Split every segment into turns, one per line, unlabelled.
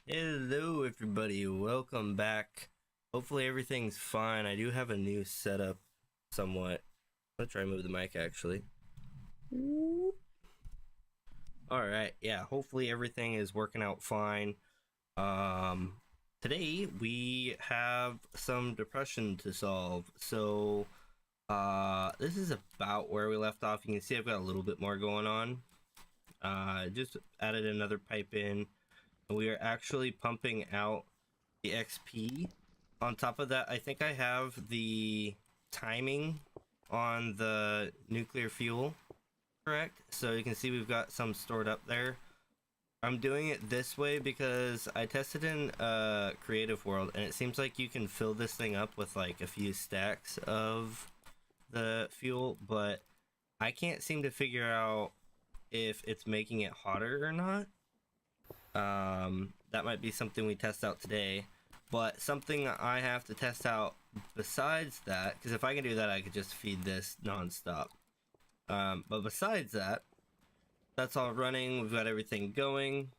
Hello everybody, welcome back. Hopefully everything's fine. I do have a new setup somewhat. I'm gonna try and move the mic actually. Alright, yeah, hopefully everything is working out fine. Um Today we have some depression to solve. So this is about where we left off. You can see I've got a little bit more going on. Just added another pipe in. We are actually pumping out the XP. On top of that, I think I have the timing on the nuclear fuel correct. So you can see we've got some stored up there. I'm doing it this way because I tested in Creative World and it seems like you can fill this thing up with like a few stacks of the fuel, but I can't seem to figure out if it's making it hotter or not. That might be something we test out today, but something I have to test out besides that, because if I can do that I could just feed this non-stop. But besides that, that's all running. We've got everything going.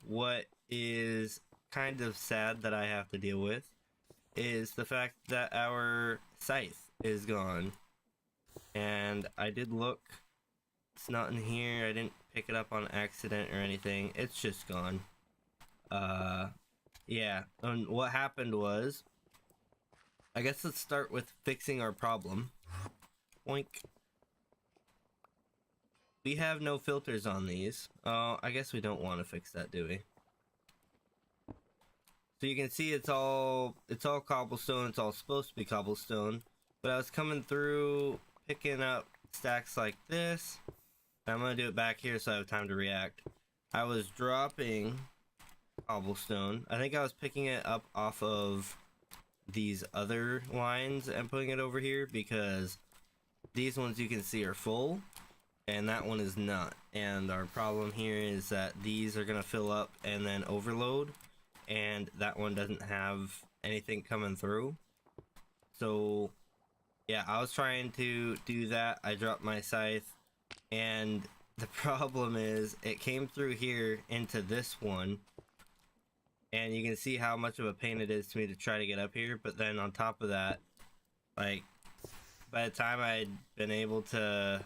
What is kind of sad that I have to deal with is the fact that our scythe is gone. And I did look. It's not in here. I didn't pick it up on accident or anything. It's just gone. Yeah. And what happened was, I guess let's start with fixing our problem. Oink. We have no filters on these. Oh, I guess we don't want to fix that, do we? So you can see it's all cobblestone. It's all supposed to be cobblestone. But I was coming through, picking up stacks like this. I'm gonna do it back here so I have time to react. I was dropping cobblestone. I think I was picking it up off of these other lines and putting it over here because these ones you can see are full and that one is not. And our problem here is that these are gonna fill up and then overload, and that one doesn't have anything coming through. So yeah, I was trying to do that. I dropped my scythe, and the problem is it came through here into this one, and you can see how much of a pain it is to me to try to get up here. But then on top of that, like, by the time I'd been able to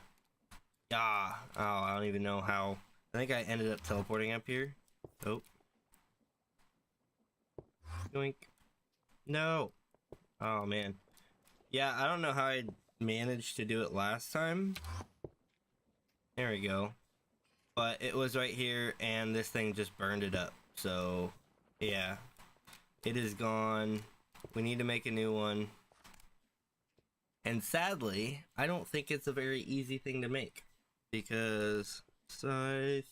I don't even know how. I think I ended up teleporting up here. Oh, yoink. No. Oh man. Yeah, I don't know how I managed to do it last time. There we go. But it was right here and this thing just burned it up. So yeah, it is gone. We need to make a new one. And sadly, I don't think it's a very easy thing to make because scythe,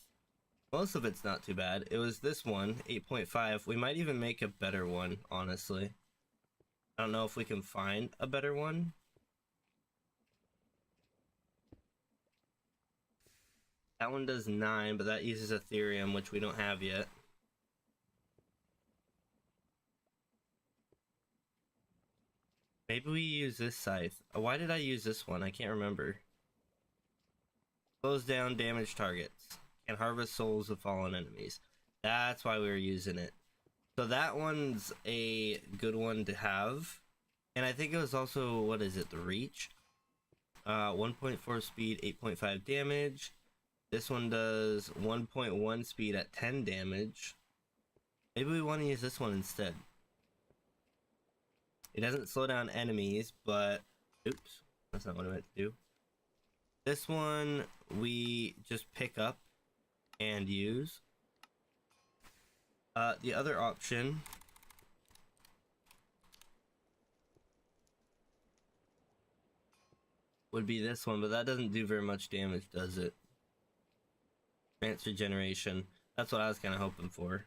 most of it's not too bad. It was this one, 8.5. We might even make a better one, honestly. I don't know if we can find a better one. That one does 9, but that uses Ethereum, which we don't have yet. Maybe we use this scythe. Why did I use this one? I can't remember. Slows down damaged targets. Can harvest souls of fallen enemies. That's why we were using it. So that one's a good one to have. And I think it was also, what is it, the reach? 1.4 speed, 8.5 damage. This one does 1.1 speed at 10 damage. Maybe we want to use this one instead. It doesn't slow down enemies, but... Oops, that's not what I meant to do. This one we just pick up and use. The other option would be this one, but that doesn't do very much damage, does it? Advanced regeneration. That's what I was kind of hoping for.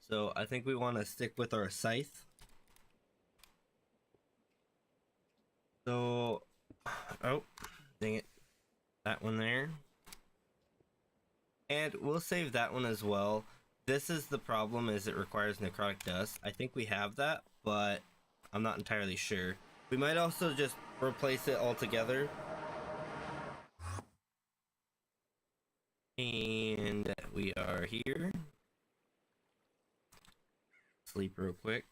So I think we want to stick with our scythe. So, oh, dang it. That one there. And we'll save that one as well. This is the problem, is it requires necrotic dust. I think we have that, but I'm not entirely sure. We might also just replace it altogether. And we are here. sleep real quick.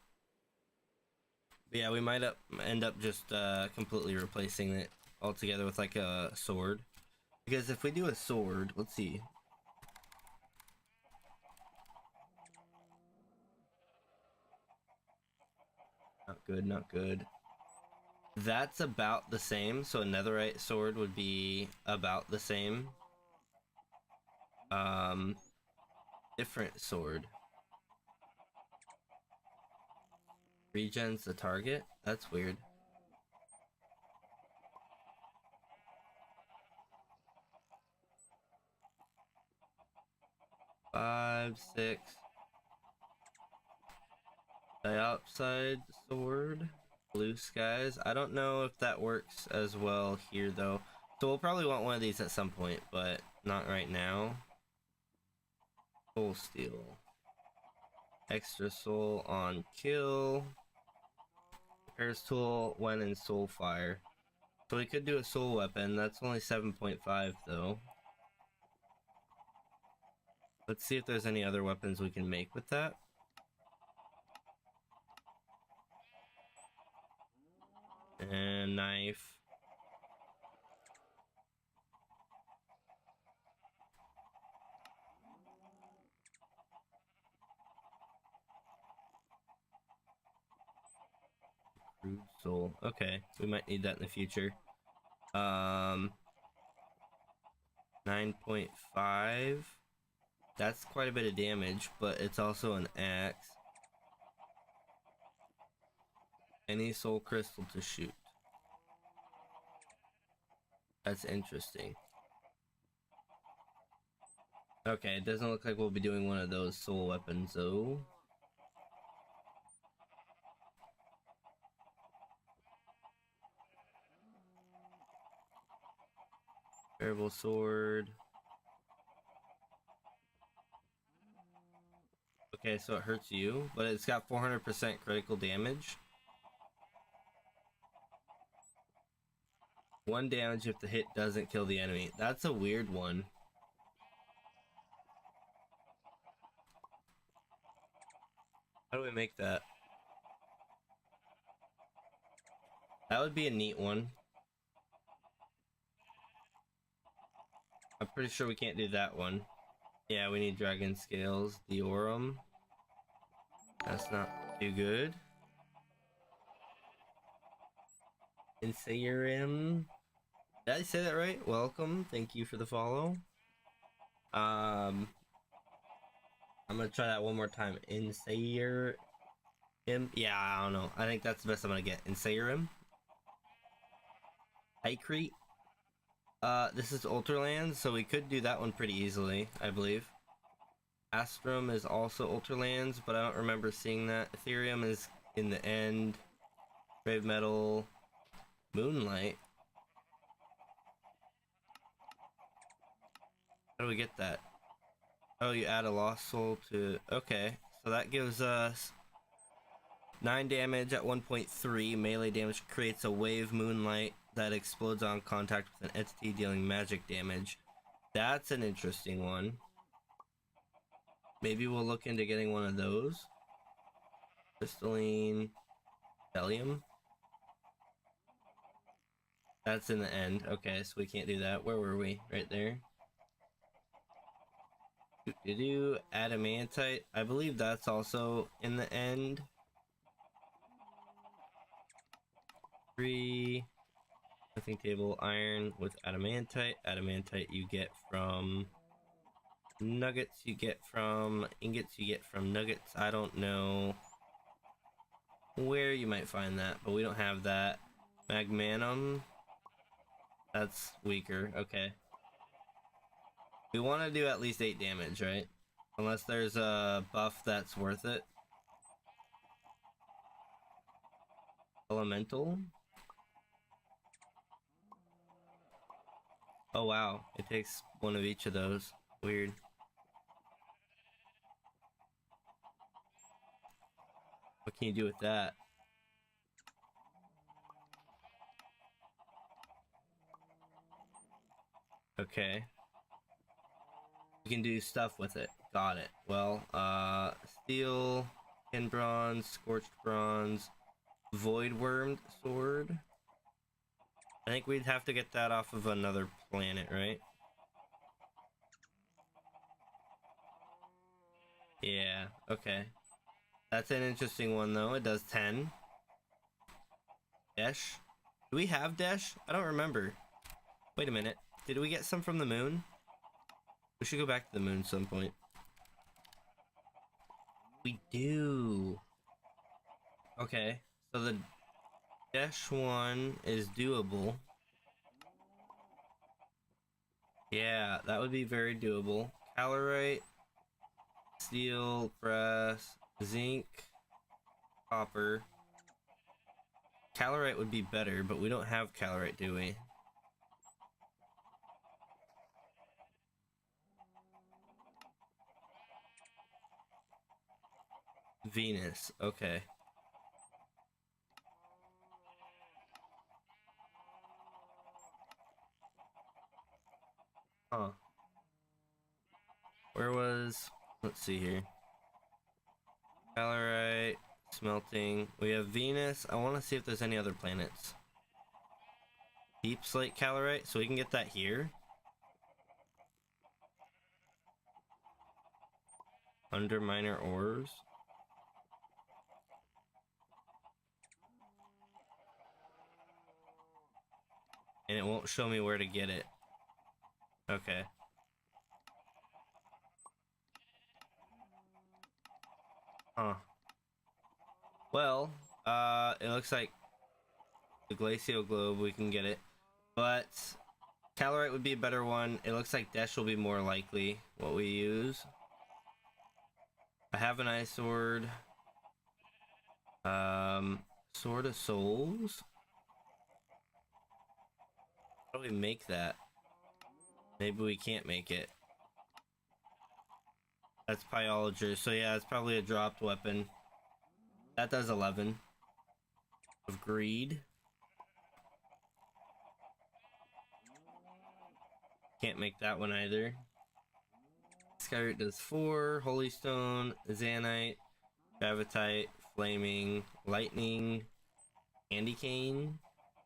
But yeah, we might end up just completely replacing it altogether with like a sword. Because if we do a sword, let's see. Not good, not good. That's about the same, so a netherite sword would be about the same. Different sword. Regens the target? That's weird. Five, six. Dioxide sword. Blue skies. I don't know if that works as well here though. So we'll probably want one of these at some point, but not right now. Soul steel. Extra soul on kill. Repairs tool when in soul fire. So we could do a soul weapon. That's only 7.5 though. Let's see if there's any other weapons we can make with that. And knife. Crude soul. Okay, we might need that in the future. 9.5. That's quite a bit of damage, but it's also an axe. Any soul crystal to shoot. That's interesting. Okay, it doesn't look like we'll be doing one of those soul weapons though. Variable sword. Okay, so it hurts you, but it's got 400% critical damage. 1 damage if the hit doesn't kill the enemy. That's a weird one. How do we make that? That would be a neat one. I'm pretty sure we can't do that one. Yeah, we need dragon scales. Diorum. That's not too good. Insayurim. Did I say that right? Welcome. Thank you for the follow. I'm gonna try that one more time. Insayurim. Yeah, I don't know. I think that's the best I'm gonna get. Insayurim. Hycrete. This is Ultralands, so we could do that one pretty easily, I believe. Astrum is also Ultralands, but I don't remember seeing that. Ethereum is in the end. Brave Metal. Moonlight. How do we get that? Oh, you add a lost soul to... Okay, so that gives us 9 damage at 1.3. Melee damage creates a wave Moonlight that explodes on contact with an entity dealing magic damage. That's an interesting one. Maybe we'll look into getting one of those. Crystalline. Bellium. That's in the end. Okay, so we can't do that. Where were we? Right there. Adamantite. I believe that's also in the end. 3. Nothing table. Iron with adamantite. Adamantite you get from nuggets. You get from ingots. You get from nuggets. I don't know where you might find that, but we don't have that. Magmanum. That's weaker. Okay. We want to do at least 8 damage, right? Unless there's a buff that's worth it. Elemental. Oh wow, it takes one of each of those. Weird. What can you do with that? Okay. You can do stuff with it. Got it. Well, steel, tin bronze, scorched bronze, void wormed sword. I think we'd have to get that off of another planet, right? Yeah, okay. That's an interesting one though. It does 10. Dash. Do we have dash? I don't remember. Wait a minute. Did we get some from the moon? We should go back to the moon some point. We do. Okay. So the dash one is doable. Yeah, that would be very doable. Calorite, steel, brass, zinc, copper. Calorite would be better, but we don't have calorite, do we? Venus, okay. Huh. Where was... Let's see here. Calorite, smelting. We have Venus. I want to see if there's any other planets. Deep slate calorite, so we can get that here. Under minor ores. And it won't show me where to get it. Okay. Huh. Well, it looks like the glacial globe, we can get it. But calorite would be a better one. It looks like Desh will be more likely what we use. I have an ice sword. Sword of souls. How do we make that? Maybe we can't make it. That's Pyologer, so yeah, it's probably a dropped weapon. That does 11. Of greed. Can't make that one either. Skyroot does 4. Holy Stone, Zanite, Gravitite, Flaming, Lightning, Candy Cane,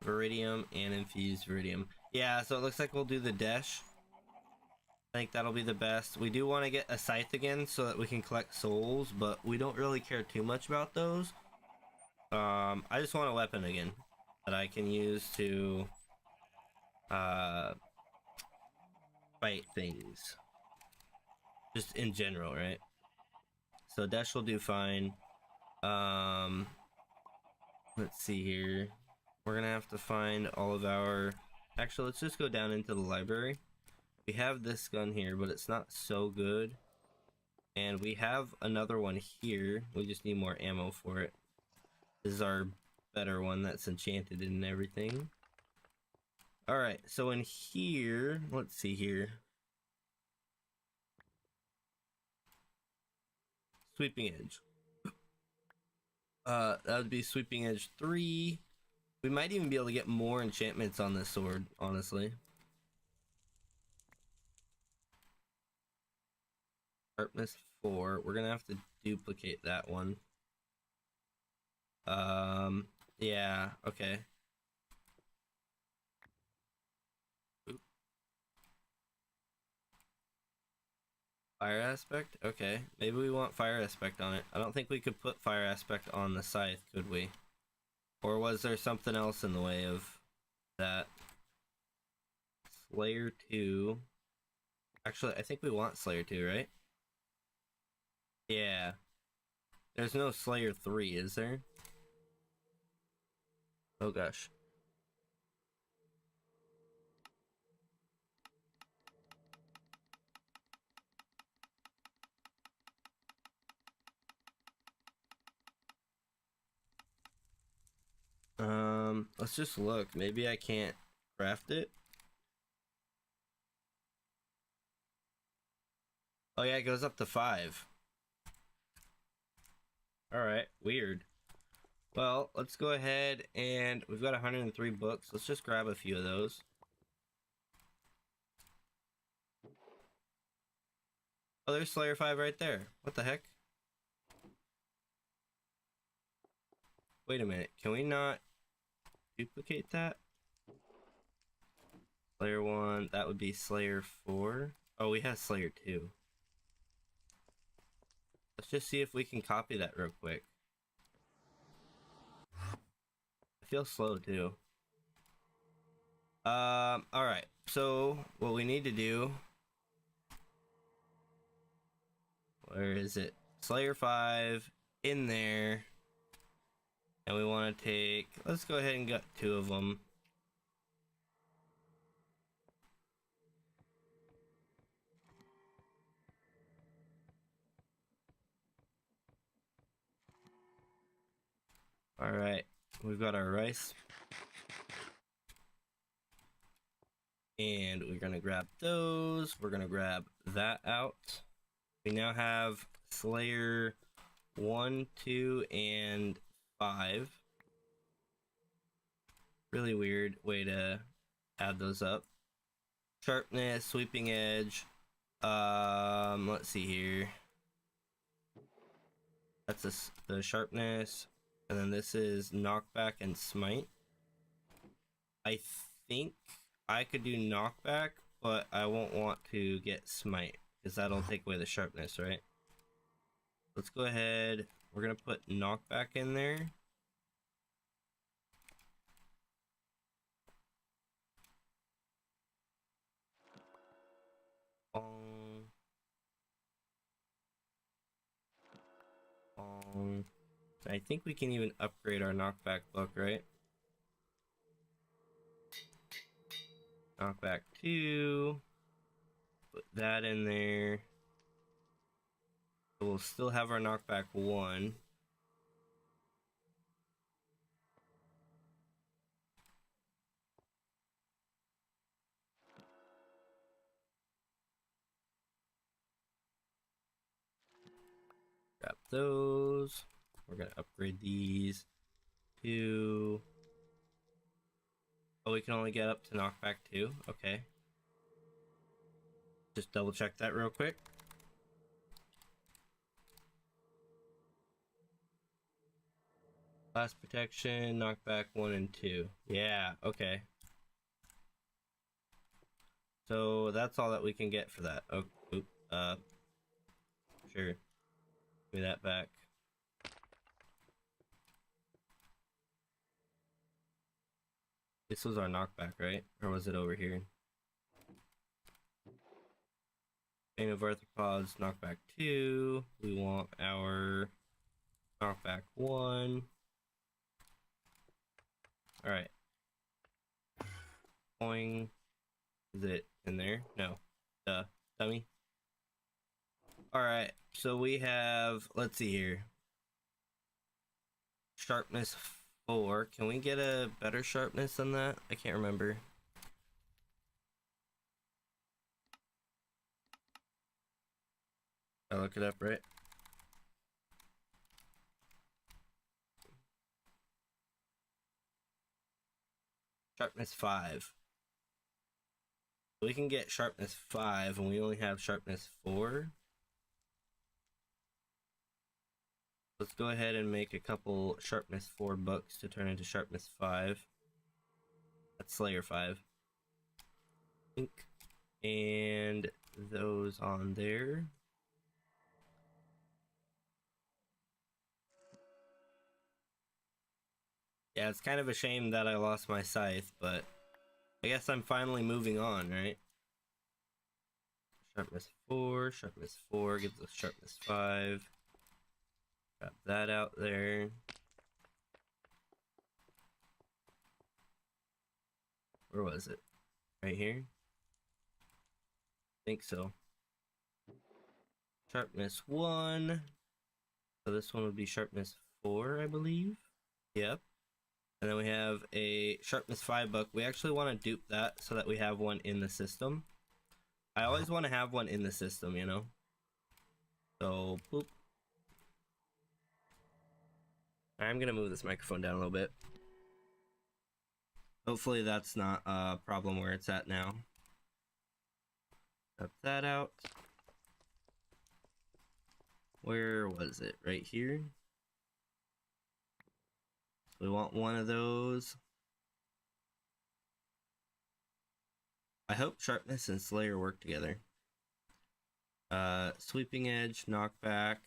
Viridium, and Infused Viridium. Yeah, so it looks like we'll do the Desh. I think that'll be the best. We do want to get a scythe again so that we can collect souls, but we don't really care too much about those. I just want a weapon again that I can use to fight things. Just in general, right? So Desh will do fine. Let's see here. We're gonna have to find all of our... Actually, let's just go down into the library. We have this gun here, but it's not so good. And we have another one here. We just need more ammo for it. This is our better one that's enchanted and everything. Alright, so in here, let's see here. Sweeping Edge. That would be Sweeping Edge 3. We might even be able to get more enchantments on this sword, honestly. Sharpness 4. We're gonna have to duplicate that one. Yeah, okay. Fire aspect? Okay. Maybe we want fire aspect on it. I don't think we could put fire aspect on the scythe, could we? Or was there something else in the way of that? Slayer 2. Actually, I think we want Slayer 2, right? Yeah. There's no Slayer 3, is there? Oh gosh. Let's just look. Maybe I can't craft it. Oh yeah, it goes up to 5. Alright, weird. Well, let's go ahead and we've got 103 books. Let's just grab a few of those. Oh, there's Slayer 5 right there. What the heck? Wait a minute, can we not duplicate that? Slayer 1, that would be Slayer 4. Oh, we have Slayer 2. Let's just see if we can copy that real quick. I feel slow too. Alright, so what we need to do, where is it? Slayer 5 in there, and we want to take, let's go ahead and get 2 of them. Alright, we've got our rice. And we're gonna grab those. We're gonna grab that out. We now have Slayer 1, 2, and 5. Really weird way to add those up. Sharpness, sweeping edge. Let's see here. That's the sharpness. And then this is knockback and smite. I think I could do knockback, but I won't want to get smite because that'll take away the sharpness, right? Let's go ahead. We're gonna put knockback in there. I think we can even upgrade our knockback book, right? Knockback 2. Put that in there. We'll still have our knockback 1. Grab those. We're gonna upgrade these to... Oh, we can only get up to knockback 2. Okay. Just double check that real quick. Blast protection, knockback 1 and 2. Yeah, okay. So that's all that we can get for that. Oh, oop, sure. Give me that back. This was our knockback, right? Or was it over here? Bane of Arthropods, knockback 2. We want our knockback 1. Alright. Boing. Is it in there? No. Dummy. Alright, so we have, let's see here. Sharpness 4. Can we get a better sharpness than that? I can't remember. I look it up, right? Sharpness 5. We can get sharpness 5 and we only have sharpness 4. Let's go ahead and make a couple sharpness 4 books to turn into sharpness 5. That's Slayer 5. And those on there. Yeah, it's kind of a shame that I lost my scythe, but I guess I'm finally moving on, right? Sharpness 4 gives us sharpness 5. Grab that out there. Where was it? Right here? I think so. Sharpness 1. So this one would be sharpness 4, I believe. Yep. And then we have a sharpness 5 book. We actually want to dupe that so that we have one in the system. I always want to have one in the system, you know? So, boop. I'm gonna move this microphone down a little bit. Hopefully that's not a problem where it's at now. Cut that out. Where was it? Right here? we want one of those. I hope sharpness and slayer work together. Sweeping edge, knockback.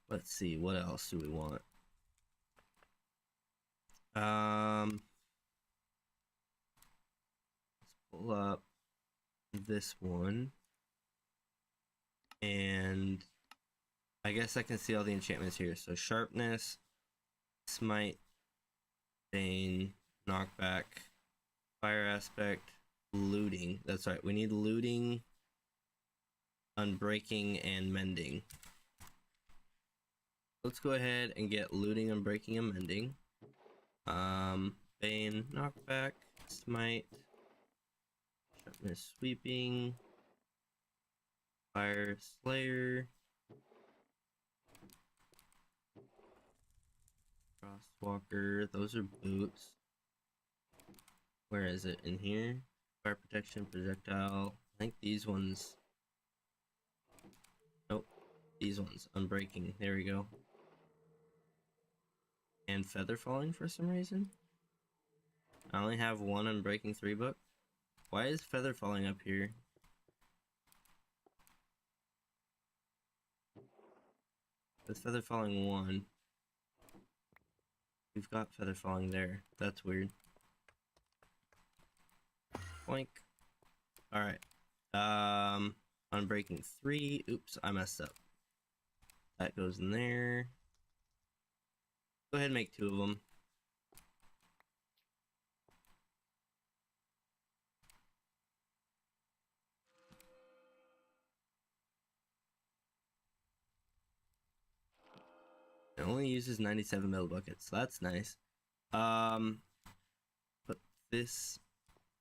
Let's see, what else do we want? Let's pull up this one. And I guess I can see all the enchantments here. So sharpness, smite, bane, knockback, fire aspect, looting. That's right, we need looting, unbreaking, and mending. Let's go ahead and get looting, unbreaking, and mending. Bane, knockback, smite, sharpness, sweeping, fire, slayer, crosswalker. Those are boots. Where is it? In here? Fire protection, projectile. I think these ones. Nope. These ones. Unbreaking. There we go. And feather falling for some reason. I only have one Unbreaking 3 book. Why is feather falling up here? With feather falling 1. We've got feather falling there. That's weird. Boink. Alright. Unbreaking 3. Oops, I messed up. That goes in there. Go ahead and make 2 of them. It only uses 97 millibuckets, so that's nice. Put this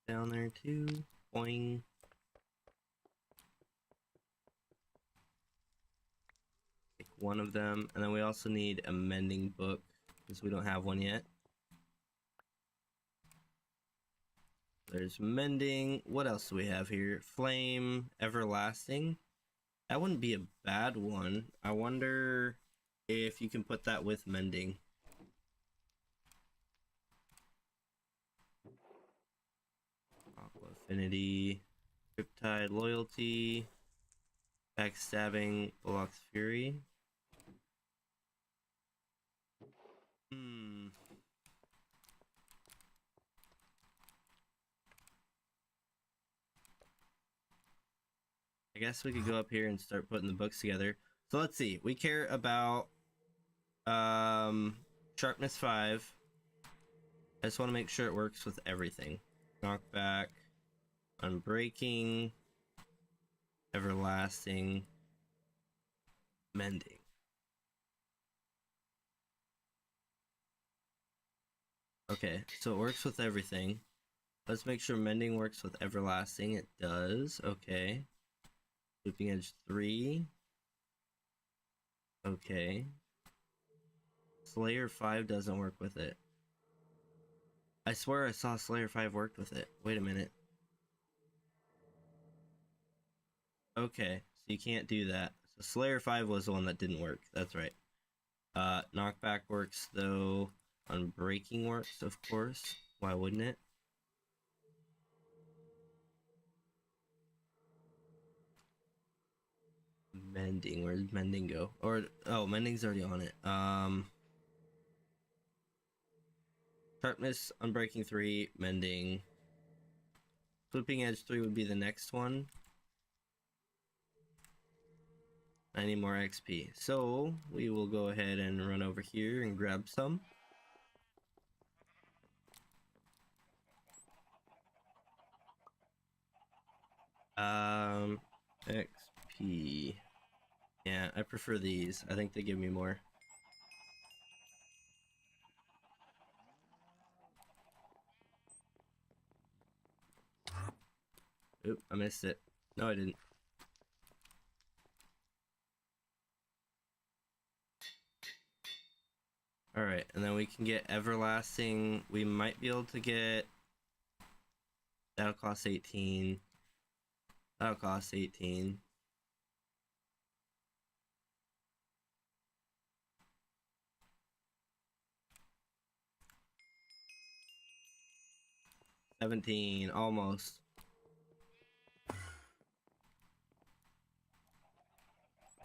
down there too. Boing. Take one of them, and then we also need a mending book because we don't have one yet. There's mending. What else do we have here? Flame, everlasting. That wouldn't be a bad one. I wonder if you can put that with mending. Aqua affinity, Riptide, loyalty, backstabbing, Bullock's fury. I guess we could go up here and start putting the books together. So let's see. We care about sharpness 5. I just want to make sure it works with everything. Knockback, unbreaking, everlasting, mending. Okay, so it works with everything. Let's make sure mending works with everlasting. It does. Okay. Looping edge 3. Okay. Slayer 5 doesn't work with it. I swear I saw Slayer 5 worked with it. Wait a minute. Okay, so you can't do that. So Slayer 5 was the one that didn't work. That's right. Knockback works though. Unbreaking works, of course. Why wouldn't it? Mending. Where's mending go? Or oh, mending's already on it. Sharpness, unbreaking 3, mending. Flipping edge 3 would be the next one. I need more XP. So we will go ahead and run over here and grab some. XP. Yeah, I prefer these. I think they give me more. Oop, I missed it. No, I didn't. Alright, and then we can get everlasting. We might be able to get... That'll cost 18. That'll cost 18. 17, almost. I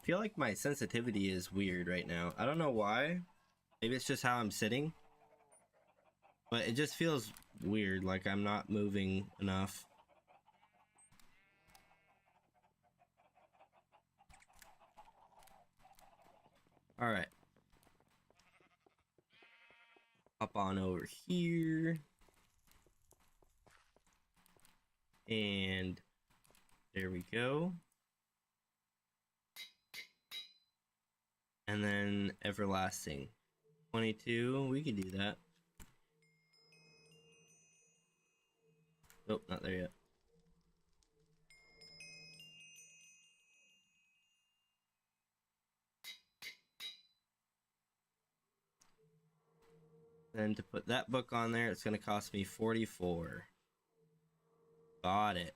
feel like my sensitivity is weird right now. I don't know why. Maybe it's just how I'm sitting. But it just feels weird, like I'm not moving enough. Alright. Hop on over here. And there we go. And then everlasting. 22, we could do that. Nope, not there yet. Then to put that book on there, it's going to cost me 44. Got it.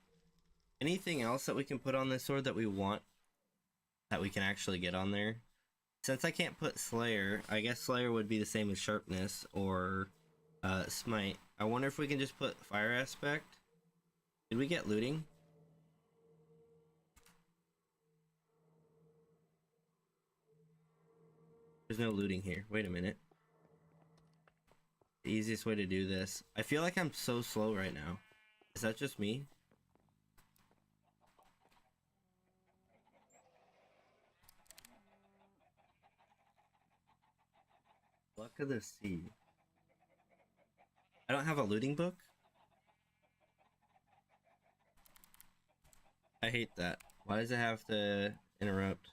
Anything else that we can put on this sword that we want that we can actually get on there? Since I can't put Slayer, I guess Slayer would be the same as Sharpness or Smite. I wonder if we can just put Fire Aspect. Did we get looting? There's no looting here. Wait a minute. The easiest way to do this. I feel like I'm so slow right now. Is that just me? Luck of the Sea. I don't have a looting book? I hate that. Why does it have to interrupt?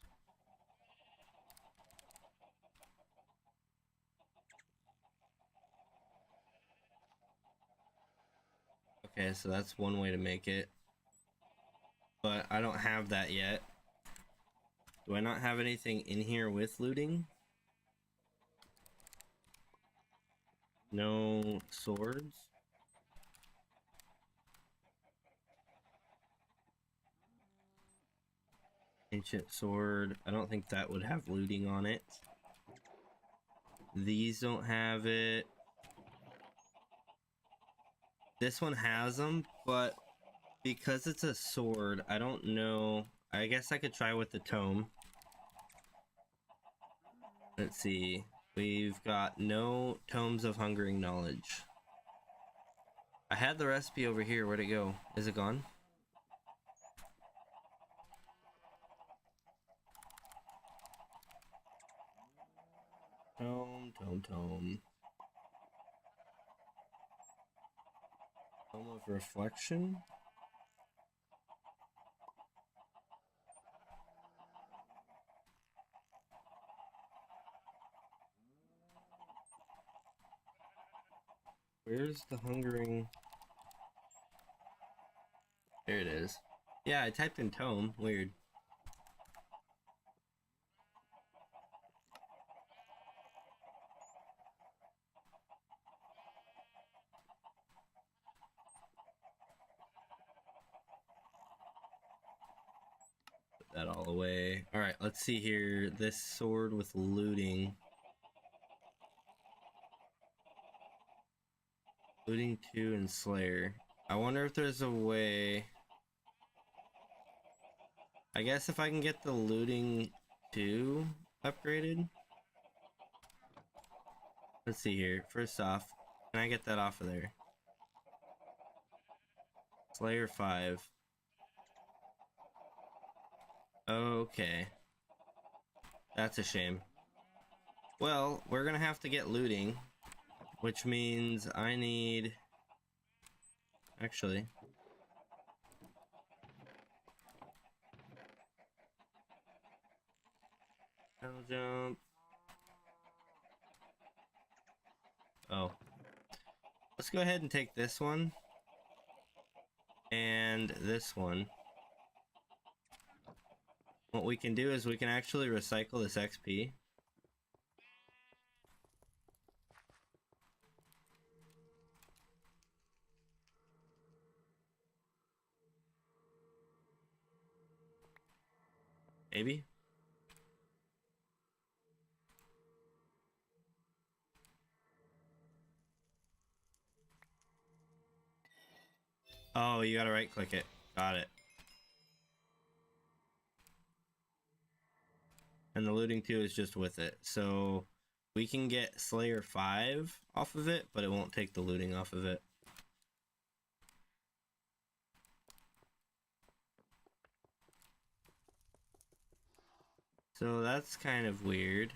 Okay, so that's one way to make it. But I don't have that yet. Do I not have anything in here with looting? No swords? Ancient sword. I don't think that would have looting on it. These don't have it. This one has them, but because it's a sword, I don't know. I guess I could try with the tome. Let's see. We've got no tomes of hungering knowledge. I had the recipe over here. Where'd it go? Is it gone? Tome. Tome of reflection. Where's the hungering? There it is. Yeah, I typed in tome. Weird. Put that all away. Alright, let's see here. This sword with looting. Looting 2 and Slayer. I wonder if there's a way. I guess if I can get the looting 2 upgraded. Let's see here. First off, can I get that off of there? Slayer 5. Okay. That's a shame. Well, we're gonna have to get looting, which means I need... Actually... I'll jump. Oh. Let's go ahead and take this one. And this one. What we can do is we can actually recycle this XP. Maybe? Oh, you gotta right click it. Got it. And the looting 2 is just with it. So we can get Slayer 5 off of it, but it won't take the looting off of it. So that's kind of weird.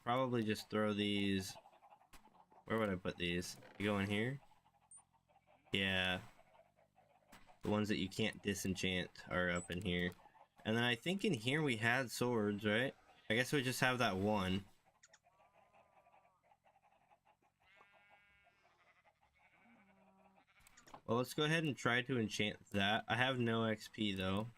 Probably just throw these. Where would I put these? You go in here? Yeah. The ones that you can't disenchant are up in here. And then I think in here we had swords, right? I guess we just have that one. Well, let's go ahead and try to enchant that. I have no XP though.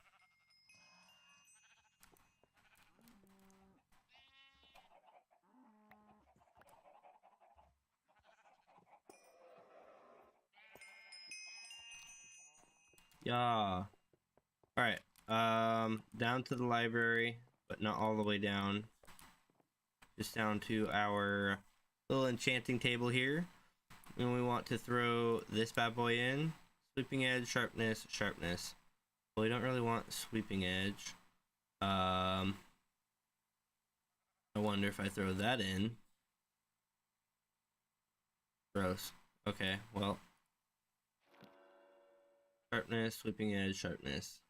Yeah. Alright. Down to the library, but not all the way down. Just down to our little enchanting table here. And we want to throw this bad boy in. Sweeping edge, sharpness, sharpness. Well, we don't really want sweeping edge. I wonder if I throw that in. Gross. Okay, well. Sharpness, sweeping edge, sharpness.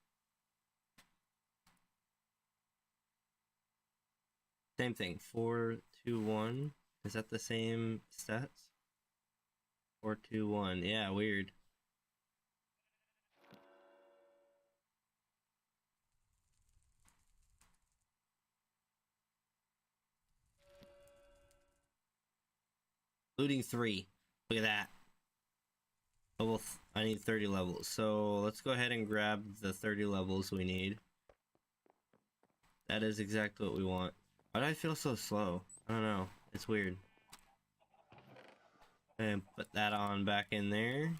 Same thing. 4, 2, 1. Is that the same stats? 4, 2, 1. Yeah, weird. Looting 3. Look at that. Level I need 30 levels. So let's go ahead and grab the 30 levels we need. That is exactly what we want. Why do I feel so slow? I don't know. It's weird. And put that on back in there.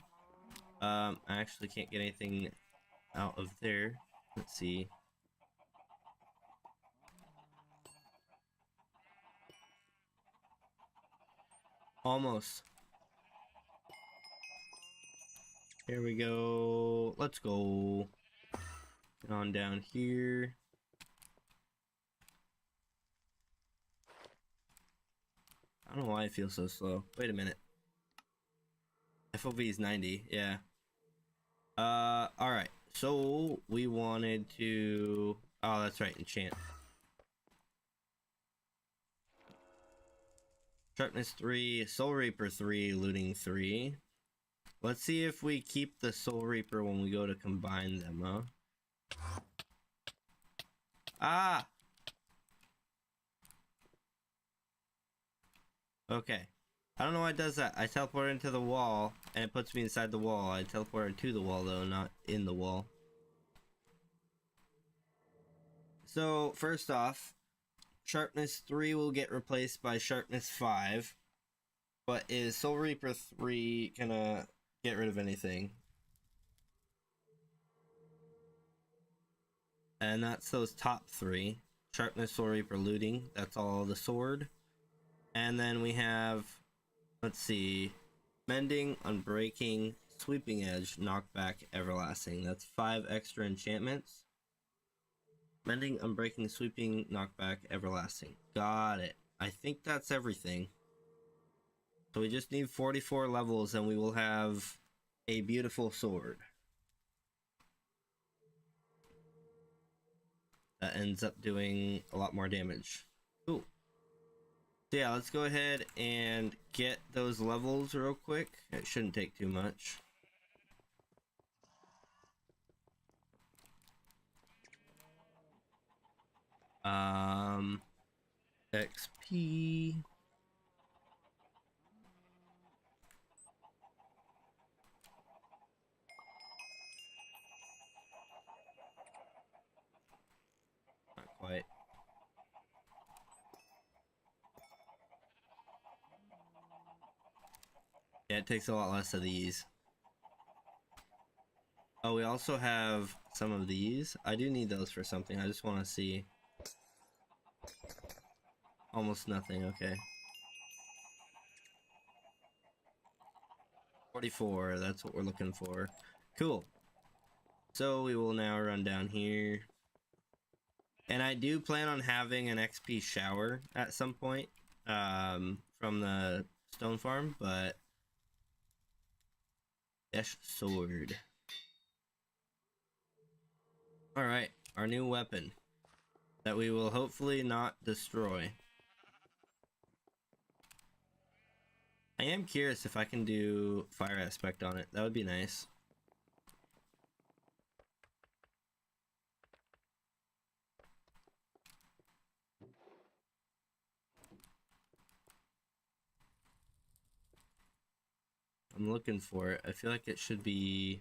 I actually can't get anything out of there. Let's see. Almost. Here we go. Let's go. Get on down here. I don't know why I feel so slow. Wait a minute. FOV is 90. Yeah. Alright. So we wanted to... Oh, that's right. Enchant. Sharpness 3, Soul Reaper 3, Looting 3. Let's see if we keep the Soul Reaper when we go to combine them, huh? Ah! Okay. I don't know why it does that. I teleport into the wall, and it puts me inside the wall. I teleported to the wall, though, not in the wall. So, first off, Sharpness 3 will get replaced by Sharpness 5. But is Soul Reaper 3 gonna get rid of anything? And that's those top 3. Sharpness, Soul Reaper, Looting. That's all the sword. And then we have, let's see, Mending, Unbreaking, Sweeping Edge, Knockback, Everlasting. That's 5 extra enchantments. Mending, Unbreaking, Sweeping, Knockback, Everlasting. Got it. I think that's everything. So we just need 44 levels and we will have a beautiful sword. That ends up doing a lot more damage. Cool. So yeah, let's go ahead and get those levels real quick. It shouldn't take too much. XP. Not quite. Yeah, it takes a lot less of these. Oh, we also have some of these. I do need those for something. I just want to see. Almost nothing, okay. 44, that's what we're looking for. Cool. So we will now run down here. And I do plan on having an XP shower at some point from the stone farm, but Desh sword. Alright, our new weapon that we will hopefully not destroy. I am curious if I can do fire aspect on it. That would be nice. I'm looking for it. I feel like it should be...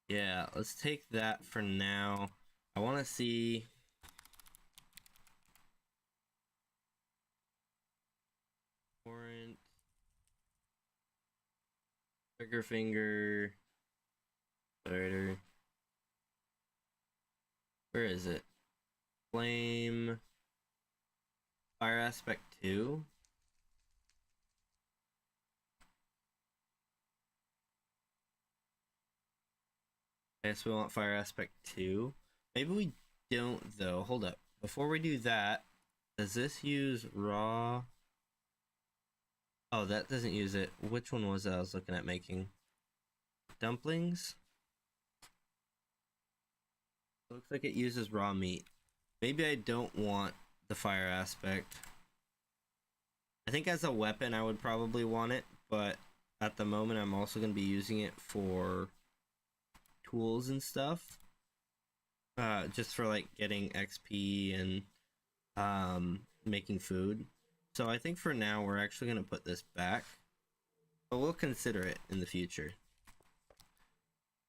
Yeah, let's take that for now. I want to see... Warrant... Trigger finger... Starter... Where is it? Flame... Fire aspect 2? I guess we want fire aspect 2. Maybe we don't though. Hold up. Before we do that, does this use raw? Oh, that doesn't use it. Which one was it I was looking at making? Dumplings? Looks like it uses raw meat. Maybe I don't want the fire aspect. I think as a weapon I would probably want it, but at the moment I'm also going to be using it for tools and stuff. Just for like getting XP and making food. So I think for now we're actually going to put this back, but we'll consider it in the future.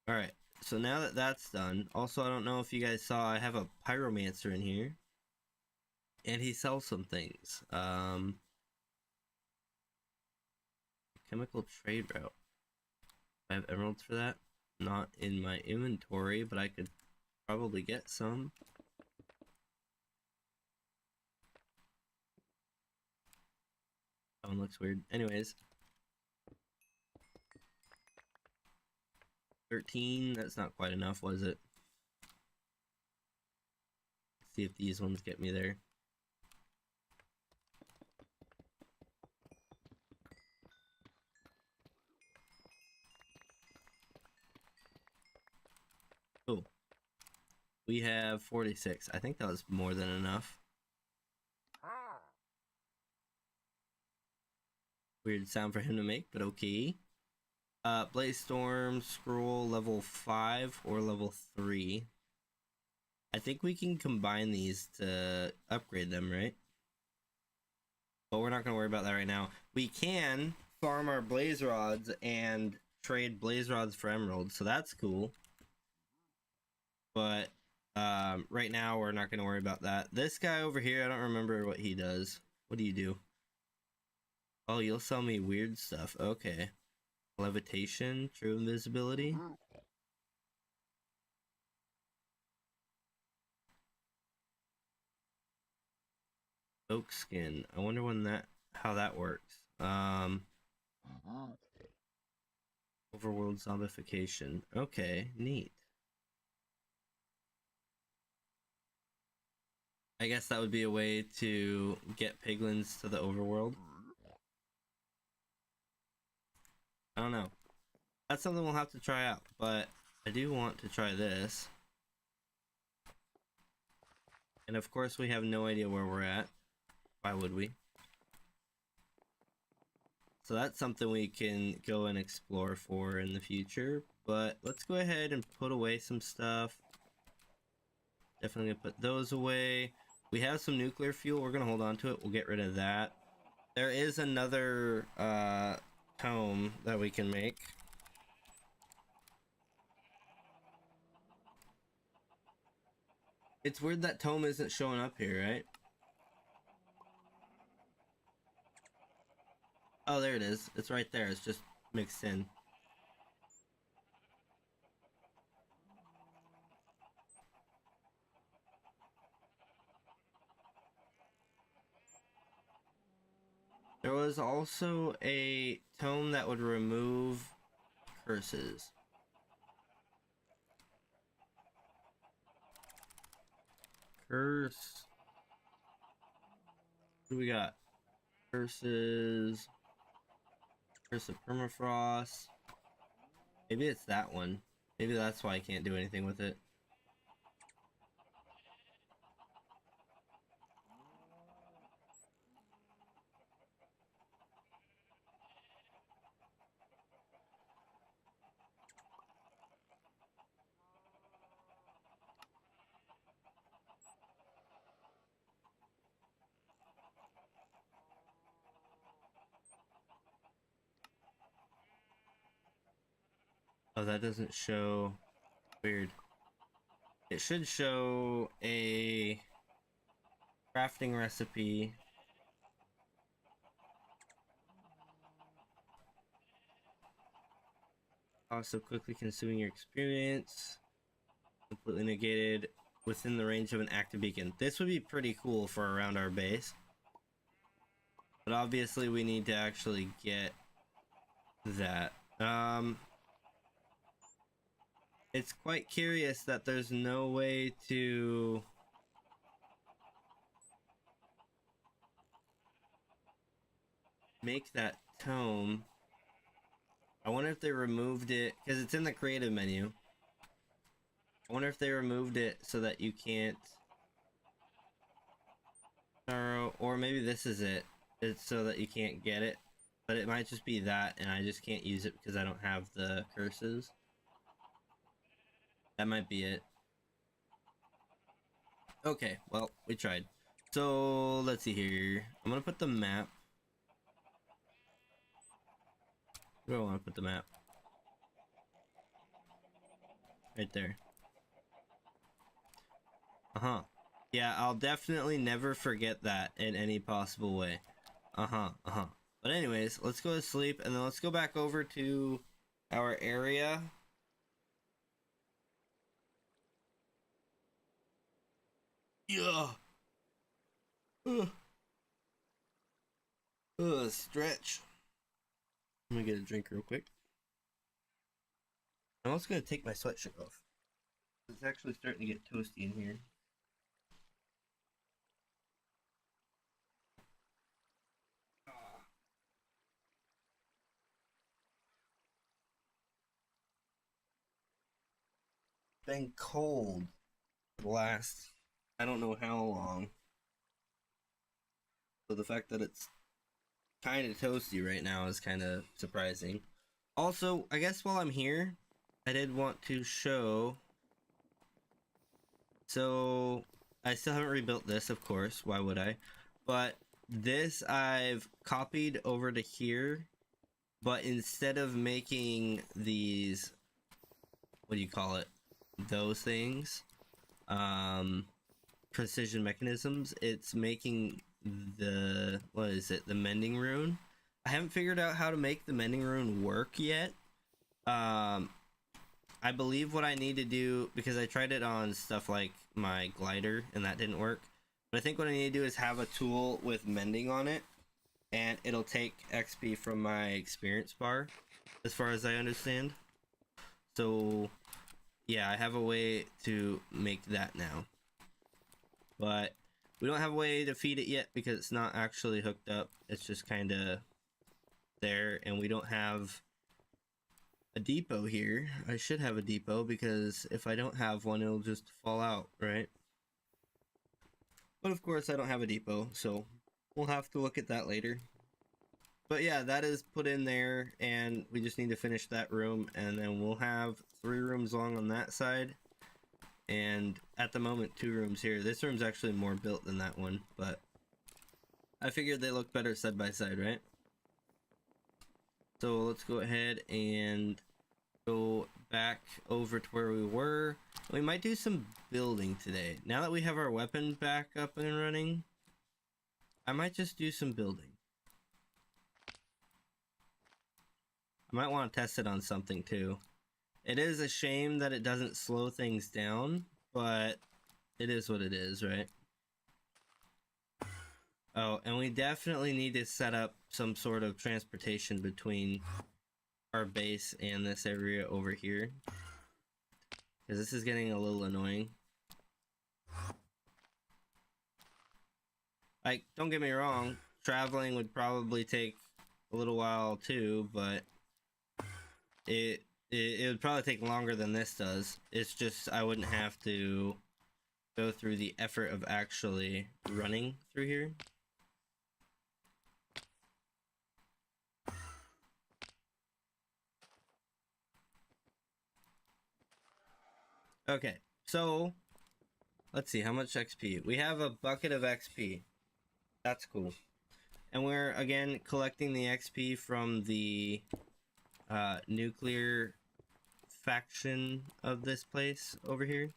Alright, so now that that's done, also I don't know if you guys saw, I have a pyromancer in here, and he sells some things. Chemical trade route. I have emeralds for that. Not in my inventory, but I could probably get some. That one looks weird. Anyways. 13, that's not quite enough, was it? Let's see if these ones get me there. Oh. We have 46. I think that was more than enough. Weird sound for him to make, but okay. Blaze Storm, Scroll, level 5 or level 3. I think we can combine these to upgrade them, right? But we're not going to worry about that right now. We can farm our blaze rods and trade blaze rods for emeralds, so that's cool. But right now we're not going to worry about that. This guy over here, I don't remember what he does. What do you do? Oh, you'll sell me weird stuff. Okay. Levitation, true invisibility. Oak skin. I wonder how that works. Overworld zombification. Okay, neat. I guess that would be a way to get piglins to the overworld. I don't know. That's something we'll have to try out, but I do want to try this. And of course we have no idea where we're at. Why would we? So that's something we can go and explore for in the future. But let's go ahead and put away some stuff. Definitely gonna put those away. We have some nuclear fuel. We're gonna hold on to it. We'll get rid of that. There is another tome that we can make. It's weird that tome isn't showing up here, right? Oh, there it is. It's right there. It's just mixed in. There was also a tome that would remove curses. Curse. What do we got? Curses. Curse of permafrost. Maybe it's that one. Maybe that's why I can't do anything with it. Oh, that doesn't show. Weird. It should show a crafting recipe. Also quickly consuming your experience. Completely negated within the range of an active beacon. This would be pretty cool for around our base. But obviously we need to actually get that. It's quite curious that there's no way to make that tome. I wonder if they removed it, because it's in the creative menu. I wonder if they removed it so that you can't, or maybe this is it. It's so that you can't get it, but it might just be that and I just can't use it because I don't have the curses. That might be it. Okay, well, we tried. So let's see here. I'm gonna put the map. Where do I want to put the map? Right there. Yeah, I'll definitely never forget that in any possible way. But anyways, let's go to sleep and then let's go back over to our area. Yeah. Stretch. Let me get a drink real quick. I'm also gonna take my sweatshirt off. It's actually starting to get toasty in here. Been cold for the last, I don't know how long. So the fact that it's kind of toasty right now is kind of surprising. Also, I guess while I'm here, I did want to show. So I still haven't rebuilt this, of course. Why would I? But this I've copied over to here. But instead of making these, what do you call it? Those things, precision mechanisms, it's making the, what is it, the mending rune. I haven't figured out how to make the mending rune work yet. I believe what I need to do, because I tried it on stuff like my glider and that didn't work, but I think what I need to do is have a tool with mending on it and it'll take XP from my experience bar, as far as I understand. So yeah, I have a way to make that now, but we don't have a way to feed it yet because it's not actually hooked up. It's just kind of there, and we don't have a depot here. I should have a depot, because if I don't have one, it'll just fall out, right? But of course I don't have a depot, so we'll have to look at that later. But yeah, that is put in there, and we just need to finish that room, and then we'll have 3 rooms long on that side, and at the moment 2 rooms here. This room's actually more built than that one, but I figured they look better side by side, right? So let's go ahead and go back over to where we were. We might do some building today. Now that we have our weapon back up and running, I might just do some building. I might want to test it on something too. It is a shame that it doesn't slow things down, but it is what it is, right? Oh, and we definitely need to set up some sort of transportation between our base and this area over here, because this is getting a little annoying. Like, don't get me wrong, traveling would probably take a little while too, but it would probably take longer than this does. It's just I wouldn't have to go through the effort of actually running through here. Okay, so let's see how much XP. We have a bucket of XP. That's cool. And we're again collecting the XP from the nuclear faction of this place over here.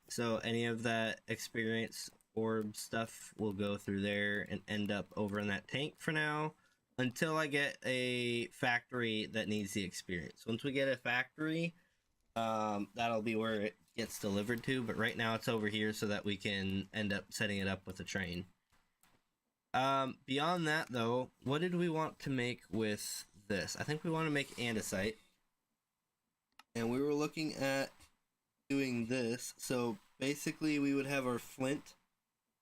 So any of that experience orb stuff will go through there and end up over in that tank for now, until I get a factory that needs the experience. Once we get a factory, that'll be where it gets delivered to, but right now it's over here so that we can end up setting it up with a train. Beyond that though, what did we want to make with this? I think we want to make andesite, and we were looking at doing this. So basically we would have our flint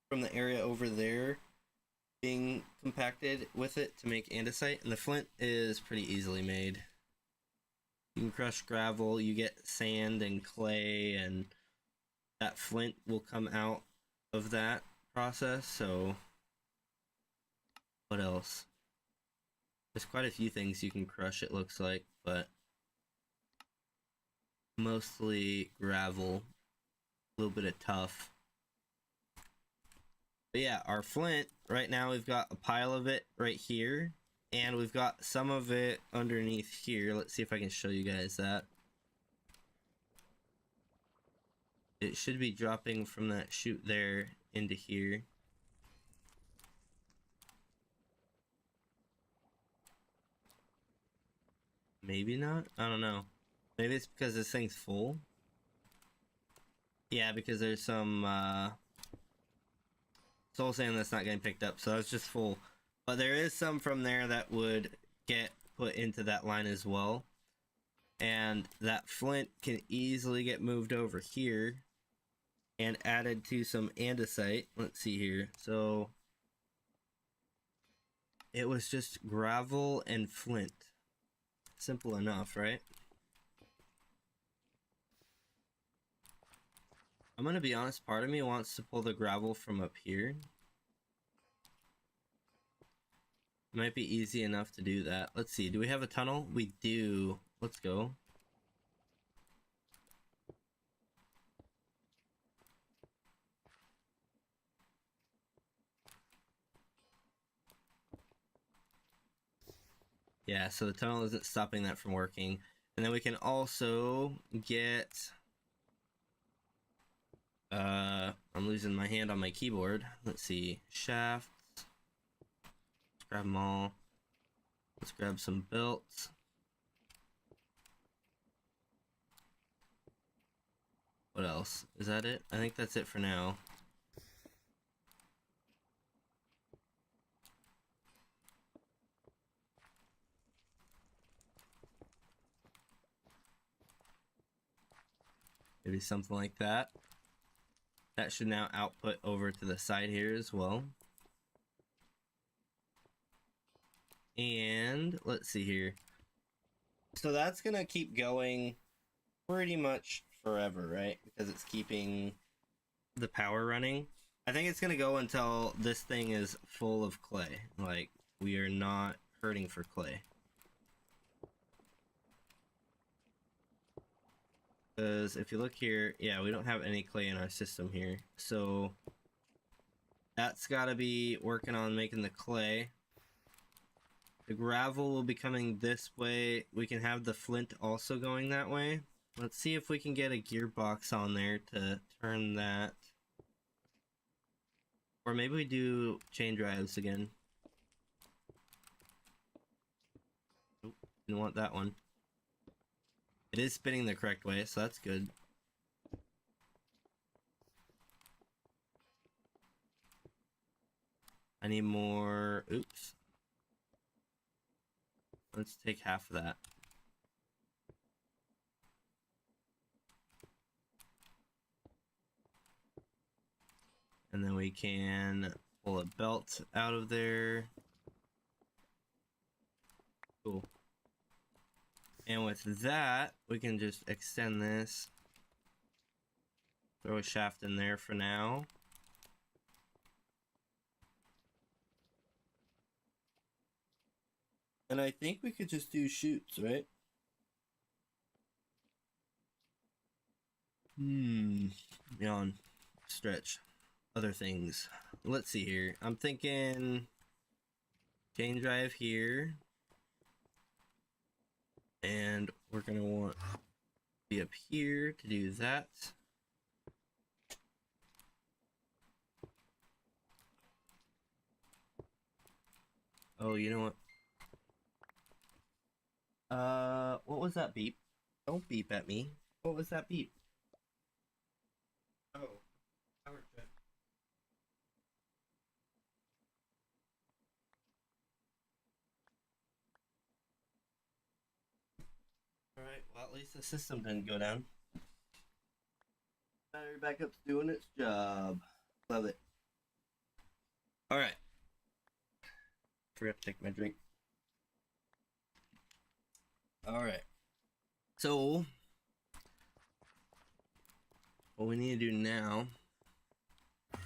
from the area over there being compacted with it to make andesite, and the flint is pretty easily made. You can crush gravel, you get sand and clay, and that flint will come out of that process. So what else? There's quite a few things you can crush, it looks like, but mostly gravel, a little bit of tuff. But yeah, our flint, right now we've got a pile of it right here, and we've got some of it underneath here. Let's see if I can show you guys that. It should be dropping from that chute there into here. Maybe not? I don't know. Maybe it's because this thing's full. Yeah, because there's some soul sand that's not getting picked up, so it's just full. But there is some from there that would get put into that line as well. And that flint can easily get moved over here and added to some andesite. Let's see here. So it was just gravel and flint. Simple enough, right? I'm gonna be honest, part of me wants to pull the gravel from up here. It might be easy enough to do that. Let's see, do we have a tunnel? We do. Let's go. Yeah, so the tunnel isn't stopping that from working. And then we can also get... I'm losing my hand on my keyboard. Let's see, shafts. Let's grab them all. Let's grab some belts. What else? Is that it? I think that's it for now. Maybe something like that. That should now output over to the side here as well. And let's see here. So that's gonna keep going pretty much forever, right? Because it's keeping the power running. I think it's gonna go until this thing is full of clay. Like, we are not hurting for clay. Because if you look here, yeah, we don't have any clay in our system here. So that's gotta be working on making the clay. The gravel will be coming this way. We can have the flint also going that way. Let's see if we can get a gearbox on there to turn that. Or maybe we do chain drives again. Nope, didn't want that one. It is spinning the correct way, so that's good. I need more... Oops. Let's take half of that. And then we can pull a belt out of there. Cool. And with that, we can just extend this. Throw a shaft in there for now. And I think we could just do chutes, right? Yawn. Stretch. Other things. Let's see here. I'm thinking chain drive here. And we're gonna want to be up here to do that. Oh, you know what was that beep? Don't beep at me. What was that beep? Oh, power check. Alright, well at least the system didn't go down. Battery backup's doing its job. Love it. Alright. Forgot to take my drink. Alright. So, what we need to do now, I'm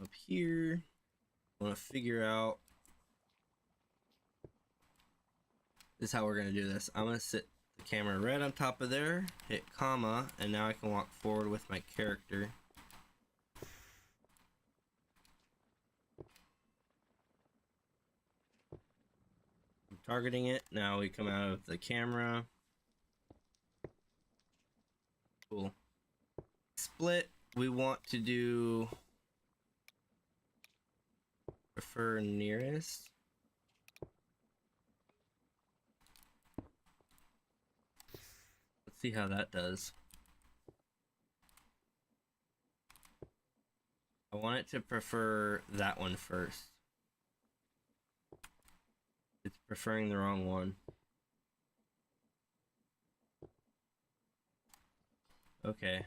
up here. I want to figure out, this is how we're going to do this. I'm going to sit the camera right on top of there, hit comma, and now I can walk forward with my character. I'm targeting it. Now we come out of the camera. Cool. Split, we want to do prefer nearest. Let's see how that does. I want it to prefer that one first. It's preferring the wrong one. Okay.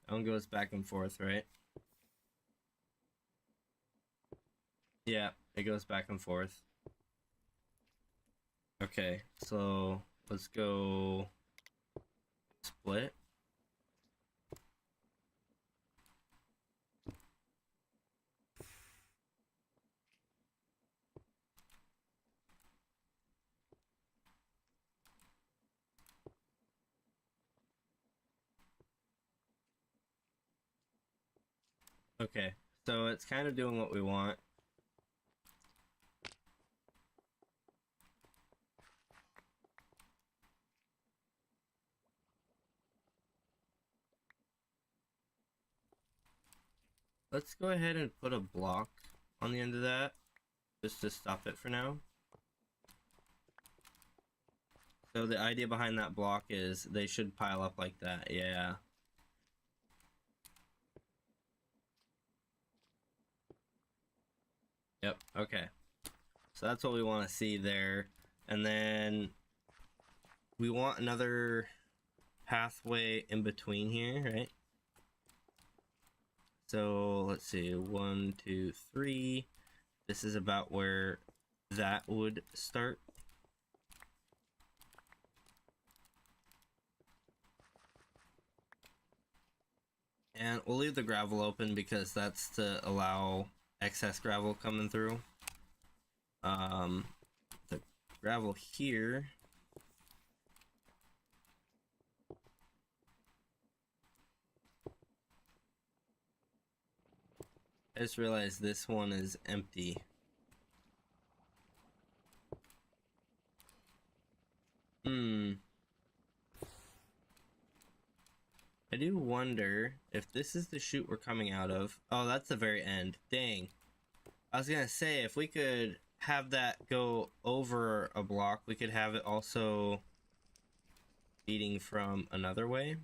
That one goes back and forth, right? Yeah, it goes back and forth. Okay, so let's go split. Okay, so it's kind of doing what we want. Let's go ahead and put a block on the end of that, just to stop it for now. So the idea behind that block is they should pile up like that, yeah. Yep, okay. So that's what we want to see there. And then we want another pathway in between here, right? So let's see, 1, 2, 3. This is about where that would start. And we'll leave the gravel open because that's to allow excess gravel coming through. The gravel here, I just realized this one is empty. I do wonder if this is the chute we're coming out of. Oh, that's the very end. Dang. I was gonna say, if we could have that go over a block, we could have it also feeding from another way.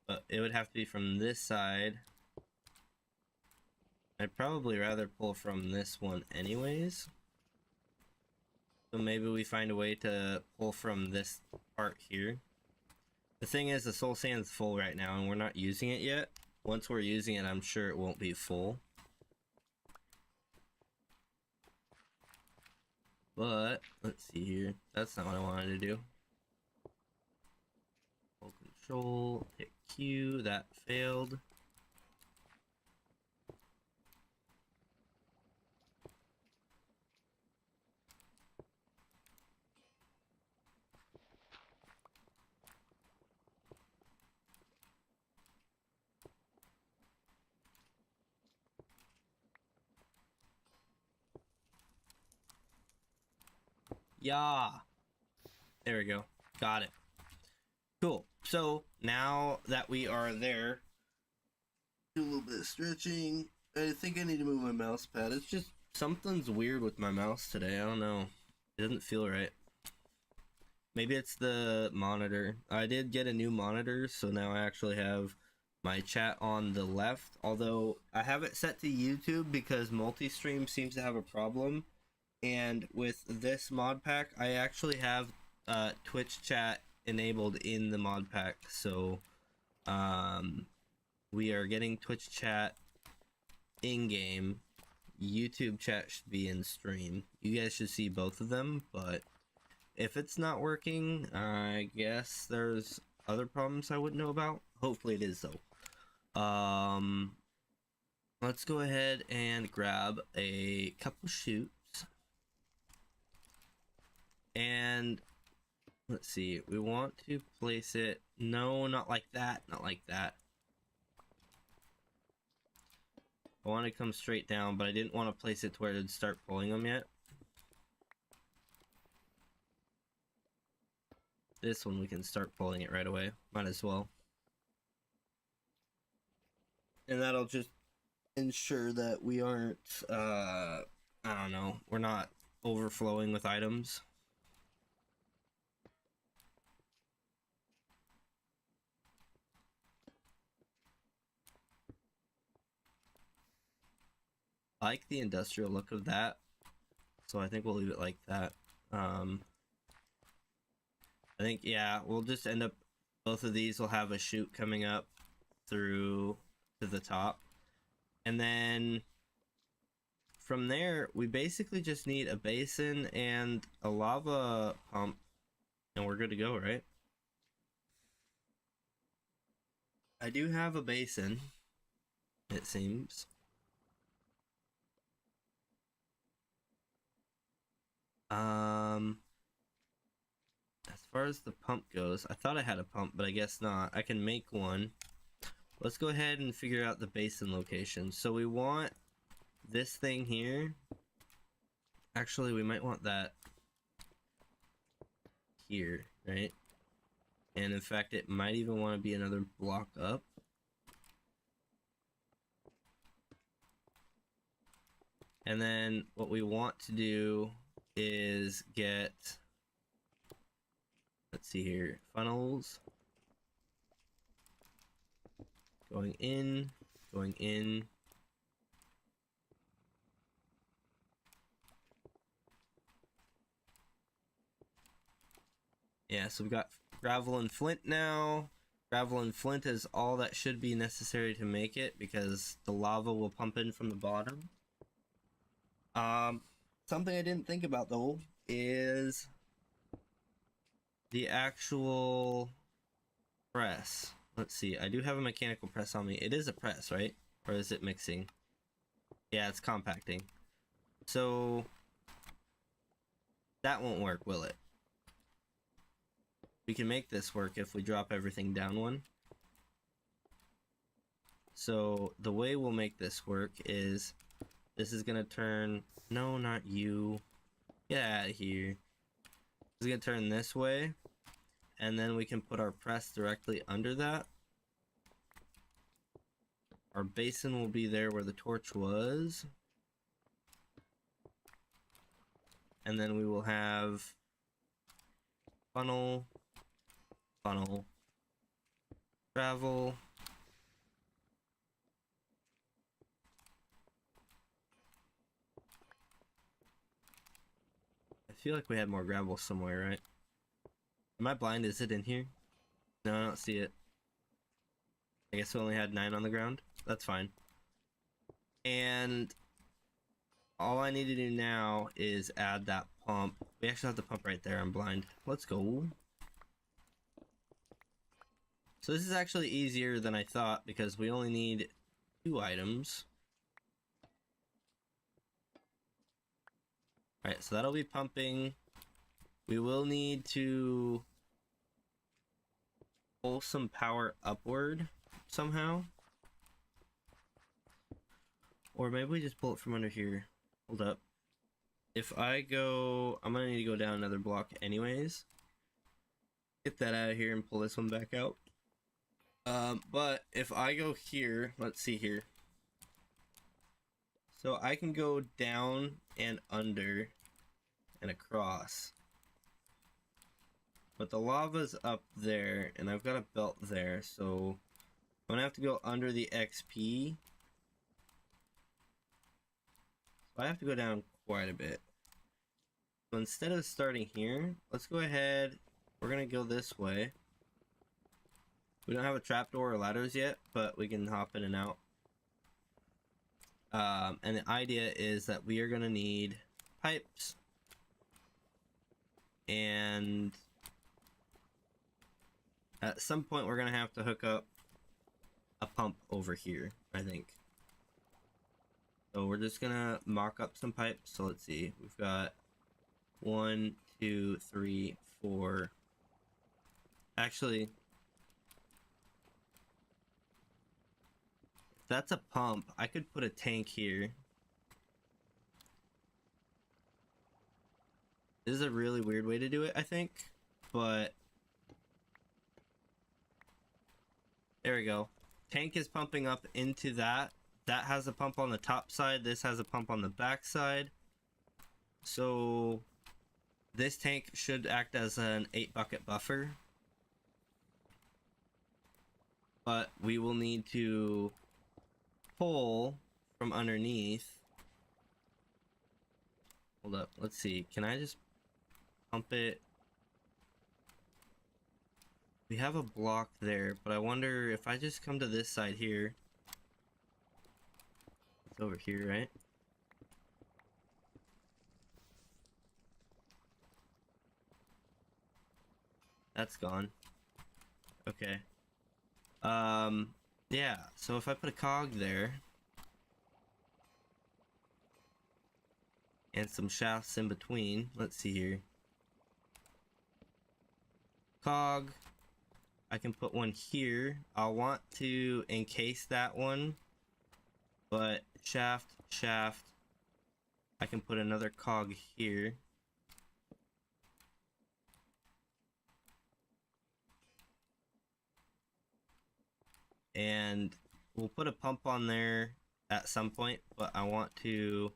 But it would have to be from this side. I'd probably rather pull from this one anyways. So maybe we find a way to pull from this part here. The thing is, the soul sand's full right now and we're not using it yet. Once we're using it, I'm sure it won't be full. But, let's see here. That's not what I wanted to do. Hold control, hit Q, that failed. Yeah. There we go. Got it. Cool. So now that we are there, do a little bit of stretching. I think I need to move my mouse pad. It's just something's weird with my mouse today. I don't know. It doesn't feel right. Maybe it's the monitor. I did get a new monitor, so now I actually have my chat on the left. Although I have it set to YouTube because multi-stream seems to have a problem. And with this mod pack, I actually have Twitch chat enabled in the mod pack, so we are getting Twitch chat in game. YouTube chat should be in stream. You guys should see both of them, but if it's not working, I guess there's other problems I wouldn't know about. Hopefully it is though. Let's go ahead and grab a couple shoots. And let's see, we want to place it, no, not like that, not like that. I want to come straight down, but I didn't want to place it to where it would start pulling them yet. This one we can start pulling it right away, might as well. And that'll just ensure that we aren't, I don't know, we're not overflowing with items. I like the industrial look of that, so I think we'll leave it like that. I think, yeah, we'll just end up, both of these will have a chute coming up through to the top. And then from there, we basically just need a basin and a lava pump, and we're good to go, right? I do have a basin, it seems. As far as the pump goes, I thought I had a pump, but I guess not. I can make one. Let's go ahead and figure out the basin location. So we want this thing here. Actually, we might want that here, right? And in fact, it might even want to be another block up. And then what we want to do is get, let's see here, funnels. Going in, going in. Yeah, so we've got gravel and flint now. Gravel and flint is all that should be necessary to make it because the lava will pump in from the bottom. Something I didn't think about though is the actual press. Let's see, I do have a mechanical press on me. It is a press, right? Or is it mixing? Yeah, it's compacting. So that won't work, will it? We can make this work if we drop everything down one. So the way we'll make this work is this is gonna turn, no, not you. Get out of here. It's gonna turn this way, and then we can put our press directly under that. Our basin will be there where the torch was. And then we will have funnel funnel. Travel. I feel like we had more gravel somewhere, right? Am I blind? Is it in here? No, I don't see it. I guess we only had 9 on the ground. That's fine. And all I need to do now is add that pump. We actually have the pump right there. I'm blind. Let's go. So this is actually easier than I thought because we only need 2 items. Alright, so that'll be pumping. We will need to pull some power upward somehow. Or maybe we just pull it from under here. Hold up. If I go... I'm gonna need to go down another block anyways. Get that out of here and pull this one back out. But if I go here, let's see here. So I can go down and under and across. But the lava's up there and I've got a belt there, so I'm gonna have to go under the XP. So I have to go down quite a bit. So instead of starting here, let's go ahead. We're gonna go this way. We don't have a trapdoor or ladders yet, but we can hop in and out. And the idea is that we are gonna need pipes. And at some point we're gonna have to hook up a pump over here, I think. So we're just gonna mock up some pipes. So let's see, we've got 1, 2, 3, 4. Actually, if that's a pump, I could put a tank here. This is a really weird way to do it, I think, but there we go. Tank is pumping up into that. That has a pump on the top side. This has a pump on the back side. So this tank should act as an 8-bucket buffer. But we will need to pull from underneath. Hold up, let's see. Can I just pump it? We have a block there, but I wonder if I just come to this side here. It's over here, right? That's gone. Okay. Yeah, so if I put a cog there and some shafts in between, let's see here. Cog, I can put one here. I'll want to encase that one, but shaft, I can put another cog here. And we'll put a pump on there at some point, but I want to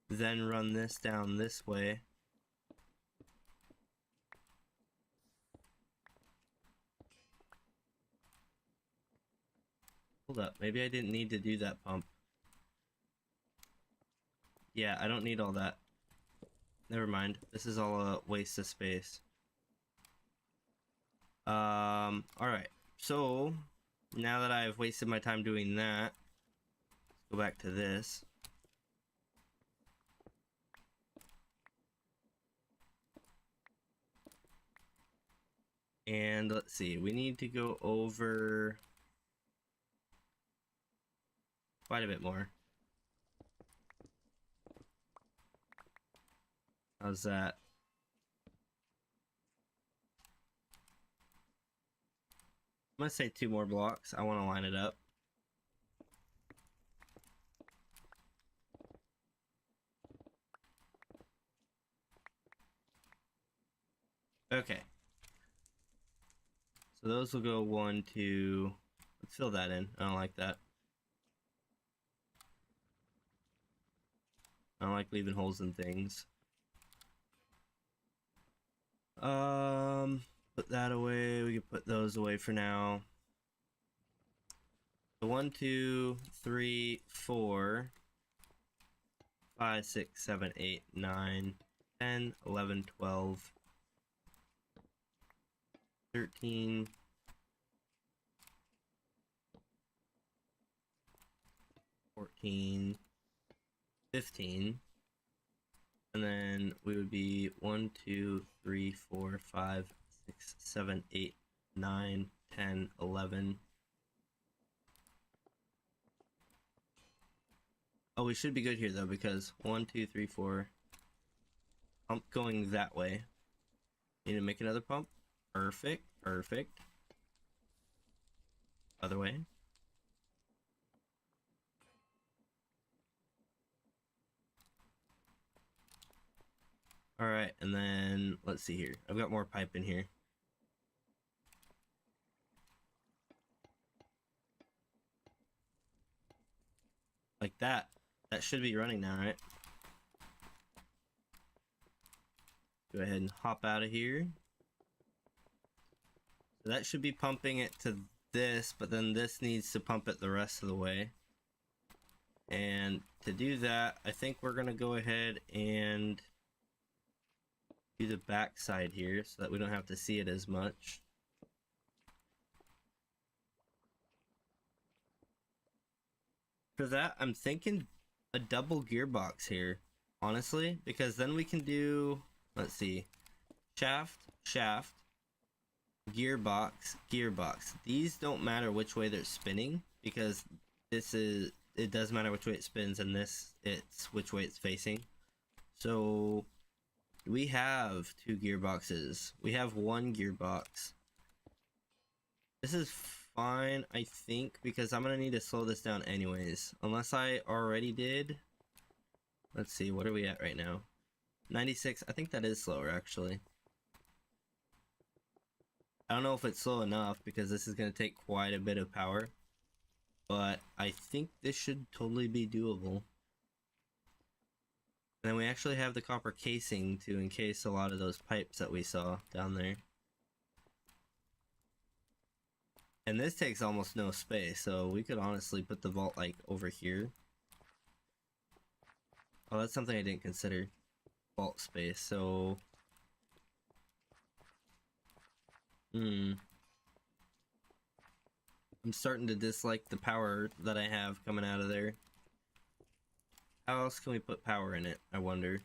then run this down this way. Hold up, maybe I didn't need to do that pump. Yeah, I don't need all that. Never mind, this is all a waste of space. Alright, so now that I've wasted my time doing that, let's go back to this. And let's see, we need to go over quite a bit more. How's that? I'm gonna say 2 more blocks. I want to line it up. Okay. So those will go 1, 2. Let's fill that in. I don't like that. I don't like leaving holes in things. put that away. We can put those away for now. So 1, 2, 3, 4, 5, 6, 7, 8, 9, 10, 11, 12, 13, 14, 15, and then we would be 1, 2, 3, 4, 5, 6, 7, 8, 9, 10, 11. Oh, we should be good here though, because 1, 2, 3, 4. Pump going that way. Need to make another pump. Perfect, perfect. Other way. Alright, and then let's see here. I've got more pipe in here. Like that. That should be running now, right? Go ahead and hop out of here. So that should be pumping it to this, but then this needs to pump it the rest of the way. And to do that, I think we're gonna go ahead and do the back side here so that we don't have to see it as much. For that, I'm thinking a double gearbox here, honestly, because then we can do, let's see, shaft, shaft, gearbox, gearbox. These don't matter which way they're spinning, because it does matter which way it spins, and this, it's which way it's facing. So we have 2 gearboxes. We have 1 gearbox. This is fine, I think, because I'm gonna need to slow this down anyways, unless I already did. Let's see, what are we at right now? 96. I think that is slower, actually. I don't know if it's slow enough, because this is gonna take quite a bit of power, but I think this should totally be doable. And then we actually have the copper casing to encase a lot of those pipes that we saw down there. And this takes almost no space, so we could honestly put the vault like over here. Oh, that's something I didn't consider. Vault space, so... I'm starting to dislike the power that I have coming out of there. How else can we put power in it, I wonder?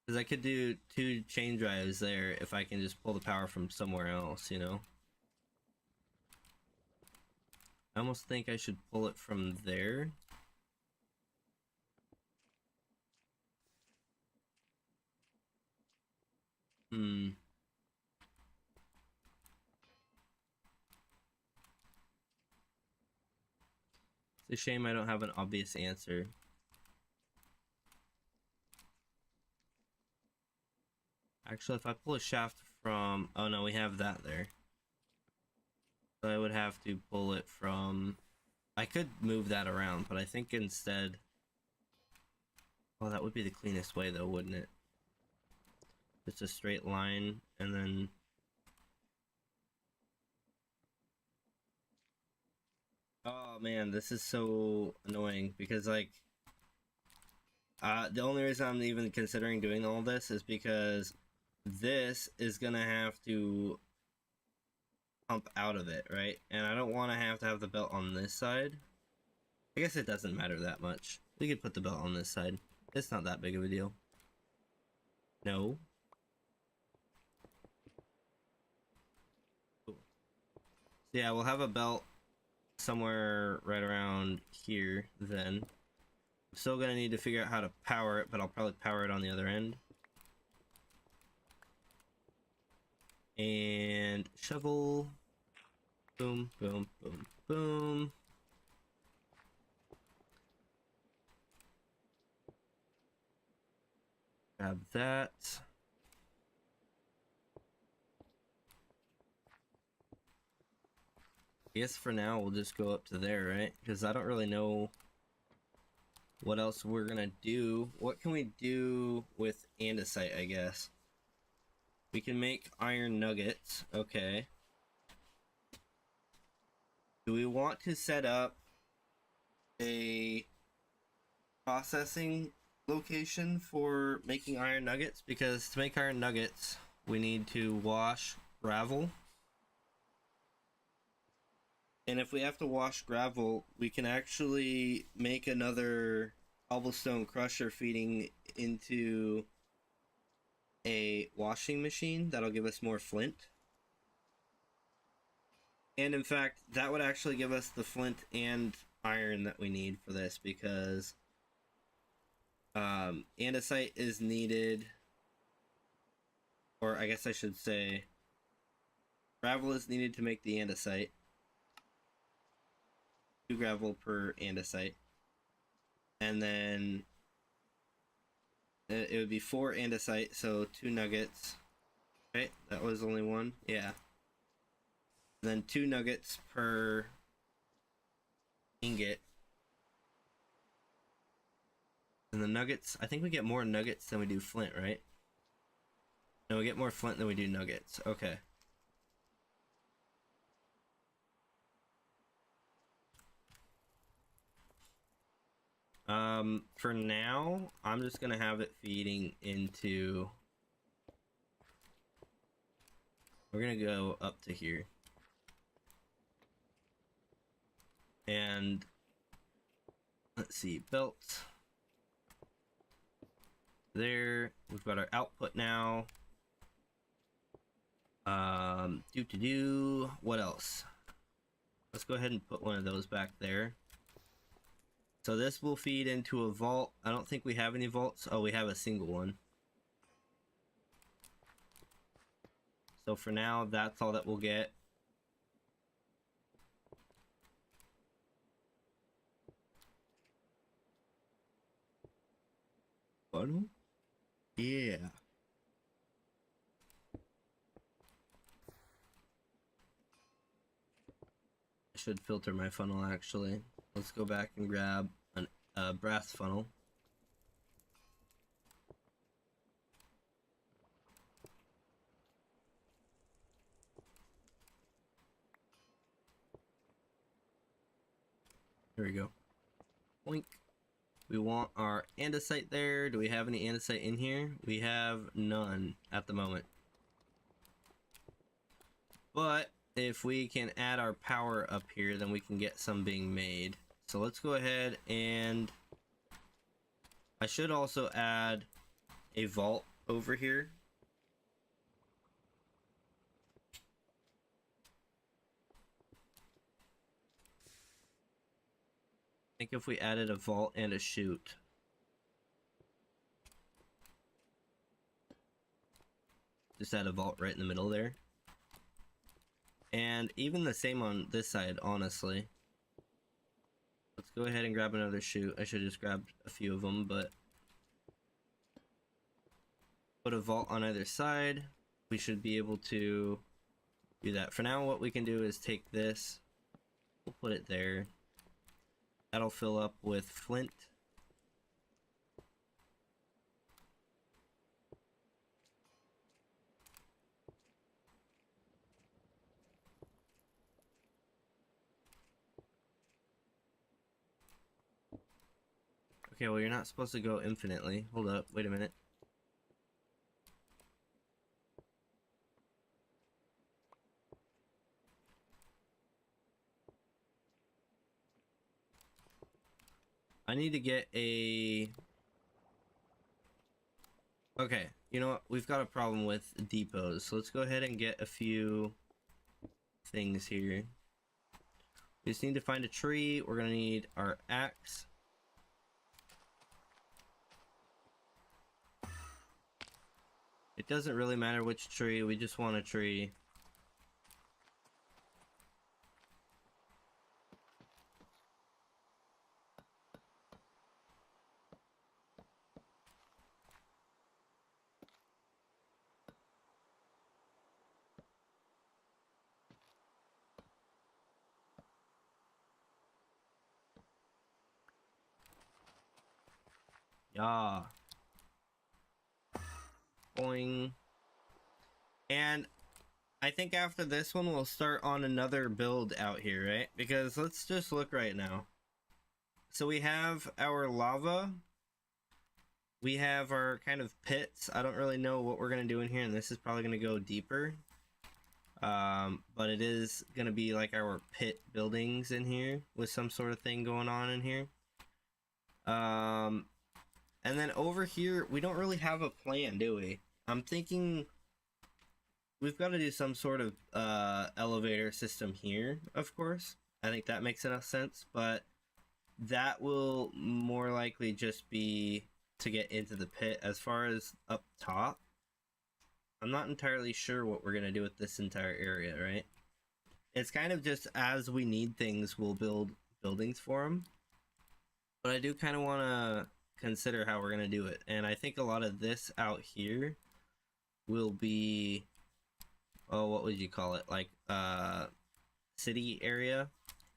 Because I could do 2 chain drives there if I can just pull the power from somewhere else, you know? I almost think I should pull it from there. It's a shame I don't have an obvious answer. Actually, if I pull a shaft from... Oh no, we have that there. So I would have to pull it from... I could move that around, but I think instead... Well, that would be the cleanest way though, wouldn't it? Just a straight line, and then... Oh man, this is so annoying, because like... the only reason I'm even considering doing all this is because this is gonna have to pump out of it, right? And I don't want to have the belt on this side. I guess it doesn't matter that much. We could put the belt on this side. It's not that big of a deal. No. Cool. So yeah, we'll have a belt somewhere right around here then. I'm still gonna need to figure out how to power it, but I'll probably power it on the other end. And shovel. Boom, boom, boom, boom. Grab that. I guess for now we'll just go up to there, right? Because I don't really know what else we're gonna do. What can we do with andesite, I guess? We can make iron nuggets. Okay. Do we want to set up a processing location for making iron nuggets? Because to make iron nuggets, we need to wash gravel. And if we have to wash gravel, we can actually make another cobblestone crusher feeding into a washing machine. That'll give us more flint. And in fact, that would actually give us the flint and iron that we need for this, because andesite is needed, or I guess I should say gravel is needed to make the andesite. 2 gravel per andesite. And then it would be 4 andesite, so 2 nuggets. Right? That was only 1? Yeah. And then 2 nuggets per ingot. And the nuggets, I think we get more nuggets than we do flint, right? No, we get more flint than we do nuggets. Okay. For now, I'm just gonna have it feeding into... We're gonna go up to here. And... let's see, belt. There, we've got our output now. What else? Let's go ahead and put one of those back there. So this will feed into a vault. I don't think we have any vaults. Oh, we have a single one. So for now, that's all that we'll get. Funnel? Yeah. I should filter my funnel actually. Let's go back and grab a brass funnel. Here we go. Boink. We want our andesite there. Do we have any andesite in here? We have none at the moment. But if we can add our power up here, then we can get some being made. So let's go ahead and... I should also add a vault over here. I think if we added a vault and a chute. Just add a vault right in the middle there. And even the same on this side, honestly. Let's go ahead and grab another chute. I should have just grabbed a few of them, but... put a vault on either side. We should be able to do that. For now, what we can do is take this. We'll put it there. That'll fill up with flint. Okay, well, you're not supposed to go infinitely. Hold up, wait a minute. I need to get a... Okay, you know what? We've got a problem with depots, so let's go ahead and get a few things here. We just need to find a tree. We're gonna need our axe. It doesn't really matter which tree, we just want a tree. Yeah. Boing. And I think after this one, we'll start on another build out here, right? Because let's just look right now. So we have our lava. We have our kind of pits. I don't really know what we're going to do in here, and this is probably going to go deeper. But it is going to be like our pit buildings in here with some sort of thing going on in here. And then over here, we don't really have a plan, do we? I'm thinking we've got to do some sort of elevator system here, of course. I think that makes enough sense, but that will more likely just be to get into the pit. As far as up top, I'm not entirely sure what we're going to do with this entire area, right? It's kind of just as we need things, we'll build buildings for them. But I do kind of want to consider how we're going to do it. And I think a lot of this out here will be, oh, what would you call it? Like, city area.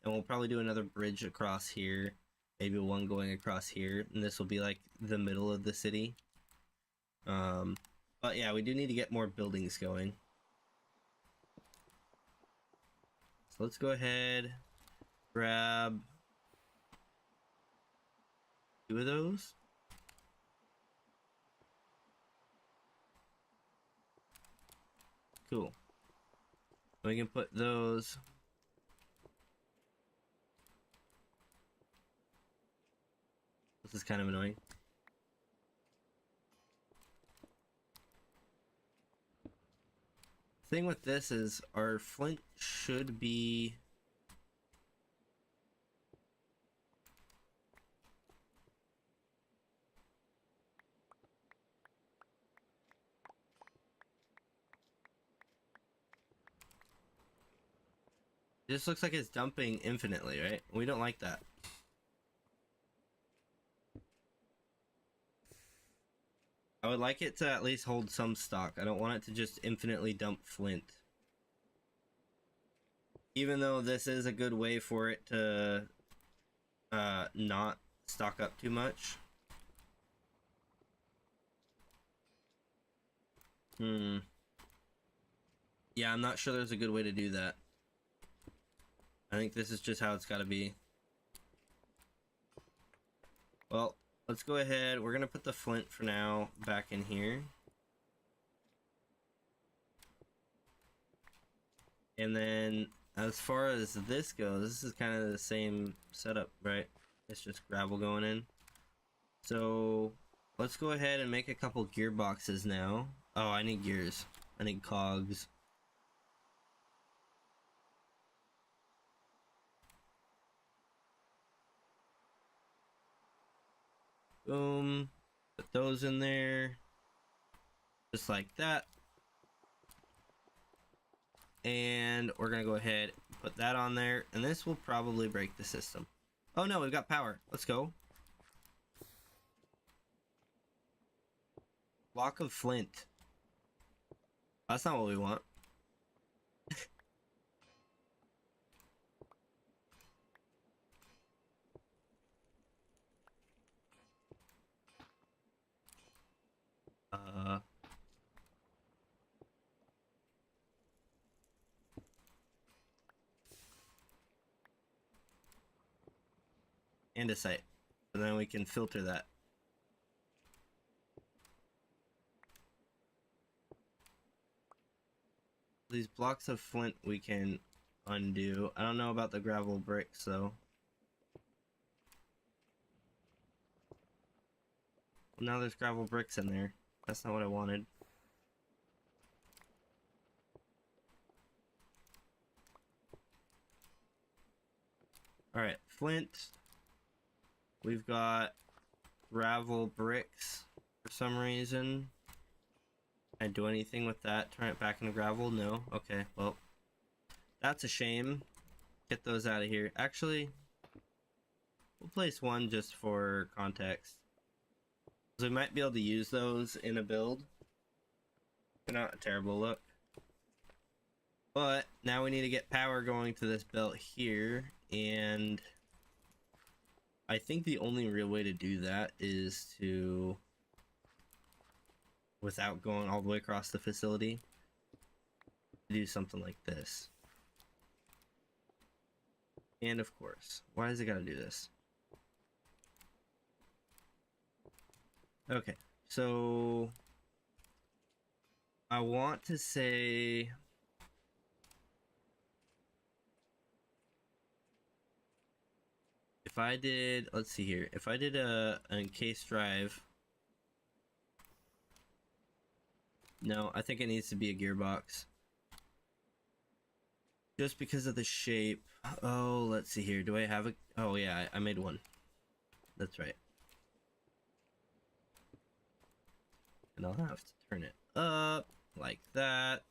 And we'll probably do another bridge across here. Maybe one going across here. And this will be like the middle of the city. But yeah, we do need to get more buildings going. So let's go ahead, grab 2 of those. Cool. We can put those. This is kind of annoying. Thing with this is our flint should be it just looks like it's dumping infinitely, right? We don't like that. I would like it to at least hold some stock. I don't want it to just infinitely dump flint. Even though this is a good way for it to not stock up too much. Yeah, I'm not sure there's a good way to do that. I think this is just how it's got to be. Well, let's go ahead. We're going to put the flint for now back in here. And then as far as this goes, this is kind of the same setup, right? It's just gravel going in. So let's go ahead and make a couple gearboxes now. Oh, I need gears. I need cogs. Boom. Put those in there. Just like that. And we're gonna go ahead and put that on there. And this will probably break the system. Oh no, we've got power. Let's go. Block of flint. That's not what we want. Andesite. And then we can filter that. These blocks of flint we can undo. I don't know about the gravel bricks though. Well, now there's gravel bricks in there. That's not what I wanted. Alright, flint. We've got gravel bricks for some reason. Can I do anything with that? Turn it back into gravel? No? Okay, well, that's a shame. Get those out of here. Actually, we'll place one just for context. So we might be able to use those in a build. They're not a terrible look. But now we need to get power going to this belt here, and I think the only real way to do that is to, without going all the way across the facility, do something like this. And of course, why does it gotta do this? Okay, so I want to say if I did, let's see here, if I did a encased drive, no, I think it needs to be a gearbox. Just because of the shape. Oh, let's see here. Do I have a... Oh, yeah, I made one. That's right. And I'll have to turn it up like that.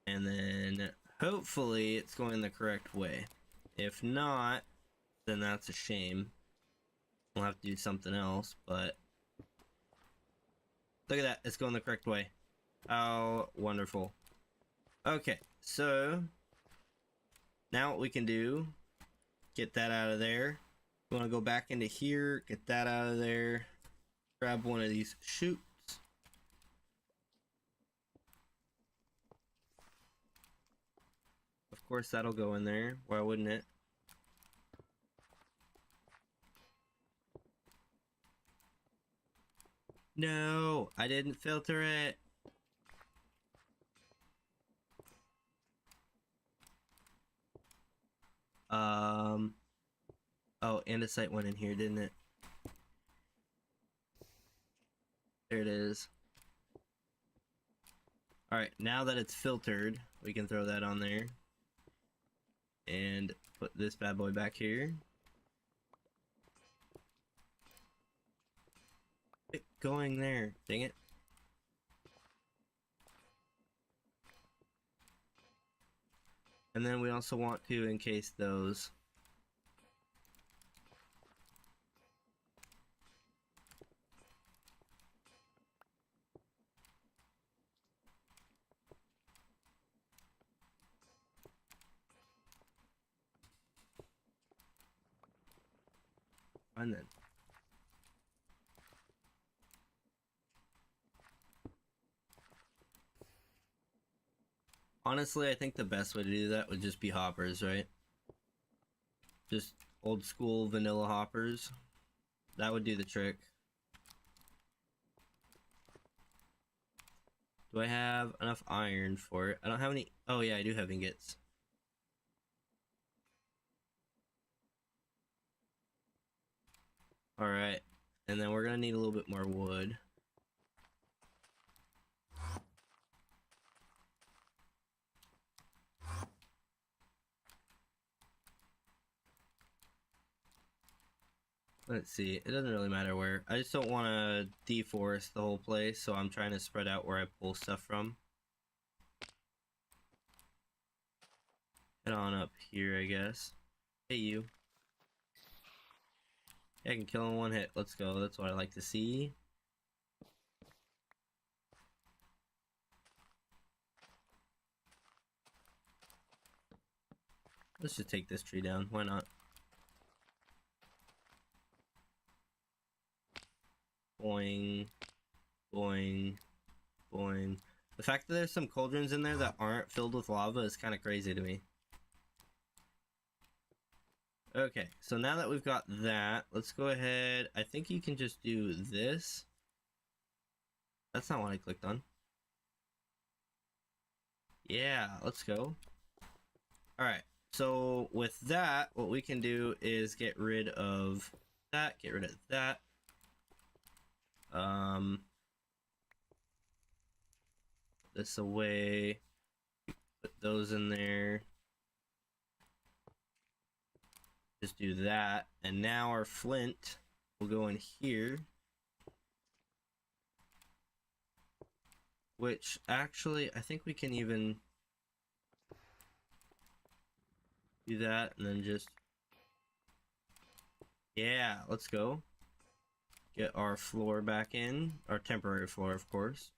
And then hopefully it's going the correct way. If not, then that's a shame. We'll have to do something else, but... Look at that. It's going the correct way. Oh, wonderful. Okay, so... Now what we can do, get that out of there. We want to go back into here, get that out of there. Grab one of these chutes. Of course that'll go in there. Why wouldn't it? No, I didn't filter it. Oh, andesite went in here, didn't it? There it is. Alright, now that it's filtered, we can throw that on there. And put this bad boy back here. Quit going there, dang it. And then we also want to encase those. And then honestly, I think the best way to do that would just be hoppers, right? Just old school vanilla hoppers. That would do the trick. Do I have enough iron for it? I don't have any. Oh yeah, I do have ingots. Alright, and then we're gonna need a little bit more wood. Let's see, it doesn't really matter where. I just don't want to deforest the whole place, so I'm trying to spread out where I pull stuff from. Head on up here, I guess. Hey, you. Yeah, I can kill in one hit. Let's go. That's what I like to see. Let's just take this tree down. Why not? Boing. Boing. Boing. The fact that there's some cauldrons in there that aren't filled with lava is kind of crazy to me. Okay, so now that we've got that, let's go ahead. I think you can just do this. That's not what I clicked on. Yeah, let's go. Alright, so with that, what we can do is get rid of that, get rid of that. This away. Put those in there. Just do that, and now our flint will go in here. Which, actually, I think we can even do that, and then just... Yeah, let's go. Get our floor back in. Our temporary floor, of course.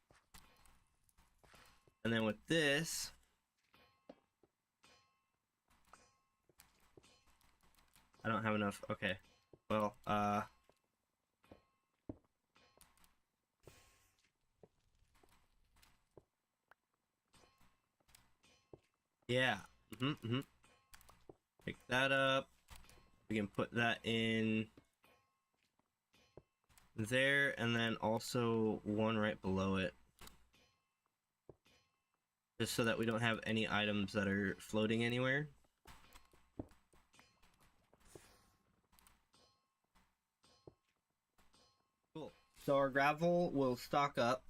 And then with this... I don't have enough. Okay. Well, yeah. Pick that up. We can put that in there, and then also one right below it. Just so that we don't have any items that are floating anywhere. Cool. So our gravel will stock up.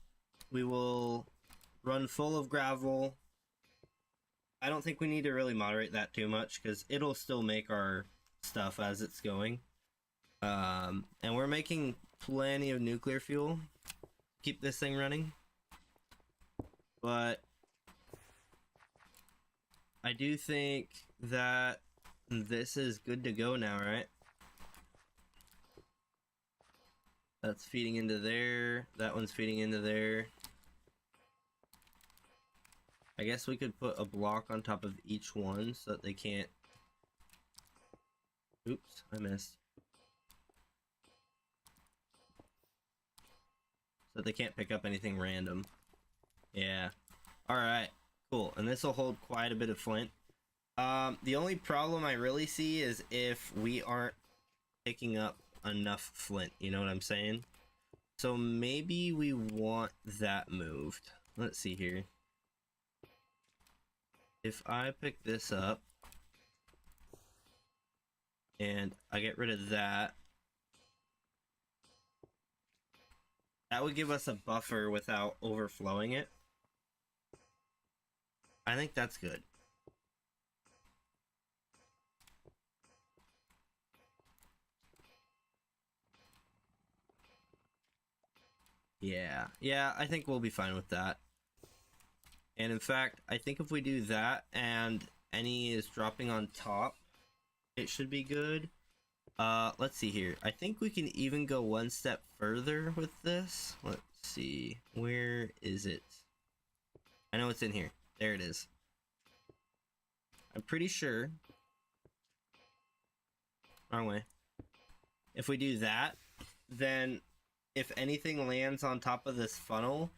We will run full of gravel. I don't think we need to really moderate that too much because it'll still make our stuff as it's going. And we're making plenty of nuclear fuel to keep this thing running. But I do think that this is good to go now, right? That's feeding into there. That one's feeding into there. I guess we could put a block on top of each one so that they can't... Oops, I missed. So that they can't pick up anything random. Yeah. Alright, cool. And this will hold quite a bit of flint. The only problem I really see is if we aren't picking up enough flint, you know what I'm saying? So maybe we want that moved. Let's see here. If I pick this up and I get rid of that, that would give us a buffer without overflowing it. I think that's good. Yeah, I think we'll be fine with that. And in fact, I think if we do that and any is dropping on top, it should be good. Let's see here. I think we can even go one step further with this. Let's see. Where is it? I know it's in here. There it is. I'm pretty sure. Wrong way. If we do that, then if anything lands on top of this funnel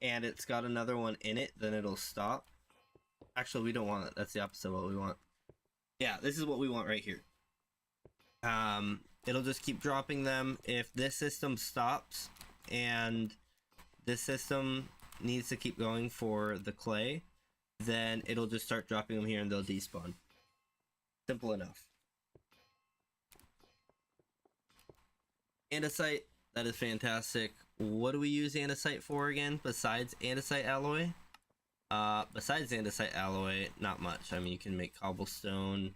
and it's got another one in it, then it'll stop. Actually, we don't want it. That's the opposite of what we want. Yeah, this is what we want right here. It'll just keep dropping them. If this system stops and this system needs to keep going for the clay, then it'll just start dropping them here and they'll despawn. Simple enough. Andesite, that is fantastic. What do we use andesite for again, besides andesite alloy? Besides andesite alloy, not much. I mean, you can make cobblestone,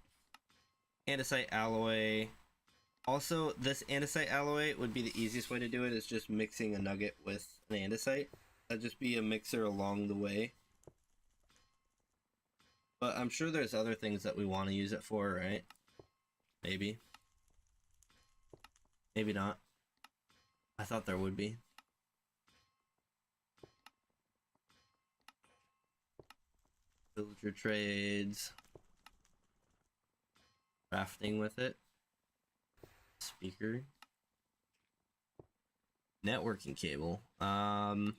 andesite alloy. Also, this andesite alloy would be the easiest way to do it, is just mixing a nugget with an andesite. That'd just be a mixer along the way. But I'm sure there's other things that we want to use it for, right? Maybe. Maybe not. I thought there would be. Villager trades. Crafting with it. Speaker. Networking cable. It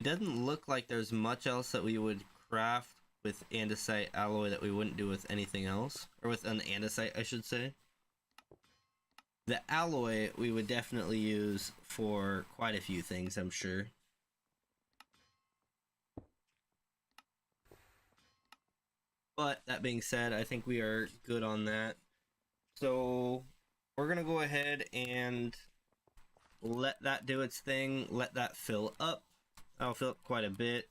doesn't look like there's much else that we would craft with andesite alloy that we wouldn't do with anything else. Or with an andesite, I should say. The alloy we would definitely use for quite a few things, I'm sure. But that being said, I think we are good on that. So we're gonna go ahead and let that do its thing, let that fill up. That'll fill up quite a bit.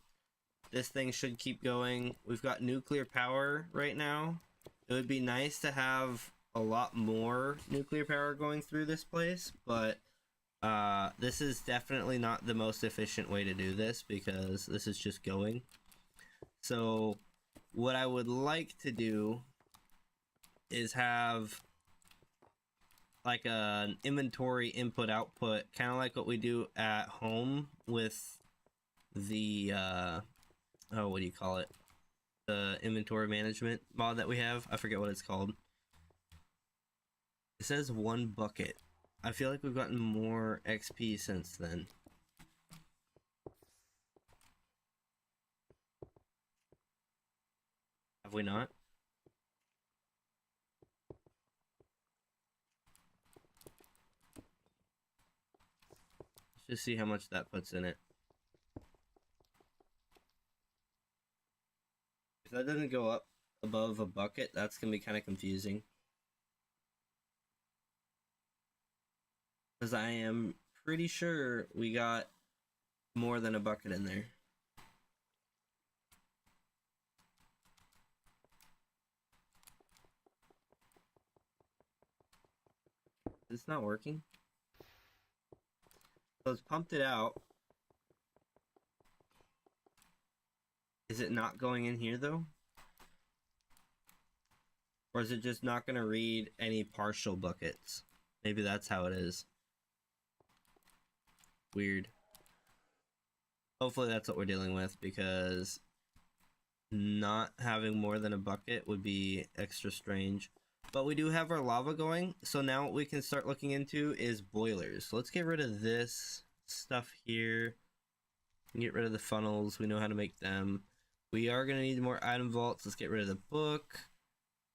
This thing should keep going. We've got nuclear power right now. It would be nice to have a lot more nuclear power going through this place, but this is definitely not the most efficient way to do this because this is just going. So what I would like to do is have like an inventory input output, kind of like what we do at home with the oh, what do you call it, the inventory management mod that we have. I forget what it's called. It says 1 bucket. I feel like we've gotten more XP since then. Have we not? Let's just see how much that puts in it. If that doesn't go up above a bucket, that's gonna be kind of confusing. Because I am pretty sure we got more than a bucket in there. It's not working. So it's pumped it out. Is it not going in here though? Or is it just not going to read any partial buckets? Maybe that's how it is. Weird. Hopefully that's what we're dealing with, because not having more than a bucket would be extra strange. But we do have our lava going, so now what we can start looking into is boilers. So let's get rid of this stuff here. Get rid of the funnels. We know how to make them. We are going to need more item vaults. Let's get rid of the book.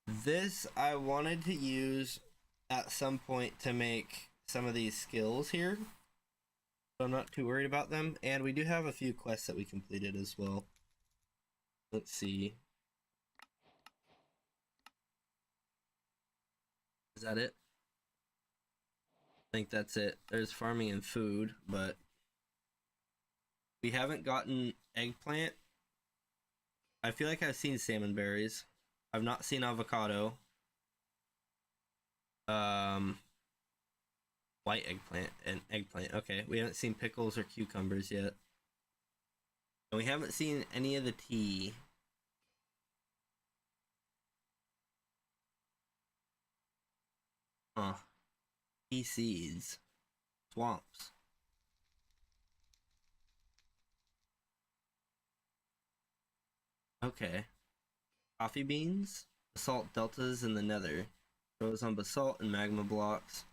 This I wanted to use at some point to make some of these skills here, so I'm not too worried about them. And we do have a few quests that we completed as well. Let's see. Is that it? I think that's it. There's farming and food, but we haven't gotten eggplant. I feel like I've seen salmon berries. I've not seen avocado. White eggplant and eggplant. Okay, we haven't seen pickles or cucumbers yet. And we haven't seen any of the tea. Huh. Tea seeds. Swamps. Okay. Coffee beans. Basalt deltas in the nether. Grows on basalt and magma blocks.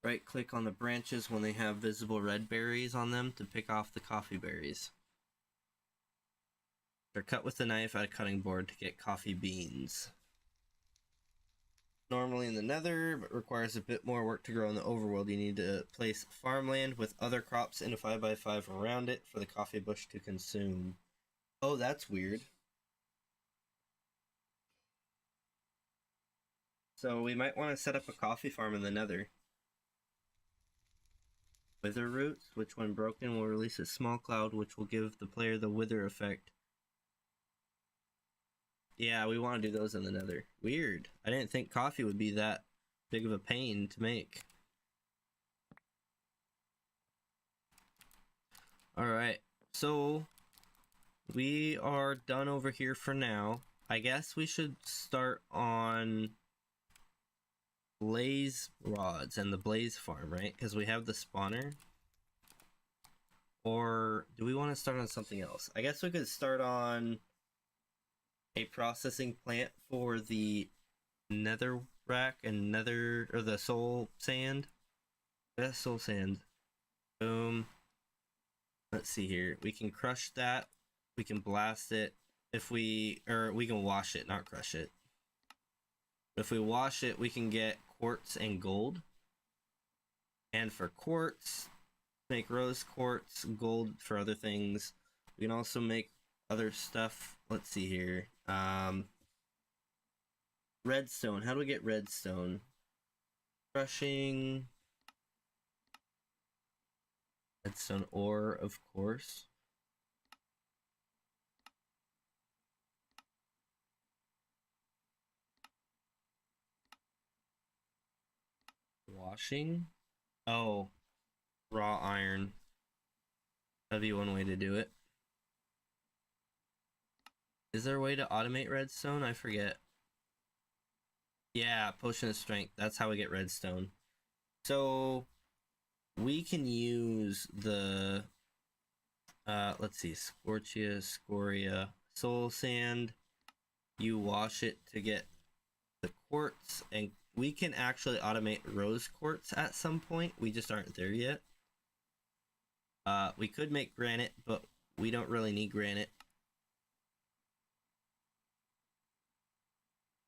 Right click on the branches when they have visible red berries on them to pick off the coffee berries. They're cut with a knife at a cutting board to get coffee beans. Normally in the nether, but requires a bit more work to grow in the overworld. You need to place farmland with other crops in a 5x5 around it for the coffee bush to consume. Oh, that's weird. So we might want to set up a coffee farm in the nether. Wither roots, which when broken will release a small cloud which will give the player the wither effect. Yeah, we want to do those in the nether. Weird. I didn't think coffee would be that big of a pain to make. Alright, so we are done over here for now. I guess we should start on blaze rods and the blaze farm, right? Because we have the spawner. Or do we want to start on something else? I guess we could start on a processing plant for the nether rack and nether, or the soul sand. That's soul sand. Boom. Let's see here. We can crush that. We can blast it. If we, or we can wash it, not crush it. If we wash it, we can get quartz and gold. And for quartz, make rose quartz, gold for other things. We can also make other stuff. Let's see here. Redstone. How do we get redstone? Crushing. Redstone ore, of course. Washing. Oh, raw iron. That'd be one way to do it. Is there a way to automate redstone? I forget. Yeah, potion of strength. That's how we get redstone. So we can use the let's see, Scorchia, Scoria, Soul Sand. You wash it to get the quartz, and we can actually automate rose quartz at some point. We just aren't there yet. We could make granite, but we don't really need granite.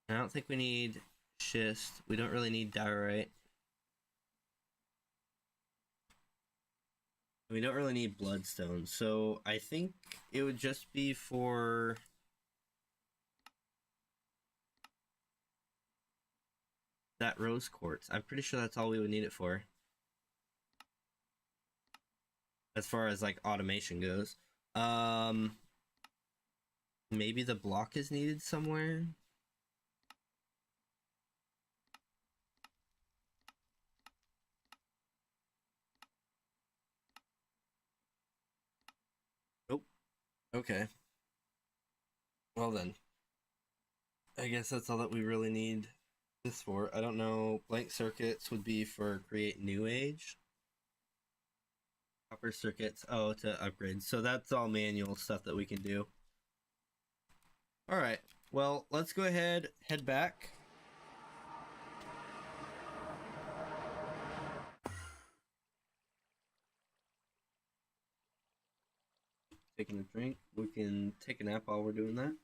I don't think we need schist. We don't really need diorite. We don't really need bloodstone, so I think it would just be for that rose quartz. I'm pretty sure that's all we would need it for, as far as like automation goes. Maybe the block is needed somewhere. Nope. Okay. Well then, I guess that's all that we really need this for. I don't know. Blank circuits would be for create new age. Copper circuits, oh, to upgrade. So that's all manual stuff that we can do. All right. Well, let's go ahead, head back. Taking a drink. We can take a nap while we're doing that.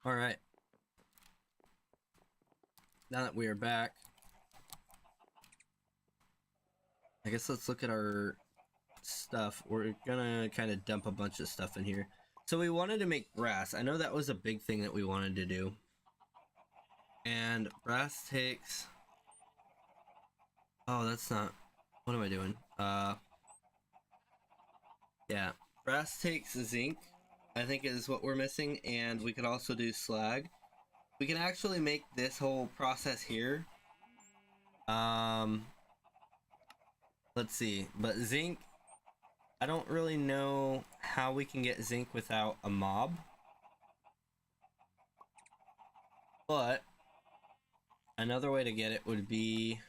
All right. Now that we are back, I guess let's look at our stuff. We're gonna kind of dump a bunch of stuff in here. So we wanted to make brass. I know that was a big thing that we wanted to do. And brass takes... Oh, that's not... What am I doing? Yeah. Brass takes zinc, I think is what we're missing. And we could also do slag. We can actually make this whole process here. Let's see. But zinc, I don't really know how we can get zinc without a mob. But another way to get it would be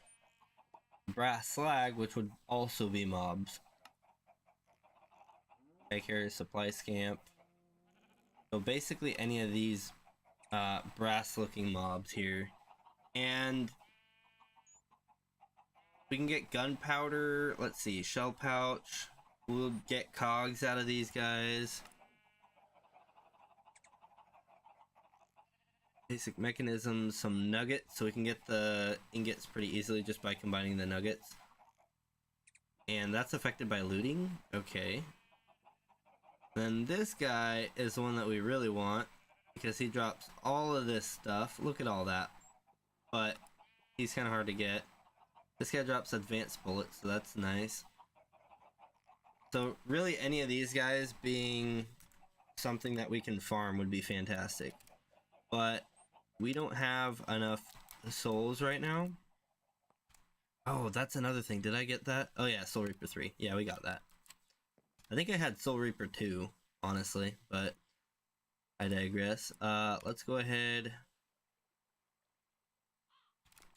brass slag, which would also be mobs. Take here, supply scamp. So basically any of these brass looking mobs here. And we can get gunpowder. Let's see, shell pouch. We'll get cogs out of these guys. Basic mechanisms, some nuggets, so we can get the ingots pretty easily just by combining the nuggets. And that's affected by looting. Okay. Then this guy is the one that we really want, because he drops all of this stuff. Look at all that. But he's kind of hard to get. This guy drops advanced bullets, so that's nice. So really any of these guys being something that we can farm would be fantastic. But we don't have enough souls right now. Oh, that's another thing. Did I get that? Oh yeah, Soul Reaper 3. Yeah, we got that. I think I had Soul Reaper 2, honestly, but I digress. Let's go ahead.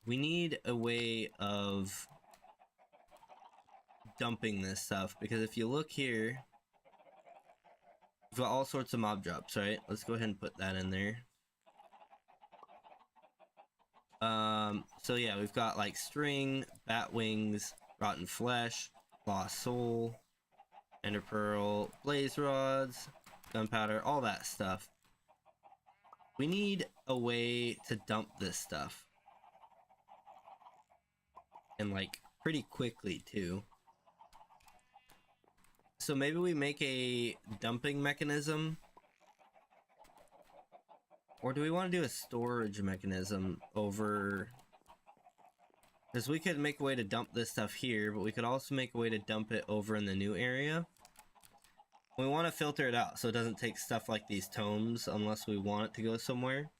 We need a way of dumping this stuff, because if you look here, we've got all sorts of mob drops, right? Let's go ahead and put that in there. So yeah, we've got like string, bat wings, rotten flesh, lost soul, ender pearl, blaze rods, gunpowder, all that stuff. We need a way to dump this stuff. And like pretty quickly too. So maybe we make a dumping mechanism. Or do we want to do a storage mechanism over... Because we could make a way to dump this stuff here, but we could also make a way to dump it over in the new area. We want to filter it out so it doesn't take stuff like these tomes unless we want it to go somewhere.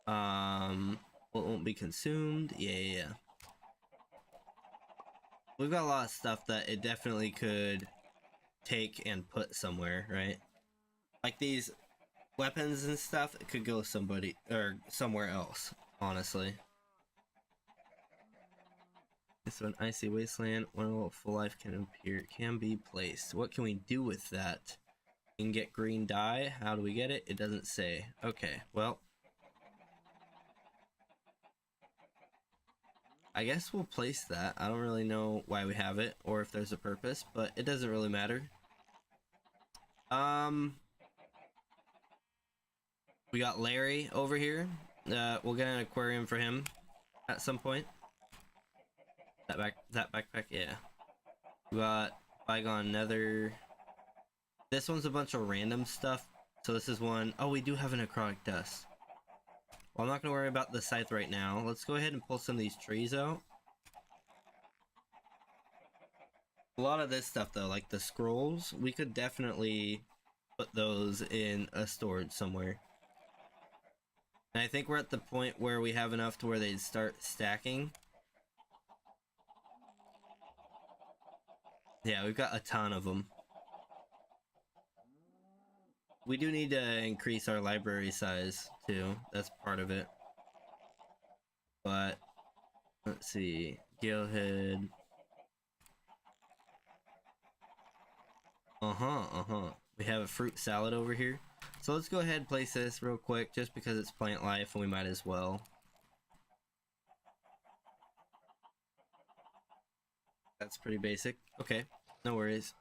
Well, it won't be consumed. Yeah. We've got a lot of stuff that it definitely could take and put somewhere, right? Like these weapons and stuff, it could go somebody or somewhere else. honestly. So an icy wasteland, when a full life can appear, can be placed. What can we do with that? We can get green dye. How do we get it? It doesn't say. Okay, well, I guess we'll place that. I don't really know why we have it or if there's a purpose, but it doesn't really matter. We got Larry over here. We'll get an aquarium for him at some point. That backpack, yeah. We got Bygone Nether. This one's a bunch of random stuff. So this is one. Oh, we do have an necrotic dust. Well, I'm not gonna worry about the scythe right now. Let's go ahead and pull some of these trees out. A lot of this stuff though, like the scrolls, we could definitely put those in a storage somewhere. And I think we're at the point where we have enough to where they'd start stacking. Yeah, we've got a ton of them. We do need to increase our library size too. That's part of it. But let's see. Galehead. We have a fruit salad over here. So let's go ahead and place this real quick just because it's plant life and we might as well. That's pretty basic. Okay, no worries.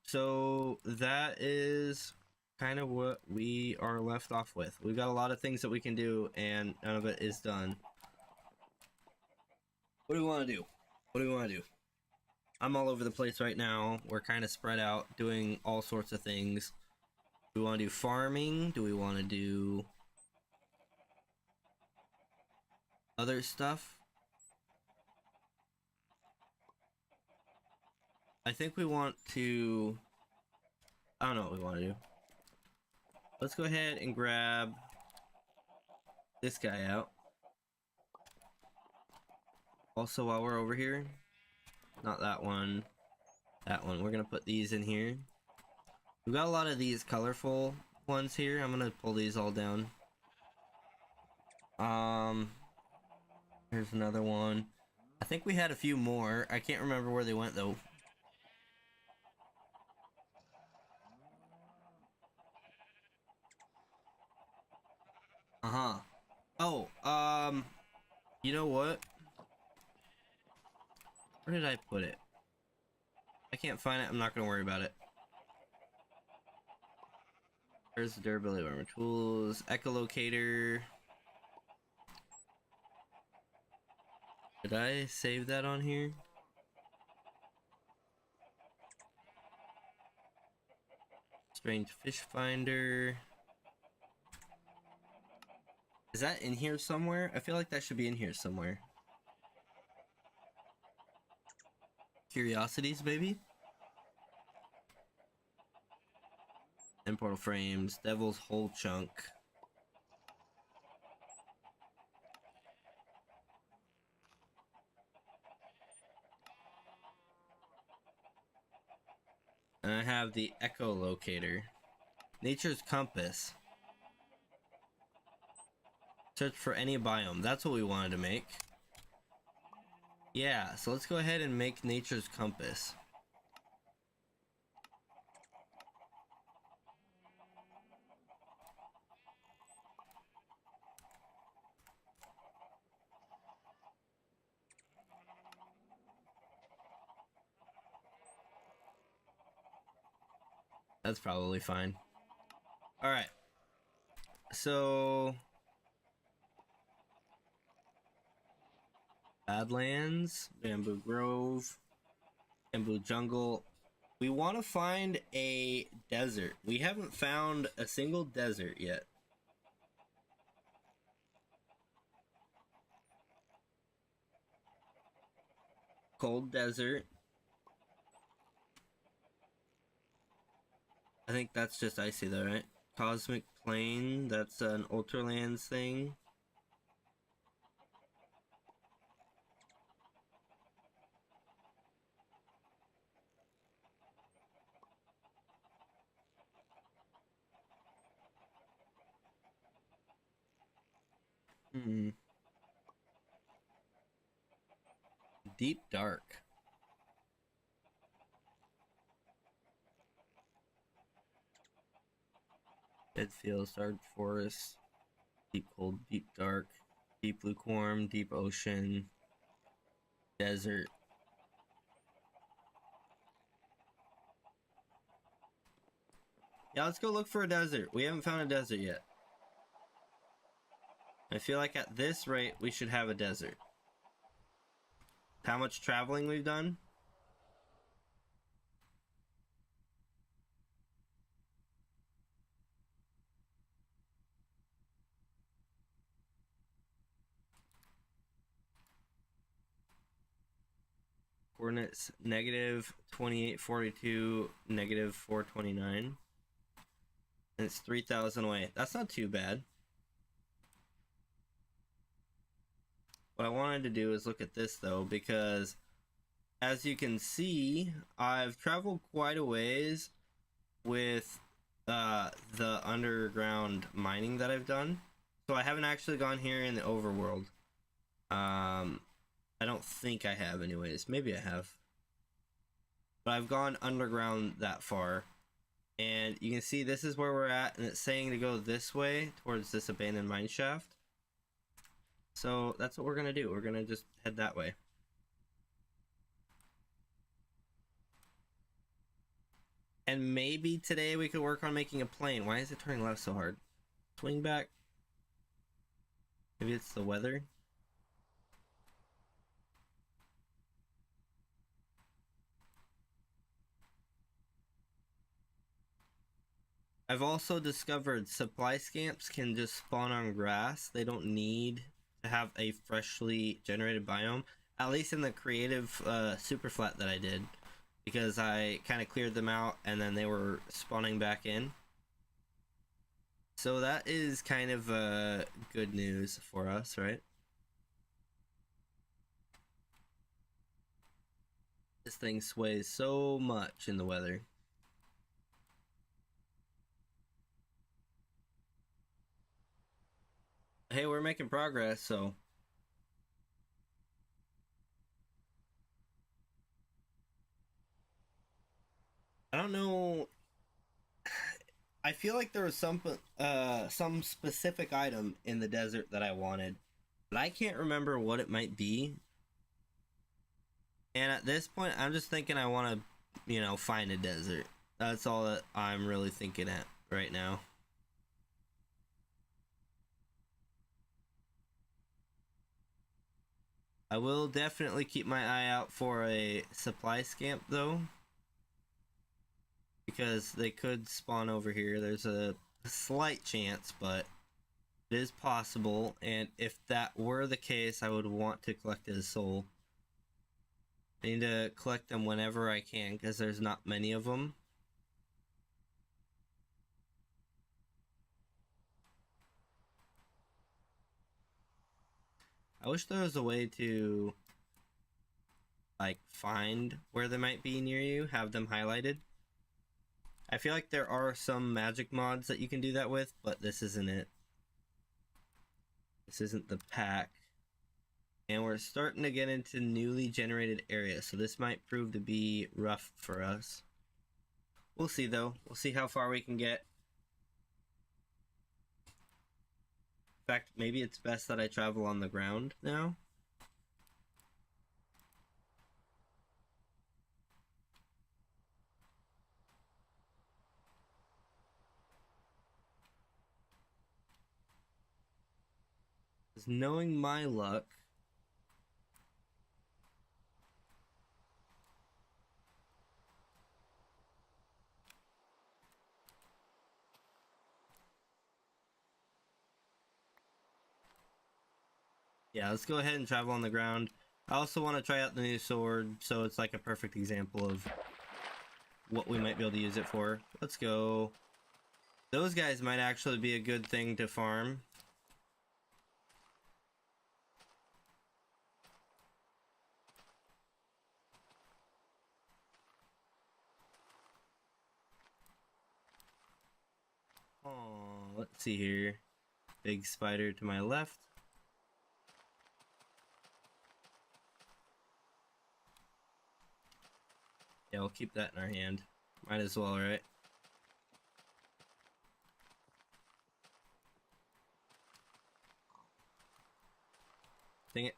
So that is kind of what we are left off with. We've got a lot of things that we can do and none of it is done. What do we want to do? What do we want to do? I'm all over the place right now. We're kind of spread out doing all sorts of things. Do we want to do farming? Do we want to do other stuff? I think we want to... I don't know what we want to do. Let's go ahead and grab this guy out. Also, while we're over here, not that one, that one. We're gonna put these in here. We've got a lot of these colorful ones here. I'm gonna pull these all down. Here's another one. I think we had a few more. I can't remember where they went though. Oh, you know what? Where did I put it? I can't find it. I'm not gonna worry about it. There's the durability of armor tools, echolocator. Did I save that on here? Strange fish finder. Is that in here somewhere? I feel like that should be in here somewhere. Curiosities, maybe? And portal frames, devil's whole chunk. And I have the echolocator. Nature's compass. Search for any biome. That's what we wanted to make. Yeah, so let's go ahead and make nature's compass. That's probably fine. Alright. So... Badlands, Bamboo Grove, Bamboo Jungle. We want to find a desert. We haven't found a single desert yet. Cold desert. I think that's just icy though, right? Cosmic Plane, that's an Ultralands thing. Hmm. Deep dark. Dead fields, dark forest, deep cold, deep dark, deep lukewarm, deep ocean, desert. Yeah, let's go look for a desert. We haven't found a desert yet. I feel like at this rate, we should have a desert. How much traveling we've done? Coordinates negative 2842, negative 429. And it's 3,000 away. That's not too bad. What I wanted to do is look at this though, because as you can see, I've traveled quite a ways with the underground mining that I've done. So I haven't actually gone here in the overworld. I don't think I have anyways. Maybe I have. But I've gone underground that far. And you can see this is where we're at, and it's saying to go this way towards this abandoned mine shaft. So that's what we're gonna do. We're gonna just head that way. And maybe today we could work on making a plane. Why is it turning left so hard? Swing back. Maybe it's the weather. I've also discovered supply scamps can just spawn on grass. They don't need to have a freshly generated biome. At least in the creative super flat that I did. Because I kind of cleared them out and then they were spawning back in. So that is kind of good news for us, right? This thing sways so much in the weather. Hey, we're making progress, so I don't know. I feel like there was some specific item in the desert that I wanted, but I can't remember what it might be. And at this point, I'm just thinking I want to, find a desert. That's all that I'm really thinking at right now. I will definitely keep my eye out for a supply scamp though, because they could spawn over here. There's a slight chance, but it is possible, and if that were the case, I would want to collect his soul. I need to collect them whenever I can, because there's not many of them. I wish there was a way to, like, find where they might be near you, have them highlighted. I feel like there are some magic mods that you can do that with, but this isn't it. This isn't the pack. And we're starting to get into newly generated areas, so this might prove to be rough for us. We'll see though. We'll see how far we can get. In fact, maybe it's best that I travel on the ground now. Because knowing my luck, yeah, let's go ahead and travel on the ground. I also want to try out the new sword, so it's like a perfect example of what we might be able to use it for. Let's go. Those guys might actually be a good thing to farm. Oh, let's see here. Big spider to my left. Yeah, we'll keep that in our hand. Might as well, right? Dang it.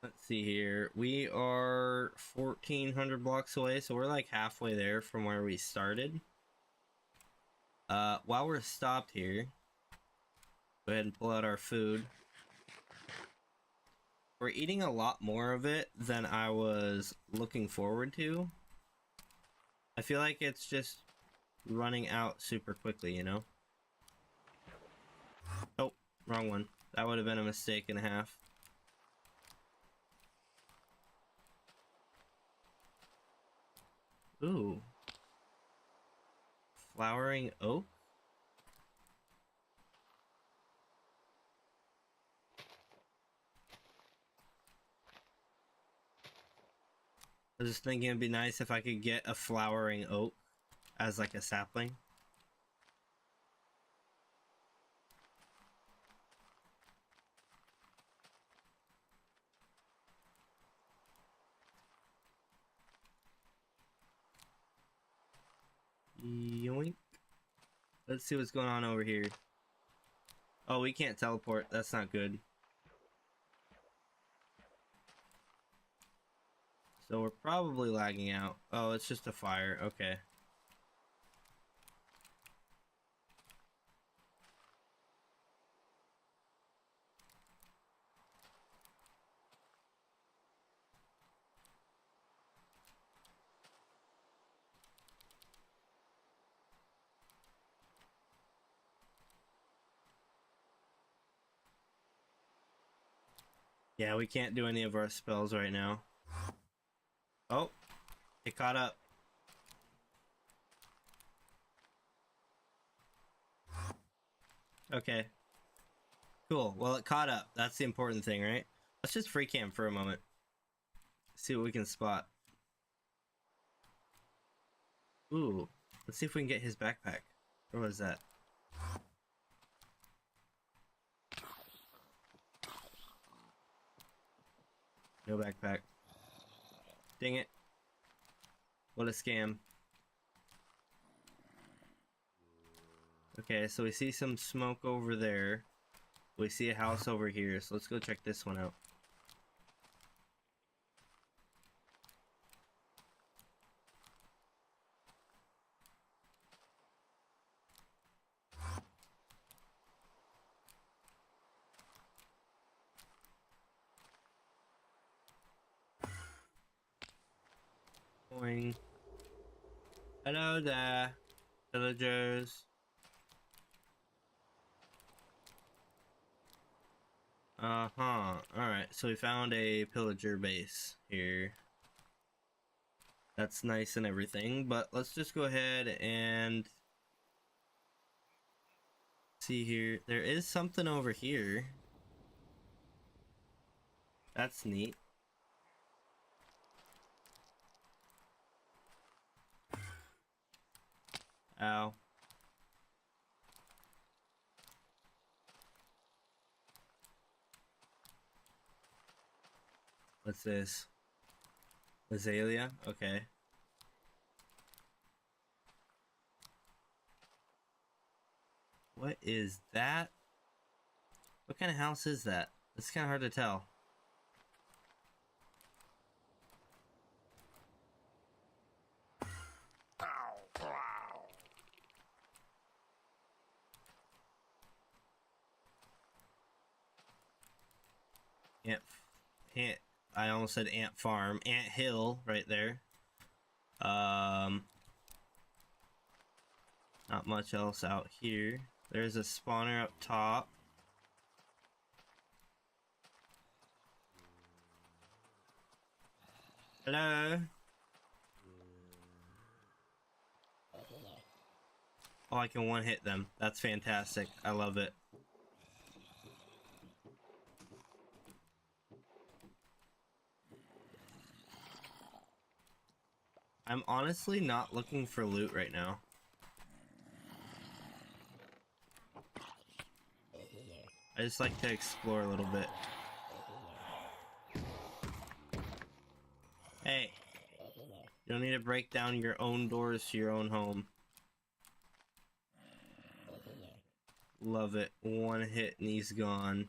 Let's see here. We are 1,400 blocks away, so we're like halfway there from where we started. While we're stopped here, go ahead and pull out our food. We're eating a lot more of it than I was looking forward to. I feel like it's just running out super quickly, you know? Oh, wrong one. That would have been a mistake and a half. Ooh. Flowering oak? I was just thinking it'd be nice if I could get a flowering oak as like a sapling. Yoink. Let's see what's going on over here. Oh, we can't teleport. That's not good. So we're probably lagging out. Oh, it's just a fire. Okay. Yeah, we can't do any of our spells right now. Oh, it caught up. Okay. Cool. Well, it caught up. That's the important thing, right? Let's just free cam for a moment. See what we can spot. Ooh. Let's see if we can get his backpack. Where was that? No backpack. Dang it. What a scam. Okay, so we see some smoke over there. We see a house over here, so let's go check this one out. Boing. Hello there, villagers. Uh-huh. Alright, so we found a pillager base here. That's nice and everything, but let's just go ahead and see here. There is something over here. That's neat. Ow. What's this? Azalea? Okay. What is that? What kind of house is that? It's kind of hard to tell. Ant, I almost said ant farm. Ant hill right there. Not much else out here. There's a spawner up top. Hello? Oh, I can one hit them. That's fantastic. I love it. I'm honestly not looking for loot right now. I I just like to explore a little bit. Hey, you don't need to break down your own doors to your own home. Love it. One hit and he's gone.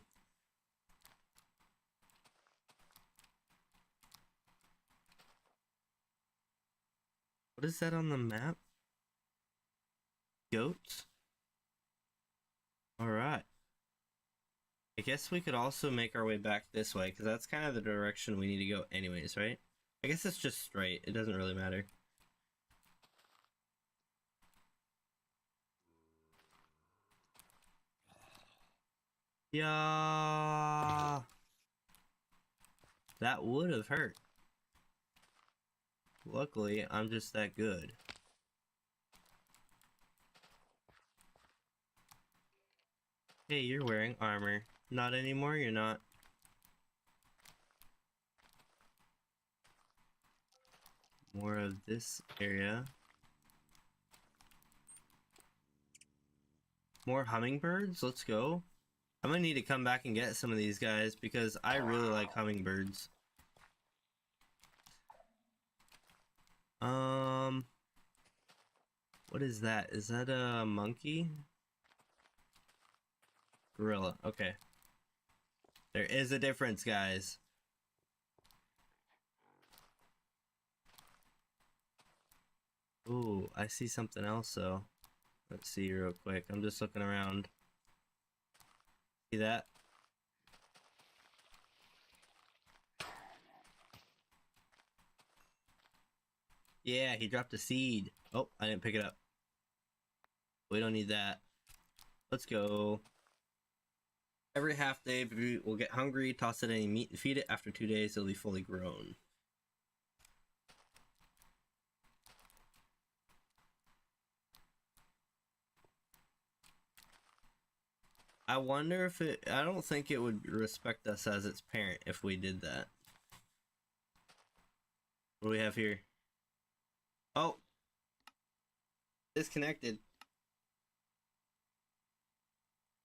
What is that on the map? Goats? Alright. I guess we could also make our way back this way, because that's kind of the direction we need to go anyways, right? I guess it's just straight. It doesn't really matter. Yeah. That would have hurt. Luckily, I'm just that good. Hey, you're wearing armor. Not anymore, you're not. More of this area. More hummingbirds? Let's go. I'm gonna need to come back and get some of these guys because I really like hummingbirds. What is that? Is that a monkey? Gorilla, okay. There is a difference, guys. Ooh, I see something else though. Let's see real quick. I'm just looking around. See that? Yeah, he dropped a seed. Oh, I didn't pick it up. We don't need that. Let's go. Every half day, we'll get hungry, toss it any meat, and feed it. After 2 days, it'll be fully grown. I wonder if it... I don't think it would respect us as its parent if we did that. What do we have here? Oh! Disconnected.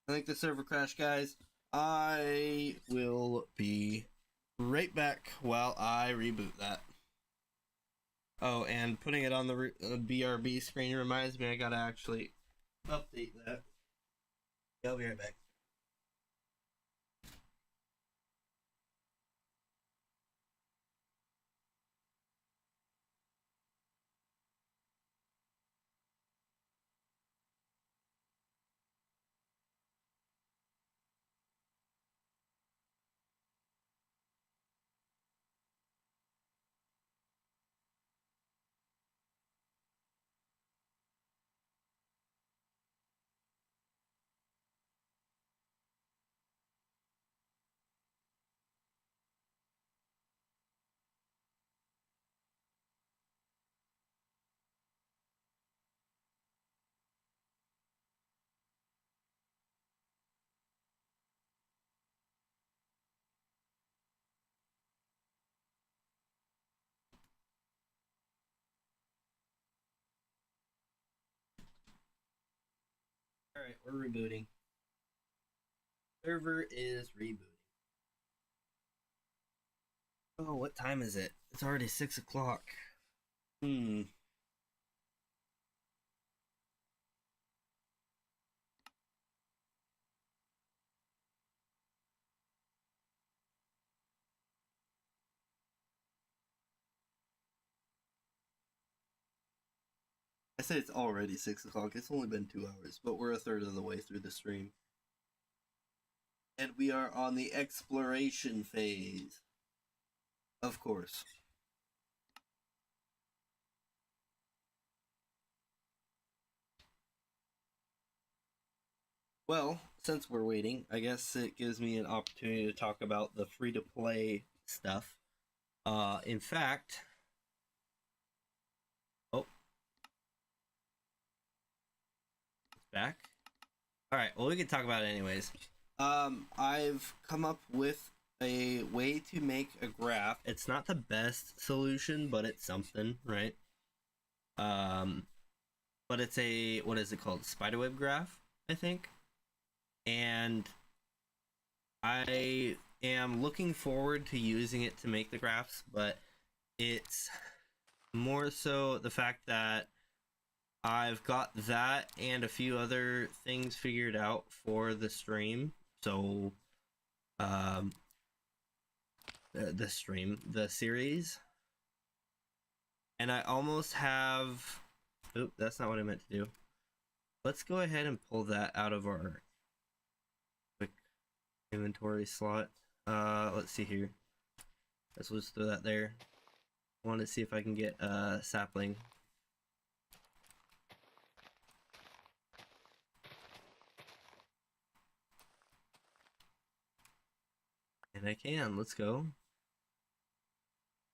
I think the server crashed, guys. I will be right back while I reboot that. Oh, and putting it on the BRB screen reminds me I gotta actually update that. Yeah, I'll be right back. Alright, we're rebooting. Server is rebooting. Oh, what time is it? It's already 6 o'clock. I say it's already 6 o'clock. It's only been 2 hours, but we're a third of the way through the stream. And we are on the exploration phase. Of course. Well, since we're waiting, I guess it gives me an opportunity to talk about the free-to-play stuff. In fact... Oh. It's back. Alright, well we can talk about it anyways. I've come up with a way to make a graph. It's not the best solution, but it's something, right? But it's a, what is it called? Spiderweb graph, I think. And I am looking forward to using it to make the graphs, but it's more so the fact that I've got that and a few other things figured out for the stream. So, um, the series, and I almost have. Oop, that's not what I meant to do. Let's go ahead and pull that out of our quick inventory slot. Let's see here. Let's just throw that there. I want to see if I can get a sapling. And I can. Let's go.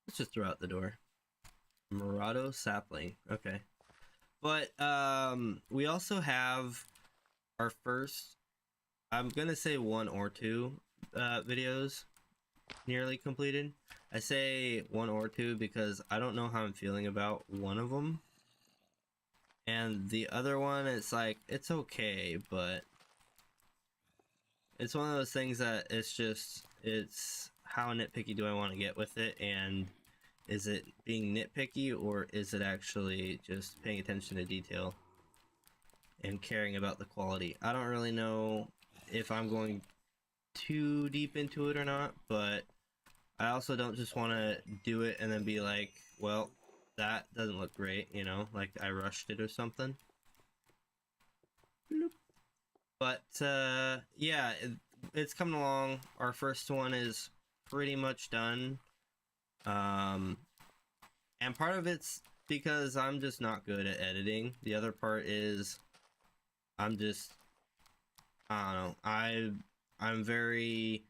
Let's just throw out the door. Murado sapling. Okay. But we also have our first, I'm gonna say 1 or 2 videos nearly completed. I say 1 or 2 because I don't know how I'm feeling about one of them, and the other one, it's like, it's okay, but it's one of those things that it's how nitpicky do I want to get with it, and is it being nitpicky, or is it actually just paying attention to detail and caring about the quality? I don't really know if I'm going too deep into it or not, but I also don't just want to do it and then be like, well, that doesn't look great, you know, like I rushed it or something. But yeah, it's coming along. Our first one is pretty much done. And part of it's because I'm just not good at editing. The other part is I don't know. I'm very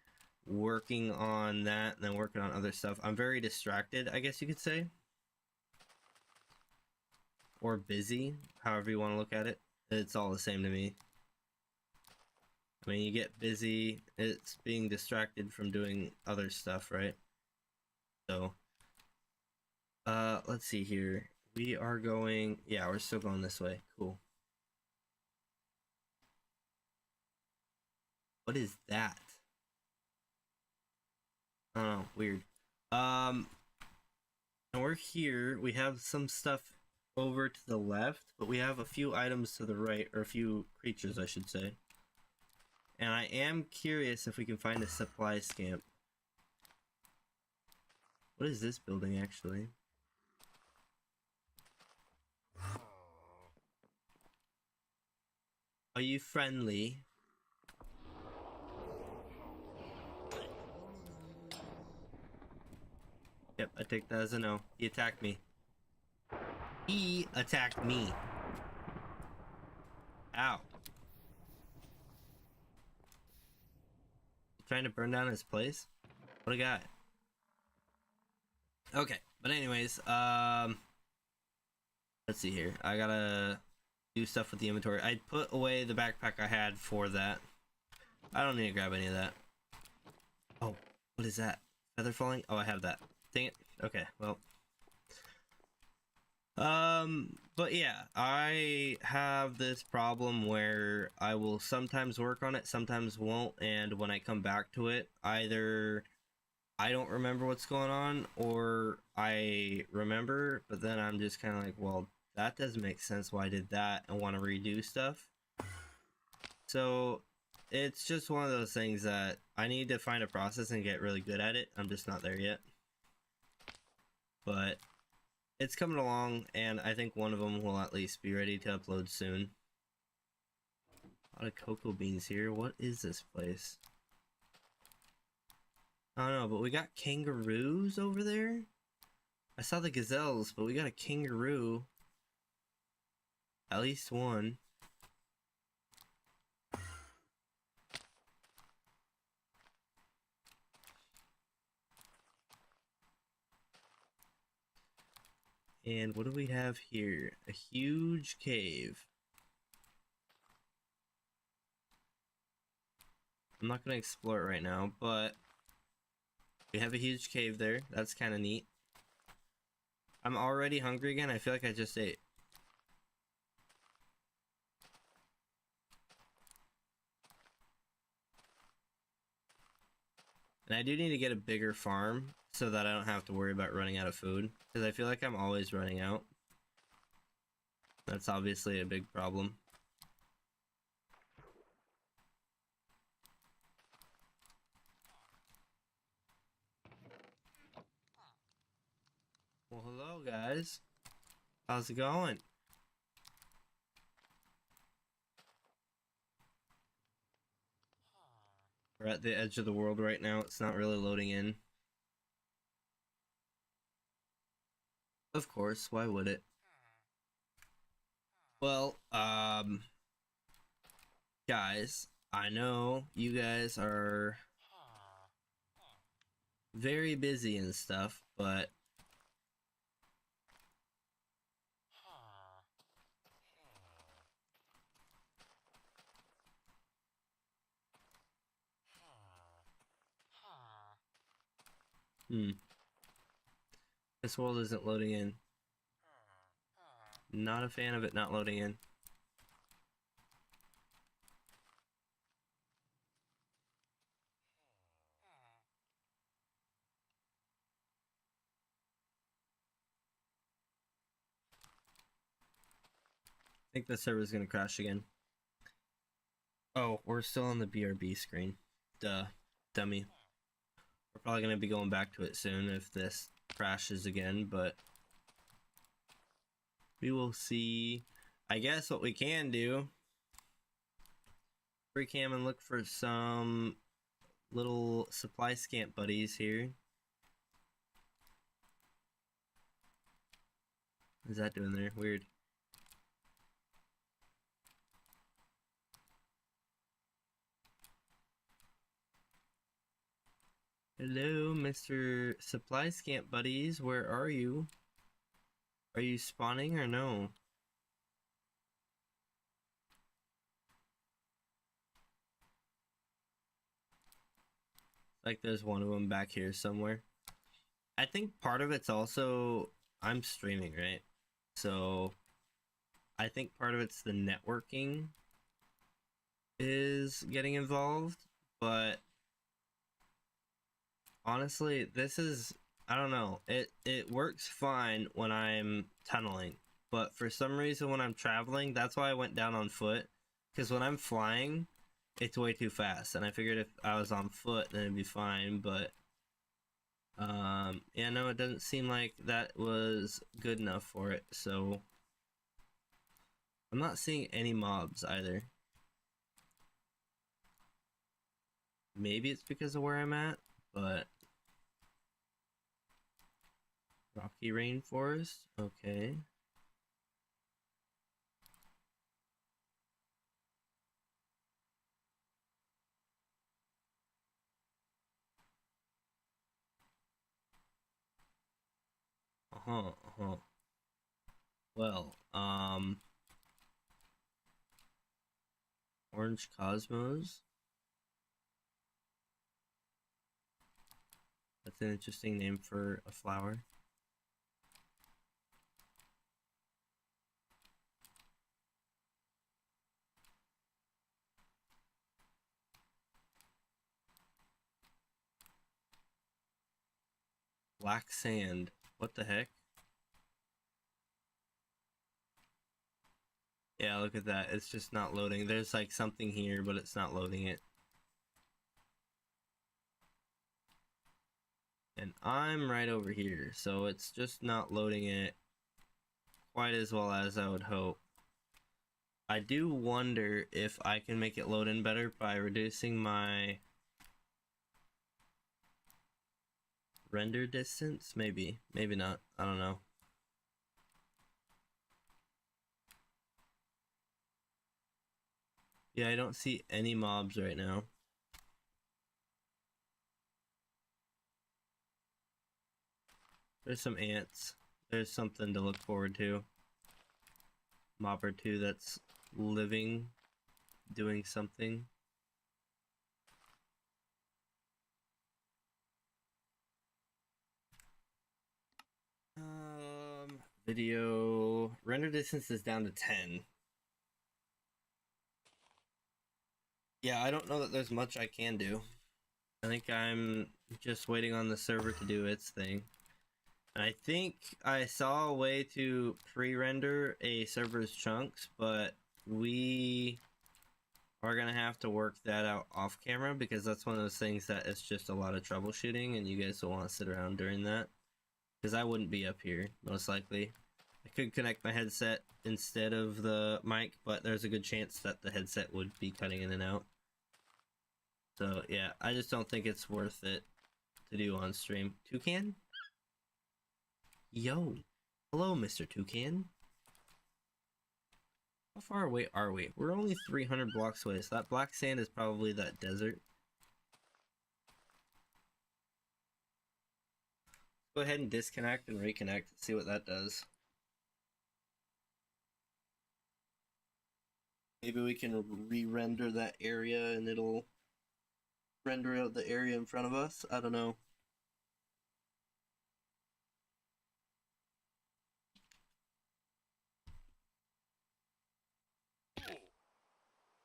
working on that and then working on other stuff. I'm very distracted, I guess you could say. Or busy, however you want to look at it. It's all the same to me. I mean, you get busy, it's being distracted from doing other stuff, right? So, let's see here. We are going, yeah, we're still going this way. Cool. What is that? Oh, weird. And we're here. We have some stuff over to the left, but we have a few items to the right, or a few creatures, I should say. And I am curious if we can find a supply scamp. What is this building, actually? Are you friendly? Yep, I take that as a no. He attacked me. He attacked me. Ow. Trying to burn down his place? What a guy. Okay, but anyways, let's see here. I gotta do stuff with the inventory. I put away the backpack I had for that. I don't need to grab any of that. Oh, what is that? Feather falling? Oh, I have that. Dang it. Okay, well. But yeah, I have this problem where I will sometimes work on it, sometimes won't, and when I come back to it, either I don't remember what's going on, or I remember, but then I'm just kind of like, well, that doesn't make sense, why I did that, and want to redo stuff. So it's just one of those things that I need to find a process and get really good at it. I'm just not there yet. But it's coming along, and I think one of them will at least be ready to upload soon. A lot of cocoa beans here. What is this place? I don't know, but we got kangaroos over there? I saw the gazelles, but we got a kangaroo. At least one. And what do we have here? A huge cave. I'm not gonna explore it right now, but we have a huge cave there. That's kind of neat. I'm already hungry again. I feel like I just ate. And I do need to get a bigger farm so that I don't have to worry about running out of food, because I feel like I'm always running out. That's obviously a big problem. Well, hello guys. How's it going? We're at the edge of the world right now. It's not really loading in. Of course, why would it? Well, guys, I know you guys are very busy and stuff, but this world isn't loading in. Not a fan of it not loading in. I think the server's gonna crash again. Oh, we're still on the BRB screen. Duh. Dummy. We're probably gonna be going back to it soon if this crashes again, but we will see. I guess what we can do, free cam and look for some little supply scamp buddies here. What is that doing there? Weird. Hello, Mr. Supply Scamp buddies. Where are you? Are you spawning or no? Like there's one of them back here somewhere. I think part of it's also I'm streaming, right? So I think part of it's the networking is getting involved, but honestly, this is I don't know. It works fine when I'm tunneling, but for some reason when I'm traveling, that's why I went down on foot, because when I'm flying, it's way too fast, and I figured if I was on foot then it'd be fine, but yeah, no, it doesn't seem like that was good enough for it, so I'm not seeing any mobs either. Maybe it's because of where I'm at, but rocky rainforest, okay. Well, Orange Cosmos. That's an interesting name for a flower. Black sand. What the heck? Yeah, look at that. It's just not loading. There's like something here, but it's not loading it. And I'm right over here, so it's just not loading it quite as well as I would hope. I do wonder if I can make it load in better by reducing my render distance. Maybe, maybe not. I don't know. Yeah, I don't see any mobs right now. There's some ants. There's something to look forward to. Mob or two that's living, doing something. Video render distance is down to 10. Yeah, I don't know that there's much I can do. I think I'm Just waiting on the server to do its thing. And I think I saw a way to pre-render a server's chunks, but we are gonna have to work that out off camera because that's one of those things that it's just a lot of troubleshooting and you guys will want to sit around during that. Because I wouldn't be up here, most likely. I could connect my headset instead of the mic, but there's a good chance that the headset would be cutting in and out. So yeah, I just don't think it's worth it to do on stream. Toucan? Yo. Hello, Mr. Toucan. How far away are we? We're only 300 blocks away, so that black sand is probably that desert. Go ahead and disconnect and reconnect, see what that does. Maybe we can re-render that area and it'll render out the area in front of us. I don't know.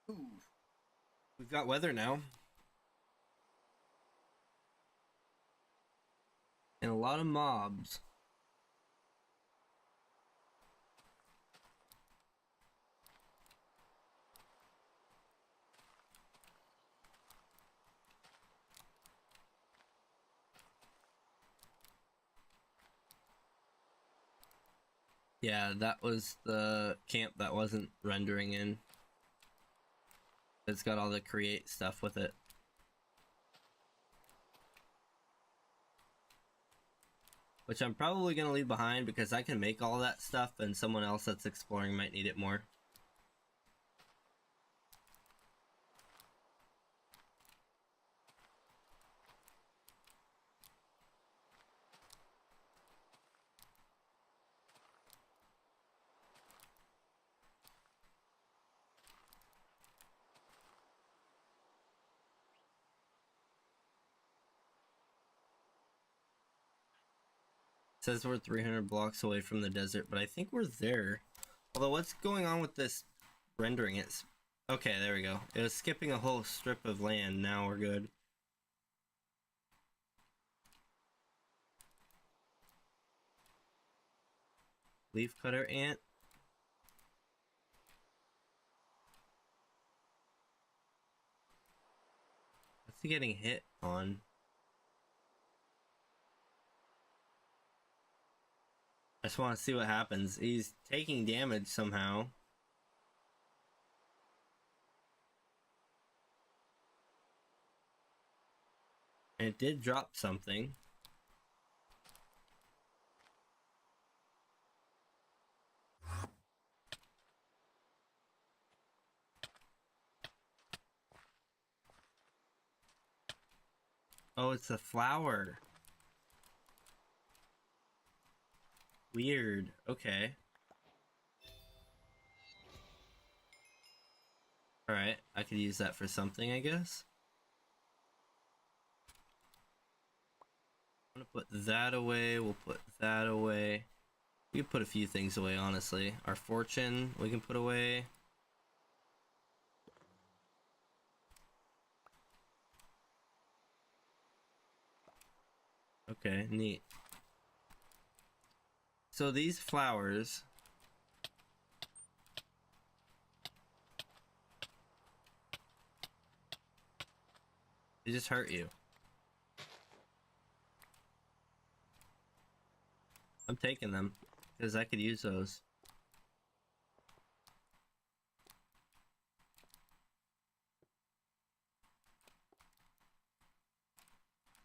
Ooh. We've got weather now. And a lot of mobs. Yeah, that was the camp that wasn't rendering in. It's got all the create stuff with it. Which I'm probably going to leave behind because I can make all that stuff and someone else that's exploring might need it more. It says we're 300 blocks away from the desert, but I think we're there. Although what's going on with this rendering? It's okay, there we go. It was skipping a whole strip of land. Now we're good. Leaf cutter ant. What's he getting hit on? I just want to see what happens. He's taking damage somehow. And it did drop something. Oh, it's a flower. Weird. Okay. Alright, I could use that for something, I guess. I'm gonna put that away. We'll put that away. We can put a few things away, honestly. Our fortune, we can put away. Okay, neat. So these flowers, they just hurt you. I'm taking them because I could use those.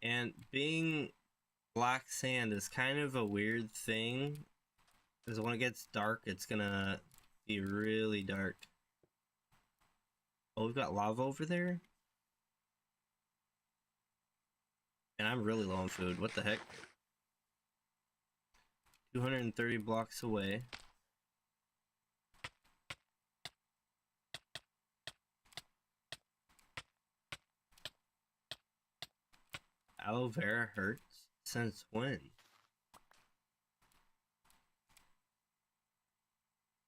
And being black sand is kind of a weird thing, because when it gets dark, it's gonna be really dark. Oh, we've got lava over there? And I'm really low on food. What the heck? 230 blocks away. Aloe vera hurts? Since when?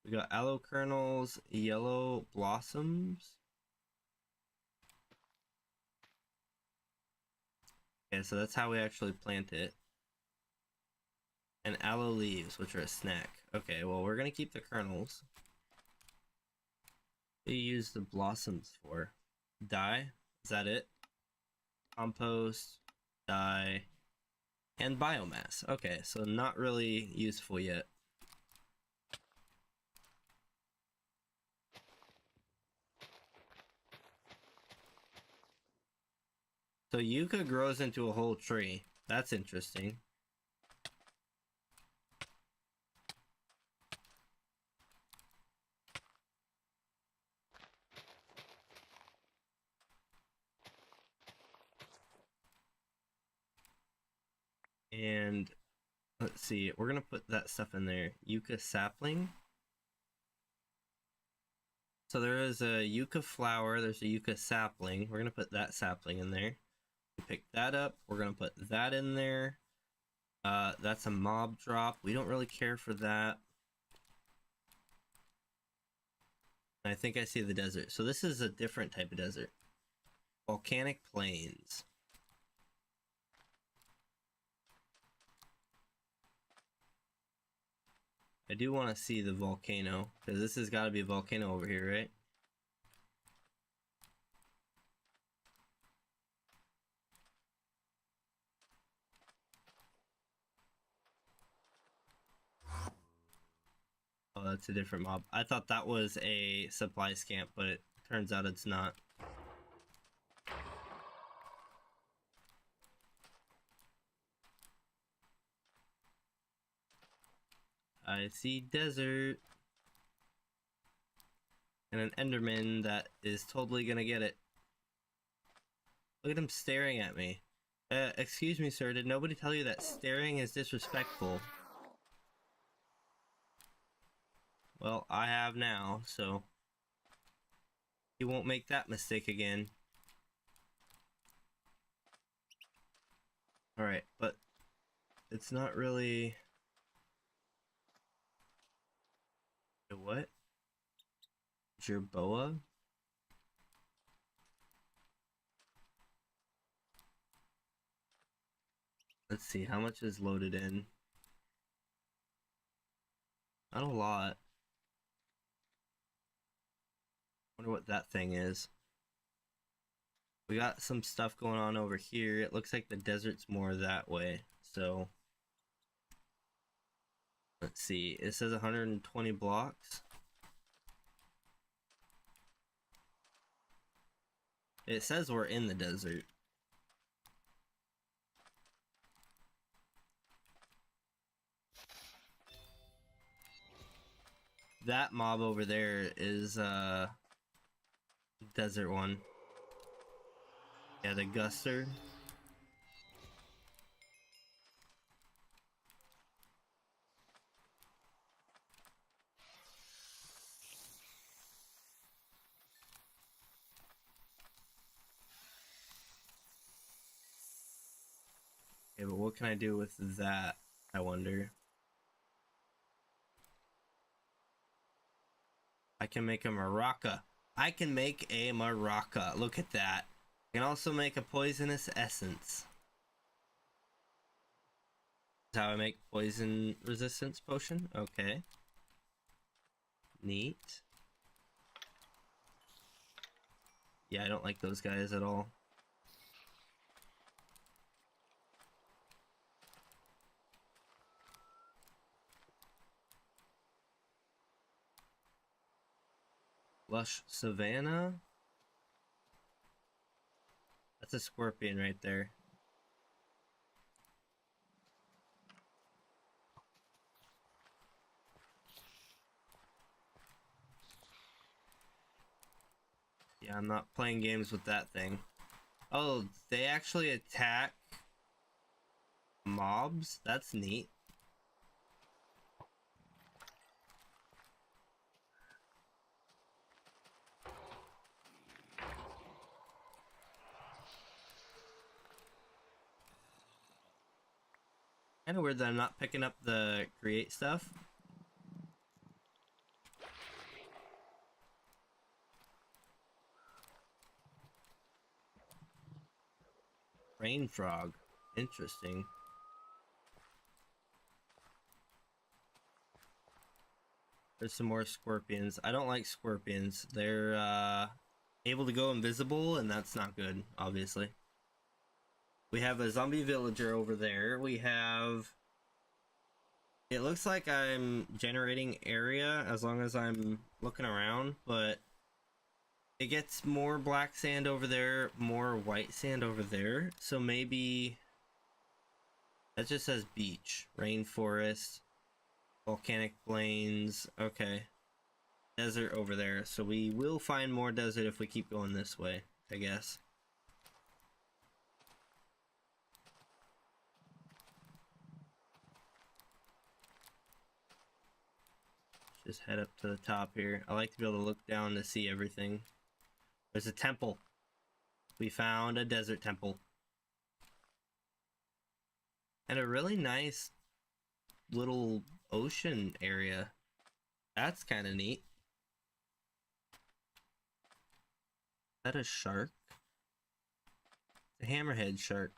We got aloe kernels, yellow blossoms. Okay, so that's how we actually plant it. And aloe leaves, which are a snack. Okay, well, we're gonna keep the kernels. What do you use the blossoms for? Dye? Is that it? Compost, dye, and biomass. Okay, so not really useful yet. So yucca grows into a whole tree. That's interesting. And let's see, we're gonna put that stuff in there. Yucca sapling. So there is a yucca flower, there's a yucca sapling. We're gonna put that sapling in there. We pick that up, we're gonna put that in there. That's a mob drop. We don't really care for that. I think I see the desert. So this is a different type of desert. Volcanic plains. I do want to see the volcano, because this has got to be a volcano over here, right? Oh, that's a different mob. I thought that was a supply scamp, but it turns out it's not. I see desert. And an Enderman that is totally gonna get it. Look at him staring at me. Excuse me, sir, did nobody tell you that staring is disrespectful? Well, I have now, so you won't make that mistake again. Alright, but it's not really... What? Jerboa? Let's see, how much is loaded in? Not a lot. Wonder what that thing is. We got some stuff going on over here. It looks like the desert's more that way, so... Let's see, it says 120 blocks. It says we're in the desert. That mob over there is desert one. Yeah, the Guster. Okay, but what can I do with that, I wonder? I can make a maraca. I can make a maraca. Look at that. I can also make a poisonous essence. That's how I make poison resistance potion. Okay. Neat. Yeah, I don't like those guys at all. Lush Savannah. That's a scorpion right there. Yeah, I'm not playing games with that thing. Oh, they actually attack mobs? That's neat. Kinda weird that I'm not picking up the create stuff. Rain frog. Interesting. There's some more scorpions. I don't like scorpions. They're able to go invisible, and that's not good, obviously. We have a zombie villager over there. We have... It looks like I'm generating area as long as I'm looking around, but it gets more black sand over there, more white sand over there. So maybe... That just says beach, rainforest, volcanic plains. Okay. Desert over there. So we will find more desert if we keep going this way, I guess. Just head up to the top here. I like to be able to look down to see everything. There's a temple. We found a desert temple. And a really nice little ocean area. That's kind of neat. Is that a shark? It's a hammerhead shark.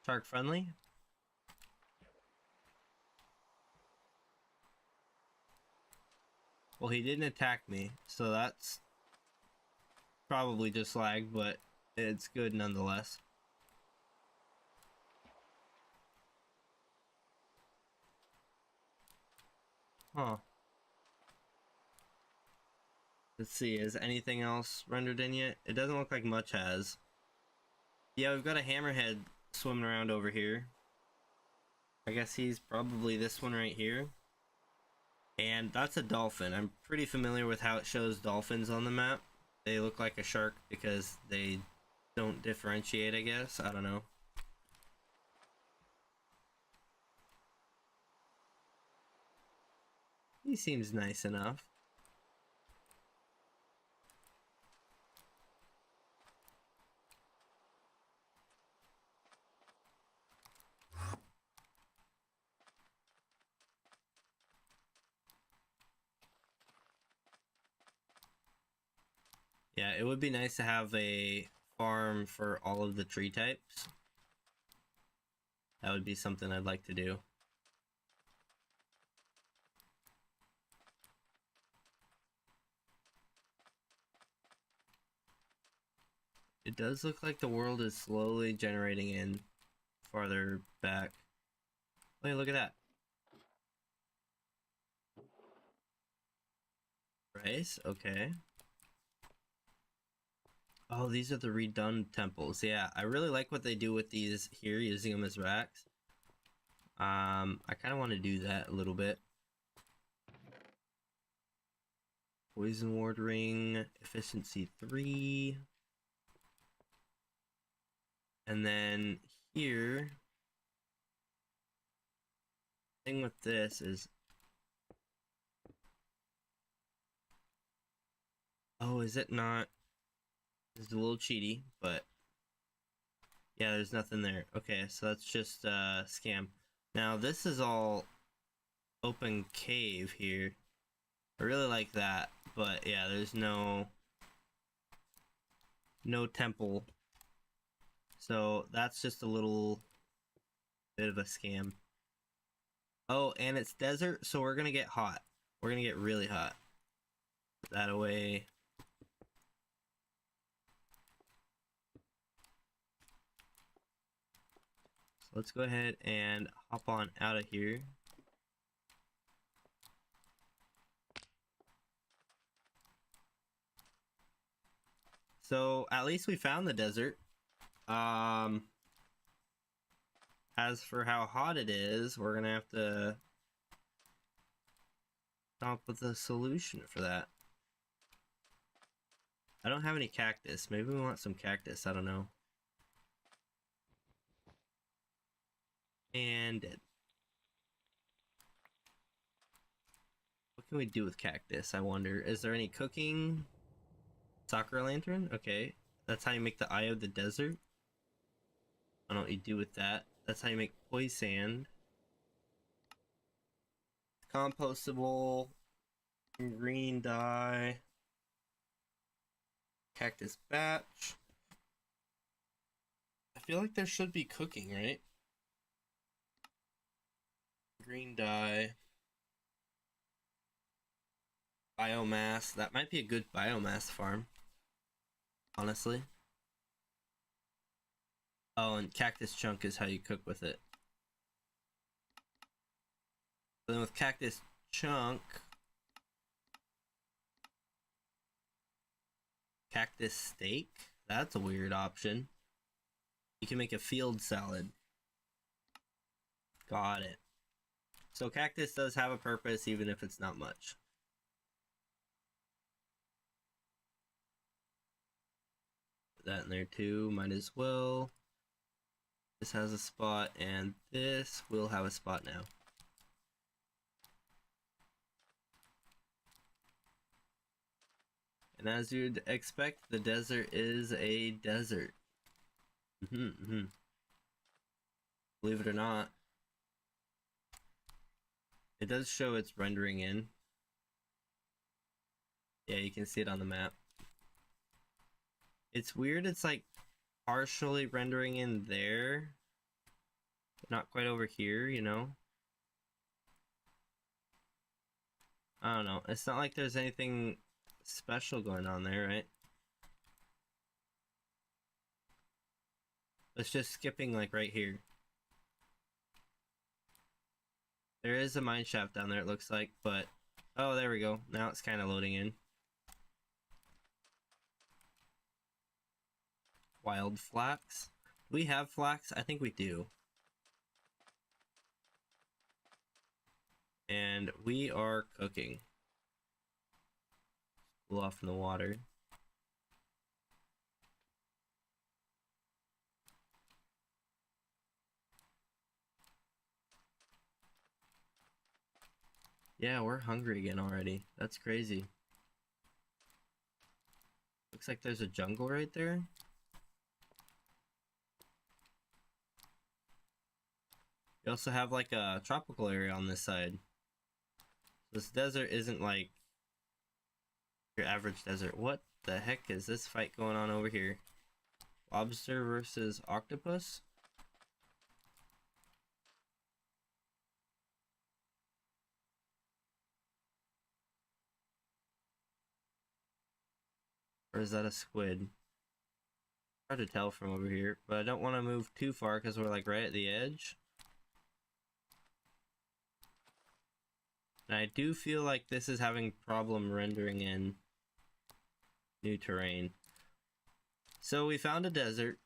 Shark friendly? Well, he didn't attack me, so that's probably just lag, but it's good nonetheless. Huh. Let's see, is anything else rendered in yet? It doesn't look like much has. Yeah, we've got a hammerhead swimming around over here. I guess he's probably this one right here. And that's a dolphin. I'm pretty familiar with how it shows dolphins on the map. They look like a shark because they don't differentiate, I guess. I don't know. He seems nice enough. Yeah, it would be nice to have a farm for all of the tree types. That would be something I'd like to do. It does look like the world is slowly generating in farther back. Wait, look at that. Rice, okay. Oh, these are the redone temples. Yeah, I really like what they do with these here, using them as racks. I kind of want to do that a little bit. Poison ward ring, efficiency 3. And then here, thing with this is, oh, is it not? It's a little cheaty, but yeah, there's nothing there. Okay, so that's just scam. Now this is all open cave here. I really like that, but yeah, there's no temple. So that's just a little bit of a scam. Oh, and it's desert, so we're gonna get hot. We're gonna get really hot. Put that away. So let's go ahead and hop on out of here. So at least we found the desert. As for how hot it is, we're gonna have to come up with a solution for that. I don't have any cactus. Maybe we want some cactus. I don't know. And dead. What can we do with cactus? I wonder. Is there any cooking? Soccer lantern? Okay. That's how you make the Eye of the Desert. I don't know what you do with that. That's how you make poison sand. Compostable. Green dye. Cactus batch. I feel like there should be cooking, right? Green dye. Biomass. That might be a good biomass farm. Honestly. Oh, and cactus chunk is how you cook with it. Then with cactus chunk, cactus steak, that's a weird option. You can make a field salad. Got it. So cactus does have a purpose even if it's not much. Put that in there too, might as well. This has a spot and this will have a spot now. And as you'd expect, the desert is a desert. Believe it or not. It does show it's rendering in. Yeah, you can see it on the map. It's weird, it's like partially rendering in there. Not quite over here, you know? I don't know. It's not like there's anything special going on there, right? It's just skipping like right here. There is a mine shaft down there, it looks like, but oh, there we go. Now it's kind of loading in. Wild flax. Do we have flax? I think we do. And we are cooking. Cool off in the water. Yeah, we're hungry again already. That's crazy. Looks like there's a jungle right there. You also have like a tropical area on this side. This desert isn't like your average desert. What the heck is this fight going on over here? Lobster versus octopus? Or is that a squid? Hard to tell from over here, but I don't want to move too far because we're like right at the edge. And I do feel like this is having problem rendering in new terrain. So we found a desert.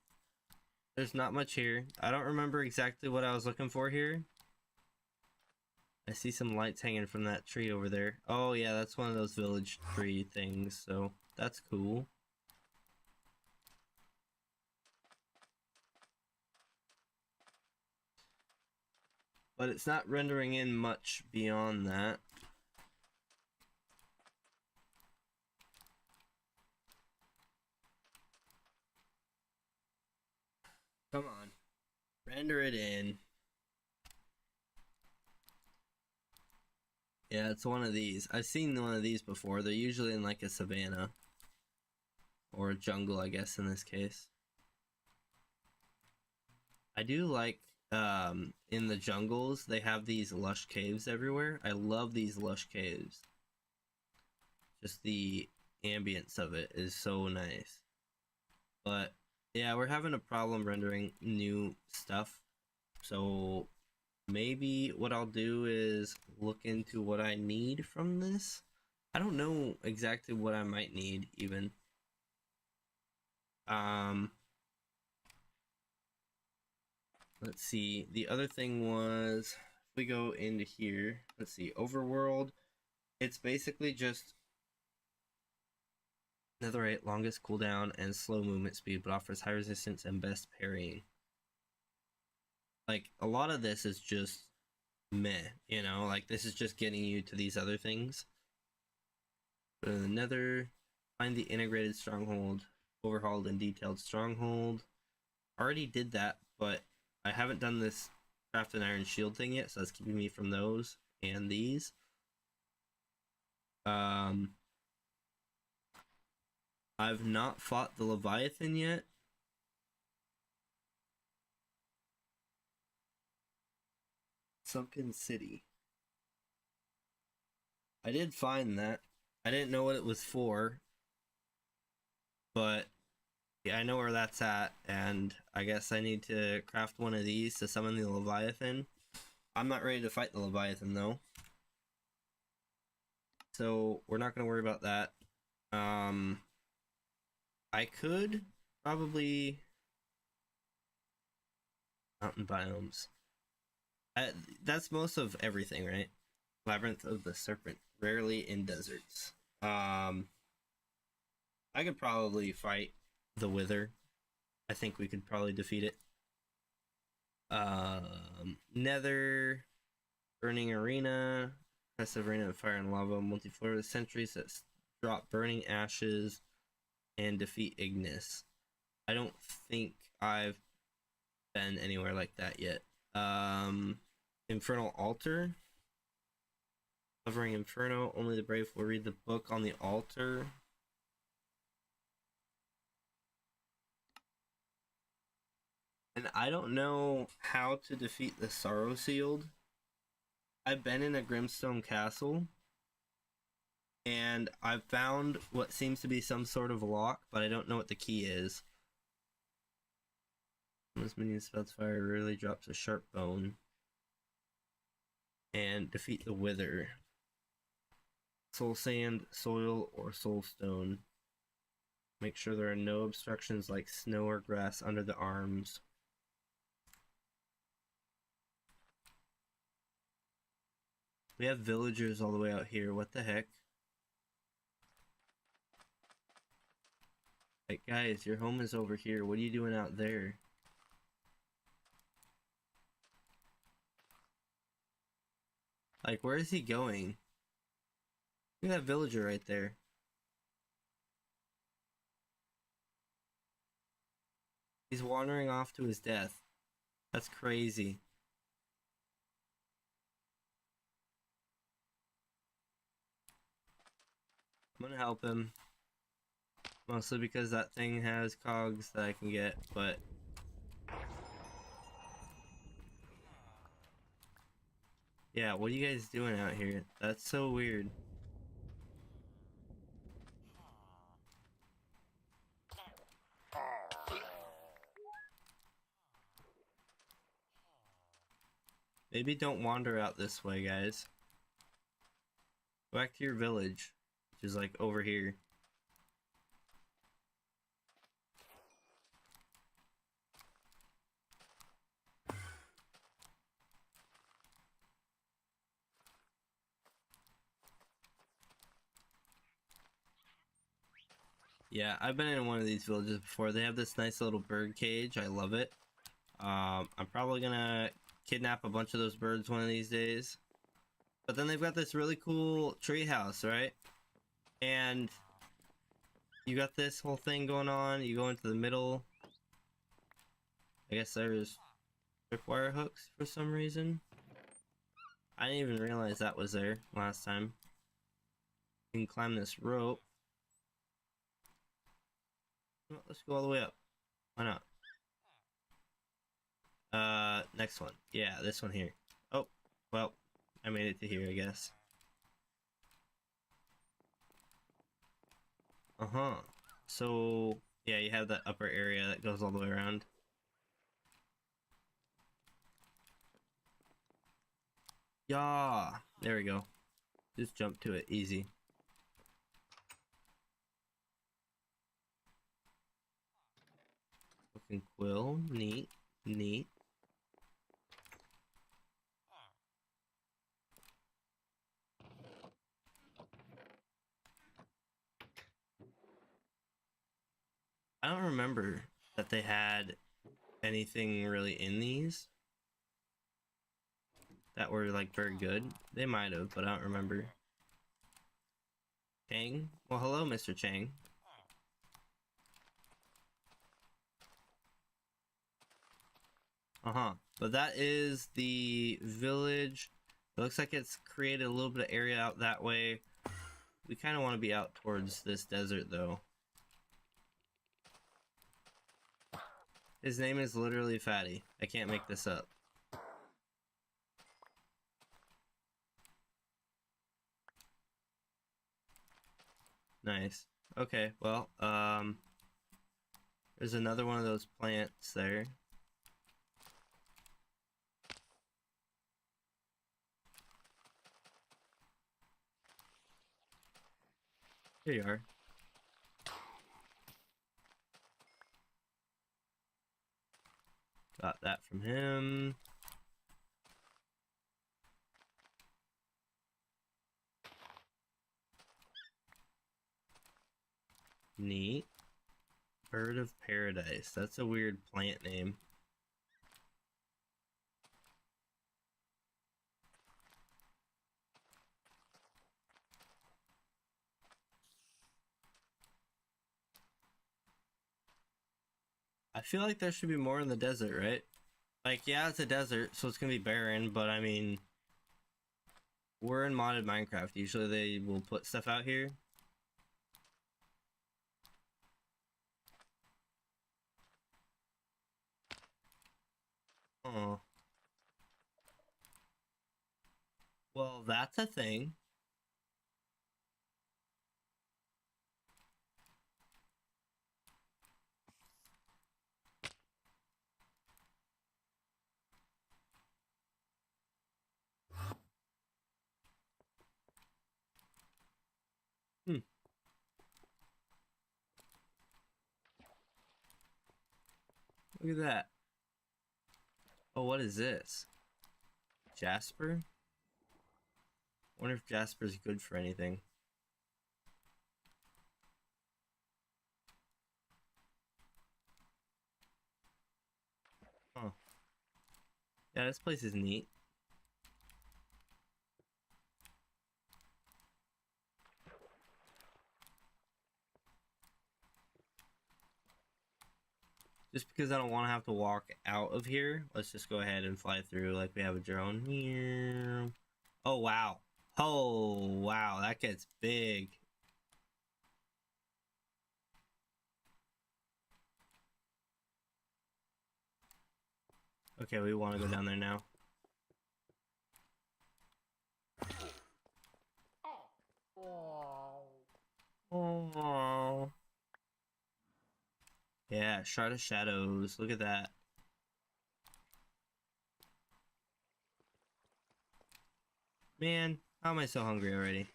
There's not much here. I don't remember exactly what I was looking for here. I see some lights hanging from that tree over there. Oh yeah, that's one of those village tree things, so that's cool. But it's not rendering in much beyond that. Come on. Render it in. Yeah, it's one of these. I've seen one of these before. They're usually in like a savanna. Or a jungle, I guess, in this case. I do like, in the jungles, they have these lush caves everywhere. I love these lush caves. Just the ambience of it is so nice. But, yeah, we're having a problem rendering new stuff. So, maybe what I'll do is look into what I need from this. I don't know exactly what I might need, even. Let's see. The other thing was, if we go into here, let's see, overworld. It's basically just netherite, longest cooldown, and slow movement speed, but offers high resistance and best parrying. Like, a lot of this is just meh, you know? Like, this is just getting you to these other things. Go to the nether, find the integrated stronghold. overhauled and detailed stronghold. Already did that, but I haven't done this craft an iron shield thing yet, so that's keeping me from those and these. I've not fought the Leviathan yet. Sunken City. I did find that. I didn't know what it was for, but yeah, I know where that's at, and I guess I need to craft one of these to summon the Leviathan. I'm not ready to fight the Leviathan though, so we're not going to worry about that. I could probably mountain biomes. That's most of everything, right? Labyrinth of the Serpent, rarely in deserts. I could probably fight the Wither. I think we could probably defeat it. Nether, Burning Arena, Impressive Arena of Fire and Lava, multi-floor sentries that drop burning ashes and defeat Ignis. I don't think I've been anywhere like that yet. Infernal Altar. Covering Inferno, only the brave will read the book on the altar. And I don't know how to defeat the Sorrow Sealed. I've been in a Grimstone Castle, and I've found what seems to be some sort of lock, but I don't know what the key is. This minion spells fire rarely drops a sharp bone. And defeat the Wither. Soul Sand, Soil, or Soul Stone. Make sure there are no obstructions like snow or grass under the arms. We have villagers all the way out here. What the heck? Like, guys, your home is over here. What are you doing out there? Like, where is he going? Look at that villager right there. He's wandering off to his death. That's crazy. I'm gonna help him. Mostly because that thing has cogs that I can get, but... Yeah, what are you guys doing out here? That's so weird. Maybe don't wander out this way, guys. Go back to your village, which is like over here. Yeah, I've been in one of these villages before. They have this nice little bird cage. I love it. I'm probably gonna kidnap a bunch of those birds one of these days. But then they've got this really cool tree house, right? And you got this whole thing going on. You go into the middle. I guess there's tripwire hooks for some reason. I didn't even realize that was there last time. You can climb this rope. Let's go all the way up. Why not? Next one. Yeah, this one here. Oh, well, I made it to here, I guess. So, yeah, you have that upper area that goes all the way around. Yeah, there we go. Just jump to it, easy. Looking quill, neat, neat. I don't remember that they had anything really in these that were like very good. They might have, but I don't remember. Chang? Well, hello, Mr. Chang. But that is the village. It looks like it's created a little bit of area out that way. We kind of want to be out towards this desert, though. His name is literally Fatty. I can't make this up. Nice. Okay, well, there's another one of those plants there. Here you are. Got that from him. Neat. Bird of Paradise. That's a weird plant name. I feel like there should be more in the desert, right? Like, yeah, it's a desert, so it's gonna be barren, but I mean, we're in modded Minecraft. Usually they will put stuff out here. Oh. Well, that's a thing. Hmm. Look at that. Oh, what is this? Jasper? Wonder if Jasper's good for anything. Huh. Yeah, this place is neat. Just because I don't want to have to walk out of here, let's just go ahead and fly through like we have a drone here. Oh, wow. Oh, wow. That gets big. Okay, we want to go down there now. Oh. Yeah, Shard of Shadows. Look at that. Man, how am I so hungry already?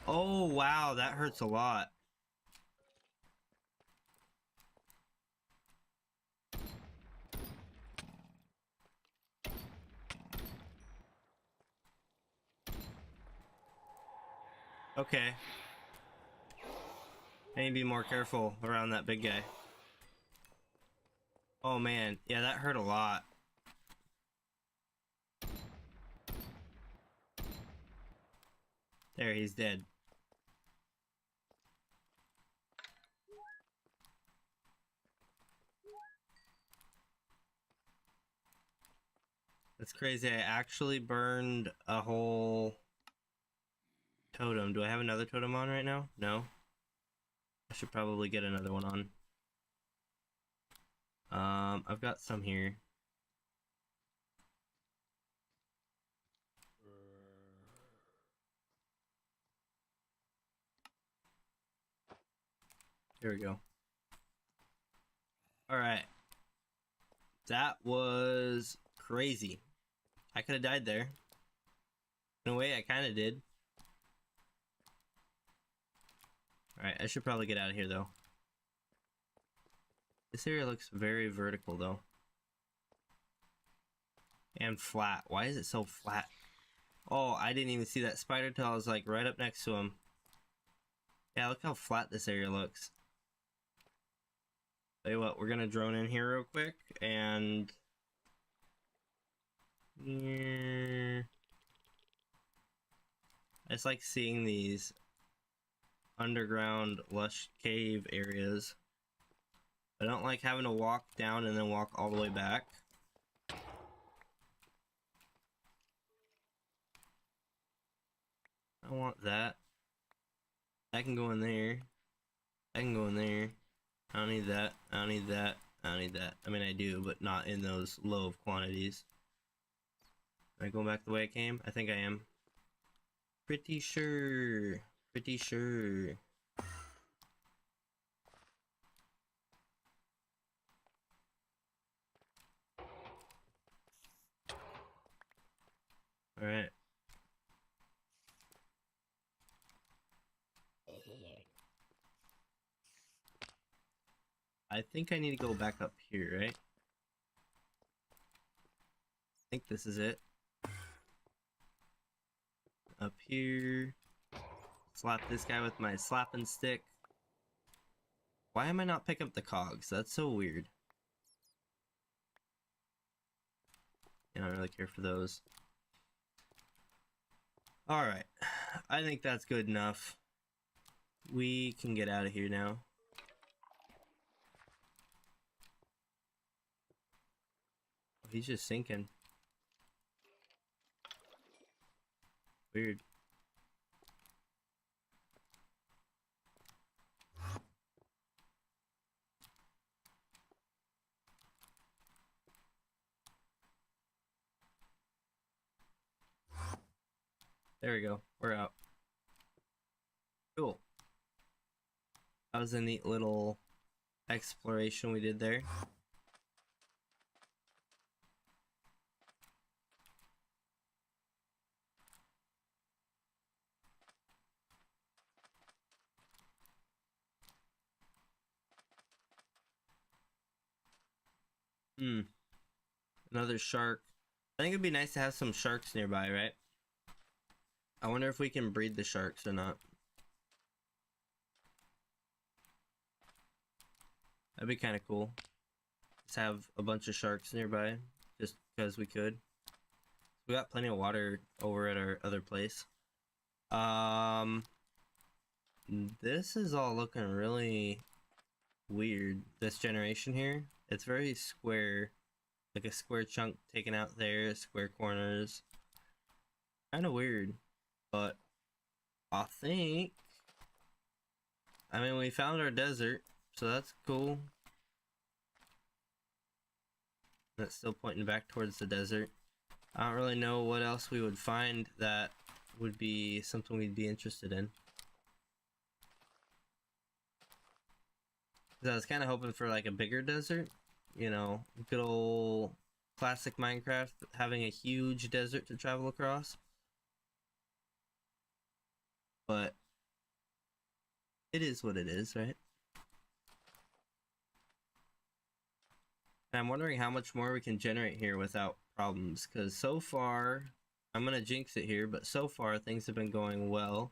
Oh, wow, that hurts a lot. Okay. I need to be more careful around that big guy. Oh man, yeah, that hurt a lot. There, he's dead. That's crazy. I actually burned a whole totem. Do I have another totem on right now? No. I should probably get another one on. I've got some here. Here we go. Alright. That was crazy. I could have died there. In a way, I kind of did. Alright, I should probably get out of here, though. This area looks very vertical, though. And flat. Why is it so flat? Oh, I didn't even see that spider till I was, like, right up next to him. Yeah, look how flat this area looks. Tell you what, we're gonna drone in here real quick and I just like seeing these underground lush cave areas. I don't like having to walk down and then walk all the way back. I don't want that. That can go in there. That can go in there. I don't need that. I don't need that. I don't need that. I mean, I do, but not in those low of quantities. Am I going back the way I came? I think I am. Pretty sure. Pretty sure. Alright. I think I need to go back up here, right? I think this is it. Up here. Slap this guy with my slapping stick. Why am I not picking up the cogs? That's so weird. I don't really care for those. Alright. I think that's good enough. We can get out of here now. He's just sinking. Weird. There we go. We're out. Cool. That was a neat little exploration we did there. Another shark. I think it'd be nice to have some sharks nearby, right? I wonder if we can breed the sharks or not. That'd be kind of cool. Just have a bunch of sharks nearby, just because we could. We got plenty of water over at our other place. This is all looking really weird. This generation here, it's very square, like a square chunk taken out there, square corners. Kind of weird, but I think, I mean, we found our desert, so that's cool. That's still pointing back towards the desert. I don't really know what else we would find that would be something we'd be interested in. I was kind of hoping for like a bigger desert, you know, good old classic Minecraft, having a huge desert to travel across. But it is what it is, right? And I'm wondering how much more we can generate here without problems, because so far, I'm gonna jinx it here, but so far things have been going well.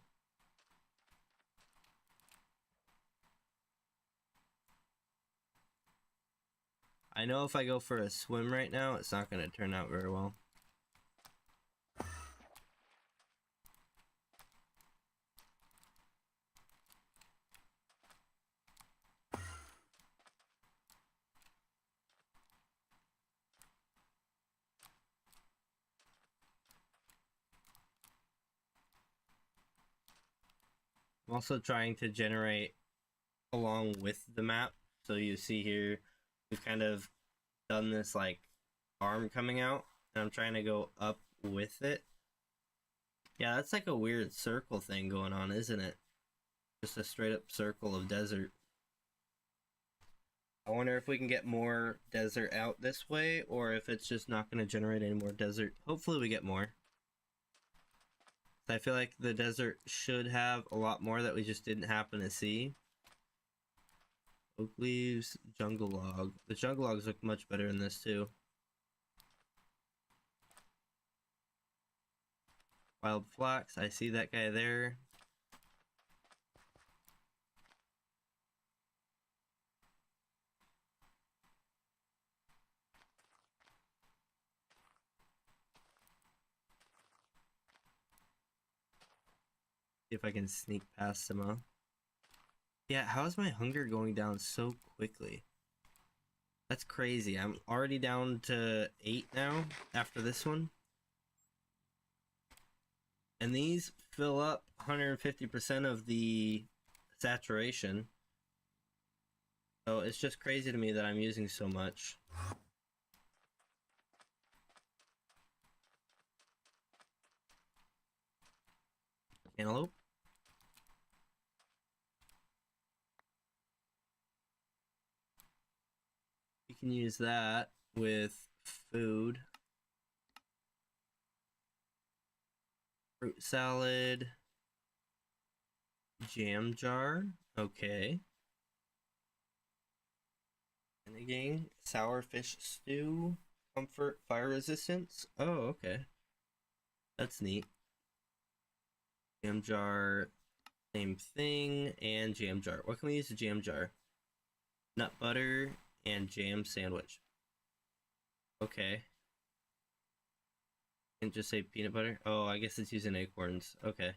I know if I go for a swim right now, it's not gonna turn out very well. I'm also trying to generate along with the map. So you see here, we've kind of done this like arm coming out, and I'm trying to go up with it. Yeah, that's like a weird circle thing going on, isn't it? Just a straight up circle of desert. I wonder if we can get more desert out this way, or if it's just not going to generate any more desert. Hopefully we get more. I feel like the desert should have a lot more that we just didn't happen to see. Oak leaves, jungle log. The jungle logs look much better in this too. Wild flax, I see that guy there. See if I can sneak past some. Yeah, how is my hunger going down so quickly? That's crazy. I'm already down to 8 now after this one. And these fill up 150% of the saturation. So it's just crazy to me that I'm using so much. Cantaloupe. You can use that with food. Fruit salad. Jam jar. Okay. Vinegar. Sour fish stew. Comfort fire resistance. Oh, okay. That's neat. Jam jar. Same thing. And jam jar. What can we use a jam jar? Nut butter and jam sandwich. Okay. And just say peanut butter? Oh, I guess it's using acorns. Okay.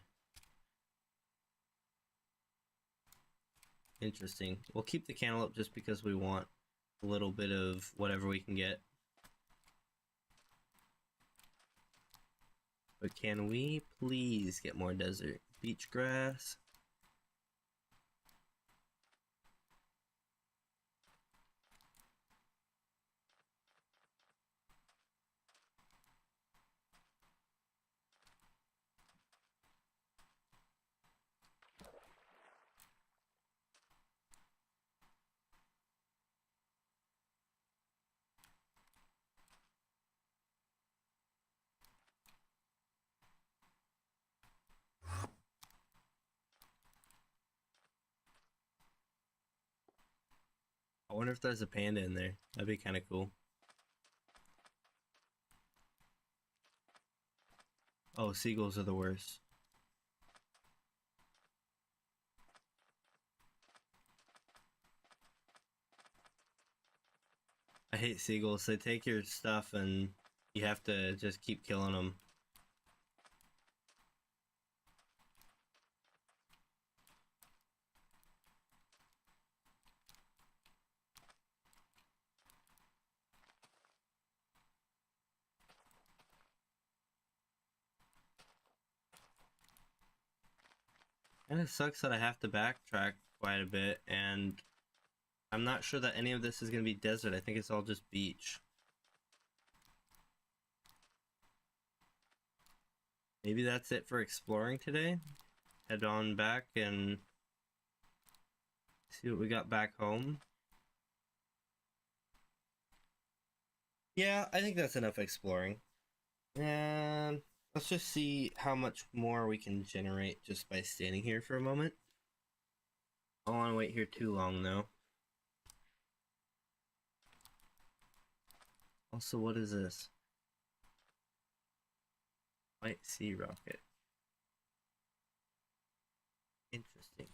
Interesting. We'll keep the cantaloupe just because we want a little bit of whatever we can get. But can we please get more desert? Beach grass. I wonder if there's a panda in there. That'd be kind of cool. Oh, seagulls are the worst. I hate seagulls. They take your stuff and you have to just keep killing them. And it sucks that I have to backtrack quite a bit, and I'm not sure that any of this is going to be desert. I think it's all just beach. Maybe that's it for exploring today. Head on back and see what we got back home. Yeah, I think that's enough exploring. And let's just see how much more we can generate just by standing here for a moment. I don't want to wait here too long though. Also, what is this? White sea rocket. Interesting.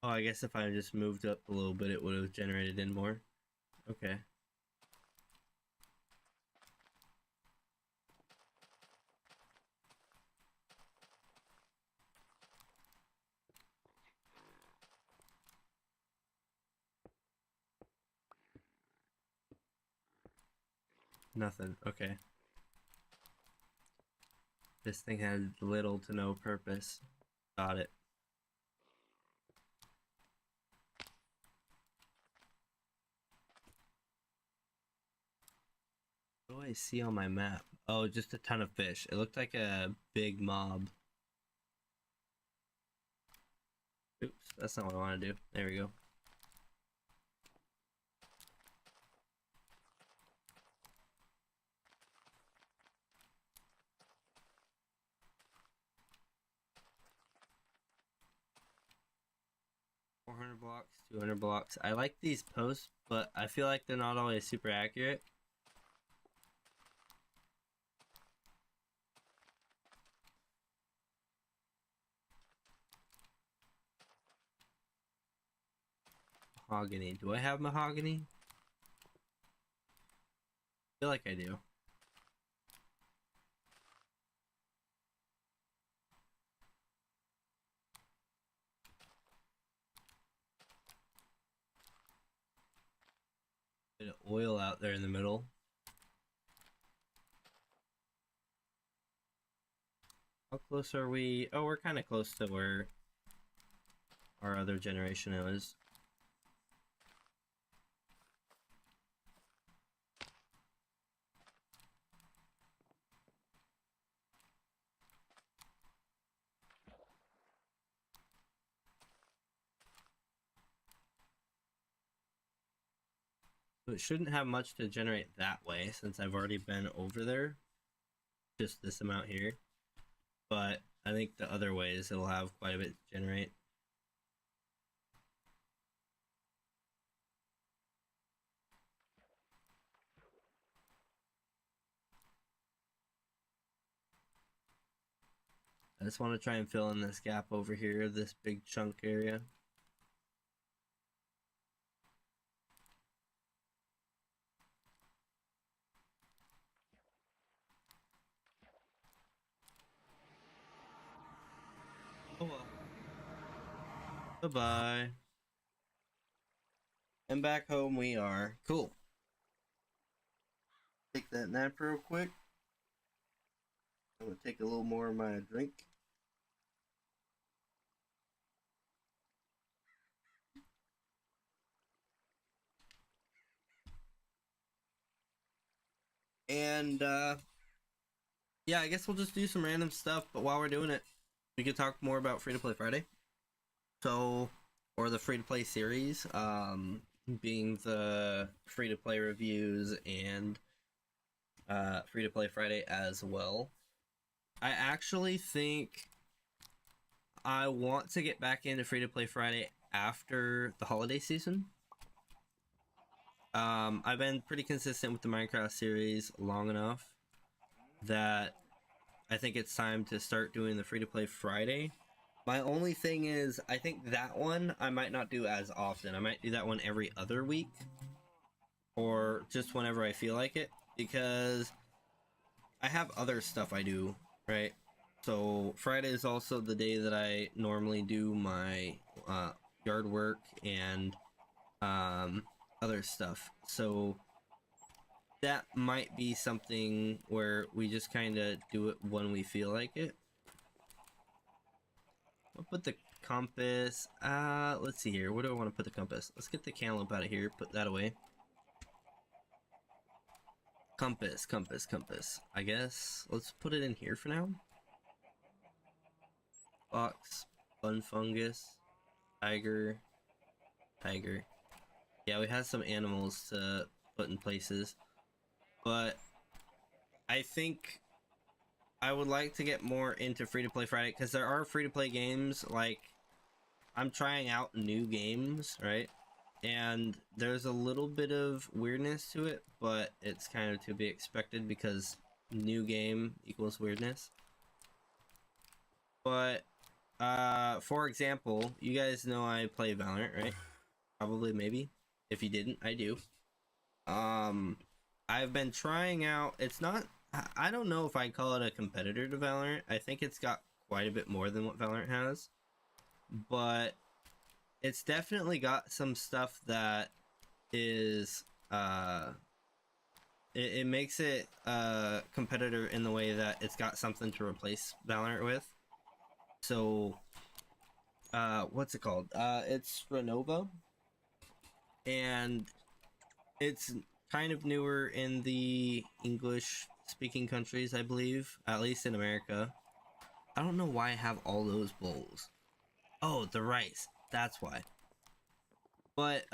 Oh, I guess if I just moved up a little bit, it would have generated in more. Okay. Nothing. Okay. This thing had little to no purpose. Got it. What do I see on my map? Oh, just a ton of fish. It looked like a big mob. Oops, that's not what I want to do. There we go. Blocks, 200 blocks. I like these posts, but I feel like they're not always super accurate. Mahogany. Do I have mahogany? I feel like I do. Bit of oil out there in the middle. How close are we? Oh, we're kind of close to where our other generation is. So it shouldn't have much to generate that way since I've already been over there. Just this amount here. But I think the other ways it'll have quite a bit to generate. I just want to try and fill in this gap over here, this big chunk area. Oh well. Bye-bye. And back home we are. Cool. Take that nap real quick. I'm gonna take a little more of my drink. And yeah, I guess we'll just do some random stuff, but while we're doing it, we could talk more about Free to Play Friday. So, or the Free to Play series, being the Free to Play reviews and Free to Play Friday as well. I actually think I want to get back into Free to Play Friday after the holiday season. I've been pretty consistent with the Minecraft series long enough that I think it's time to start doing the Free to Play Friday. My only thing is, I think that one I might not do as often. I might do that one every other week, or just whenever I feel like it, because I have other stuff I do, right? So Friday is also the day that I normally do my yard work and other stuff. So that might be something where we just kind of do it when we feel like it. I'll put the compass. Let's see here. Where do I want to put the compass? Let's get the cantaloupe out of here. Put that away. Compass, compass, compass. I guess let's put it in here for now. Fox, bun fungus, tiger, tiger. Yeah, we have some animals to put in places, but I think I would like to get more into Free to Play Friday because there are free to play games. Like, I'm trying out new games, right? And there's a little bit of weirdness to it, but it's kind of to be expected because new game equals weirdness. But for example, you guys know I play Valorant, right? Probably, maybe. If you didn't, I do. I've been trying out, it's not, I don't know if I call it a competitor to Valorant. I think it's got quite a bit more than what Valorant has, but it's definitely got some stuff that is it makes it a competitor in the way that it's got something to replace Valorant with. So what's it called? It's Renova, and it's kind of newer in the English speaking countries, I believe, at least in America. I don't know why I have all those bowls. Oh, the rice, that's why. But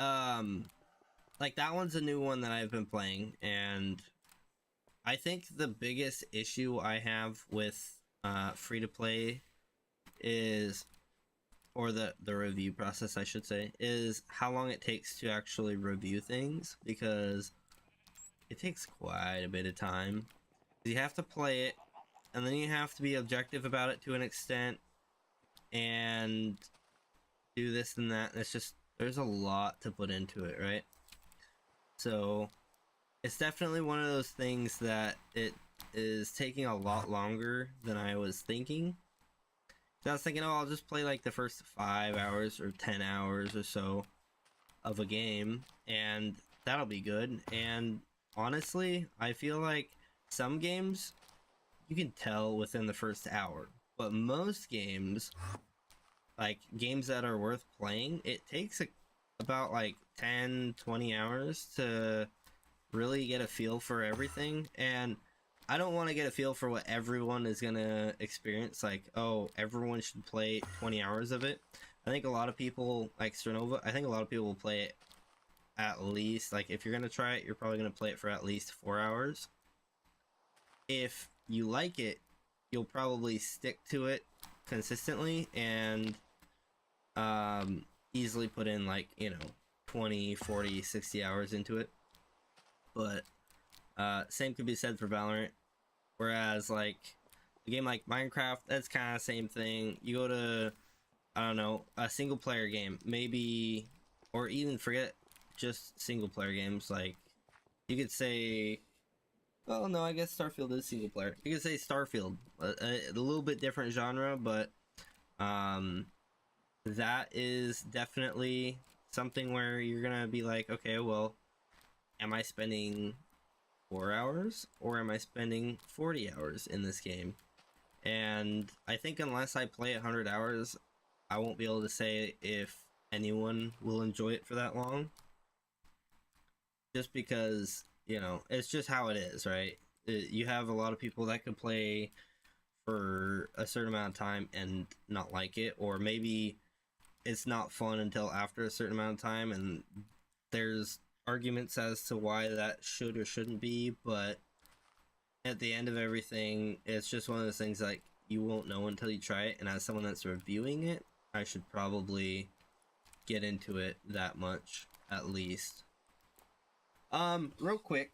like, that one's a new one that I've been playing, and I think the biggest issue I have with free to play is, or the review process I should say, is how long it takes to actually review things, because it takes quite a bit of time. You have to play it, and then you have to be objective about it to an extent, and do this and that. It's just, there's a lot to put into it, right? So it's definitely one of those things that it is taking a lot longer than I was thinking. So I was thinking, oh, I'll just play like the first 5 hours or 10 hours or so of a game, and that'll be good. And honestly, I feel like some games you can tell within the first hour, but most games, like games that are worth playing, it takes about like 10-20 hours to really get a feel for everything. And I don't want to get a feel for what everyone is going to experience, like, oh, everyone should play 20 hours of it. I think a lot of people, like Sternova, I think a lot of people will play it at least, like, if you're going to try it, you're probably going to play it for at least 4 hours. If you like it, you'll probably stick to it consistently and easily put in, like, 20, 40, 60 hours into it. But same could be said for Valorant. Whereas, like, a game like Minecraft, that's kind of the same thing. You go to, I don't know, a single player game, maybe, or even forget just single player games. Like, you could say, well, no, I guess Starfield is single player. You could say Starfield, a little bit different genre, but that is definitely something where you're gonna be like, okay, well, am I spending 4 hours or am I spending 40 hours in this game? And I think unless I play 100 hours, I won't be able to say if anyone will enjoy it for that long. Just because, it's just how it is, right? You have a lot of people that could play for a certain amount of time and not like it, or maybe it's not fun until after a certain amount of time, and there's arguments as to why that should or shouldn't be, but at the end of everything, it's just one of those things like you won't know until you try it, and as someone that's reviewing it, I should probably get into it that much at least. Real quick,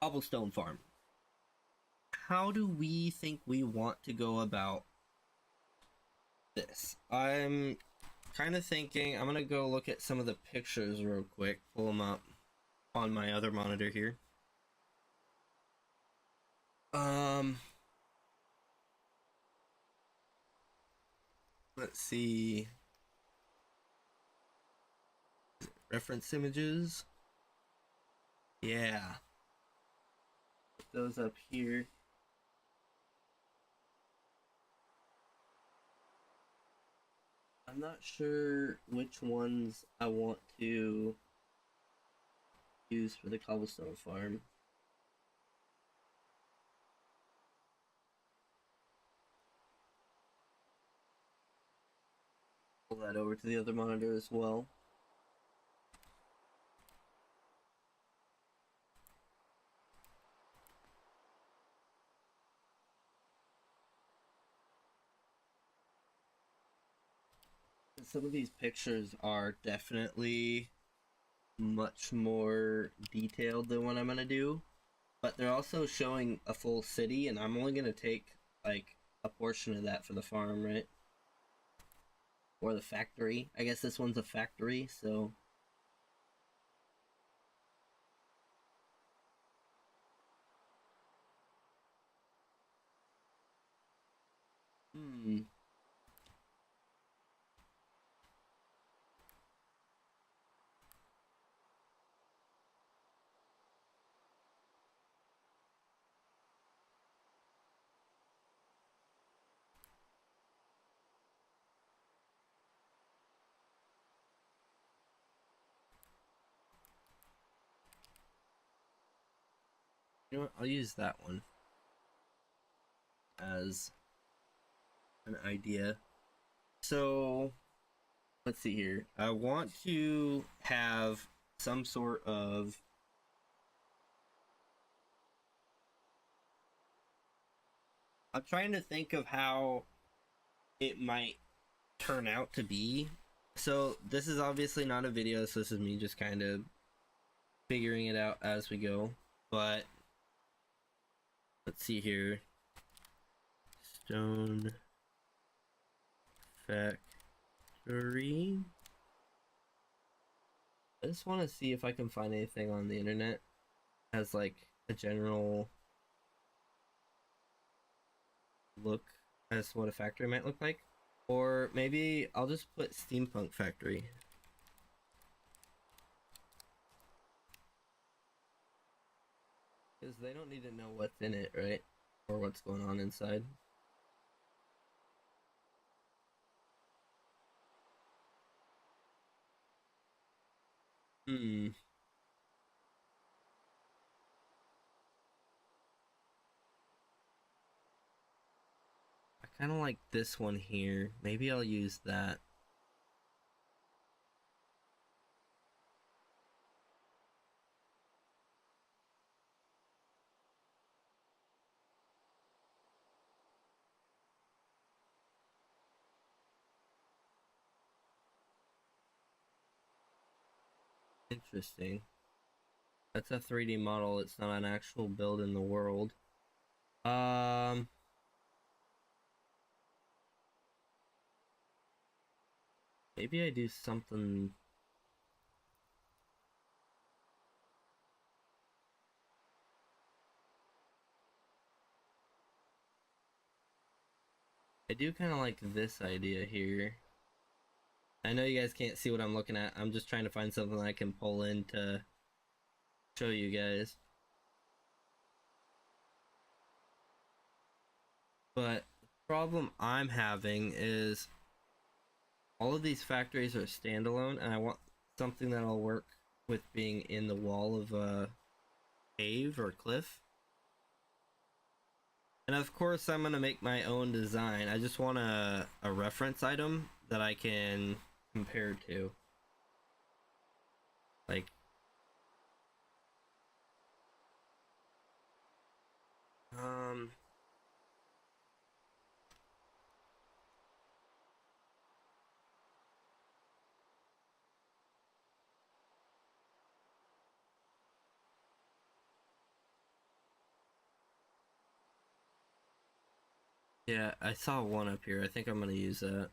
cobblestone farm. How do we think we want to go about this? I'm kind of thinking, I'm gonna go look at some of the pictures real quick, pull them up on my other monitor here. Let's see. Reference images. Yeah. Put those up here. I'm not sure which ones I want to use for the cobblestone farm. Pull that over to the other monitor as well. Some of these pictures are definitely much more detailed than what I'm gonna do, but they're also showing a full city, and I'm only gonna take like a portion of that for the farm, right? Or the factory. I guess this one's a factory, so you know what? I'll use that one as an idea. So let's see here. I want to have some sort of I'm trying to think of how it might turn out to be. So this is obviously not a video, so this is me just kind of figuring it out as we go. But let's see here. Stone factory. I just want to see if I can find anything on the internet as like a general look as what a factory might look like. Or maybe I'll just put SteamPunk factory. Because they don't need to know what's in it, right? Or what's going on inside. Hmm. I kind of like this one here. Maybe I'll use that. Interesting. That's a 3D model. It's not an actual build in the world. Um, Maybe I do something. I do kind of like this idea here. I know you guys can't see what I'm looking at. I'm just trying to find something I can pull in to show you guys. But the problem I'm having is all of these factories are standalone, and I want something that'll work with being in the wall of a cave or cliff. And of course, I'm gonna make my own design. I just want a reference item that I can compare to. Like, um, yeah, I saw one up here. I think I'm gonna use that.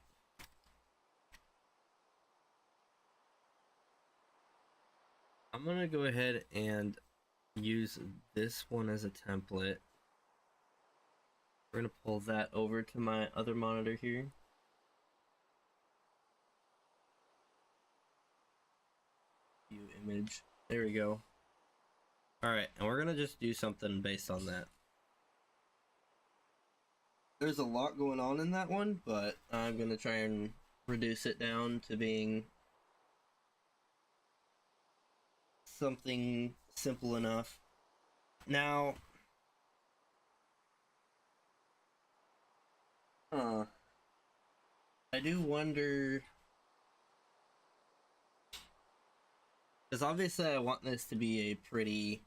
I'm gonna go ahead and use this one as a template. We're gonna pull that over to my other monitor here. View image. There we go. Alright, and we're gonna just do something based on that. There's a lot going on in that one, but I'm gonna try and reduce it down to being something simple enough. Now, I do wonder, because obviously I want this to be a pretty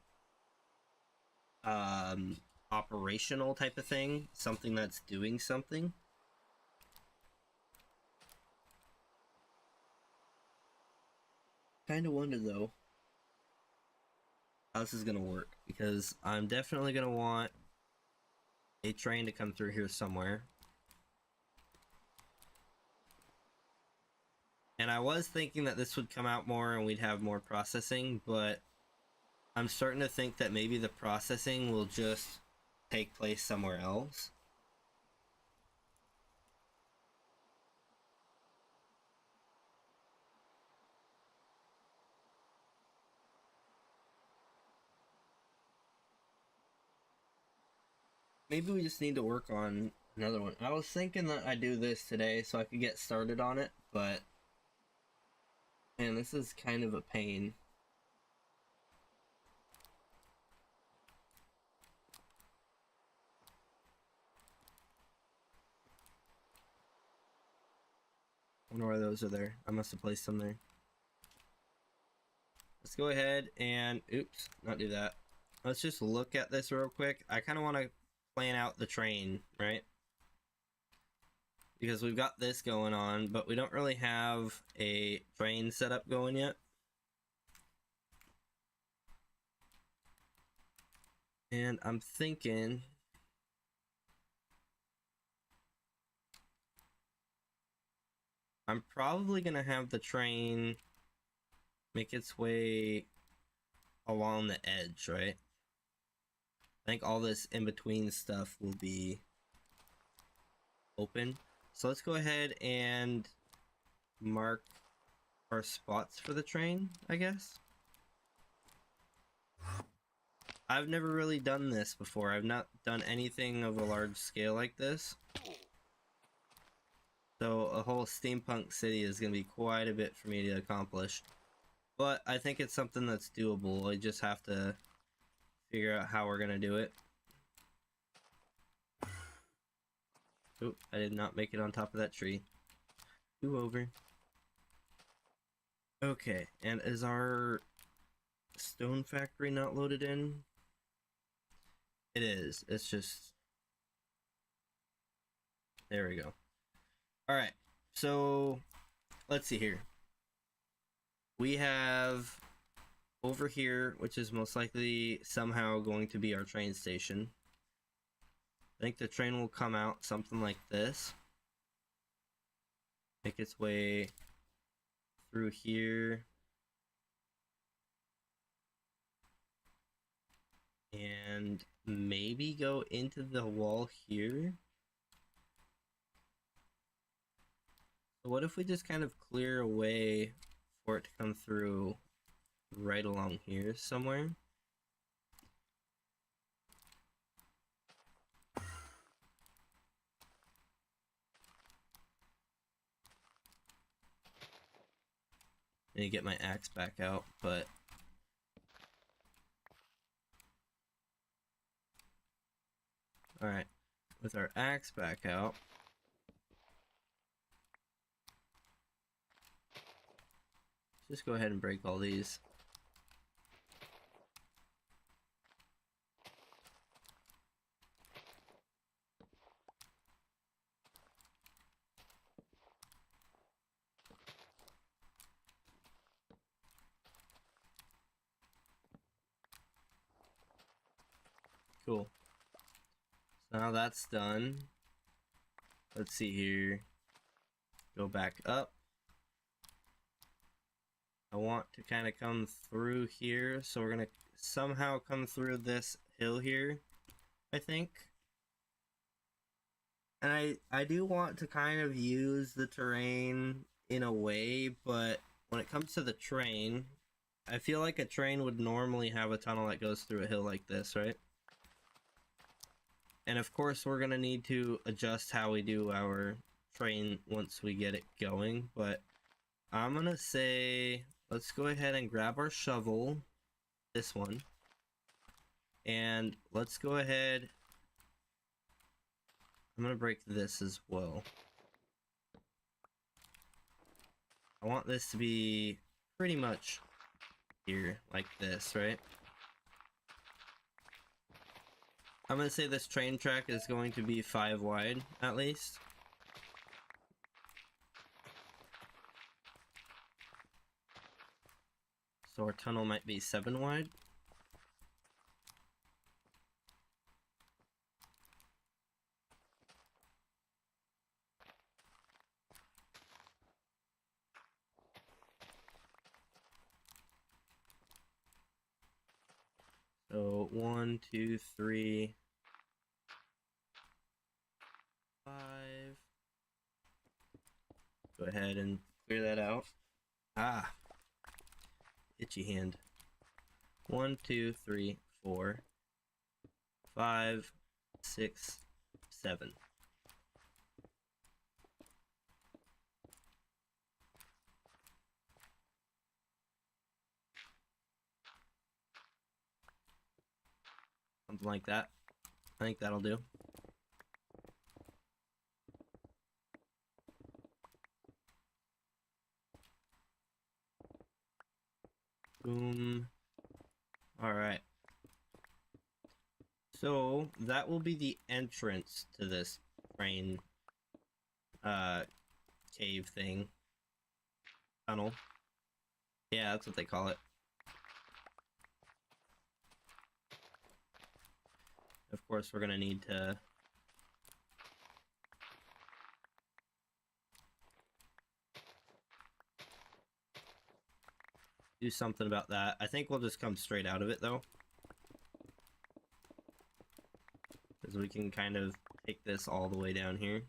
operational type of thing, something that's doing something. Kind of wonder though how this is gonna work, because I'm definitely gonna want a train to come through here somewhere. And I was thinking that this would come out more and we'd have more processing, but I'm starting to think that maybe the processing will just take place somewhere else. Maybe we just need to work on another one. I was thinking that I'd do this today so I could get started on it, but man, this is kind of a pain. I wonder why those are there. I must have placed them there. Let's go ahead and, oops, not do that. Let's just look at this real quick. I kind of want to plan out the train, right? Because we've got this going on, but we don't really have a train setup going yet. And I'm thinking I'm probably gonna have the train make its way along the edge, right? I think all this in between stuff will be open. So let's go ahead and mark our spots for the train, I guess. I've never really done this before. I've not done anything of a large scale like this. So a whole steampunk city is going to be quite a bit for me to accomplish. But I think it's something that's doable. I just have to figure out how we're going to do it. Oop, I did not make it on top of that tree. Do over. Okay, and is our stone factory not loaded in? It is. It's just... There we go. Alright, so let's see here. We have over here, which is most likely somehow going to be our train station. I think the train will come out something like this. Make its way through here. And maybe go into the wall here. So what if we just kind of clear a way for it to come through right along here somewhere? I need to get my axe back out, but alright, with our axe back out, just go ahead and break all these. Cool. So now that's done. Let's see here. Go back up. I want to kind of come through here, so we're gonna somehow come through this hill here, I think. And I do want to kind of use the terrain in a way, but when it comes to the train, I feel like a train would normally have a tunnel that goes through a hill like this, right? And of course we're gonna need to adjust how we do our train once we get it going, but I'm gonna say let's go ahead and grab our shovel, this one, and let's go ahead. I'm gonna break this as well. I want this to be pretty much here, like this, right? I'm gonna say this train track is going to be 5 wide, at least. So our tunnel might be 7 wide. So 1, 2, 3, 5. Go ahead and clear that out. Ah, itchy hand. 1, 2, 3, 4, 5, 6, 7. Something like that. I think that'll do. Boom. Alright. So, that will be the entrance to this train, cave thing. Tunnel. Yeah, that's what they call it. Of course, we're gonna need to do something about that. I think we'll just come straight out of it, though. Because we can kind of take this all the way down here.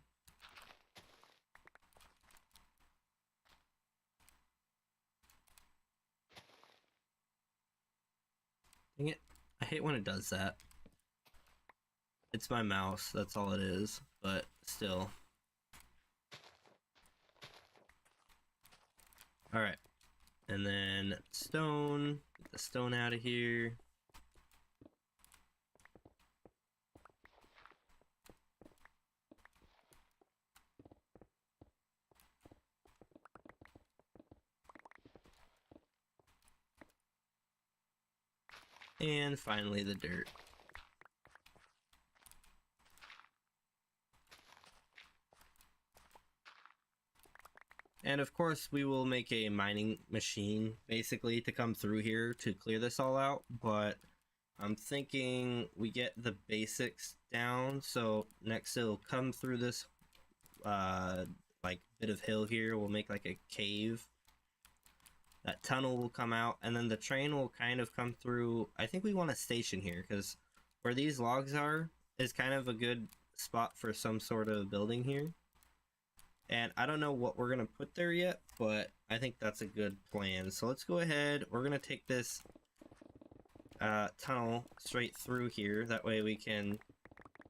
Dang it. I hate when it does that. It's my mouse, that's all it is, but still. Alright. And then stone. Get the stone out of here. And finally the dirt. And of course we will make a mining machine basically to come through here to clear this all out, but I'm thinking we get the basics down, so next it'll come through this like bit of hill here. We'll make like a cave. That tunnel will come out, and then the train will kind of come through. I think we want a station here because where these logs are is kind of a good spot for some sort of building here. And I don't know what we're gonna put there yet, but I think that's a good plan. So let's go ahead. We're gonna take this tunnel straight through here. That way we can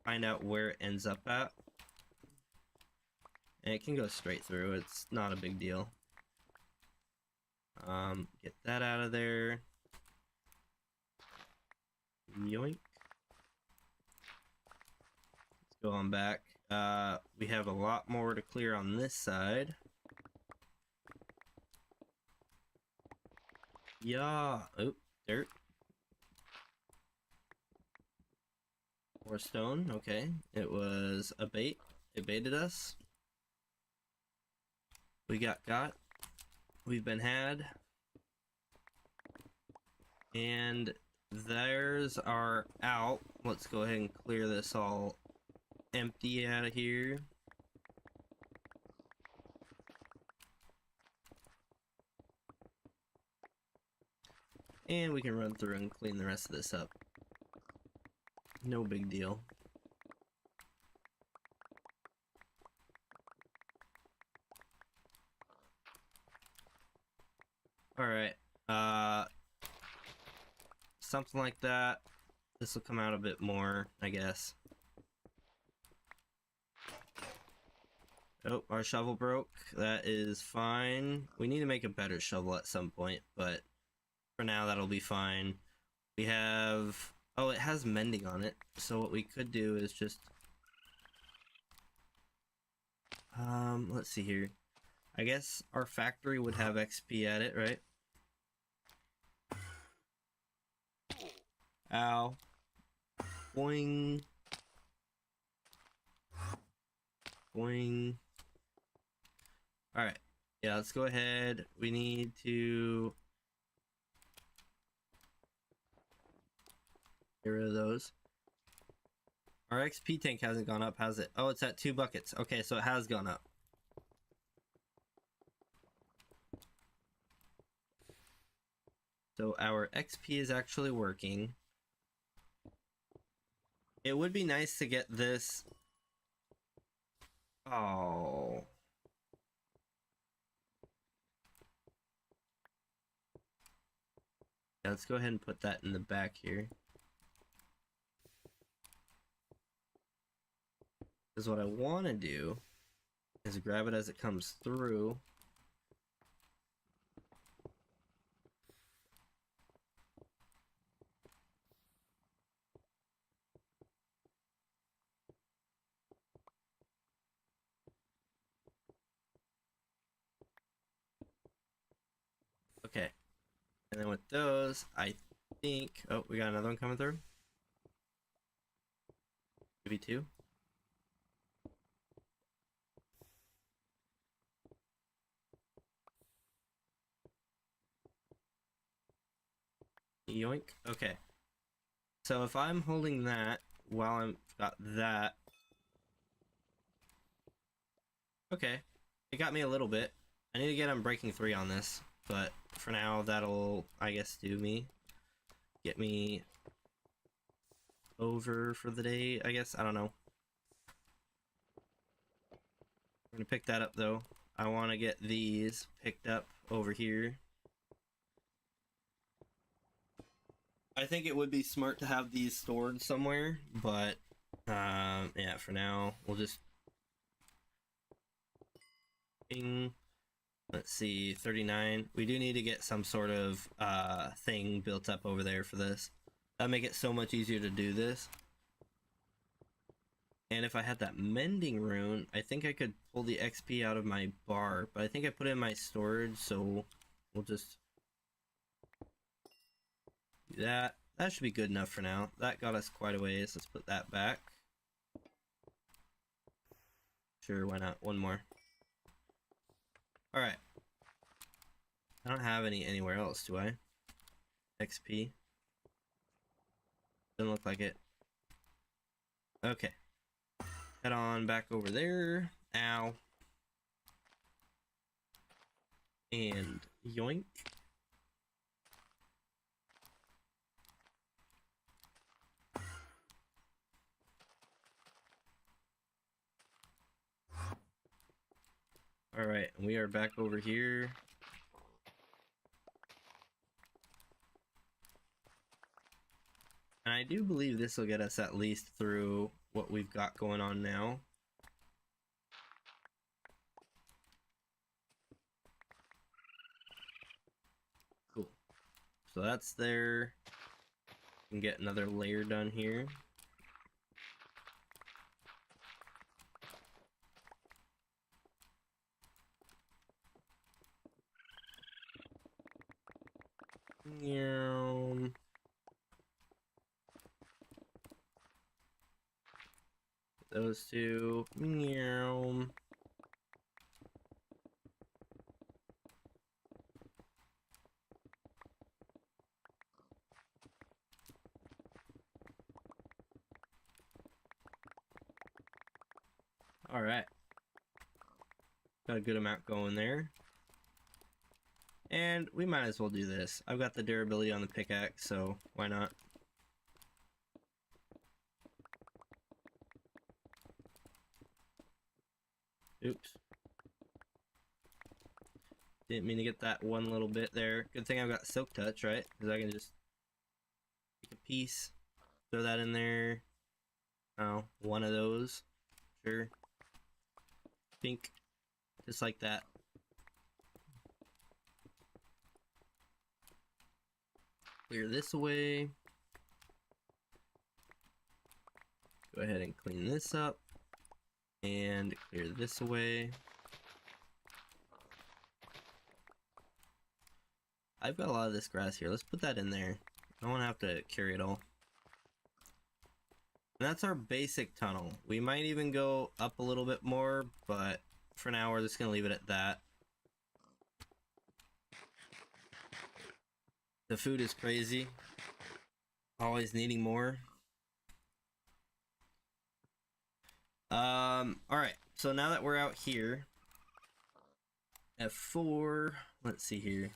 find out where it ends up at. And it can go straight through. It's not a big deal. Get that out of there. Yoink. Let's go on back. We have a lot more to clear on this side. Yeah. Oh, dirt. More stone. Okay. It was a bait. It baited us. We got. We've been had. And there's our out. Let's go ahead and clear this all empty out of here. And we can run through and clean the rest of this up. No big deal. Alright, something like that. This will come out a bit more, I guess. Oh, our shovel broke. That is fine. We need to make a better shovel at some point, but for now that'll be fine. We have... Oh, it has mending on it, so what we could do is just... let's see here. I guess our factory would have XP at it, right? Ow. Boing. Boing. Alright. Yeah, let's go ahead. We need to get rid of those. Our XP tank hasn't gone up, has it? Oh, it's at 2 buckets. Okay, so it has gone up. So our XP is actually working. It would be nice to get this. Oh. Yeah, let's go ahead and put that in the back here. Because what I want to do is grab it as it comes through. Okay. And then with those, I think... Oh, we got another one coming through? Maybe 2? Yoink. Okay. So if I'm holding that while I've got that... Okay. It got me a little bit. I need to get Unbreaking 3 on this. But for now, that'll, I guess, do me. Get me over for the day, I guess. I don't know. We're gonna pick that up, though. I want to get these picked up over here. I think it would be smart to have these stored somewhere, but yeah, for now we'll just ping. Let's see, 39. We do need to get some sort of thing built up over there for this. That'll make it so much easier to do this. And if I had that mending rune, I think I could pull the XP out of my bar, but I think I put it in my storage, so we'll just do that. That should be good enough for now. That got us quite a ways. Let's put that back. Sure, why not? One more. Alright. I don't have any anywhere else, do I? XP. Doesn't look like it. Okay. Head on back over there. Ow. And yoink. Alright, we are back over here. And I do believe this will get us at least through what we've got going on now. Cool. So that's there. We can get another layer done here. Meow. Those two. Meow. All right. Got a good amount going there. And we might as well do this. I've got the durability on the pickaxe, so why not? Oops. Didn't mean to get that one little bit there. Good thing I've got Silk Touch, right? Because I can just take a piece, throw that in there. Oh, one of those. Sure. Pink. Just like that. Clear this away. Go ahead and clean this up. And clear this away. I've got a lot of this grass here. Let's put that in there. I don't want to have to carry it all. And that's our basic tunnel. We might even go up a little bit more, but for now we're just going to leave it at that. The food is crazy. Always needing more. Alright, so now that we're out here, F4, let's see here.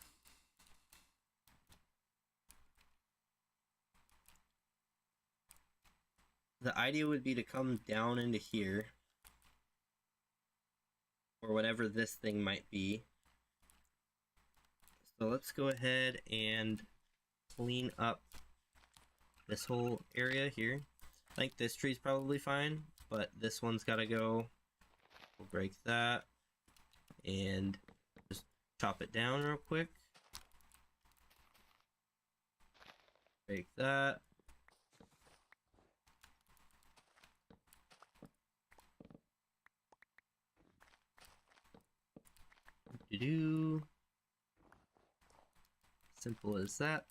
The idea would be to come down into here, or whatever this thing might be. So let's go ahead and clean up this whole area here. I think this tree's probably fine, but this one's gotta go. We'll break that and just chop it down real quick. Break that. Do-do. Simple as that.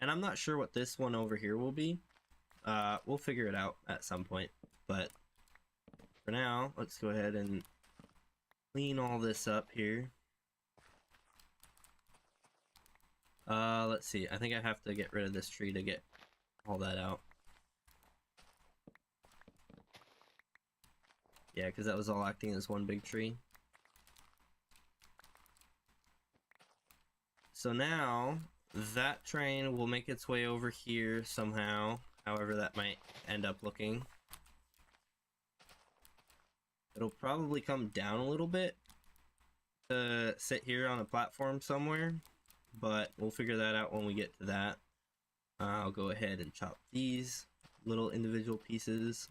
And I'm not sure what this one over here will be. We'll figure it out at some point. But for now, let's go ahead and clean all this up here. Let's see. I think I have to get rid of this tree to get all that out. Yeah, because that was all acting as one big tree. So now, that train will make its way over here somehow, however that might end up looking. It'll probably come down a little bit to sit here on a platform somewhere, but we'll figure that out when we get to that. I'll go ahead and chop these little individual pieces.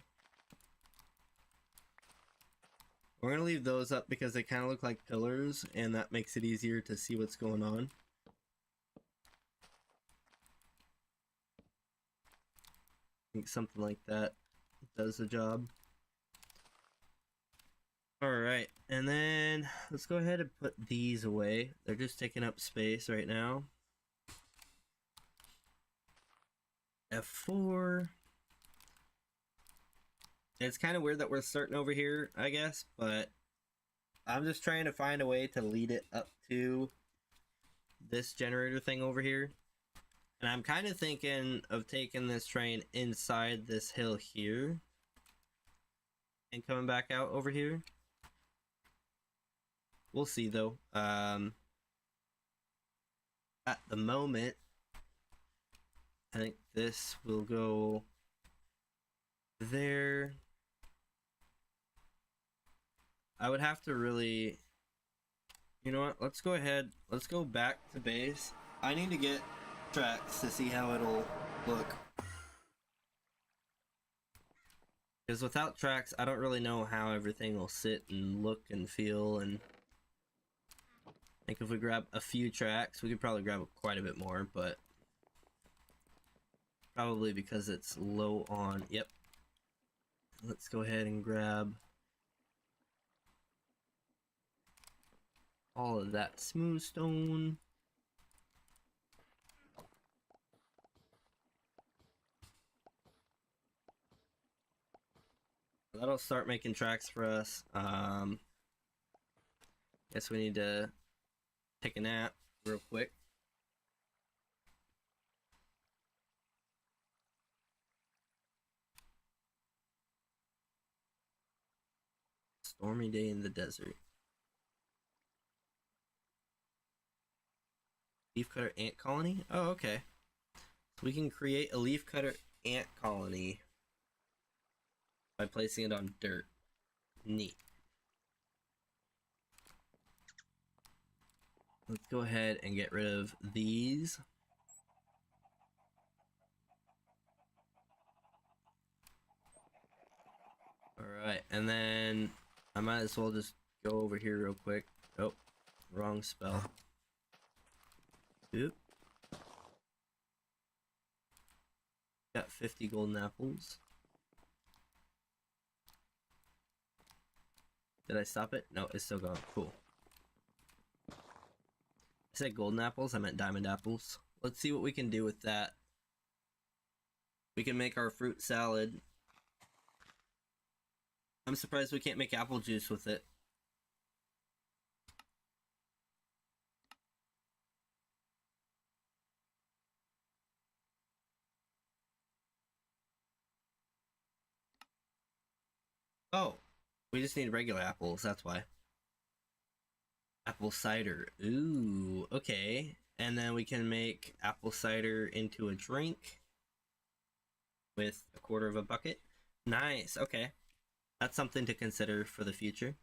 We're gonna leave those up because they kind of look like pillars, and that makes it easier to see what's going on. I think something like that does the job. Alright, and then let's go ahead and put these away. They're just taking up space right now. F4. It's kind of weird that we're starting over here, I guess, but I'm just trying to find a way to lead it up to this generator thing over here. And I'm kind of thinking of taking this train inside this hill here and coming back out over here. We'll see though. At the moment, I think this will go there. I would have to really, you know what, let's go ahead, let's go back to base. I need to get tracks to see how it'll look, because without tracks I don't really know how everything will sit and look and feel. And I think if we grab a few tracks, we could probably grab quite a bit more, but probably because it's low on, yep. Let's go ahead and grab all of that smooth stone. That'll start making tracks for us. Guess we need to take a nap real quick. Stormy day in the desert. Leafcutter ant colony? Oh, okay. So we can create a leafcutter ant colony by placing it on dirt. Neat. Let's go ahead and get rid of these. Alright, and then I might as well just go over here real quick. Oh, wrong spell. Oop. Got 50 golden apples. Did I stop it? No, it's still going. Cool. I said golden apples, I meant diamond apples. Let's see what we can do with that. We can make our fruit salad. I'm surprised we can't make apple juice with it. Oh, we just need regular apples, that's why. Apple cider. Ooh, okay. And then we can make apple cider into a drink with a quarter of a bucket. Nice, okay. That's something to consider for the future.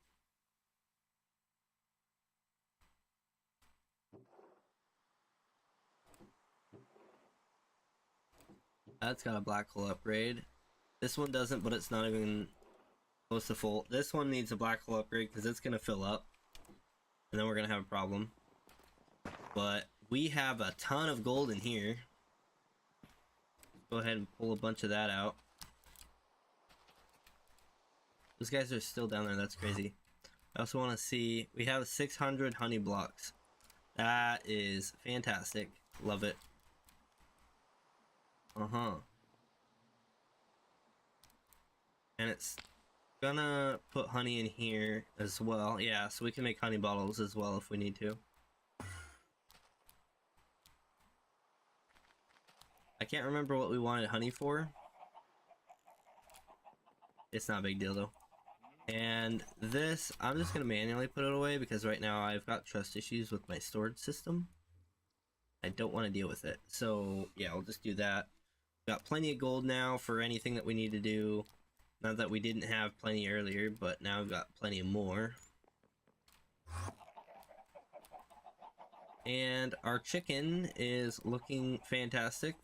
That's got a black hole upgrade. This one doesn't, but it's not even close to full. This one needs a black hole upgrade because it's going to fill up. And then we're going to have a problem. But we have a ton of gold in here. Go ahead and pull a bunch of that out. Those guys are still down there, that's crazy. I also want to see, we have 600 honey blocks. That is fantastic. Love it. And it's gonna put honey in here as well. Yeah, so we can make honey bottles as well if we need to. I can't remember what we wanted honey for. It's not a big deal though. And this, I'm just gonna manually put it away because right now I've got trust issues with my storage system. I don't want to deal with it. So yeah, I'll just do that. Got plenty of gold now for anything that we need to do. Not that we didn't have plenty earlier, but now we've got plenty more. And our chicken is looking fantastic.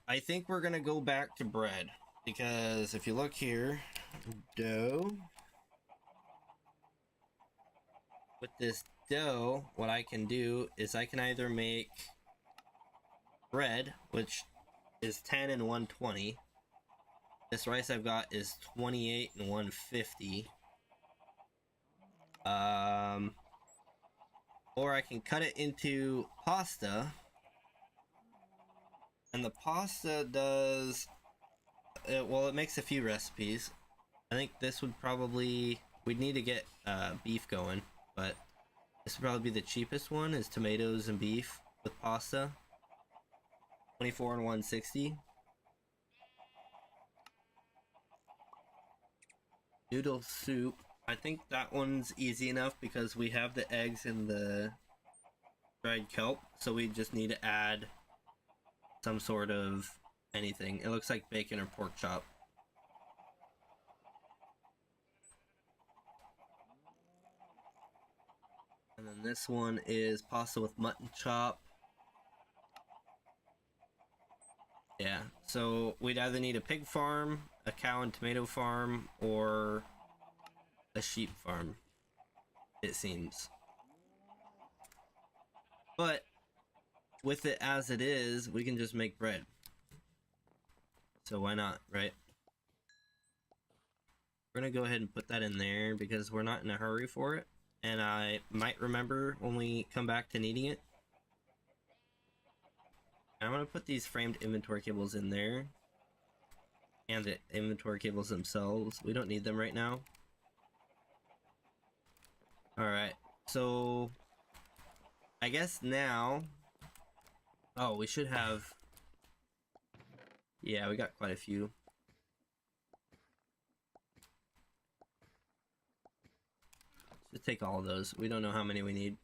I think we're gonna go back to bread, because if you look here, dough. With this dough, what I can do is I can either make bread, which is 10 and 120. This rice I've got is 28 and 150. Or I can cut it into pasta. And the pasta does... well, it makes a few recipes. I think this would probably... We'd need to get beef going, but this would probably be the cheapest one, is tomatoes and beef with pasta. 24 and 160. Noodle soup. I think that one's easy enough because we have the eggs and the dried kelp, so we just need to add some sort of anything. It looks like bacon or pork chop. And then this one is pasta with mutton chop. Yeah, so we'd either need a pig farm, a cow and tomato farm, or a sheep farm, it seems. But with it as it is, we can just make bread. So why not, right? We're gonna go ahead and put that in there because we're not in a hurry for it. And I might remember when we come back to needing it. I'm gonna put these framed inventory cables in there. And the inventory cables themselves. We don't need them right now. Alright, so... I guess now... Oh, we should have... Yeah, we got quite a few. Just take all of those. We don't know how many we need.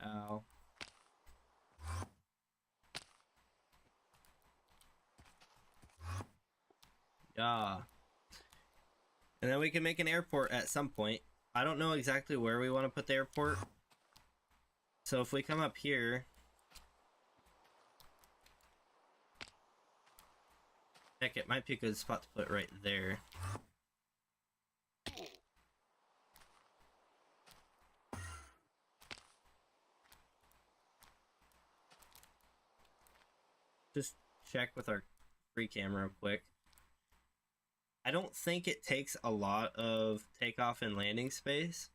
Ow. Yeah. And then we can make an airport at some point. I don't know exactly where we want to put the airport. So if we come up here... Heck, it might be a good spot to put it right there. Just check with our free camera real quick. I don't think it takes a lot of takeoff and landing space.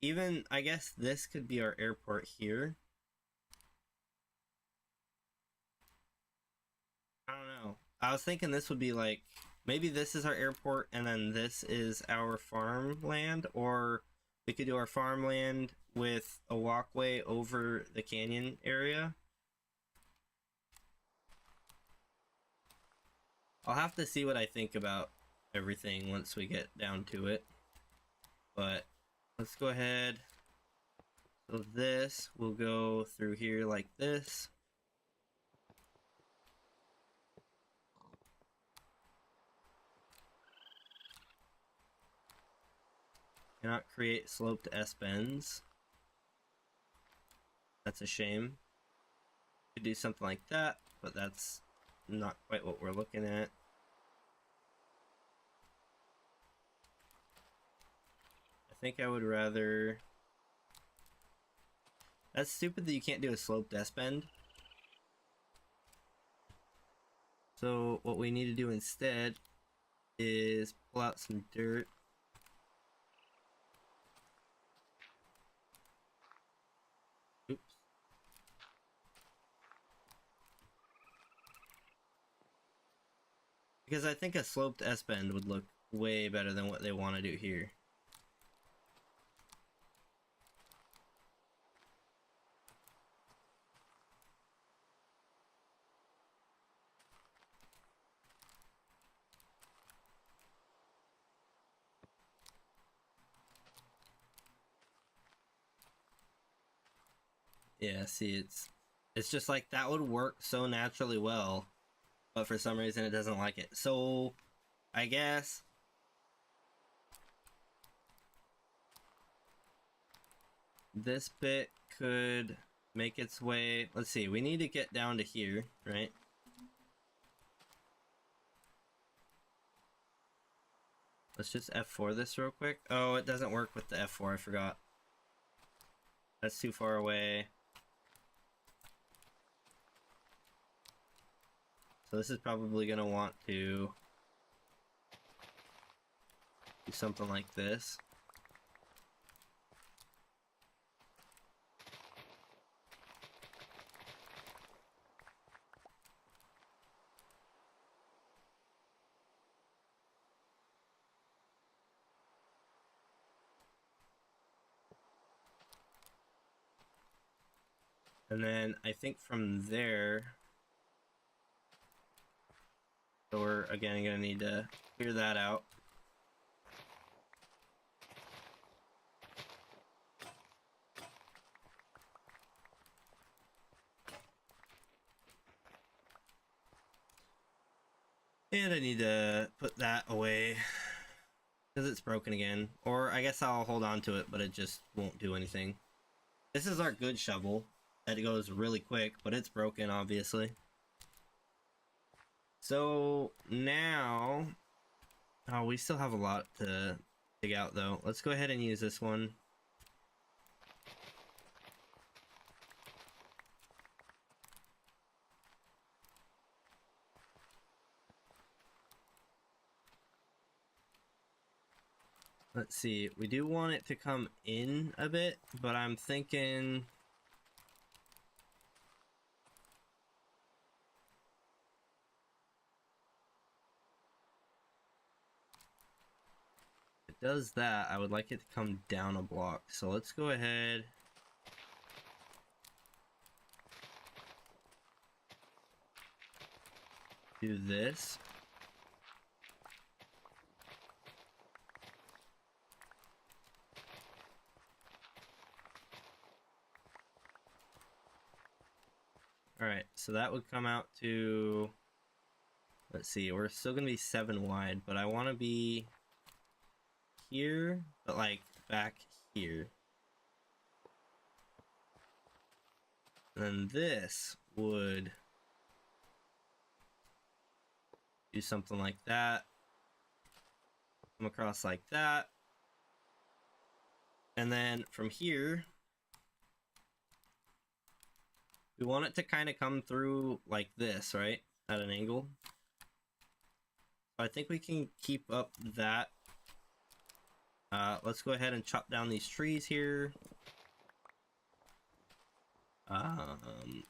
Even, I guess this could be our airport here. I don't know. I was thinking this would be like, maybe this is our airport and then this is our farmland, or we could do our farmland with a walkway over the canyon area. I'll have to see what I think about everything once we get down to it. But let's go ahead. So this will go through here like this. Cannot create sloped S-bends. That's a shame. Could do something like that, but that's not quite what we're looking at. I think I would rather... That's stupid that you can't do a sloped S-bend. So what we need to do instead is pull out some dirt. Oops. Because I think a sloped S-bend would look way better than what they want to do here. Yeah, see, it's just like that would work so naturally well, but for some reason it doesn't like it. So I guess this bit could make its way. Let's see, we need to get down to here, right? Let's just F4 this real quick. Oh, it doesn't work with the F4, I forgot. That's too far away. So this is probably gonna want to do something like this. And then I think from there, so we're again gonna need to clear that out. And I need to put that away because it's broken again. Or I guess I'll hold on to it, but it just won't do anything. This is our good shovel. That goes really quick, but it's broken, obviously. So now, oh, we still have a lot to dig out though. Let's go ahead and use this one. Let's see, we do want it to come in a bit, but I'm thinking if it does that, I would like it to come down a block. So let's go ahead. Do this. Alright, so that would come out to, let's see, we're still gonna be 7 wide, but I want to be here, but like back here. And then this would do something like that. Come across like that. And then from here, we want it to kind of come through like this, right? At an angle. I think we can keep up that. Let's go ahead and chop down these trees here.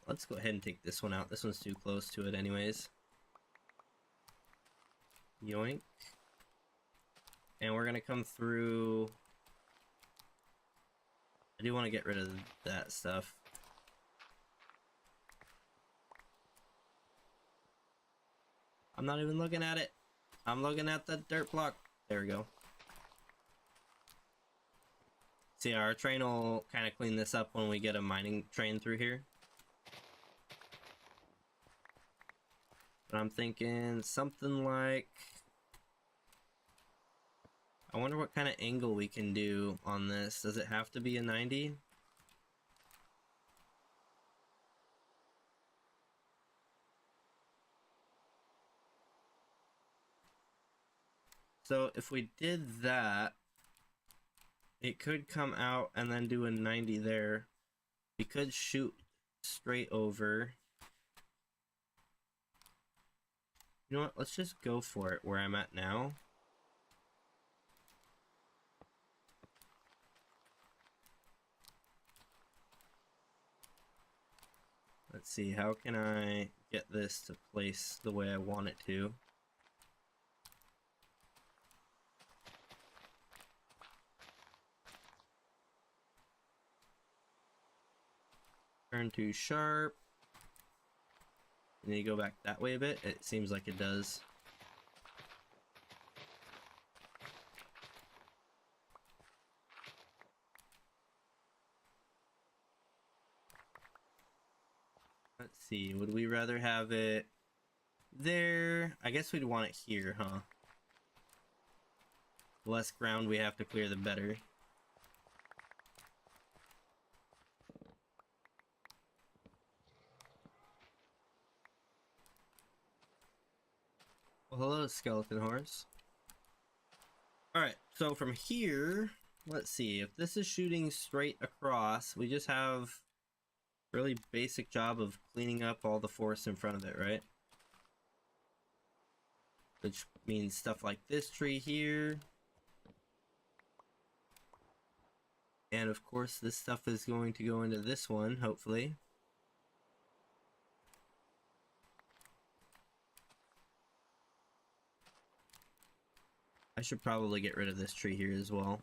Let's go ahead and take this one out. This one's too close to it anyways. Yoink. And we're gonna come through. I do want to get rid of that stuff. I'm not even looking at it. I'm looking at the dirt block. There we go. See, our train will kind of clean this up when we get a mining train through here. But I'm thinking something like, I wonder what kind of angle we can do on this. Does it have to be a 90? So if we did that, it could come out and then do a 90 there. We could shoot straight over. You know what? Let's just go for it where I'm at now. Let's see, how can I get this to place the way I want it to? Turn to sharp. And then you go back that way a bit. It seems like it does. Let's see, would we rather have it there? I guess we'd want it here, huh? The less ground we have to clear, the better. Well, hello, skeleton horse. Alright, so from here, let's see, if this is shooting straight across, we just have a really basic job of cleaning up all the forest in front of it, right? Which means stuff like this tree here. And of course, this stuff is going to go into this one, hopefully. I should probably get rid of this tree here as well.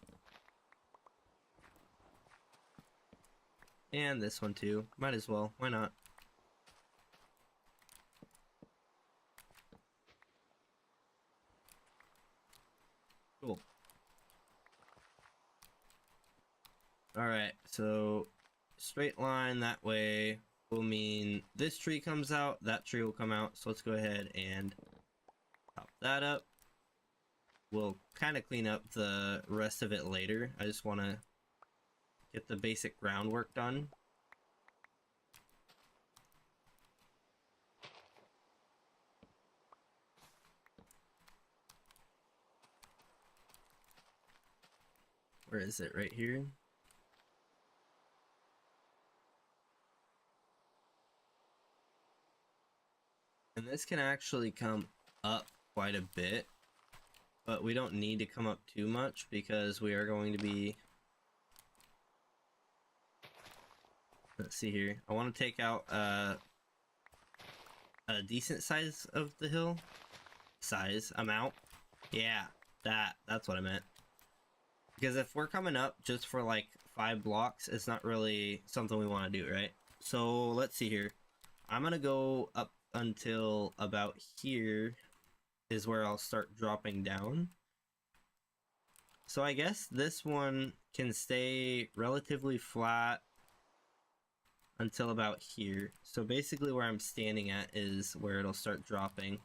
And this one too. Might as well. Why not? Cool. Alright, so straight line that way will mean this tree comes out, that tree will come out. So let's go ahead and pop that up. We'll kind of clean up the rest of it later. I just want to get the basic groundwork done. Where is it? Right here? And this can actually come up quite a bit, but we don't need to come up too much because we are going to be... Let's see here. I want to take out a decent size of the hill. Amount. Yeah, that's what I meant. Because if we're coming up just for like 5 blocks, it's not really something we want to do, right? So let's see here. I'm gonna go up until about here is where I'll start dropping down. So I guess this one can stay relatively flat until about here. So basically where I'm standing at is where it'll start dropping.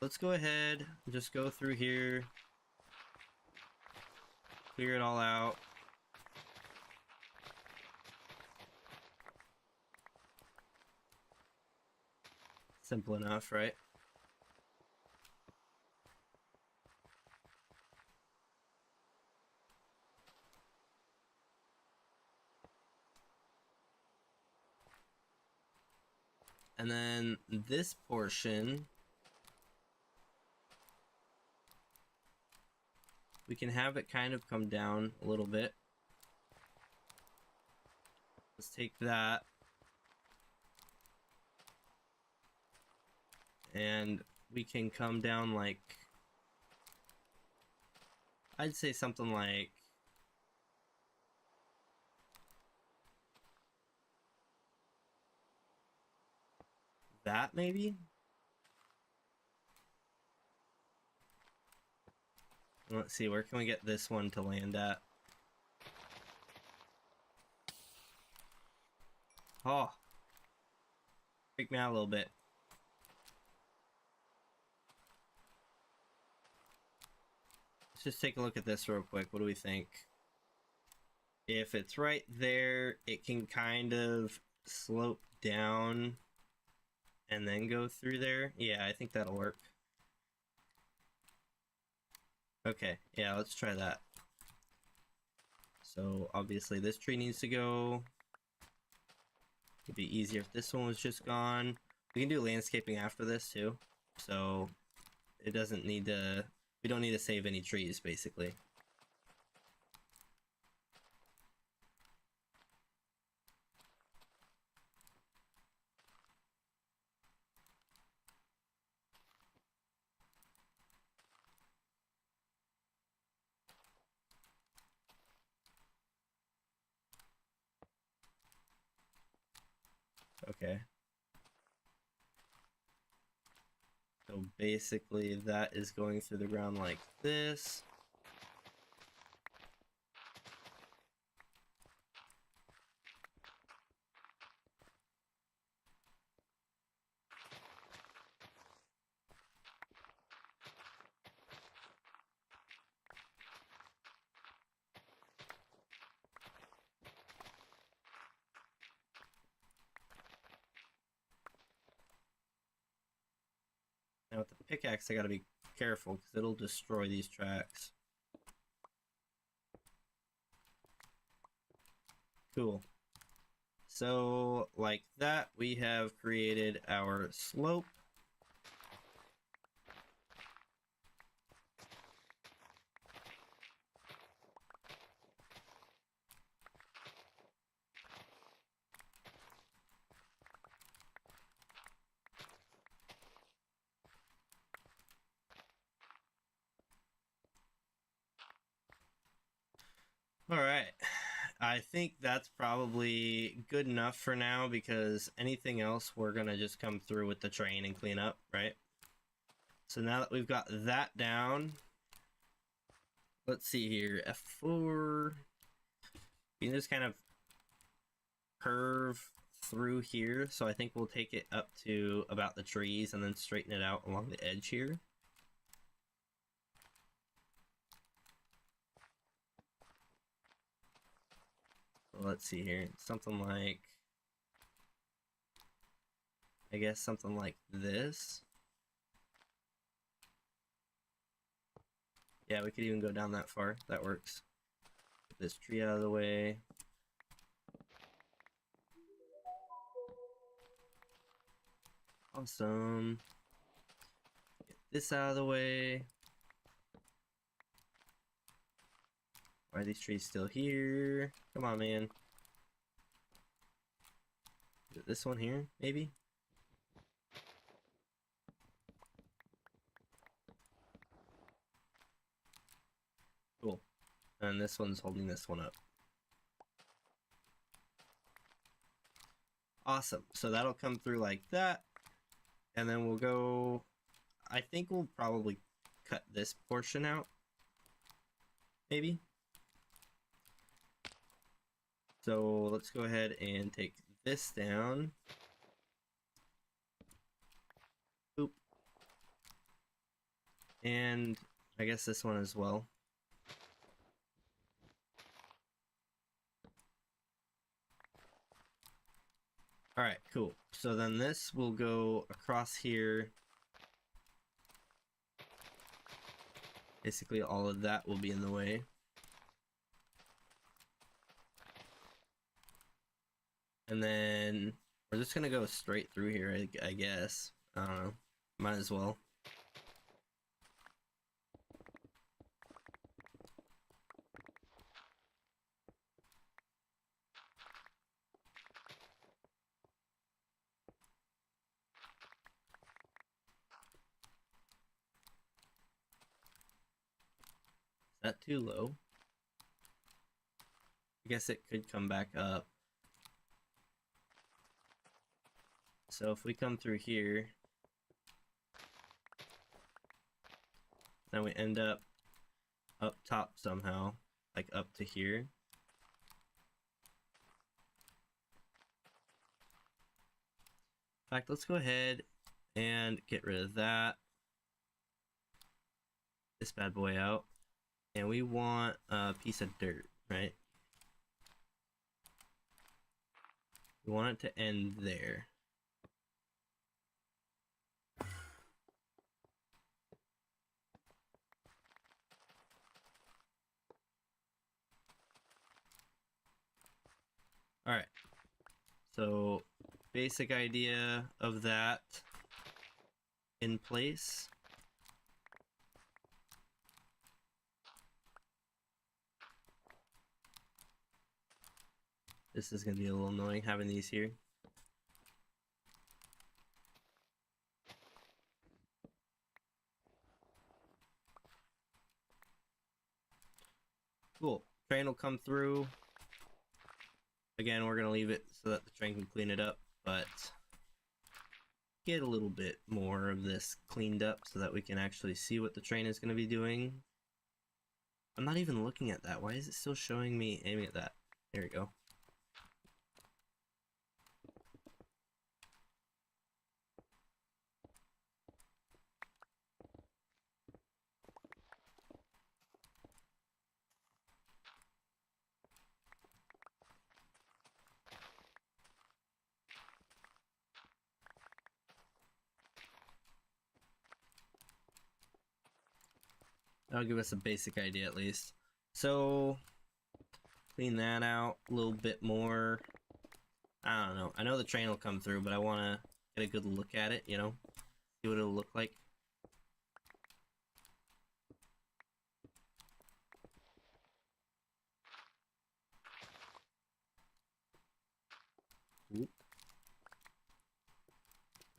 Let's go ahead and just go through here. Clear it all out. Simple enough, right? And then this portion, we can have it kind of come down a little bit. Let's take that. And we can come down like, I'd say something like that maybe? Let's see, where can we get this one to land at? Oh, freak me out a little bit. Let's just take a look at this real quick. What do we think? If it's right there, it can kind of slope down and then go through there. Yeah, I think that'll work. Okay, yeah, let's try that. So obviously this tree needs to go. It'd be easier if this one was just gone. We can do landscaping after this too. So it doesn't need to, we don't need to save any trees basically. Okay. So basically that is going through the ground like this. pickaxe, I gotta be careful because it'll destroy these tracks. Cool. So, like that, we have created our slope. Alright, I think that's probably good enough for now because anything else we're gonna just come through with the train and clean up, right? So now that we've got that down, let's see here, F4, you can just kind of curve through here, so I think we'll take it up to about the trees and then straighten it out along the edge here. Let's see here, something like, I guess something like this. Yeah, we could even go down that far. That works. Get this tree out of the way. Awesome. Get this out of the way. Why are these trees still here? Come on, man. Is it this one here, maybe? Cool. And this one's holding this one up. Awesome. So that'll come through like that. And then we'll go... I think we'll probably cut this portion out. Maybe. So let's go ahead and take this down. Boop. And I guess this one as well. Alright, cool. So then this will go across here. Basically all of that will be in the way. And then we're just gonna go straight through here, I guess. I don't know. Might as well. Is that too low? I guess it could come back up. So if we come through here, then we end up top somehow, like up to here. In fact, let's go ahead and get rid of that. This bad boy out. And we want a piece of dirt, right? We want it to end there. Alright. So, basic idea of that in place. This is going to be a little annoying having these here. Cool. Train will come through. Again, we're going to leave it so that the train can clean it up, but get a little bit more of this cleaned up so that we can actually see what the train is going to be doing. I'm not even looking at that. Why is it still showing me aiming at that? There we go. That'll give us a basic idea at least. So, clean that out a little bit more. I don't know. I know the train will come through, but I want to get a good look at it, you know? See what it'll look like. Oop.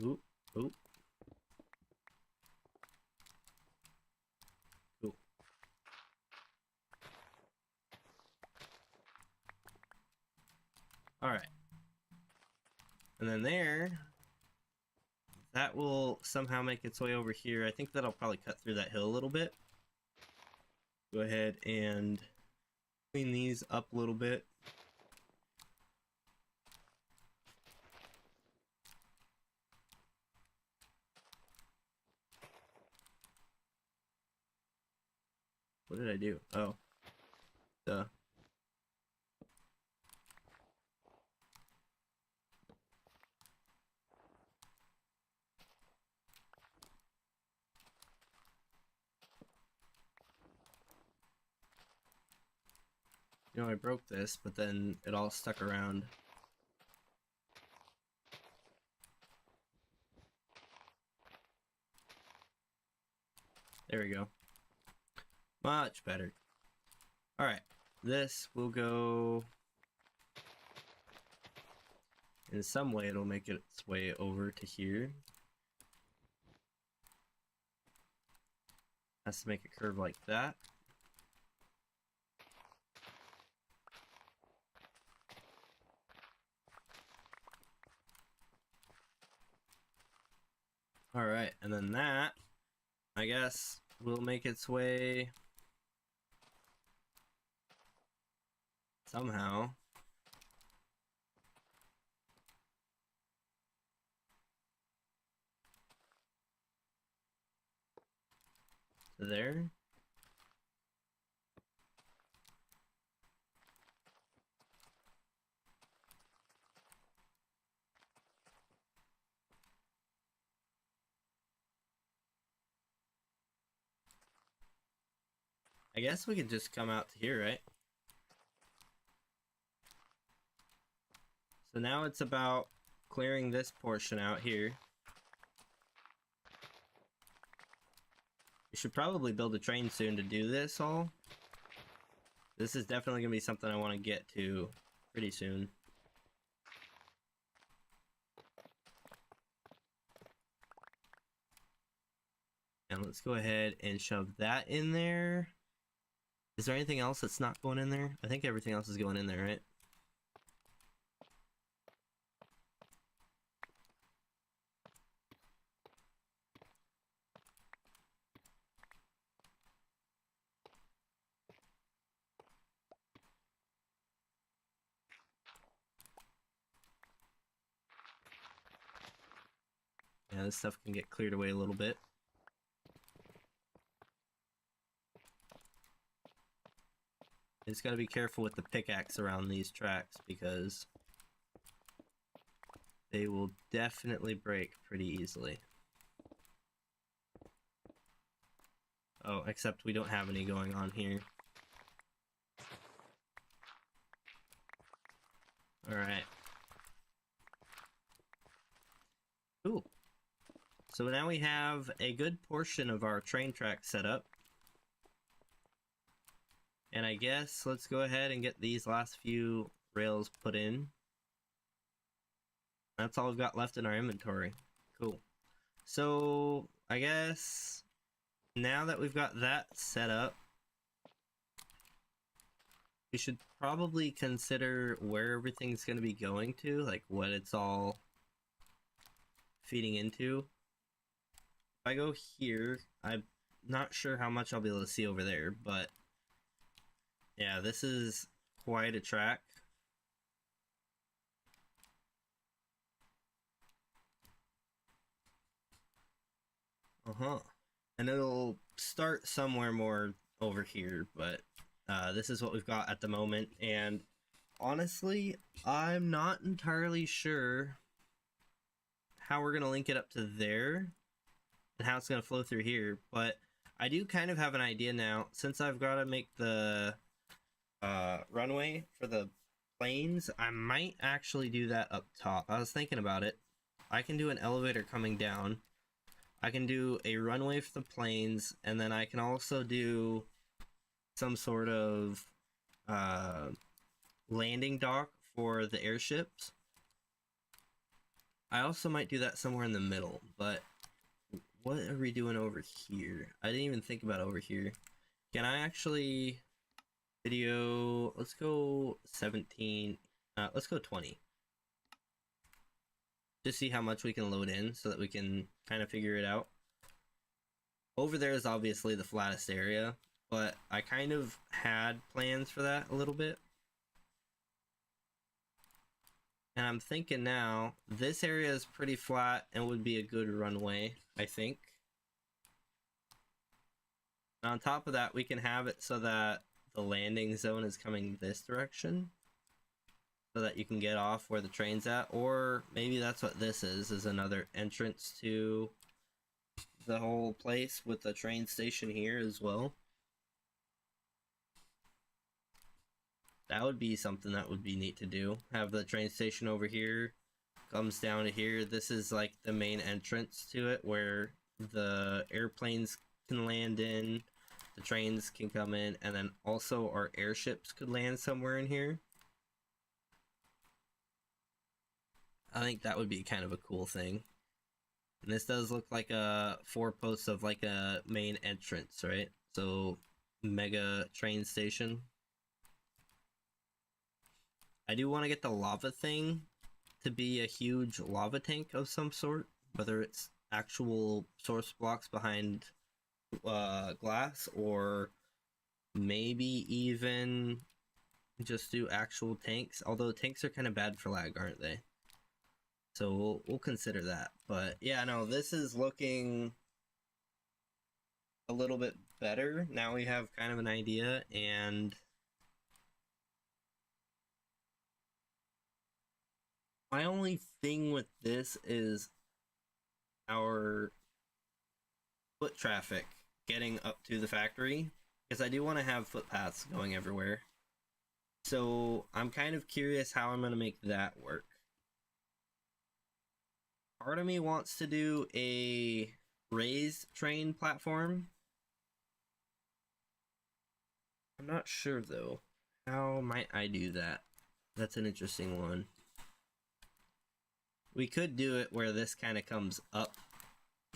Oop. Oop. Cool. Alright. And then there, that will somehow make its way over here. I think that'll probably cut through that hill a little bit. Go ahead and clean these up a little bit. What did I do? Oh. Duh. You know, I broke this, but then it all stuck around. There we go. Much better. Alright, this will go... In some way, it'll make its way over to here. Has to make a curve like that. Alright, and then that, I guess, will make its way somehow to there. I guess we could just come out to here, right? So now it's about clearing this portion out here. We should probably build a train soon to do this all. This is definitely going to be something I want to get to pretty soon. And let's go ahead and shove that in there. Is there anything else that's not going in there? I think everything else is going in there, right? Yeah, this stuff can get cleared away a little bit. Just gotta be careful with the pickaxe around these tracks because they will definitely break pretty easily. Oh, except we don't have any going on here. Alright. Cool. So now we have a good portion of our train track set up. And I guess let's go ahead and get these last few rails put in. That's all we've got left in our inventory. Cool. So I guess now that we've got that set up, we should probably consider where everything's going to be going to, like what it's all feeding into. If I go here, I'm not sure how much I'll be able to see over there, but yeah, this is quite a track. And it'll start somewhere more over here, but this is what we've got at the moment, and honestly, I'm not entirely sure how we're going to link it up to there and how it's going to flow through here, but I do kind of have an idea now, since I've got to make the runway for the planes. I might actually do that up top. I was thinking about it. I can do an elevator coming down. I can do a runway for the planes, and then I can also do some sort of landing dock for the airships. I also might do that somewhere in the middle, but what are we doing over here? I didn't even think about over here. Can I actually video? Let's go 17. Let's go 20. Just see how much we can load in so that we can kind of figure it out. Over there is obviously the flattest area, but I kind of had plans for that a little bit. And I'm thinking now, this area is pretty flat and would be a good runway, I think. And on top of that, we can have it so that the landing zone is coming this direction, so that you can get off where the train's at, or maybe that's what this is another entrance to the whole place with the train station here as well. That would be something that would be neat to do. Have the train station over here, comes down to here. This is like the main entrance to it where the airplanes can land in, the trains can come in, and then also our airships could land somewhere in here. I think that would be kind of a cool thing. And this does look like a 4 posts of like a main entrance, right? So mega train station. I do want to get the lava thing to be a huge lava tank of some sort, whether it's actual source blocks behind glass, or maybe even just do actual tanks, although tanks are kind of bad for lag, aren't they? So we'll consider that. But yeah, no, this is looking a little bit better. Now we have kind of an idea, and my only thing with this is our foot traffic getting up to the factory, because I do want to have footpaths going everywhere. So I'm kind of curious how I'm going to make that work. Part of me wants to do a raised train platform. I'm not sure though. How might I do that? That's an interesting one. We could do it where this kind of comes up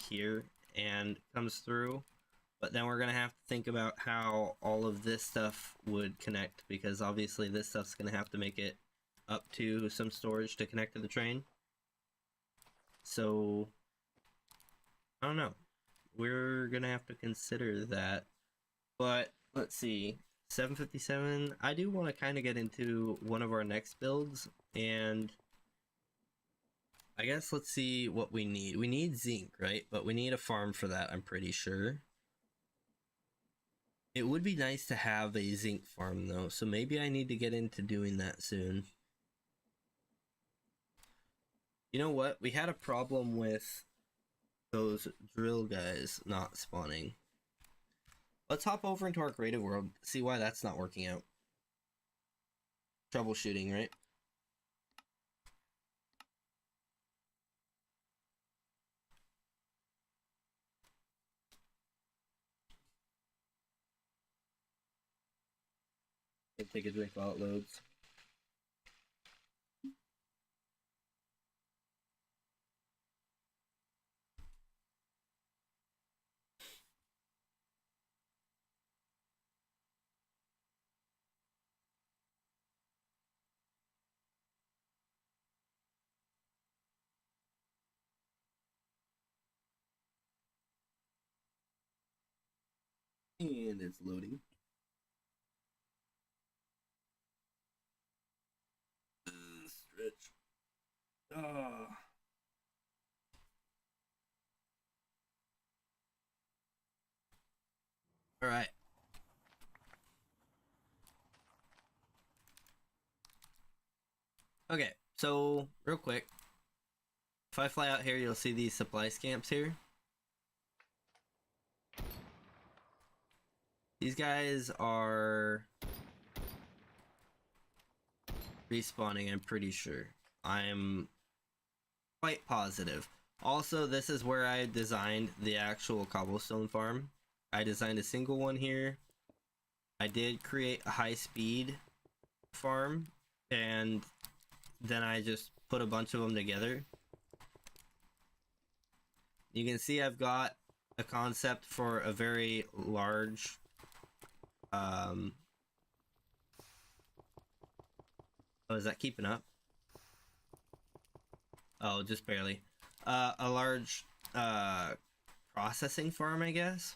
here and comes through, but then we're gonna have to think about how all of this stuff would connect, because obviously this stuff's gonna have to make it up to some storage to connect to the train. So I don't know. We're gonna have to consider that. But let's see. 757. I do want to kind of get into one of our next builds, and I guess let's see what we need. We need zinc, right? But we need a farm for that, I'm pretty sure. It would be nice to have a zinc farm though, so maybe I need to get into doing that soon. You know what? We had a problem with those drill guys not spawning. Let's hop over into our creative world, see why that's not working out. Troubleshooting, right? Take a drink while it loads. And it's loading. Stretch. Ah. All right. Okay, so real quick, if I fly out here, you'll see these supply scamps here. These guys are respawning, I'm pretty sure. I'm quite positive. Also, this is where I designed the actual cobblestone farm. I designed a single one here. I did create a high-speed farm, and then I just put a bunch of them together. You can see I've got a concept for a very large oh, is that keeping up? Oh, just barely. A large processing farm, I guess.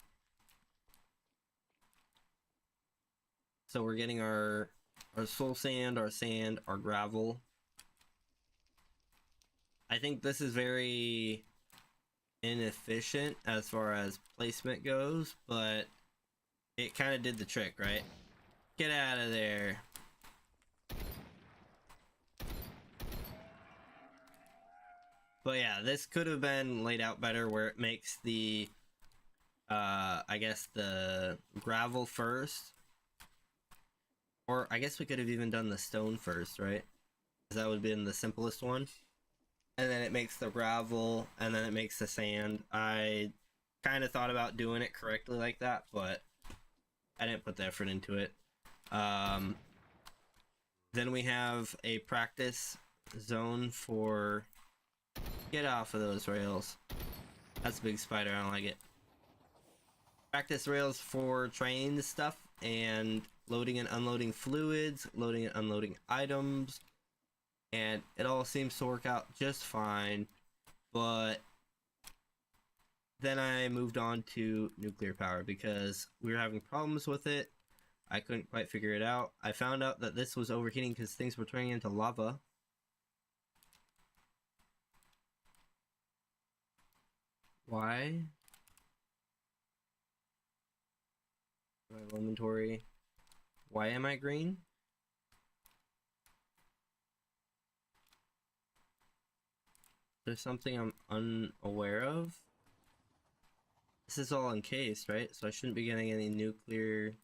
So we're getting our soul sand, our gravel. I think this is very inefficient as far as placement goes, but it kind of did the trick, right? Get out of there. But yeah, this could have been laid out better where it makes the I guess the gravel first. Or I guess we could have even done the stone first, right? Because that would have been the simplest one. And then it makes the gravel, and then it makes the sand. I kind of thought about doing it correctly like that, but I didn't put the effort into it. Then we have a practice zone for... Get off of those rails. That's a big spider, I don't like it. Practice rails for train stuff and loading and unloading fluids, loading and unloading items, and it all seems to work out just fine. But then I moved on to nuclear power because we were having problems with it. I couldn't quite figure it out. I found out that this was overheating because things were turning into lava. Why? My inventory. Why am I green? There's something I'm unaware of. This is all encased, right? So I shouldn't be getting any nuclear.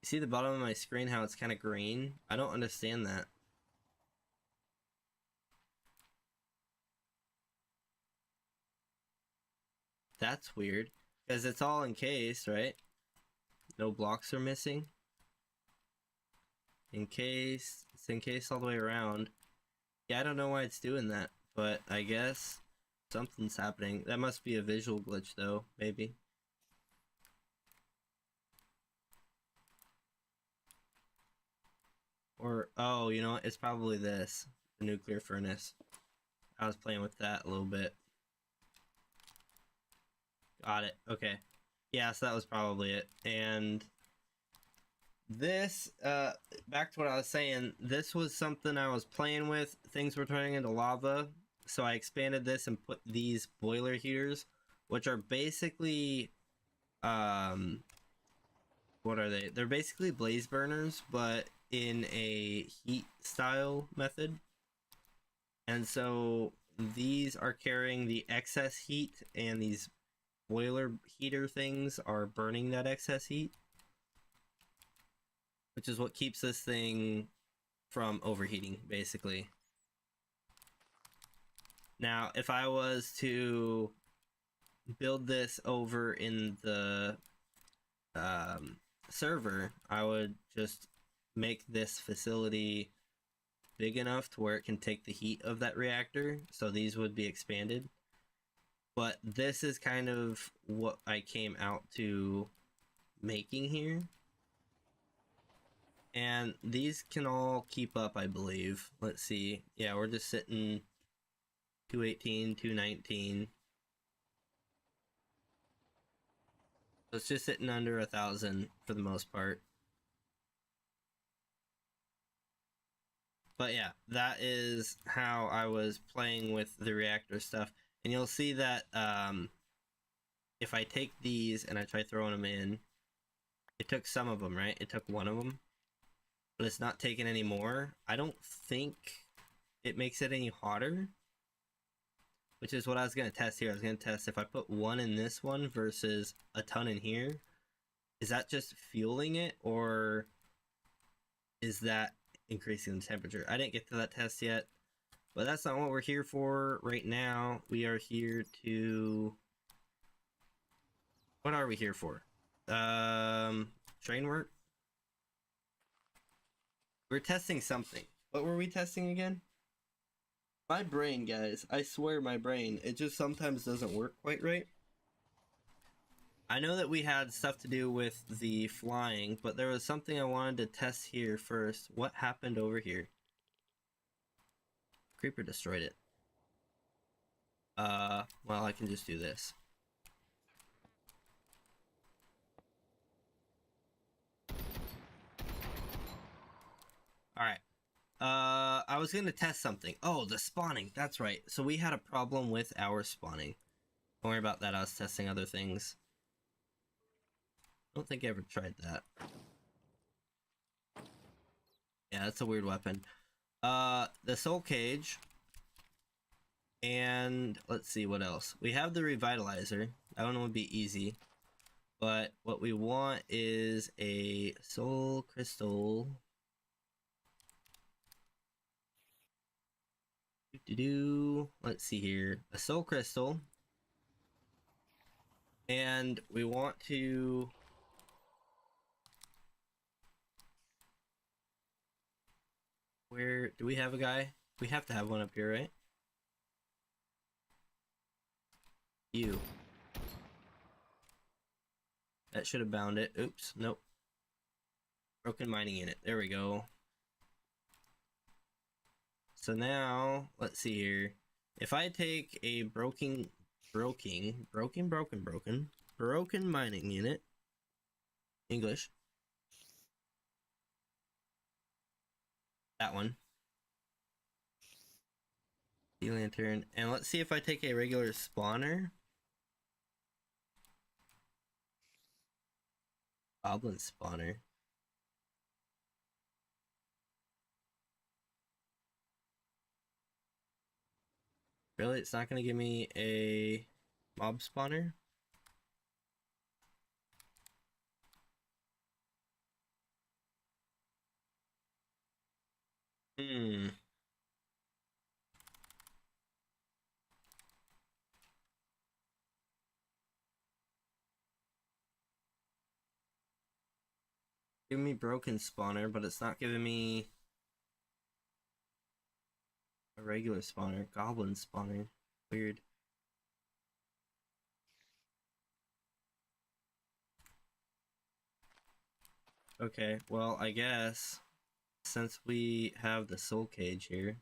You see the bottom of my screen, how it's kind of green? I don't understand that. That's weird. Because it's all encased, right? No blocks are missing. Encased. It's encased all the way around. Yeah, I don't know why it's doing that, but I guess something's happening. That must be a visual glitch though, maybe. Or, oh, you know what? It's probably this. The nuclear furnace. I was playing with that a little bit. Got it. Okay. Yeah, so that was probably it. And this, back to what I was saying, this was something I was playing with. Things were turning into lava. So I expanded this and put these boiler heaters, which are basically, what are they? They're basically blaze burners, but in a heat style method. And so these are carrying the excess heat, and these boiler heater things are burning that excess heat, which is what keeps this thing from overheating, basically. Now, if I was to build this over in the server, I would just make this facility big enough to where it can take the heat of that reactor, so these would be expanded. But this is kind of what I came out to making here. And these can all keep up, I believe. Let's see. Yeah, we're just sitting 218, 219. So it's just sitting under 1,000 for the most part. But yeah, that is how I was playing with the reactor stuff. And you'll see that if I take these and I try throwing them in, it took some of them, right? It took one of them. But it's not taking any more. I don't think it makes it any hotter. which is what I was going to test here. I was going to test if I put 1 in this one versus a ton in here, is that just fueling it, or is that increasing the temperature? I didn't get to that test yet, but that's not what we're here for right now. We are here to... What are we here for? Train work? We're testing something. What were we testing again? My brain, guys. I swear my brain. It just sometimes doesn't work quite right. I know that we had stuff to do with the flying, but there was something I wanted to test here first. What happened over here? Creeper destroyed it. Well, I can just do this. Alright. I was gonna test something. Oh, the spawning. That's right. So we had a problem with our spawning. Don't worry about that. I was testing other things. I don't think I ever tried that. Yeah, that's a weird weapon. The soul cage. And let's see what else. We have the revitalizer. That one would be easy. But what we want is a soul crystal. Let's see here. A soul crystal. And we want to... Where do we have a guy? We have to have one up here, right? You. That should have bound it. Oops, nope. Broken mining unit. There we go. So now, let's see here. If I take a broken mining unit, English, that one, sea lantern, and let's see if I take a regular spawner, goblin spawner. Really? It's not going to give me a mob spawner? Give me broken spawner, but it's not giving me a regular spawner. Goblin spawner. Weird. Okay, well, I guess since we have the soul cage here,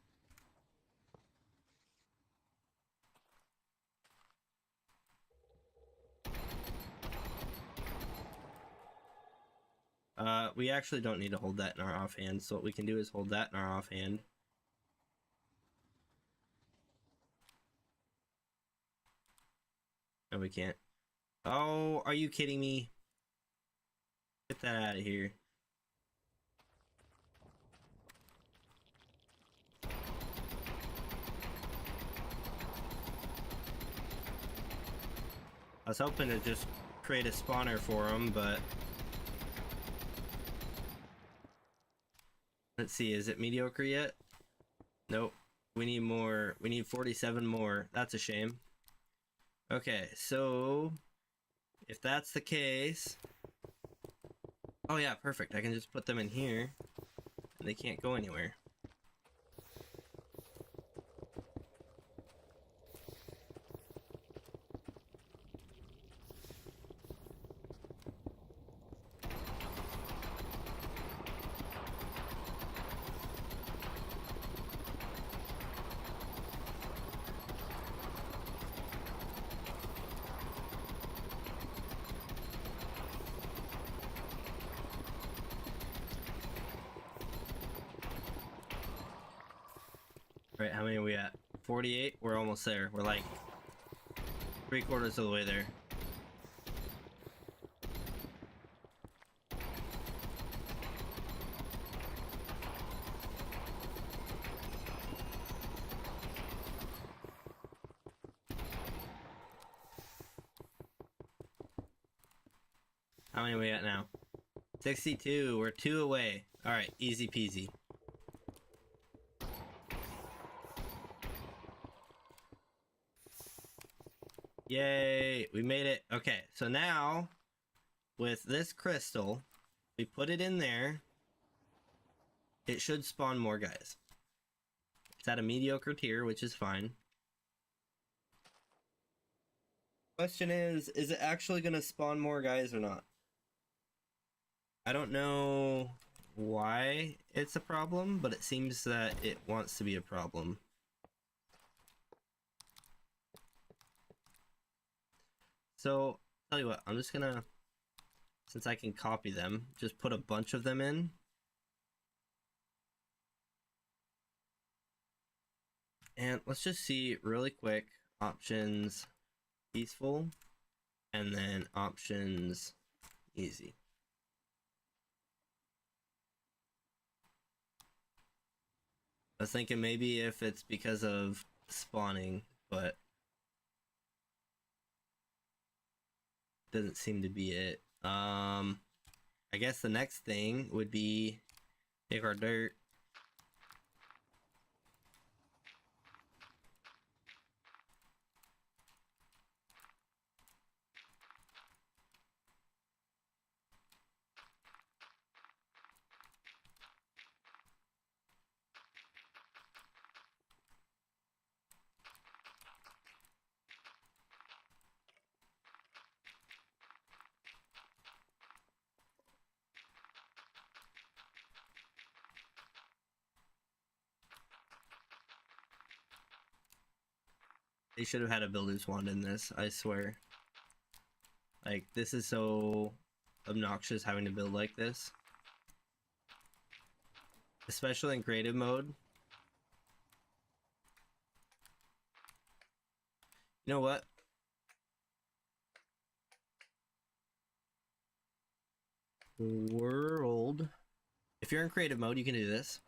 we actually don't need to hold that in our offhand, so what we can do is hold that in our offhand. No, we can't. Oh, are you kidding me? Get that out of here. I was hoping to just create a spawner for him, but... Let's see, is it mediocre yet? Nope. We need more. We need 47 more. That's a shame. Okay, so... If that's the case... Oh yeah, perfect. I can just put them in here, and they can't go anywhere. Right, how many are we at? 48? We're almost there. We're like 3/4 of the way there. How many are we at now? 62. We're 2 away. Alright, easy peasy. Yay! We made it. Okay, so now, with this crystal, we put it in there. It should spawn more guys. It's at a mediocre tier, which is fine. Question is it actually going to spawn more guys or not? I don't know why it's a problem, but it seems that it wants to be a problem. So, tell you what, I'm just gonna, since I can copy them, just put a bunch of them in. And let's just see really quick, options, peaceful, and then options, easy. I was thinking maybe if it's because of spawning, but doesn't seem to be it. I guess the next thing would be take our dirt. They should have had a builder's wand in this, I swear. Like, this is so obnoxious having to build like this. Especially in creative mode. You know what? World. If you're in creative mode, you can do this.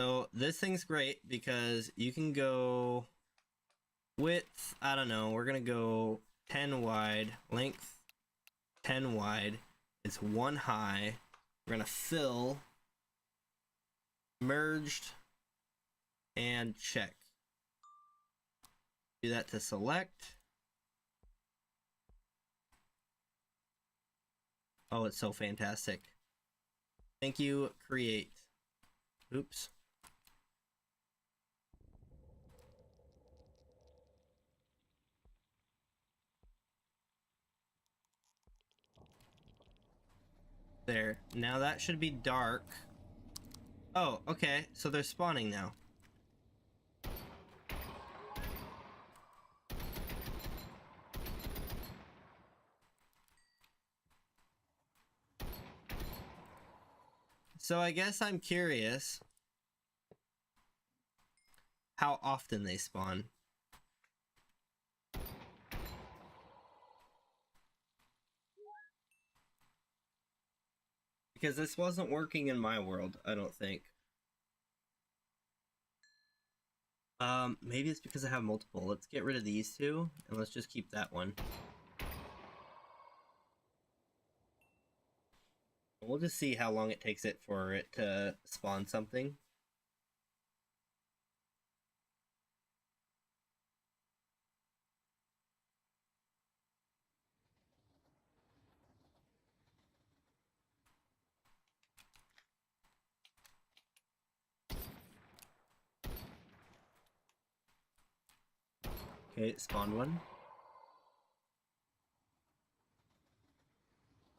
So this thing's great because you can go width, I don't know, we're gonna go 10 wide, length 10 wide, it's 1 high, we're gonna fill, merged, and check. Do that to select. Oh, it's so fantastic. Thank you, create. Oops. There. Now that should be dark. Oh, okay. So they're spawning now. So I guess I'm curious how often they spawn. Because this wasn't working in my world, I don't think. Maybe it's because I have multiple. Let's get rid of these two, and let's just keep that one. We'll just see how long it takes it for it to spawn something. Okay, spawn one.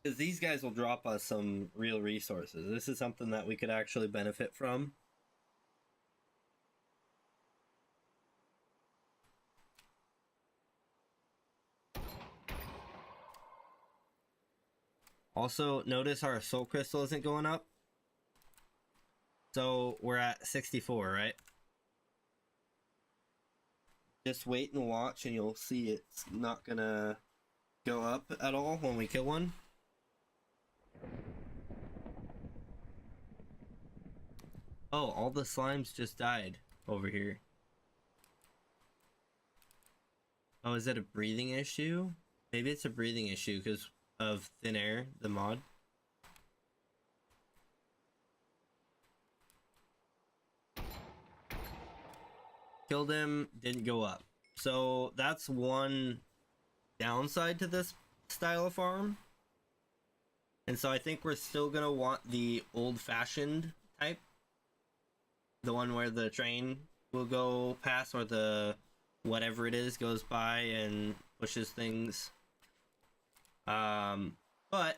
Because these guys will drop us some real resources. This is something that we could actually benefit from. Also, notice our soul crystal isn't going up. So we're at 64, right? Just wait and watch and you'll see it's not gonna go up at all when we kill one. Oh, all the slimes just died over here. Oh, is it a breathing issue? Maybe it's a breathing issue because of thin air, the mod. Killed him, didn't go up. So that's one downside to this style of farm. And so I think we're still gonna want the old-fashioned type. The one where the train will go past, or the whatever it is goes by and pushes things. But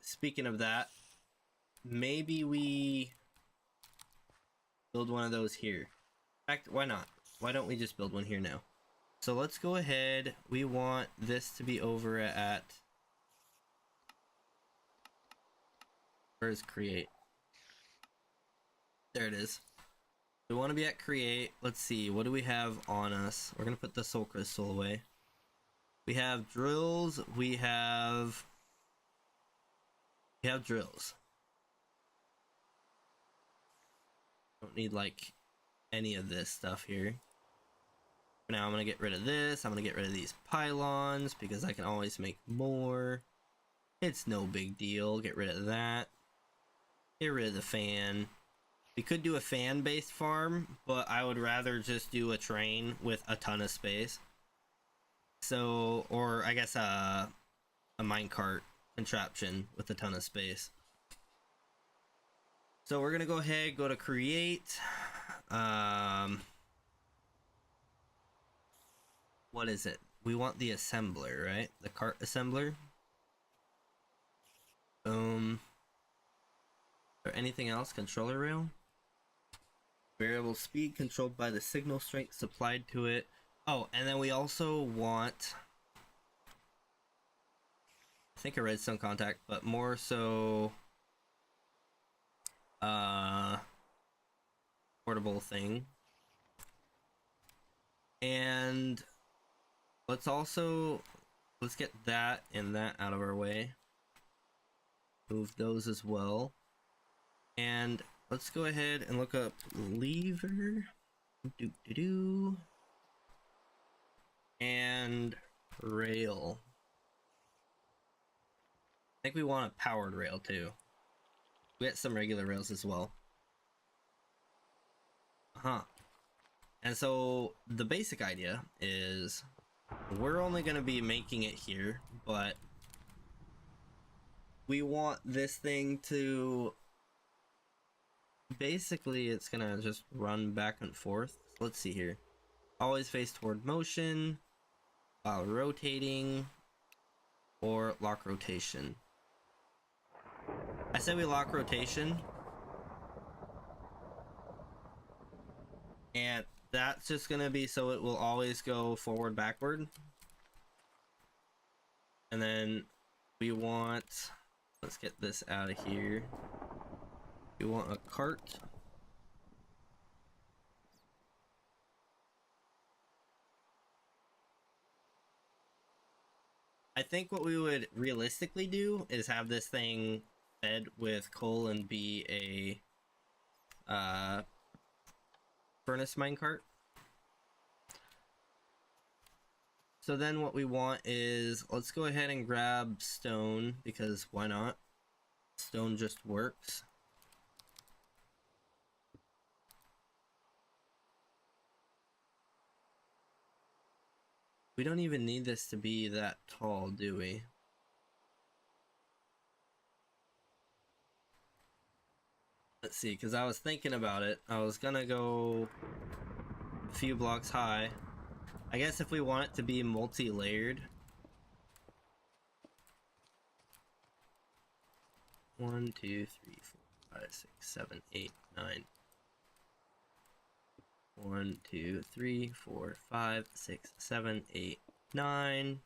speaking of that, maybe we build one of those here. In fact, why not? Why don't we just build one here now? So let's go ahead. We want this to be over at... Where's create? There it is. We want to be at create. Let's see. What do we have on us? We're going to put the soul crystal away. We have drills. We have drills. Don't need like any of this stuff here. For now, I'm going to get rid of this. I'm going to get rid of these pylons because I can always make more. It's no big deal. Get rid of that. Get rid of the fan. We could do a fan-based farm, but I would rather just do a train with a ton of space. So, or I guess a minecart contraption with a ton of space. So we're gonna go ahead, go to create. What is it? We want the assembler, right? The cart assembler. Boom. Or anything else? Controller rail? Variable speed controlled by the signal strength supplied to it. Oh, and then we also want... I think a redstone contact, but more so... portable thing. And... let's get that and that out of our way. Move those as well. And let's go ahead and look up lever. And rail. I think we want a powered rail too. We get some regular rails as well. And so the basic idea is we're only going to be making it here, but we want this thing to basically, it's going to just run back and forth. Let's see here. Always face toward motion while rotating, or lock rotation. I said we lock rotation, and that's just gonna be so it will always go forward backward. And then we want, let's get this out of here, we want a cart. I think what we would realistically do is have this thing fed with coal and be a furnace minecart. So then what we want is, let's go ahead and grab stone, because why not? Stone just works. We don't even need this to be that tall, do we? Let's see, because I was thinking about it. I was gonna go a few blocks high. I guess if we want it to be multi-layered. 1, 2, 3, 4, 5, 6, 7, 8, 9. 1, 2, 3, 4, 5, 6, 7, 8, 9.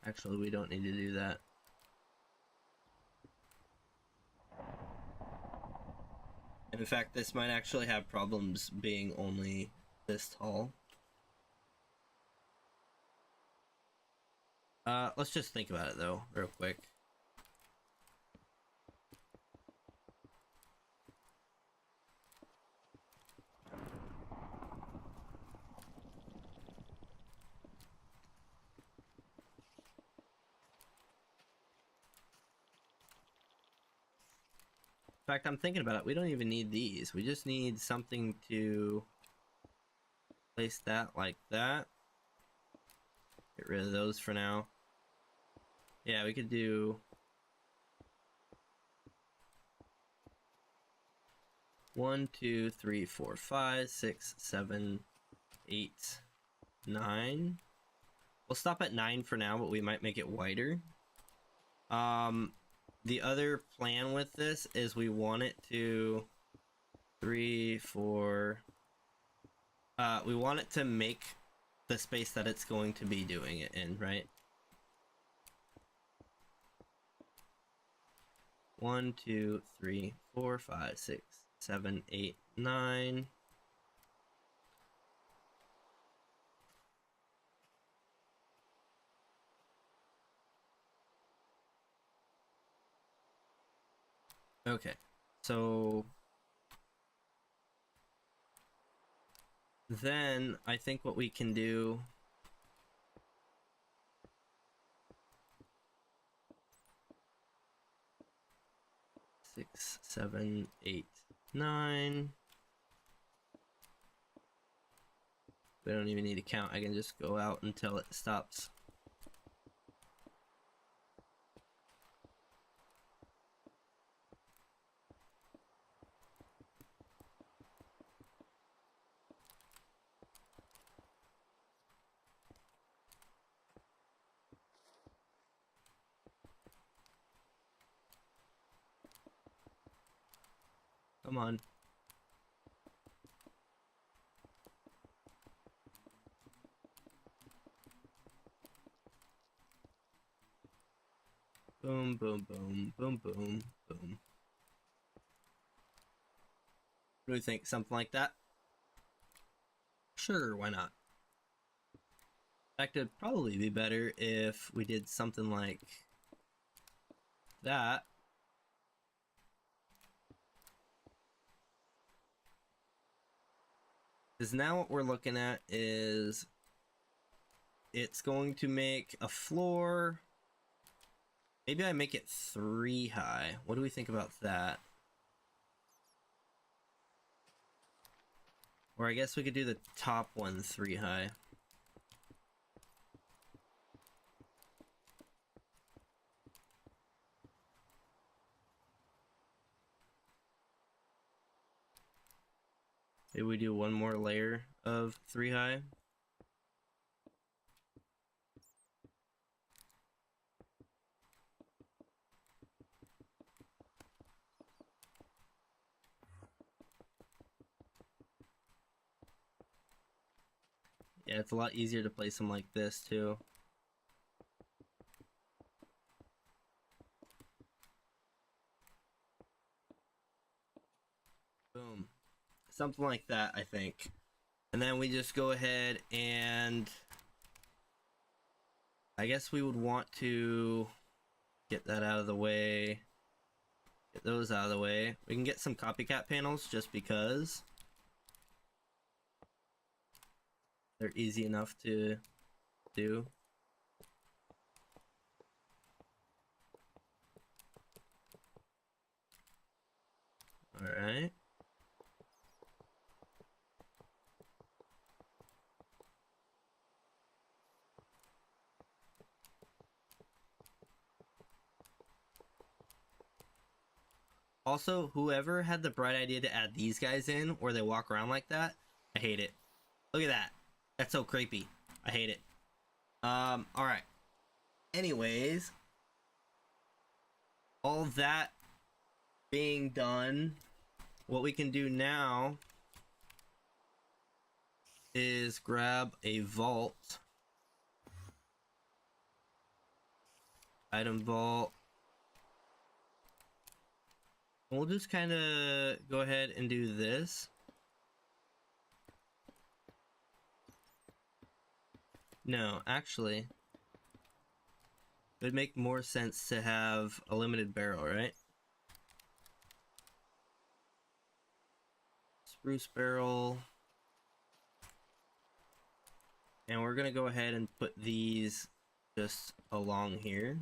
Actually, we don't need to do that. And in fact, this might actually have problems being only this tall. Let's just think about it though, real quick. In fact, I'm thinking about it. We don't even need these. We just need something to place that like that. Get rid of those for now. Yeah, we could do 1, 2, 3, 4, 5, 6, 7, 8, 9. We'll stop at 9 for now, but we might make it wider. The other plan with this is we want it to 3, 4. We want it to make the space that it's going to be doing it in, right? 1, 2, 3, 4, 5, 6, 7, 8, 9. Okay, so then I think what we can do six, 7, 8, 9. We don't even need to count. I can just go out until it stops. Come on. Boom, boom, boom, boom, boom, boom. What do we think? Something like that? Sure, why not? In fact, it'd probably be better if we did something like that. Because now what we're looking at is it's going to make a floor. Maybe I make it 3 high. What do we think about that? Or I guess we could do the top one 3 high. Maybe we do one more layer of 3 high. Yeah, it's a lot easier to place them like this too. Boom. Something like that, I think. And then we just go ahead and I guess we would want to get that out of the way. Get those out of the way. We can get some copycat panels just because they're easy enough to do. Alright. Also, whoever had the bright idea to add these guys in where they walk around like that, I hate it. Look at that. That's so creepy. I hate it. Alright. Anyways, all that being done, what we can do now is grab a vault. Item vault. We'll just kind of go ahead and do this. No, actually, it would make more sense to have a limited barrel, right? Spruce barrel. And we're gonna go ahead and put these just along here.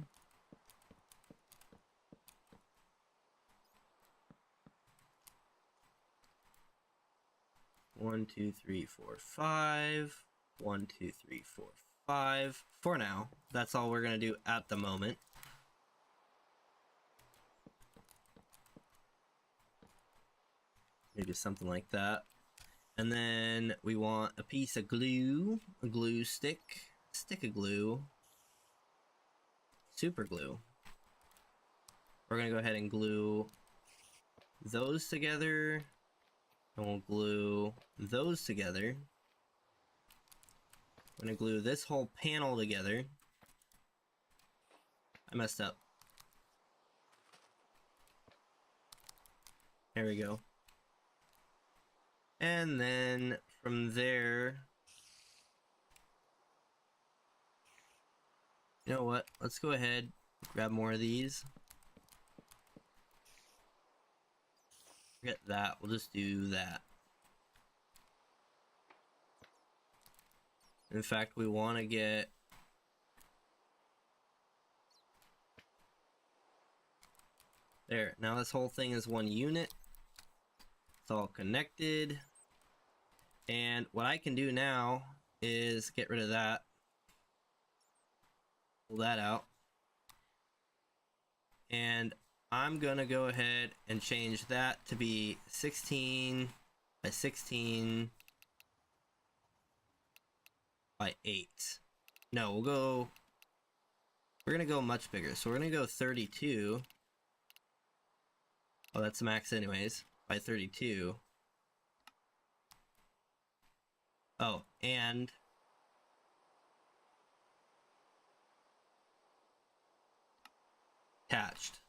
1, 2, 3, 4, 5. 1, 2, 3, 4, 5. For now, that's all we're gonna do at the moment. Maybe something like that. And then we want a piece of glue, a glue stick of glue, super glue. We're gonna go ahead and glue those together, and we'll glue those together. I'm gonna glue this whole panel together. I messed up. There we go. And then from there, you know what? Let's go ahead, grab more of these. Forget that, we'll just do that. In fact, we want to get there. Now this whole thing is one unit. It's all connected. And what I can do now is get rid of that. Pull that out. And I'm gonna go ahead and change that to be 16 by 16 by 8. No, we're gonna go much bigger. So we're gonna go 32. Oh, that's the max anyways, by 32. Oh, and attached.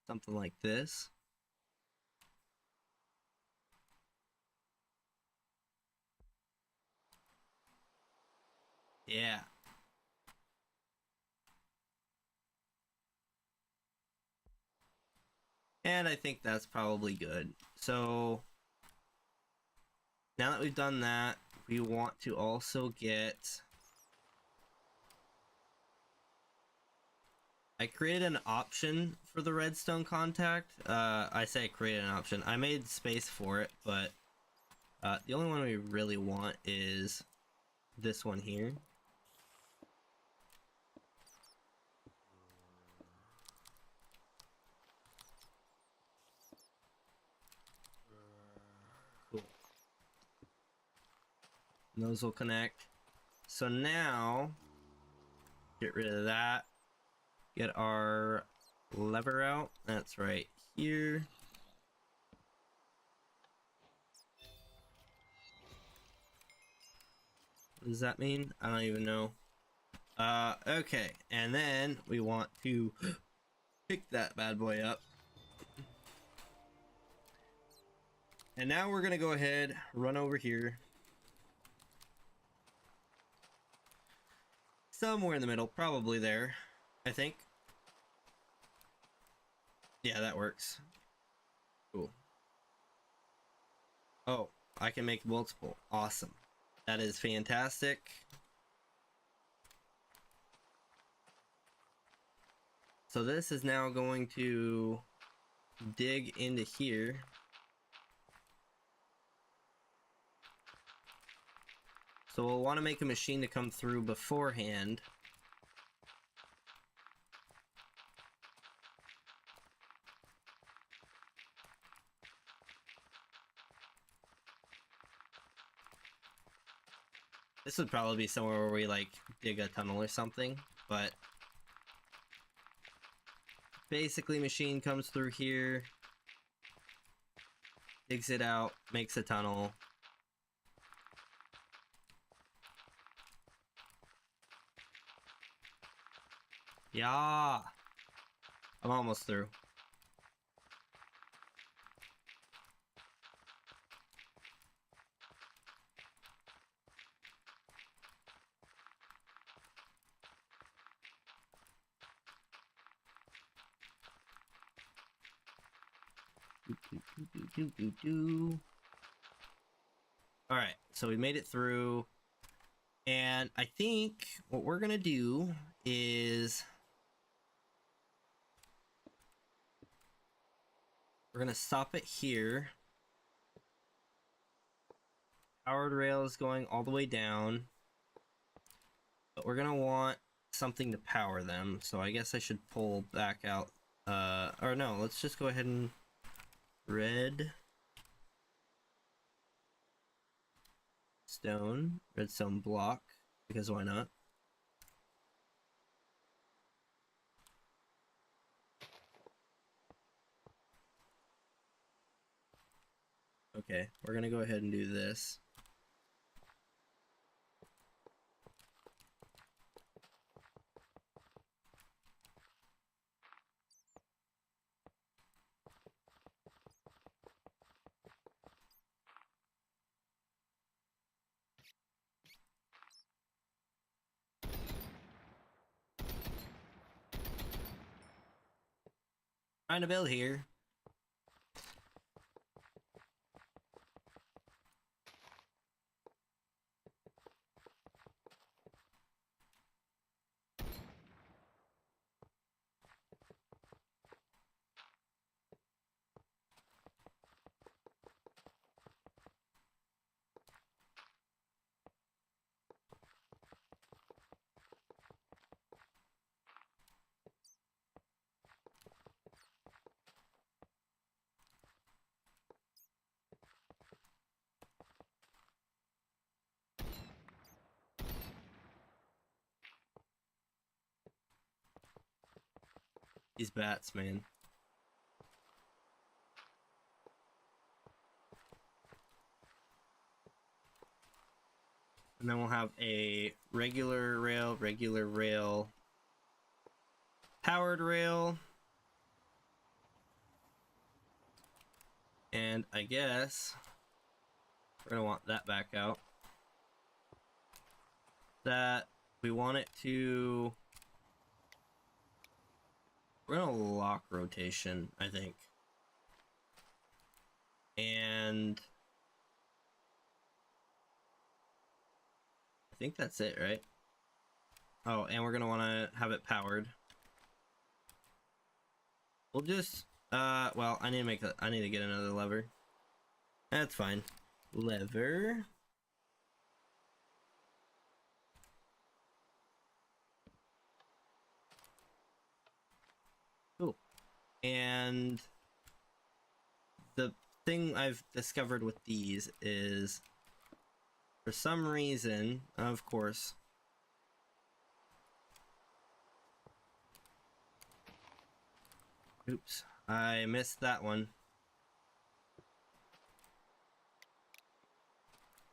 Something like this. Yeah. And I think that's probably good. So now that we've done that, we want to also get... I created an option for the redstone contact. I say I created an option. I made space for it, but the only one we really want is this one here. Cool. And those will connect. So now, get rid of that. Get our lever out. That's right here. What does that mean? I don't even know. Okay. And then we want to pick that bad boy up. And now we're gonna go ahead, run over here. Somewhere in the middle, probably there, I think. Yeah, that works. Cool. Oh, I can make multiple. Awesome. That is fantastic. So this is now going to dig into here. So we'll want to make a machine to come through beforehand. This would probably be somewhere where we like dig a tunnel or something, but basically machine comes through here, digs it out, makes a tunnel. Yeah, I'm almost through. Alright, so we made it through. And I think what we're gonna do is we're gonna stop it here. Powered rail is going all the way down, but we're gonna want something to power them, so I guess I should pull back out, or no, let's just go ahead and redstone block, because why not? Okay, we're gonna go ahead and do this. Trying to build here. These bats, man. And then we'll have a regular rail, powered rail. And I guess we're gonna want that back out. That we want it to, we're gonna lock rotation, I think. And I think that's it, right? Oh, and we're gonna want to have it powered. We'll just, well, I need to get another lever. That's fine. Lever. Cool. And the thing I've discovered with these is, for some reason, of course, oops, I missed that one.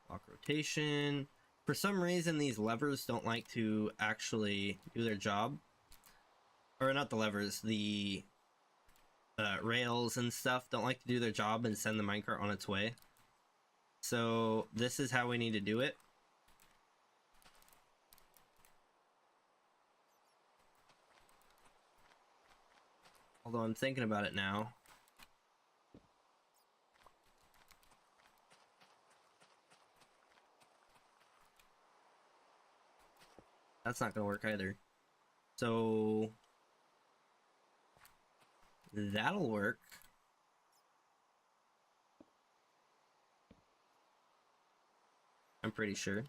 Lock rotation. For some reason, these levers don't like to actually do their job. Or not the levers, the rails and stuff don't like to do their job and send the minecart on its way. So this is how we need to do it. Although I'm thinking about it now. That's not gonna work either. So that'll work. I'm pretty sure.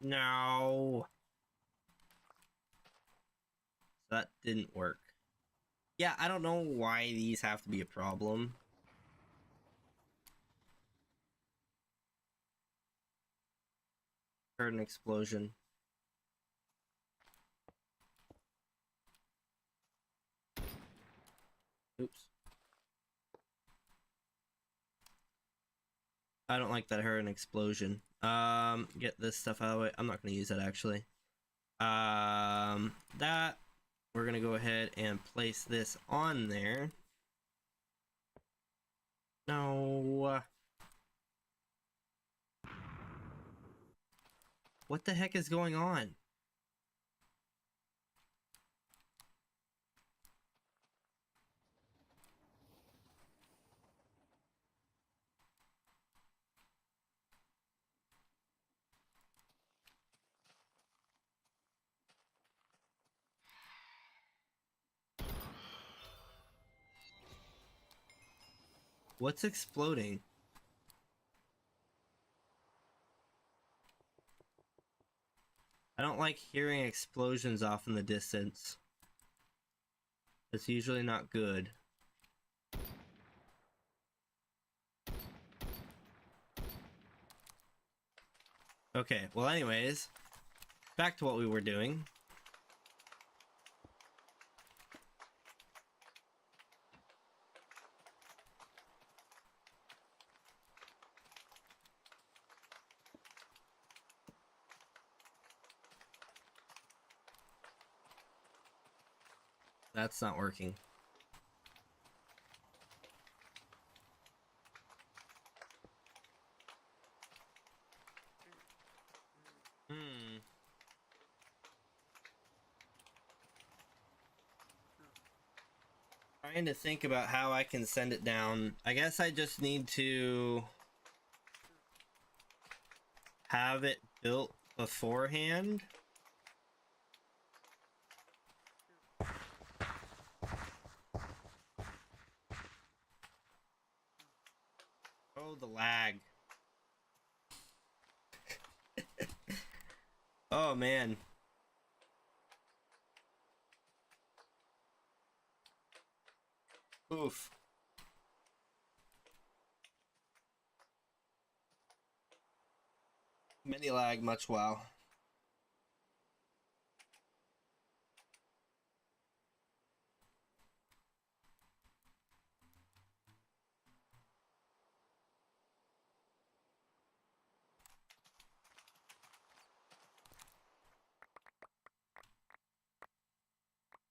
No. So that didn't work. Yeah, I don't know why these have to be a problem. Heard an explosion. Oops. I don't like that I heard an explosion. Get this stuff out of the way. I'm not gonna use that actually. That we're gonna go ahead and place this on there. No. What the heck is going on? What's exploding? I don't like hearing explosions off in the distance. It's usually not good. Okay, well anyways, back to what we were doing. That's not working. Trying to think about how I can send it down. I guess I just need to have it built beforehand. Oh, the lag. Oh, man. Oof. Many lag, much wow.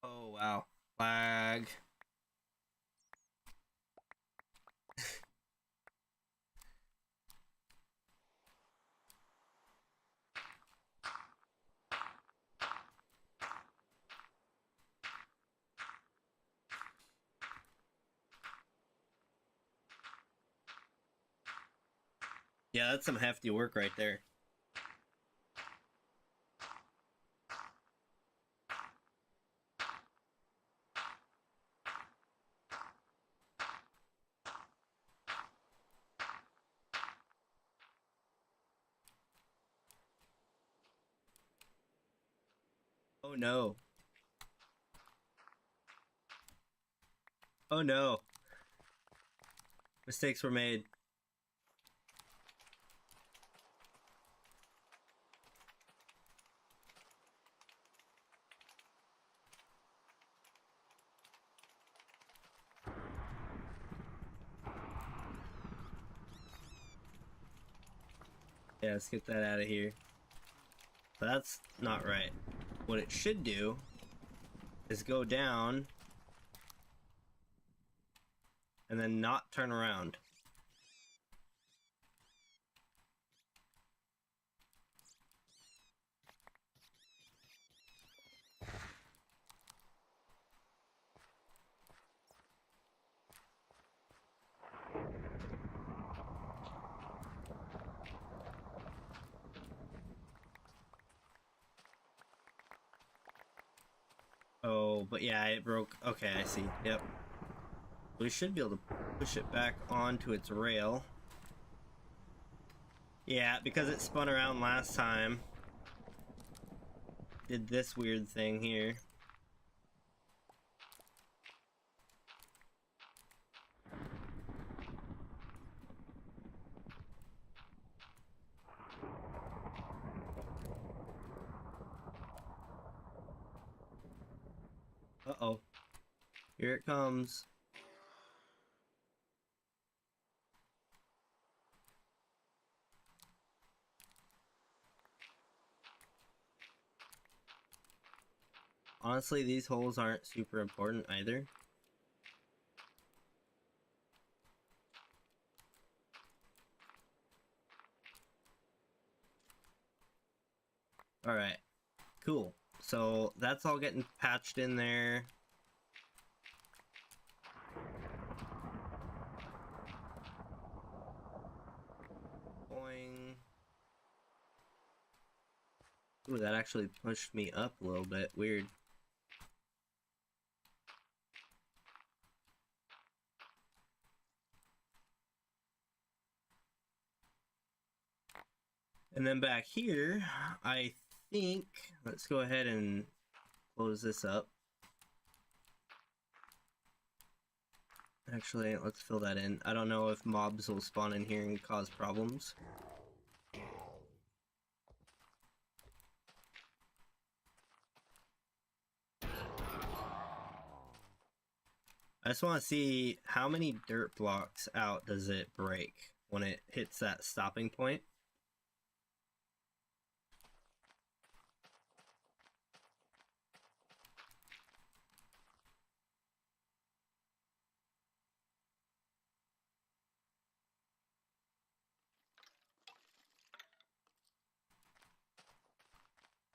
Oh, wow. Lag. Yeah, that's some hefty work right there. Oh no. Oh no. Mistakes were made. Yeah, let's get that out of here. But that's not right. What it should do is go down and then not turn around. Oh, but yeah, it broke. Okay, I see. Yep. We should be able to push it back onto its rail. Yeah, because it spun around last time. Did this weird thing here. Uh-oh. Here it comes. Honestly, these holes aren't super important either. Alright. Cool. So, that's all getting patched in there. Boing. Ooh, that actually pushed me up a little bit. Weird. And then back here, I think, let's go ahead and close this up. Actually, let's fill that in. I don't know if mobs will spawn in here and cause problems. I just want to see how many dirt blocks out does it break when it hits that stopping point.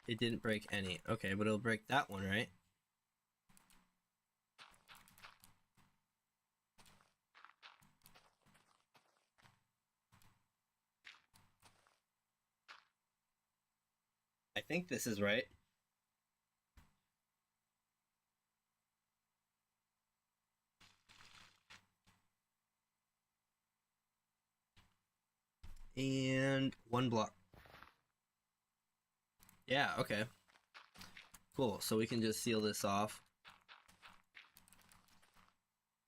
It didn't break any. Okay, but it'll break that one, right? I think this is right. And one block. Yeah, okay. Cool, so we can just seal this off.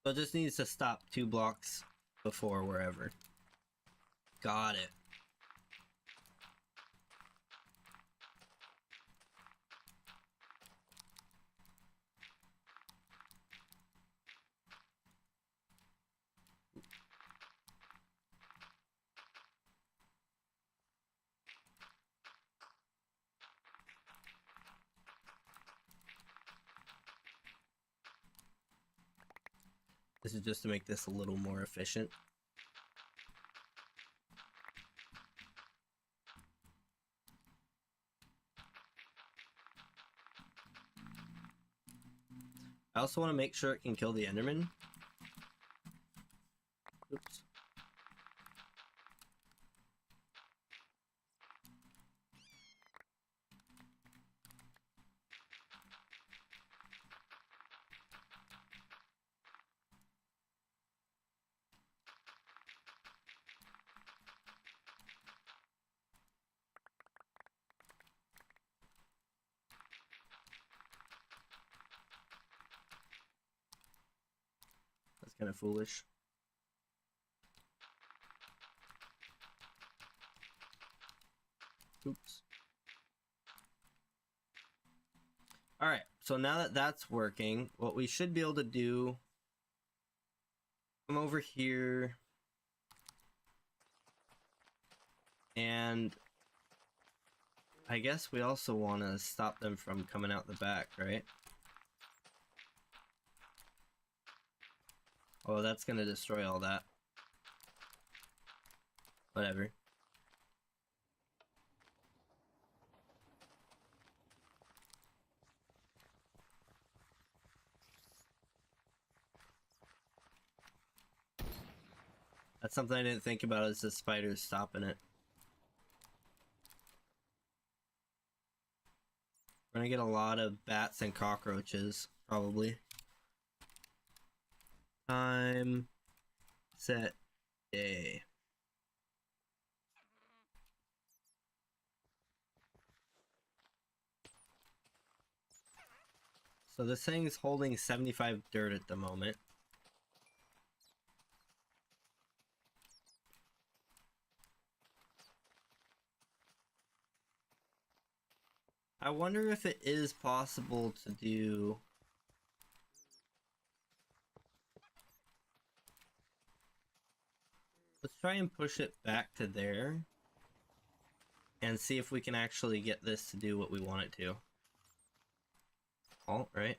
So it just needs to stop 2 blocks before wherever. Got it. This is just to make this a little more efficient. I also want to make sure it can kill the Enderman. Oops. That's kind of foolish. Oops. Alright, so now that that's working, what we should be able to do, come over here, and I guess we also want to stop them from coming out the back, right? Oh, that's gonna destroy all that. Whatever. That's something I didn't think about, is the spiders stopping it. We're gonna get a lot of bats and cockroaches, probably. Time, set, day. So this thing's holding 75 dirt at the moment. I wonder if it is possible to do... Let's try and push it back to there and see if we can actually get this to do what we want it to. Alt, right?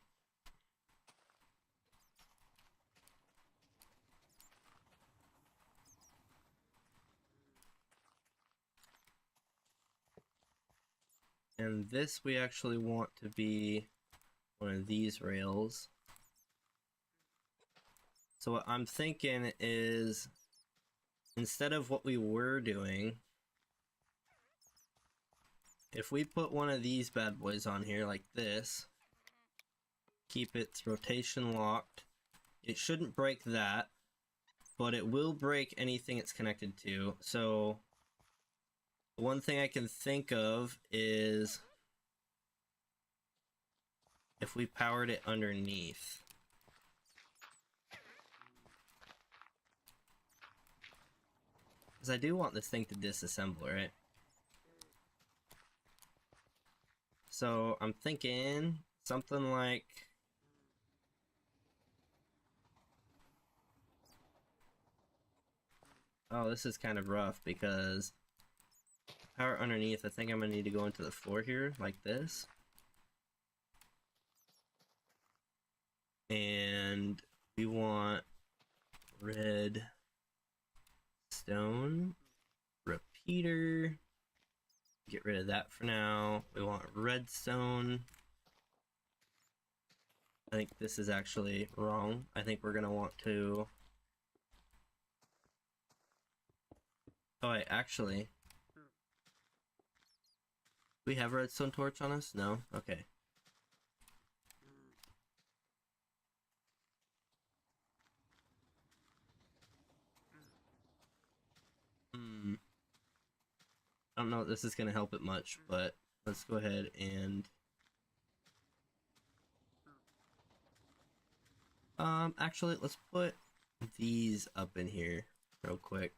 And this we actually want to be one of these rails. So what I'm thinking is, instead of what we were doing, if we put one of these bad boys on here like this, keep its rotation locked, it shouldn't break that, but it will break anything it's connected to. So The one thing I can think of is if we powered it underneath. Because I do want this thing to disassemble, right? So I'm thinking something like... Oh, this is kind of rough because power underneath, I think I'm gonna need to go into the floor here, like this. And we want red stone, repeater, get rid of that for now. We want redstone. I think this is actually wrong. I think we're gonna want to... Oh wait, actually... We have a redstone torch on us? No? Okay. I don't know if this is gonna help it much, but let's go ahead and... Actually, let's put these up in here real quick.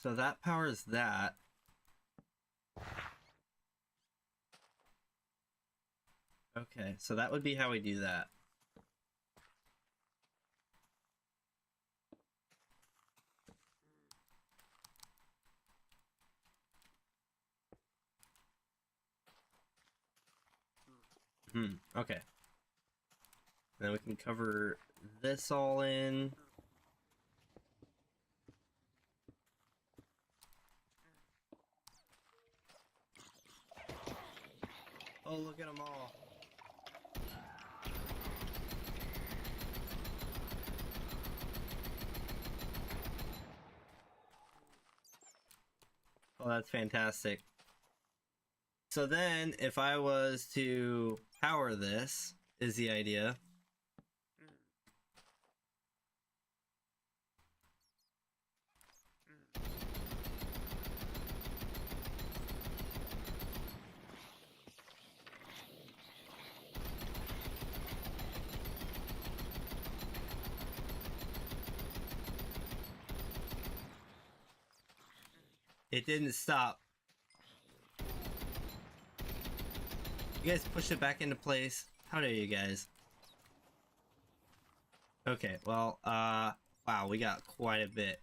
So that powers that. Okay, so that would be how we do that. Okay. Then we can cover this all in. Oh, look at them all. Oh, that's fantastic. So then, if I was to power this, is the idea. It didn't stop. You guys push it back into place. How dare you guys? Okay, well, wow, we got quite a bit.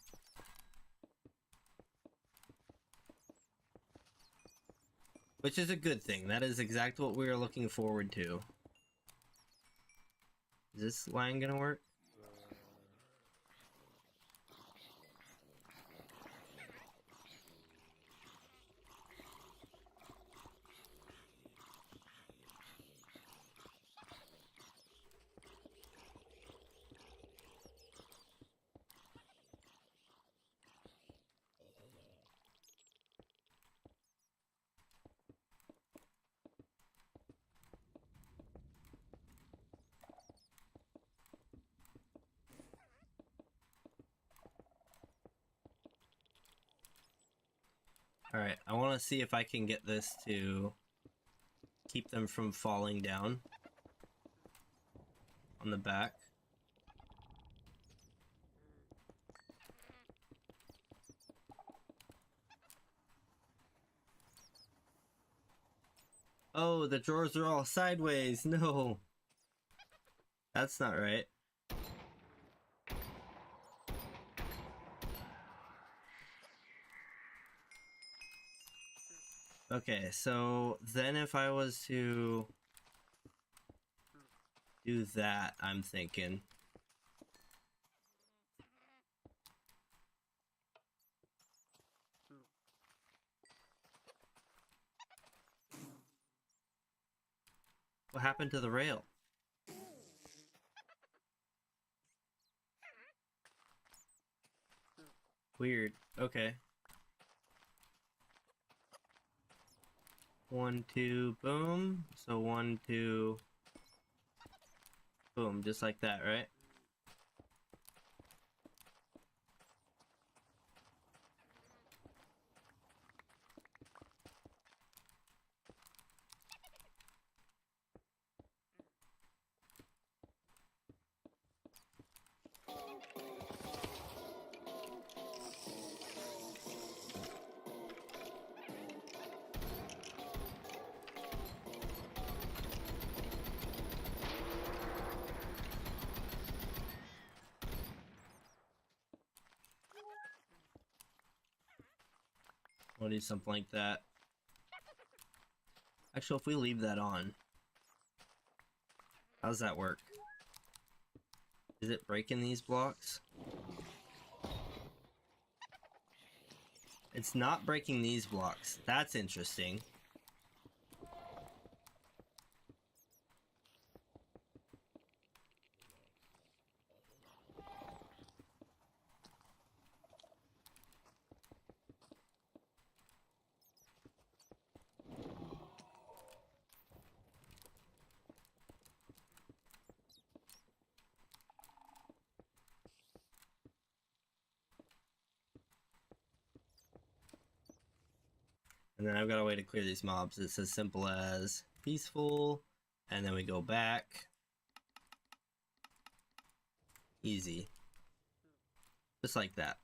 Which is a good thing. That is exactly what we were looking forward to. Is this line gonna work? Alright, I want to see if I can get this to keep them from falling down on the back. Oh, the drawers are all sideways. No. That's not right. Okay, so then if I was to do that, I'm thinking. What happened to the rail? Weird. Okay. 1, 2, boom. So 1, 2, boom, just like that, right? We'll do something like that. Actually, if we leave that on, how does that work? Is it breaking these blocks? It's not breaking these blocks. That's interesting. And then I've got a way to clear these mobs. It's as simple as peaceful, and then we go back. Easy. Just like that.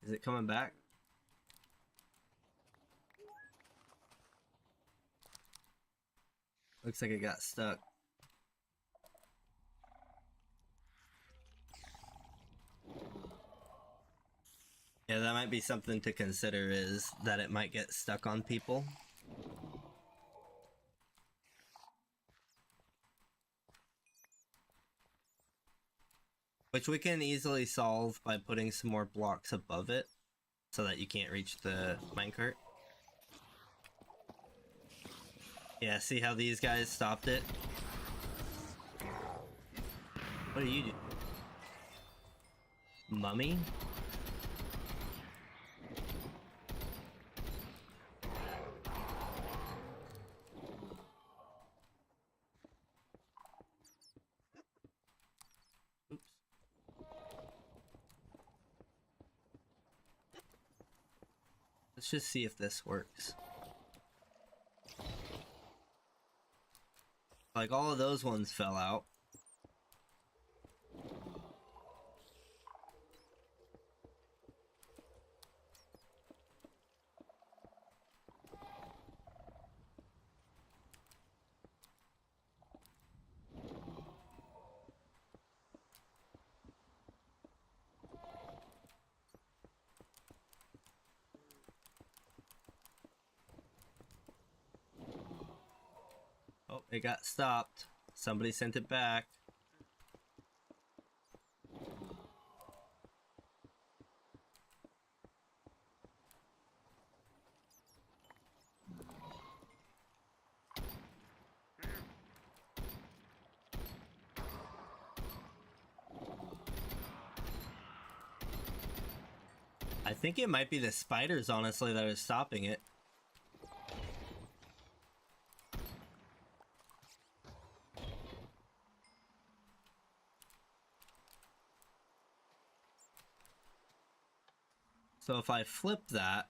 Is it coming back? Looks like it got stuck. Yeah, that might be something to consider, is that it might get stuck on people. Which we can easily solve by putting some more blocks above it, so that you can't reach the minecart. Yeah, see how these guys stopped it? What do you do? Mummy? Oops. Let's just see if this works. Like, all of those ones fell out. Oh, it got stopped. Somebody sent it back. I think it might be the spiders, honestly, that are stopping it. So if I flip that,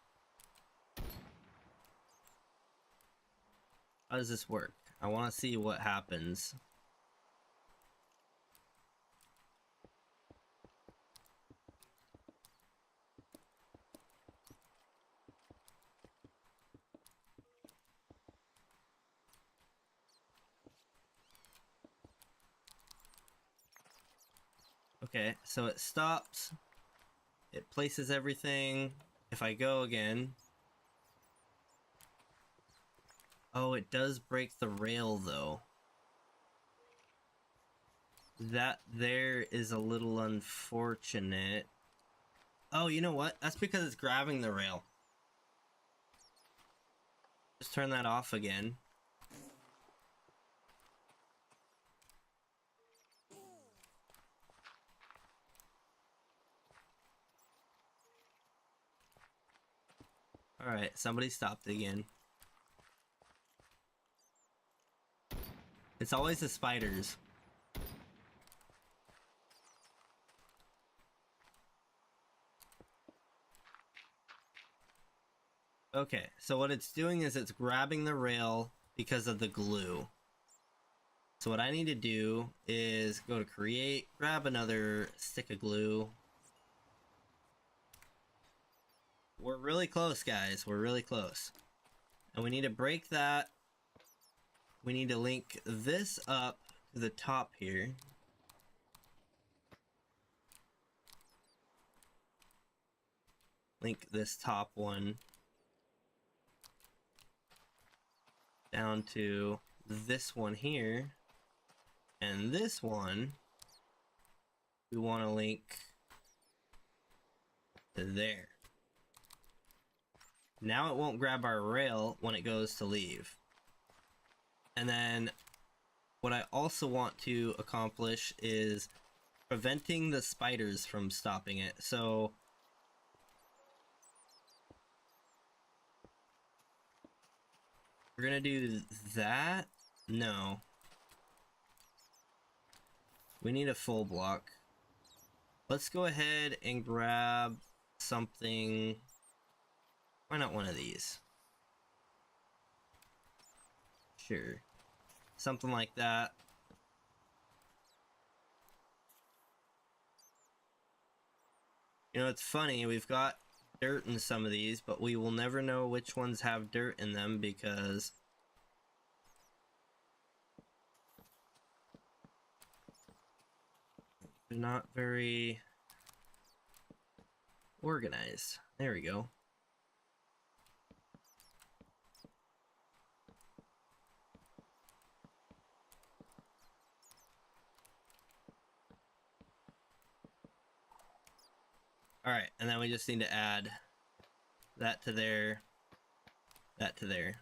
how does this work? I want to see what happens. Okay, so it stops. It places everything. If I go again, Oh, it does break the rail though. That there is a little unfortunate. Oh, you know what? That's because it's grabbing the rail. Just turn that off again. Alright, somebody stopped again. It's always the spiders. Okay, so what it's doing is it's grabbing the rail because of the glue. So what I need to do is go to create, grab another stick of glue. We're really close, guys. We're really close. And we need to break that. We need to link this up to the top here. Link this top one down to this one here. And this one, we want to link to there. Now it won't grab our rail when it goes to leave. And then what I also want to accomplish is preventing the spiders from stopping it. So we're gonna do that. No. We need a full block. Let's go ahead and grab something. Why not one of these? Sure. Something like that. You know, it's funny, we've got dirt in some of these, but we will never know which ones have dirt in them because they're not very organized. There we go. Alright, and then we just need to add that to there, that to there.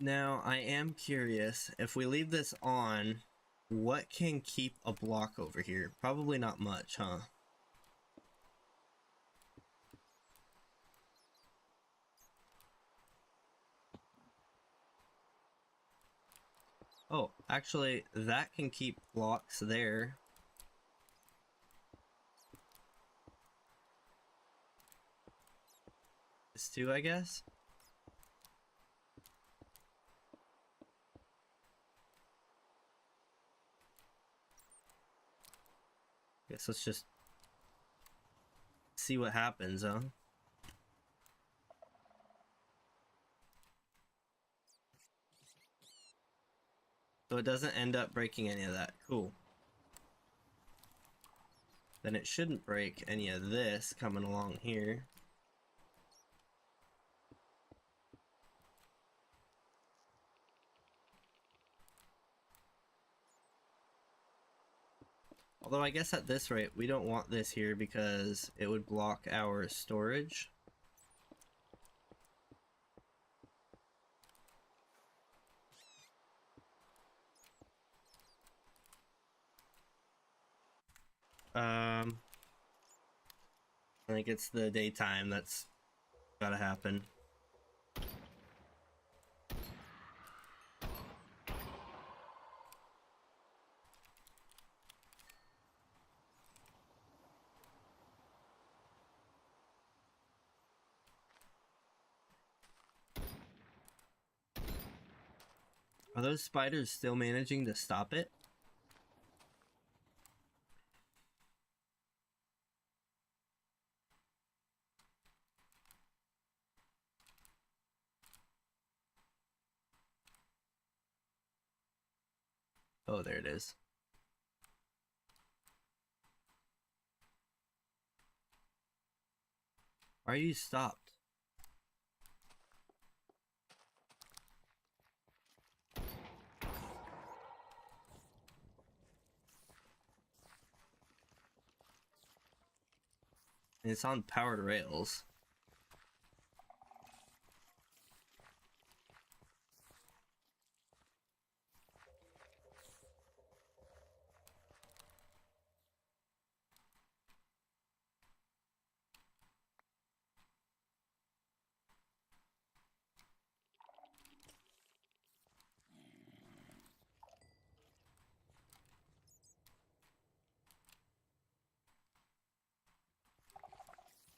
Now, I am curious, if we leave this on, what can keep a block over here? Probably not much, huh? Oh, actually, that can keep blocks there. This too, I guess? Guess let's just see what happens, huh? So it doesn't end up breaking any of that. Cool. Then it shouldn't break any of this coming along here. Although I guess at this rate, we don't want this here because it would block our storage. I think it's the daytime that's gotta happen. Are those spiders still managing to stop it? Oh, there it is. Why are you stopped? It's on powered rails.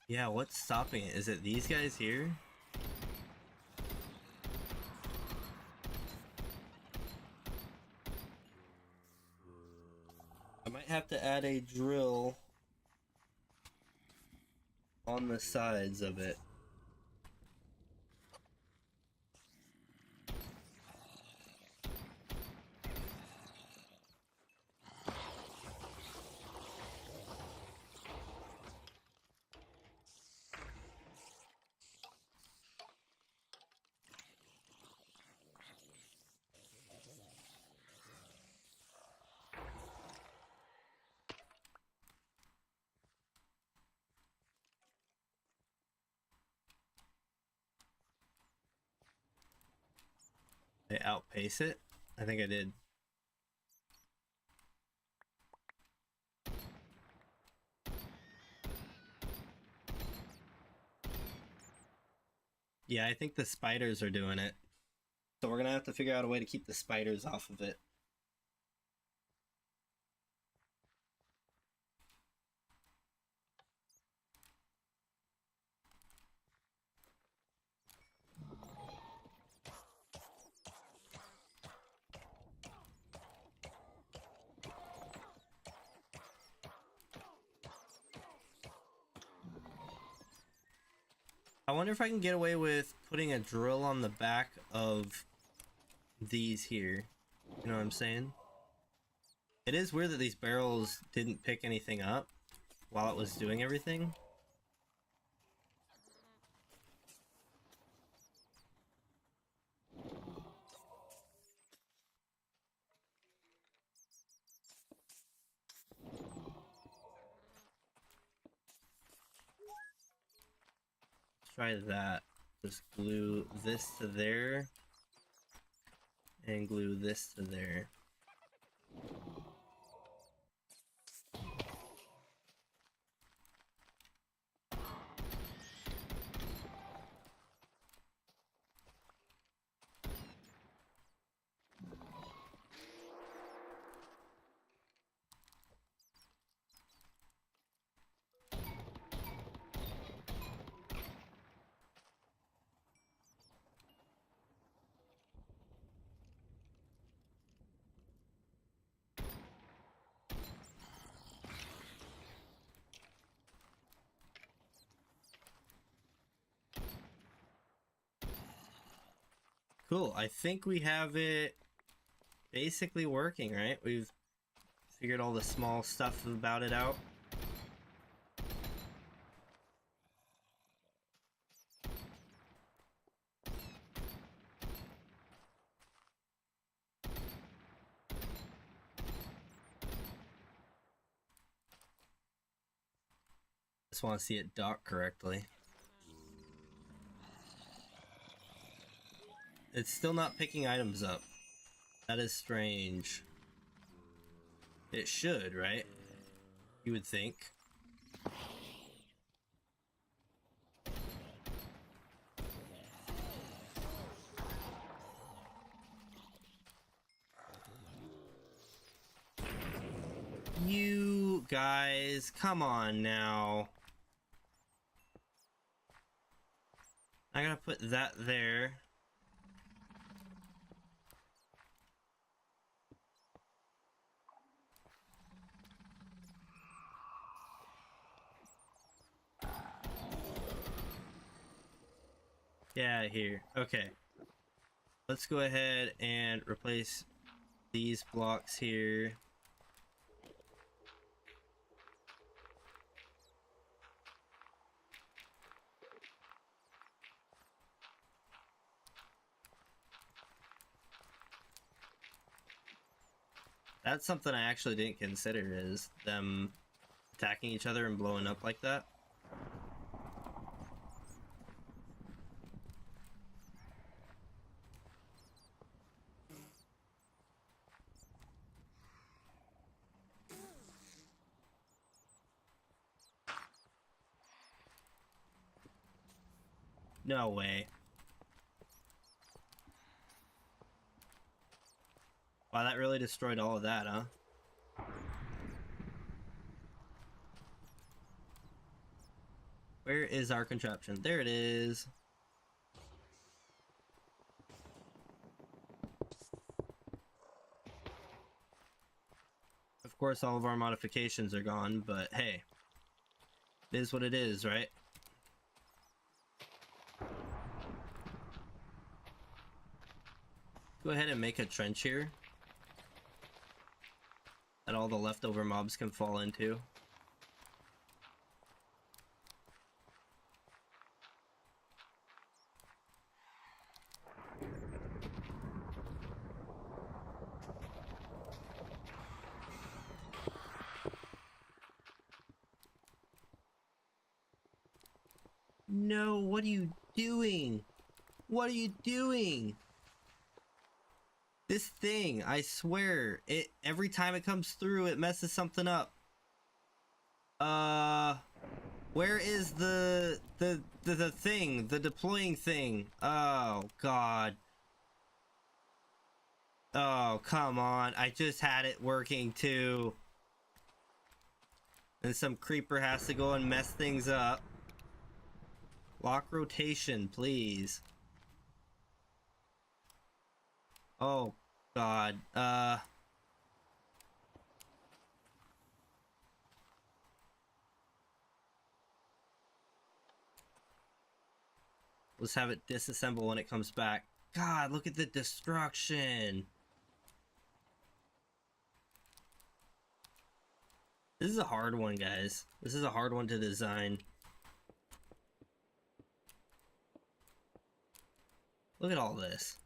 Yeah, what's stopping it? Is it these guys here? I might have to add a drill on the sides of it. They outpace it? I think I did. Yeah, I think the spiders are doing it. So we're gonna have to figure out a way to keep the spiders off of it. I wonder if I can get away with putting a drill on the back of these here. You know what I'm saying? It is weird that these barrels didn't pick anything up while it was doing everything. Let's try that. Just glue this to there. And glue this to there. Cool, I think we have it basically working, right? We've figured all the small stuff about it out. Just want to see it dock correctly. It's still not picking items up. That is strange. It should, right? You would think. You guys, come on now. I gotta put that there. Yeah, here. Okay. Let's go ahead and replace these blocks here. That's something I actually didn't consider, is them attacking each other and blowing up like that. No way. Wow, that really destroyed all of that, huh? Where is our contraption? There it is. Of course, all of our modifications are gone, but hey. It is what it is, right? Go ahead and make a trench here that all the leftover mobs can fall into. No, what are you doing? What are you doing? This thing, I swear, it every time it comes through, it messes something up. Where is the thing, the deploying thing? Oh God. Oh, come on. I just had it working too. And some creeper has to go and mess things up. Lock rotation, please. Oh God. Let's have it disassemble when it comes back. God, look at the destruction. This is a hard one, guys. This is a hard one to design. Look at all this.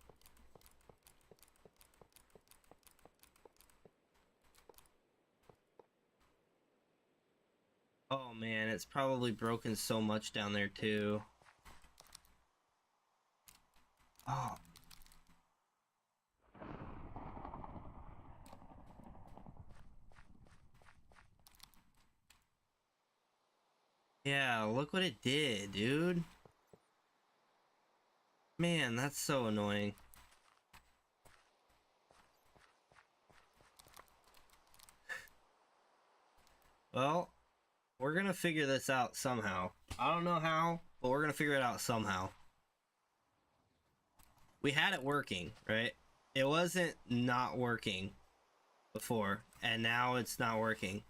Oh man, it's probably broken so much down there too. Oh. Yeah, look what it did, dude. Man, that's so annoying. Well, we're gonna figure this out somehow. I don't know how, but we're gonna figure it out somehow. We had it working, right? It wasn't not working before, and now it's not working.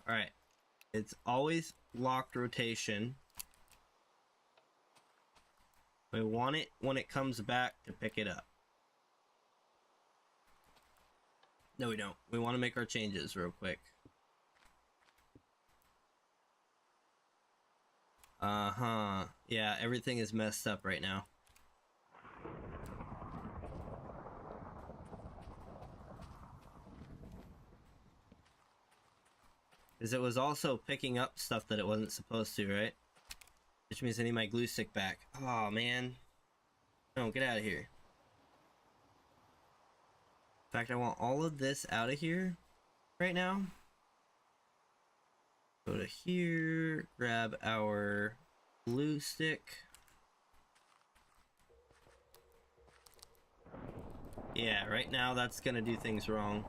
Alright. It's always locked rotation. We want it when it comes back to pick it up. No, we don't. We want to make our changes real quick. Uh-huh. Yeah, everything is messed up right now. Because it was also picking up stuff that it wasn't supposed to, right? Which means I need my glue stick back. Oh, man. No, get out of here. In fact, I want all of this out of here right now. Go to here, grab our glue stick. Yeah, right now that's gonna do things wrong.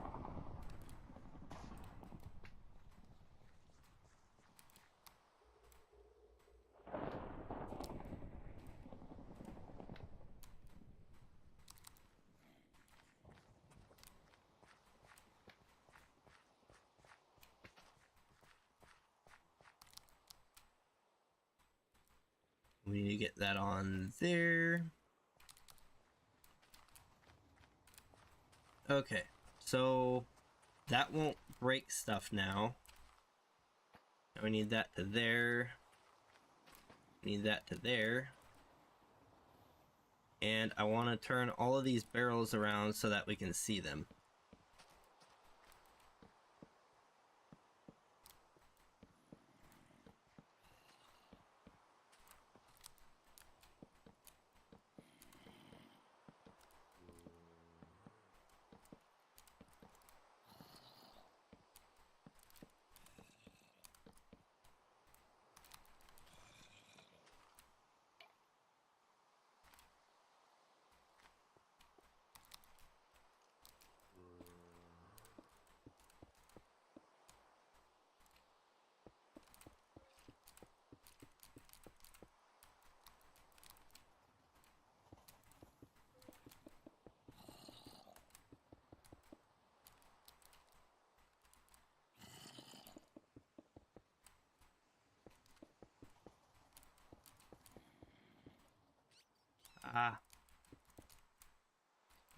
We need to get that on there. Okay, so that won't break stuff now. Now we need that to there. Need that to there. And I want to turn all of these barrels around so that we can see them.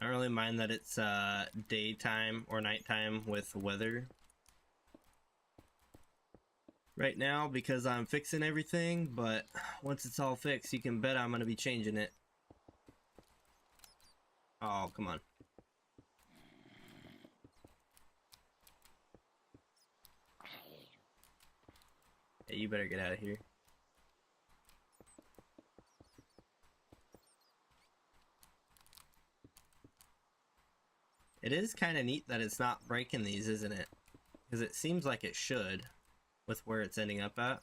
I don't really mind that it's daytime or nighttime with weather right now because I'm fixing everything, but once it's all fixed, you can bet I'm gonna be changing it. Oh, come on. Yeah, you better get out of here. It is kind of neat that it's not breaking these, isn't it? Because it seems like it should, with where it's ending up at.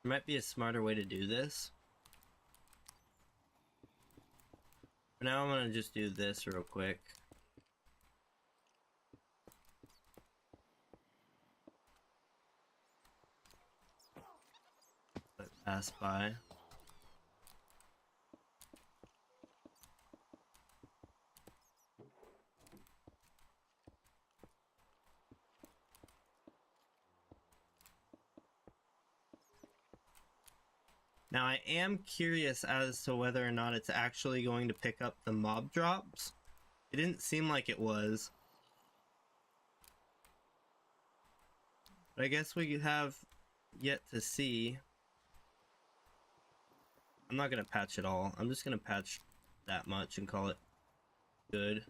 There might be a smarter way to do this. For now, I'm gonna just do this real quick. Let it pass by. Now I am curious as to whether or not it's actually going to pick up the mob drops. It didn't seem like it was. But I guess we have yet to see. I'm not going to patch it all. I'm just going to patch that much and call it good.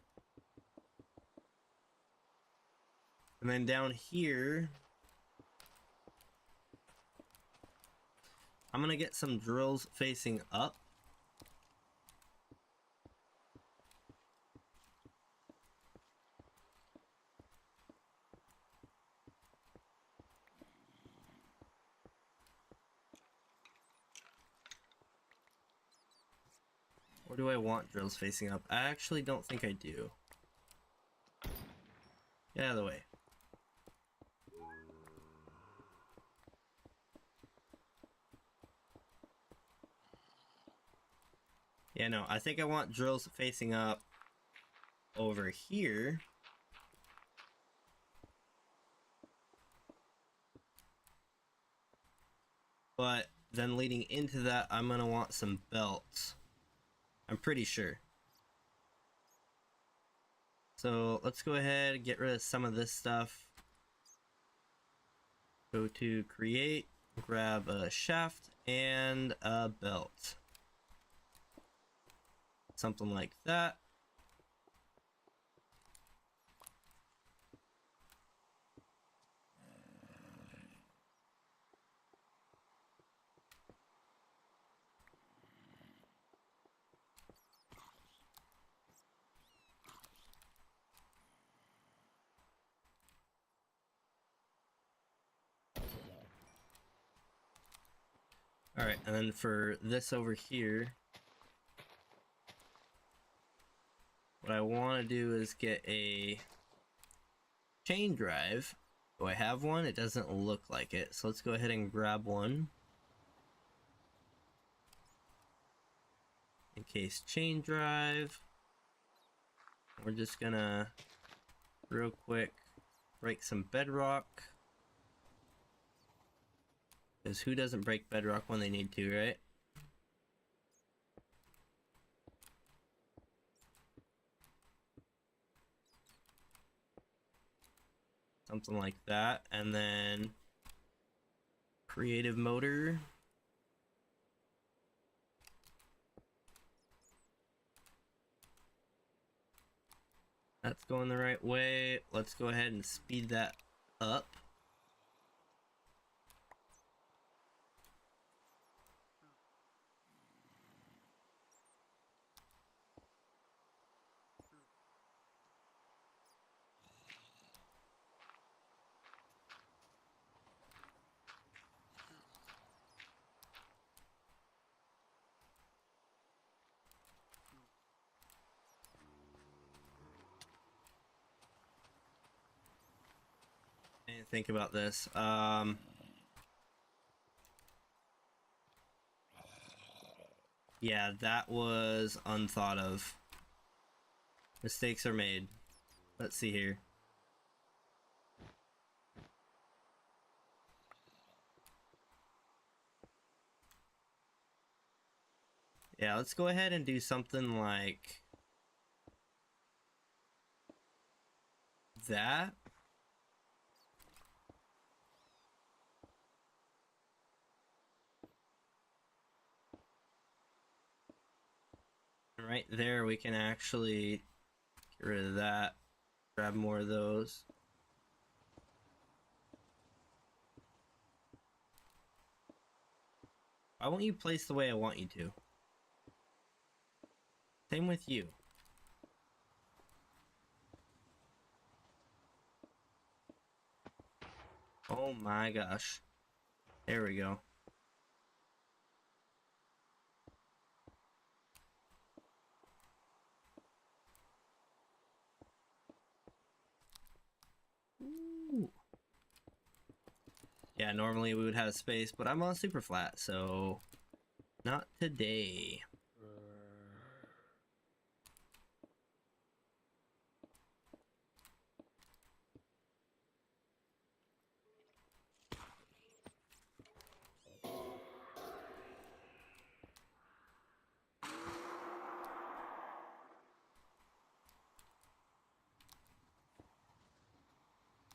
And then down here, I'm gonna get some drills facing up. Or do I want drills facing up? I actually don't think I do. Get out of the way. Yeah, no, I think I want drills facing up over here. But then leading into that, I'm gonna want some belts. I'm pretty sure. So let's go ahead and get rid of some of this stuff. Go to create, grab a shaft and a belt. Something like that. Alright, and then for this over here, what I want to do is get a chain drive. Do I have one? It doesn't look like it, so let's go ahead and grab one. Encased chain drive. We're just gonna real quick break some bedrock. Because who doesn't break bedrock when they need to, right? Something like that. And then creative motor. That's going the right way. Let's go ahead and speed that up. Think about this. Yeah, that was unthought of. Mistakes are made. Let's see here. Yeah, let's go ahead and do something like that. Right there, we can actually get rid of that. Grab more of those. Why won't you place the way I want you to? Same with you. Oh my gosh. There we go. Ooh. Yeah, normally we would have space, but I'm on super flat, so not today.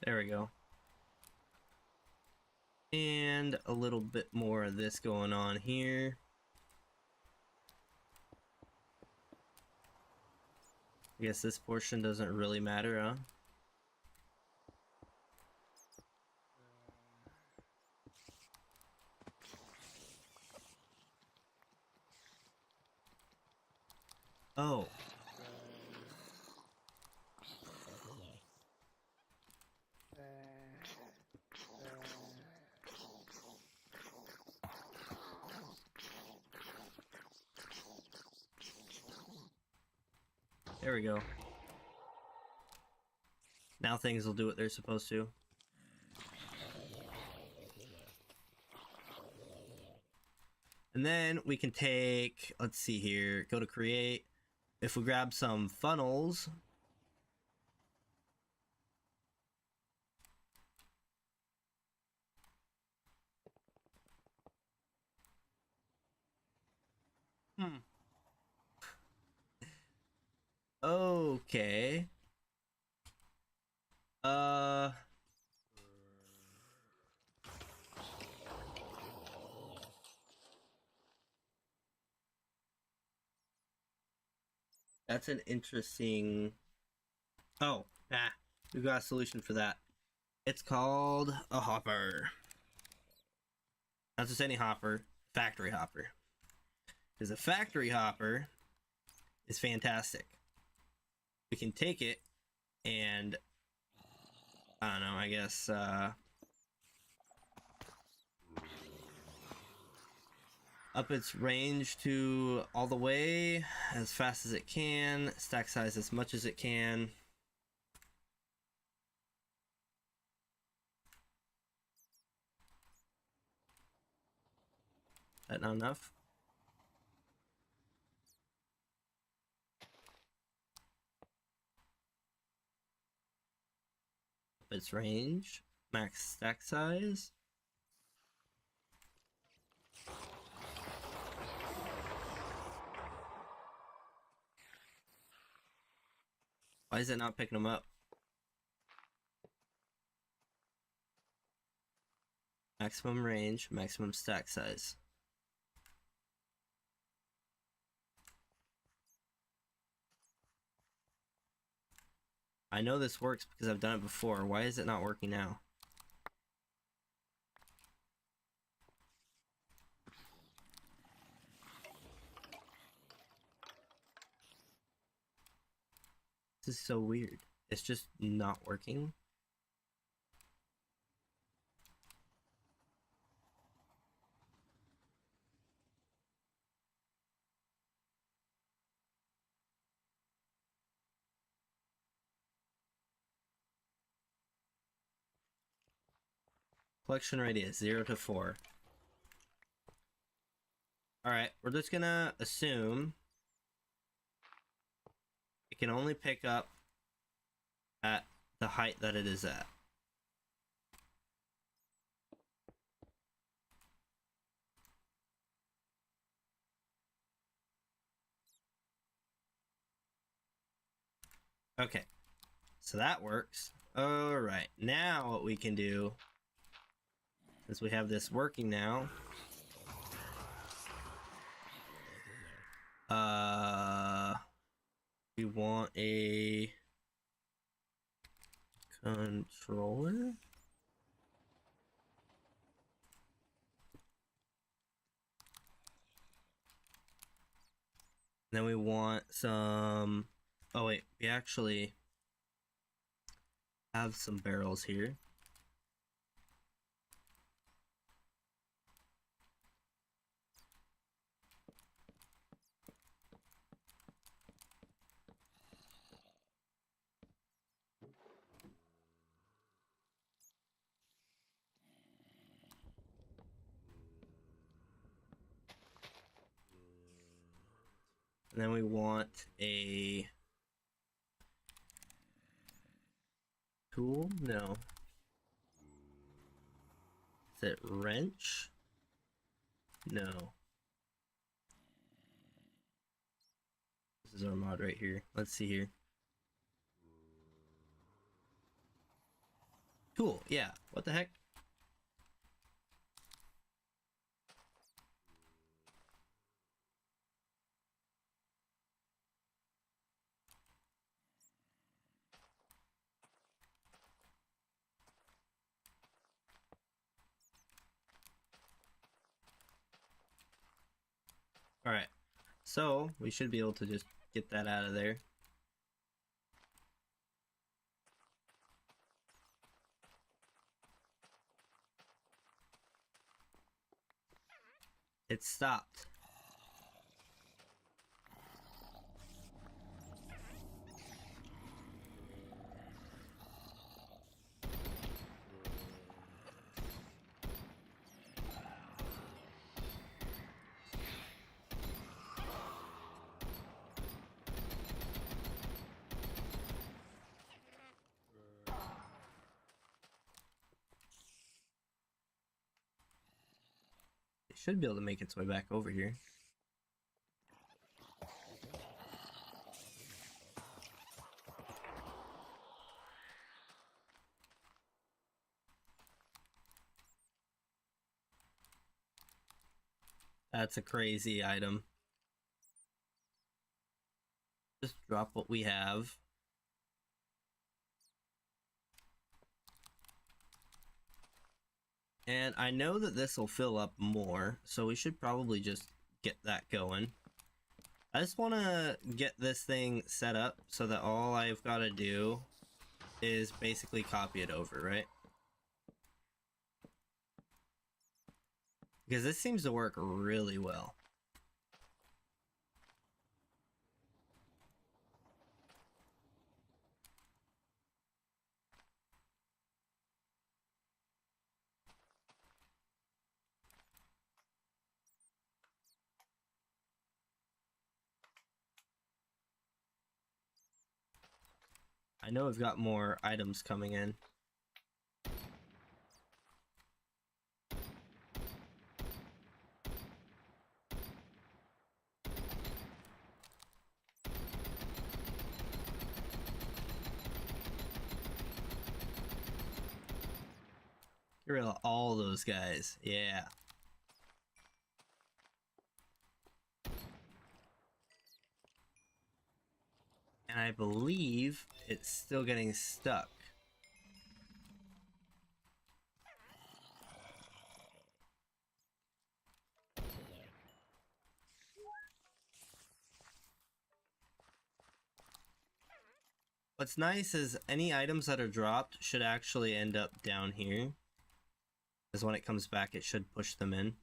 There we go. And a little bit more of this going on here. I guess this portion doesn't really matter, huh? Oh. There we go. Now things will do what they're supposed to. And then we can take, let's see here, go to create. If we grab some funnels, okay. Uh, that's an interesting. Oh, we've got a solution for that. It's called a hopper. Not just any hopper, factory hopper. Because a factory hopper is fantastic. We can take it and I don't know, I guess up its range to all the way as fast as it can, stack size as much as it can. That not enough? Up its range, max stack size. Why is it not picking them up? Maximum range, maximum stack size. I know this works because I've done it before. Why is it not working now? This is so weird. It's just not working. Collection radius 0 to 4. Alright, we're just gonna assume it can only pick up at the height that it is at. Okay, so that works. Alright, now what we can do, since we have this working now, we want a controller. Then we want some, oh wait, we actually have some barrels here. And then we want a tool? No. Is it wrench? No. This is our mod right here. Let's see here. Tool, yeah. What the heck? Alright, so we should be able to just get that out of there. It stopped. It should be able to make its way back over here. That's a crazy item. Just drop what we have. And I know that this will fill up more, so we should probably just get that going. I just want to get this thing set up so that all I've got to do is basically copy it over, right? Because this seems to work really well. I know I've got more items coming in. Get rid of all those guys. Yeah. And I believe it's still getting stuck. What's nice is any items that are dropped should actually end up down here. Because when it comes back, it should push them in.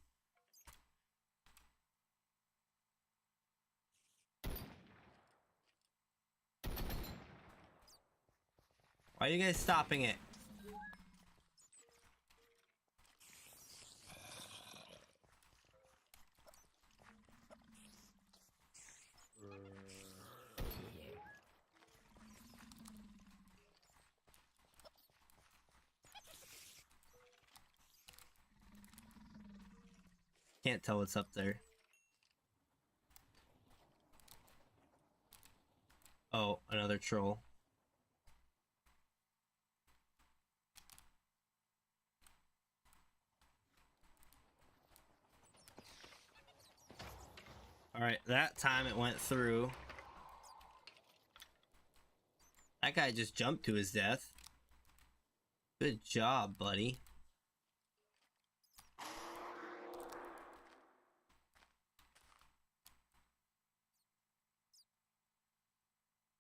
Why are you guys stopping it? Can't tell what's up there. Oh, another troll. Alright, that time it went through. That guy just jumped to his death. Good job, buddy.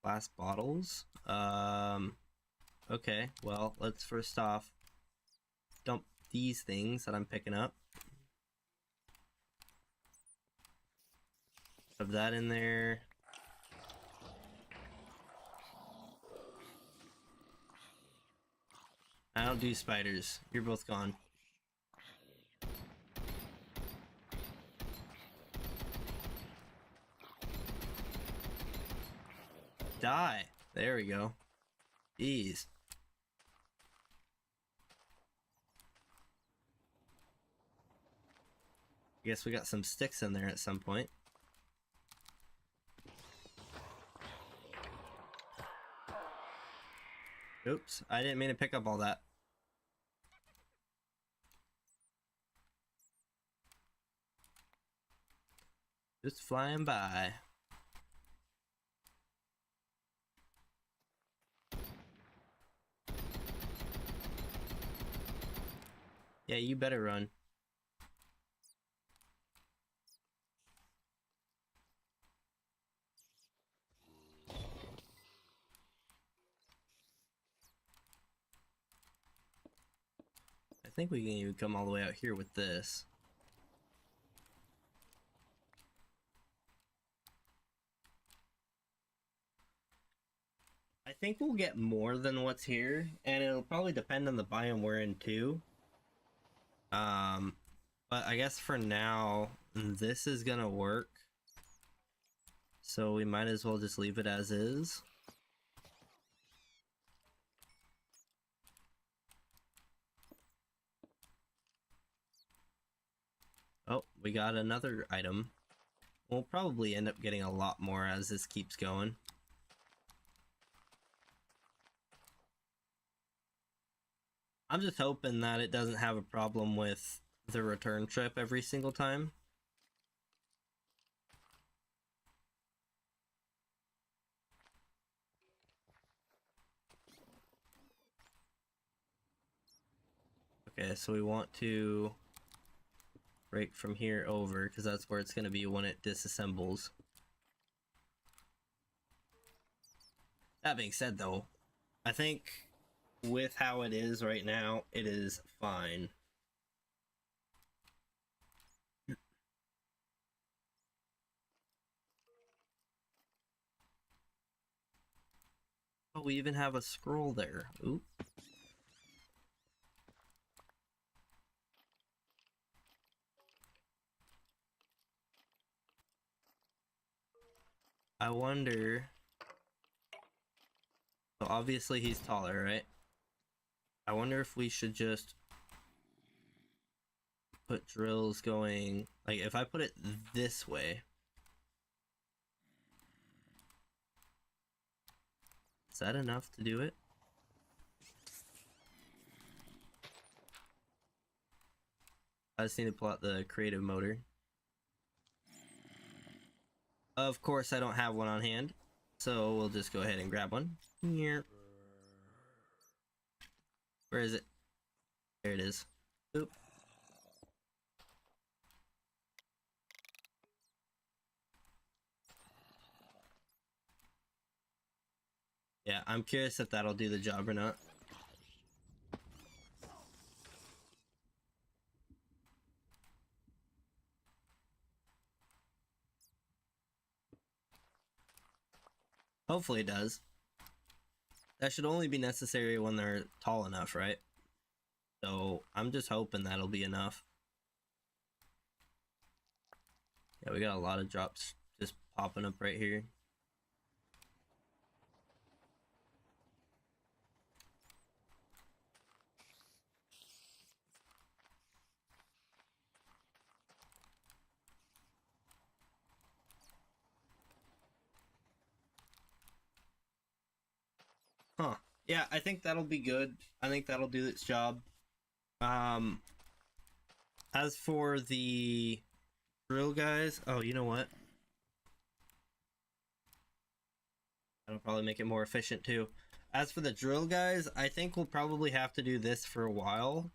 Glass bottles? Okay, well, let's first off dump these things that I'm picking up. Shove that in there. I don't do spiders. You're both gone. Die. There we go. Jeez. I guess we got some sticks in there at some point. Oops, I didn't mean to pick up all that. Just flying by. Yeah, you better run. I think we can even come all the way out here with this. I think we'll get more than what's here, and it'll probably depend on the biome we're in too. But I guess for now, this is gonna work. So we might as well just leave it as is. Oh, we got another item. We'll probably end up getting a lot more as this keeps going. I'm just hoping that it doesn't have a problem with the return trip every single time. Okay, so we want to break from here over because that's where it's going to be when it disassembles. That being said, though, I think with how it is right now, it is fine. Oh, we even have a scroll there. Oop. I wonder... So obviously he's taller, right? I wonder if we should just put drills going... Like, if I put it this way... Is that enough to do it? I just need to pull out the creative motor. Of course, I don't have one on hand, so we'll just go ahead and grab one. Here. Where is it? There it is. Oop. Yeah, I'm curious if that'll do the job or not. Hopefully it does. That should only be necessary when they're tall enough, right? So I'm just hoping that'll be enough. Yeah, we got a lot of drops just popping up right here. Huh. Yeah, I think that'll be good. I think that'll do its job. As for the drill guys, oh, you know what? That'll probably make it more efficient too. As for the drill guys, I think we'll probably have to do this for a while,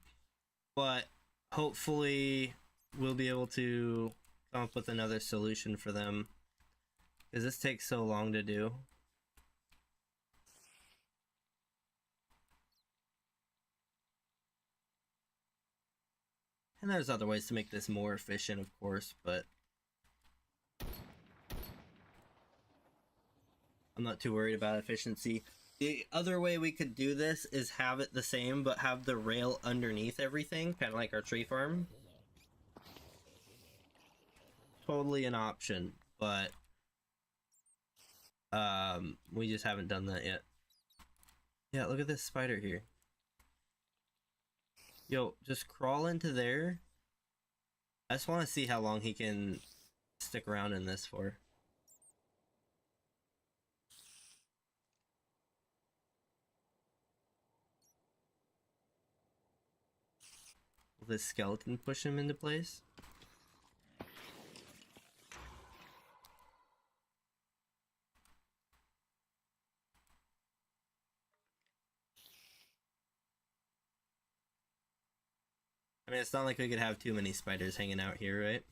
but hopefully we'll be able to come up with another solution for them, because this takes so long to do. And there's other ways to make this more efficient, of course, but I'm not too worried about efficiency. The other way we could do this is have it the same, but have the rail underneath everything, kind of like our tree farm. Totally an option, but we just haven't done that yet. Yeah, look at this spider here. Yo, just crawl into there. I just want to see how long he can stick around in this for. Will this skeleton push him into place? I mean, it's not like we could have too many spiders hanging out here, right?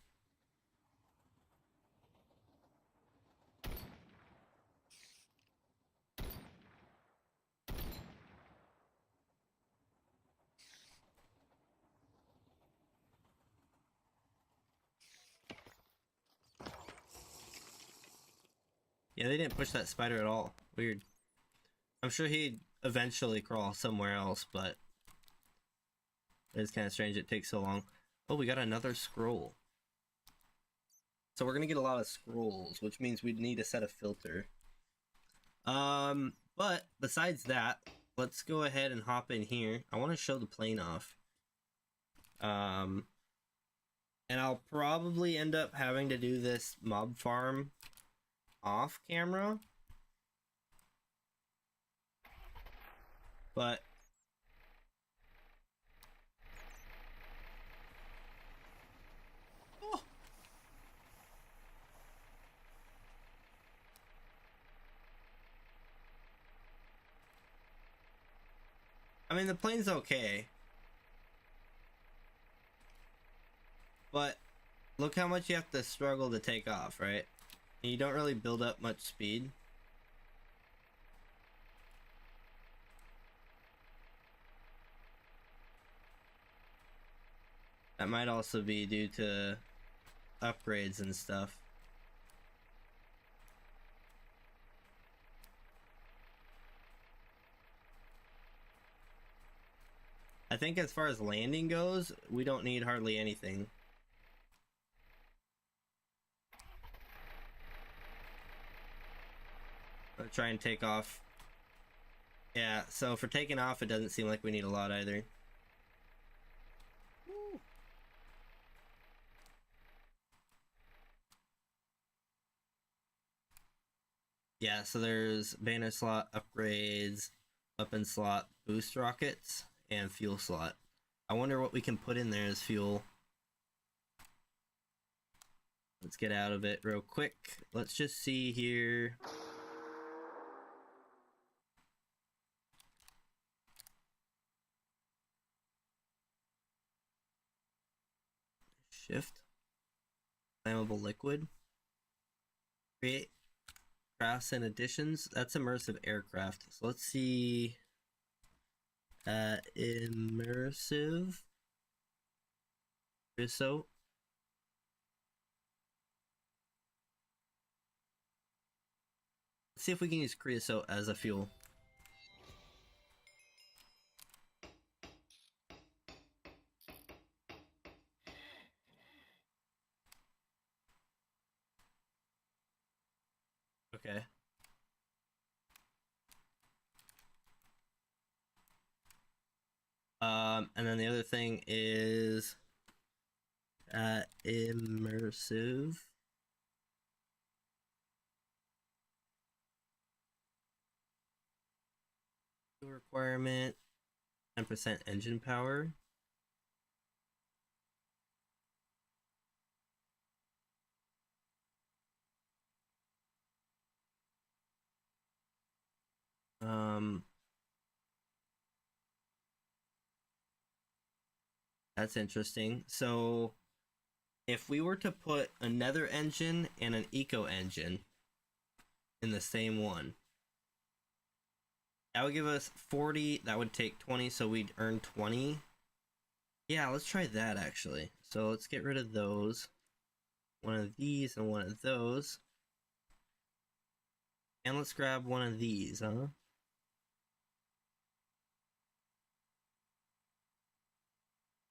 Yeah, they didn't push that spider at all. Weird. I'm sure he'd eventually crawl somewhere else, but it's kind of strange it takes so long. Oh, we got another scroll. So we're gonna get a lot of scrolls, which means we'd need to set a filter. But besides that, let's go ahead and hop in here. I want to show the plane off. And I'll probably end up having to do this mob farm off camera. But I mean, the plane's okay. But look how much you have to struggle to take off, right? And you don't really build up much speed. That might also be due to upgrades and stuff. I think as far as landing goes, we don't need hardly anything. I'll try and take off. Yeah, so for taking off, it doesn't seem like we need a lot either. Woo. Yeah, so there's banner slot, upgrades, weapon slot, boost rockets, and fuel slot. I wonder what we can put in there as fuel. Let's get out of it real quick. Let's just see here. Shift. Flammable liquid. Create crafts and additions. That's immersive aircraft. So let's see. Immersive. So let's see if we can use creosote as a fuel. Okay. And then the other thing is immersive. Requirement 10% engine power. That's interesting. So if we were to put a nether engine and an eco engine in the same one, that would give us 40. That would take 20, so we'd earn 20. Yeah, let's try that actually. So let's get rid of those. One of these and one of those. And let's grab one of these, huh?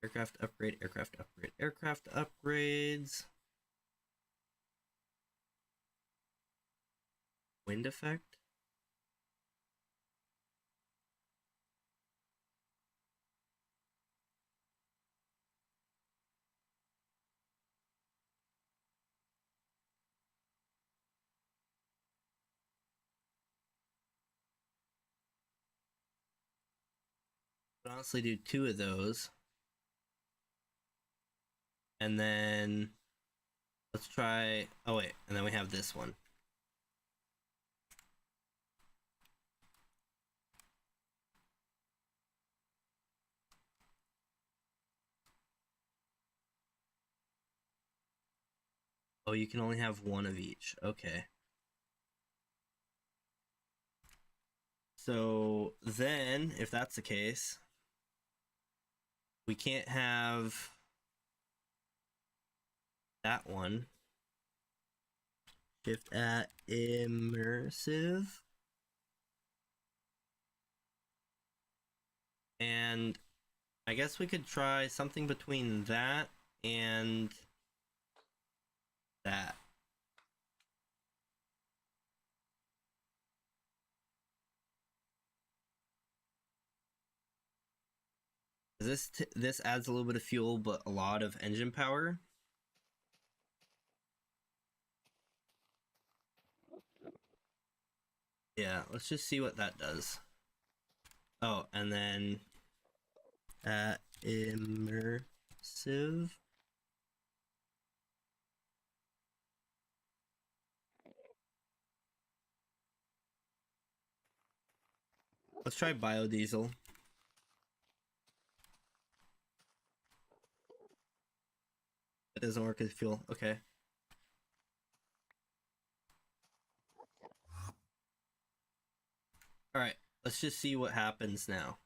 Aircraft upgrade, aircraft upgrade, aircraft upgrades. Wind effect. I'd honestly do 2 of those. And then let's try, oh wait, and then we have this one. Oh, you can only have one of each. Okay. So then, if that's the case, we can't have that one. Shift at immersive. And I guess we could try something between that and that. This adds a little bit of fuel, but a lot of engine power. Yeah, let's just see what that does. Oh, and then immersive. Let's try biodiesel. It doesn't work as fuel. Okay. Alright, let's just see what happens now.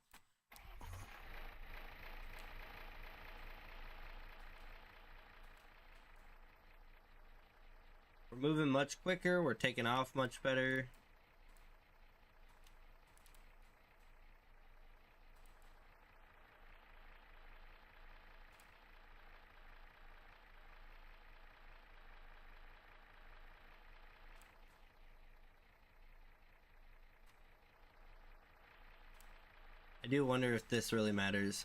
We're moving much quicker, we're taking off much better. I do wonder if this really matters.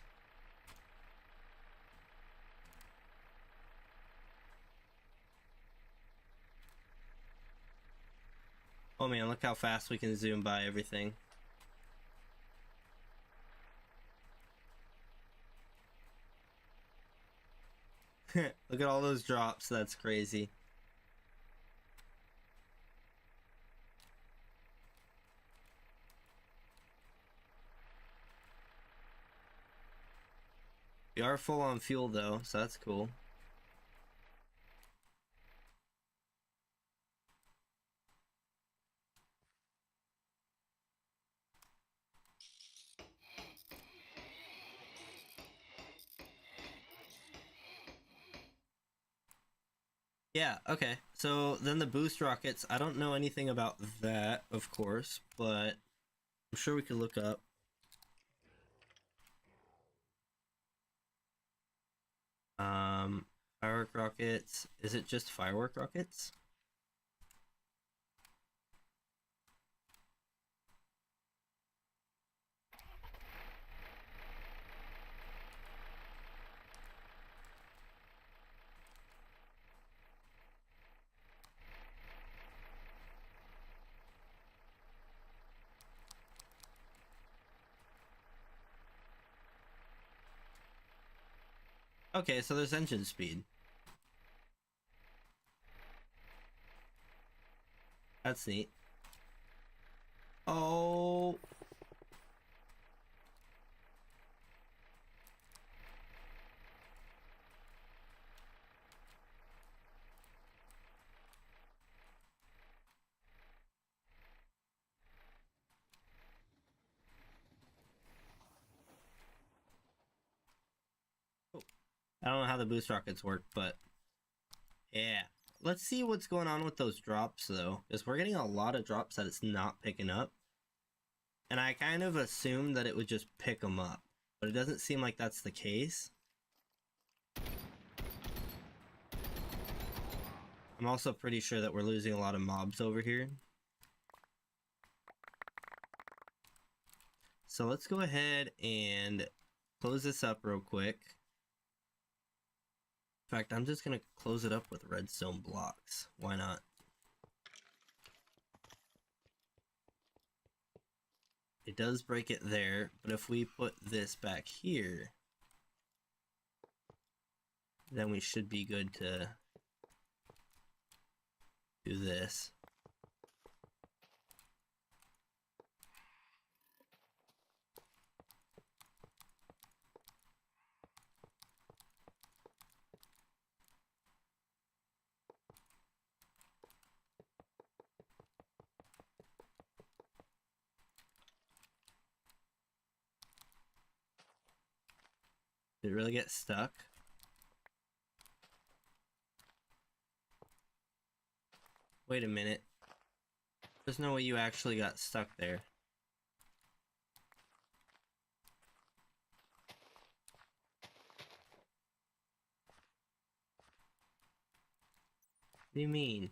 Oh man, look how fast we can zoom by everything. Look at all those drops, that's crazy. We are full on fuel though, so that's cool. Yeah, okay. So then the boost rockets, I don't know anything about that, of course, but I'm sure we could look up. Firework rockets. Is it just firework rockets? Okay, so there's engine speed. That's neat. Oh. I don't know how the boost rockets work, but yeah. Let's see what's going on with those drops though, because we're getting a lot of drops that it's not picking up. And I kind of assumed that it would just pick them up, but it doesn't seem like that's the case. I'm also pretty sure that we're losing a lot of mobs over here. So let's go ahead and close this up real quick. In fact, I'm just going to close it up with redstone blocks. Why not? It does break it there, but if we put this back here, then we should be good to do this. Did it really get stuck? Wait a minute. There's no way you actually got stuck there. What do you mean?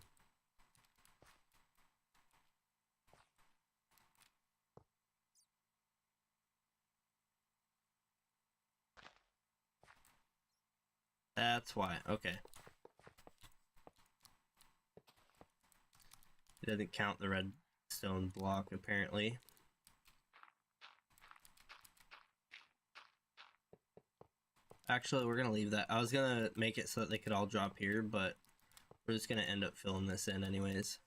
That's why. Okay. It doesn't count the redstone block, apparently. Actually, we're gonna leave that. I was gonna make it so that they could all drop here, but we're just gonna end up filling this in anyways.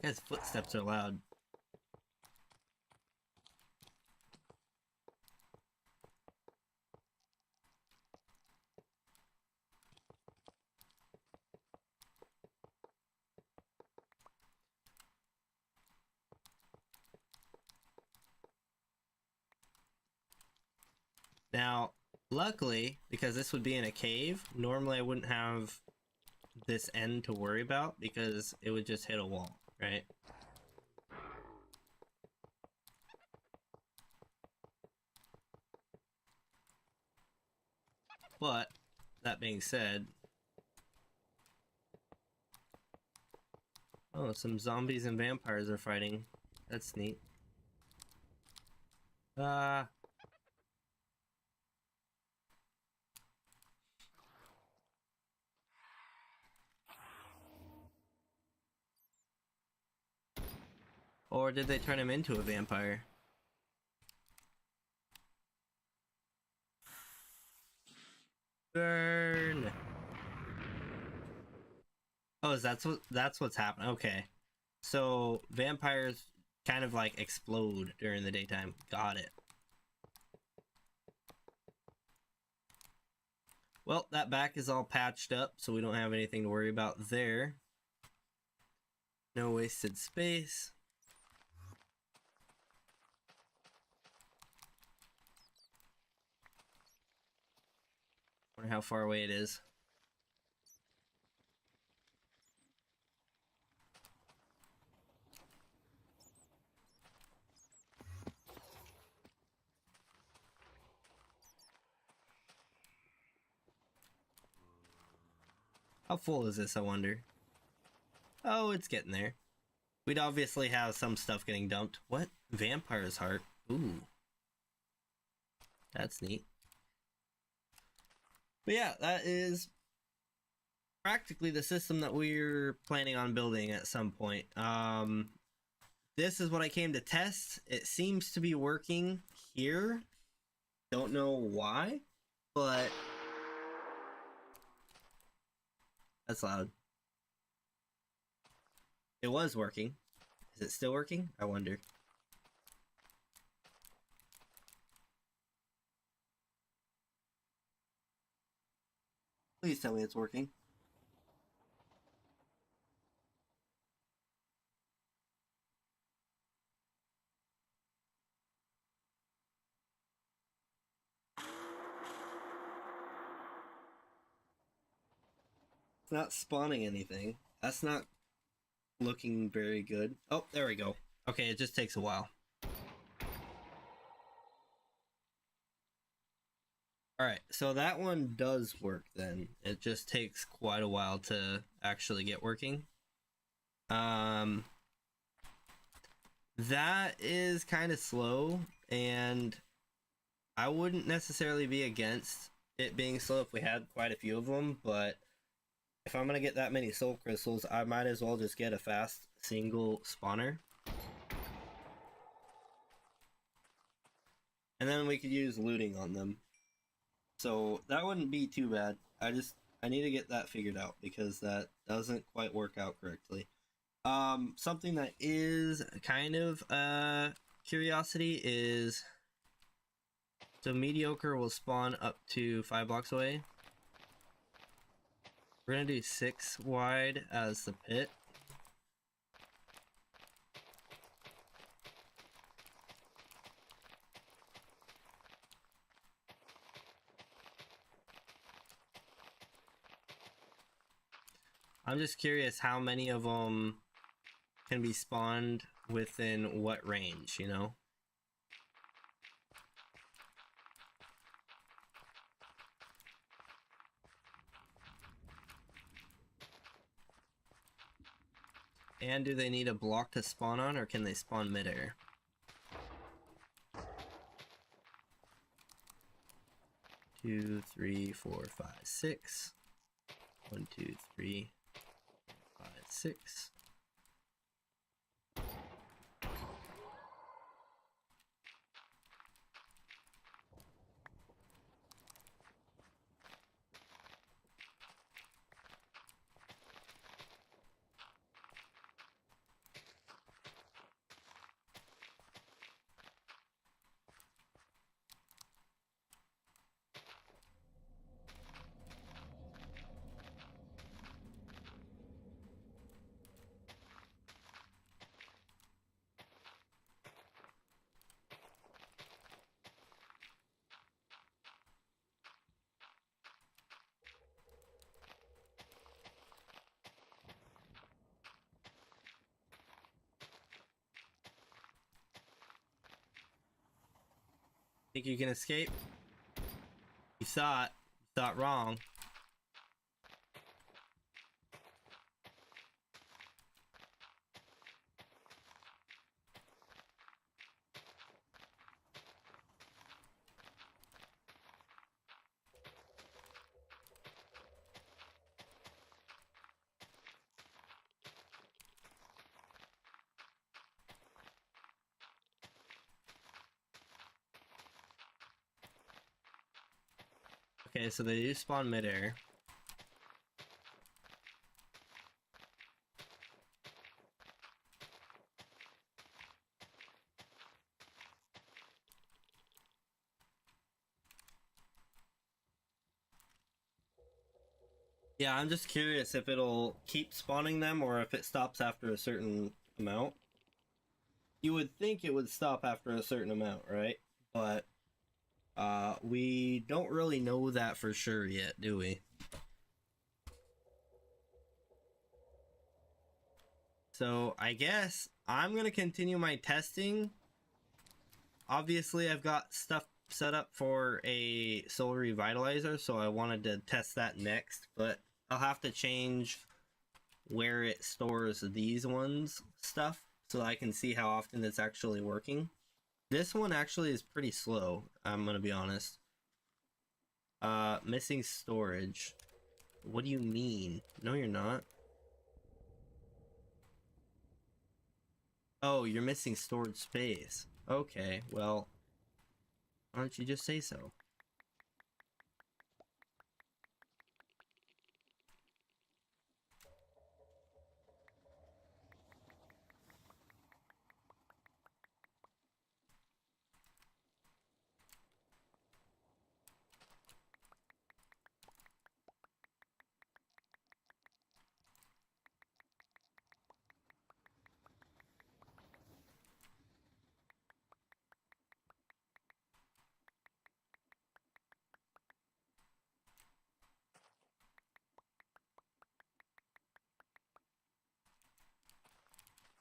That guy's footsteps are loud. Now, luckily, because this would be in a cave, normally I wouldn't have this end to worry about because it would just hit a wall, right? But, that being said... Oh, some zombies and vampires are fighting. That's neat. Or did they turn him into a vampire? Burn! Oh, that's what's happening. Okay. So vampires kind of like explode during the daytime. Got it. Well, that back is all patched up, so we don't have anything to worry about there. No wasted space. Wonder how far away it is. How full is this, I wonder? Oh, it's getting there. We'd obviously have some stuff getting dumped. What? Vampire's heart. Ooh. That's neat. But yeah, that is practically the system that we're planning on building at some point. This is what I came to test. It seems to be working here. Don't know why, but that's loud. It was working. Is it still working? I wonder. Please tell me it's working. It's not spawning anything. That's not looking very good. Oh, there we go. Okay, it just takes a while. Alright, so that one does work then. It just takes quite a while to actually get working. That is kind of slow, and I wouldn't necessarily be against it being slow if we had quite a few of them, but if I'm gonna get that many soul crystals, I might as well just get a fast single spawner. And then we could use looting on them. So that wouldn't be too bad. I need to get that figured out because that doesn't quite work out correctly. Something that is kind of a curiosity is, so mediocre will spawn up to 5 blocks away. We're gonna do 6 wide as the pit. I'm just curious how many of them can be spawned within what range, you know? And do they need a block to spawn on, or can they spawn midair? Two, three, 4, 5, 6. 1, 2, 3, 5, 6. Think you can escape? You thought wrong. Okay, so they do spawn midair. Yeah, I'm just curious if it'll keep spawning them or if it stops after a certain amount. You would think it would stop after a certain amount, right? But we don't really know that for sure yet, do we? So I guess I'm gonna continue my testing. Obviously, I've got stuff set up for a solar revitalizer, so I wanted to test that next, but I'll have to change where it stores these ones stuff so I can see how often it's actually working. This one actually is pretty slow, I'm gonna be honest. Missing storage. What do you mean? No, you're not. Oh, you're missing storage space. Okay, well, why don't you just say so?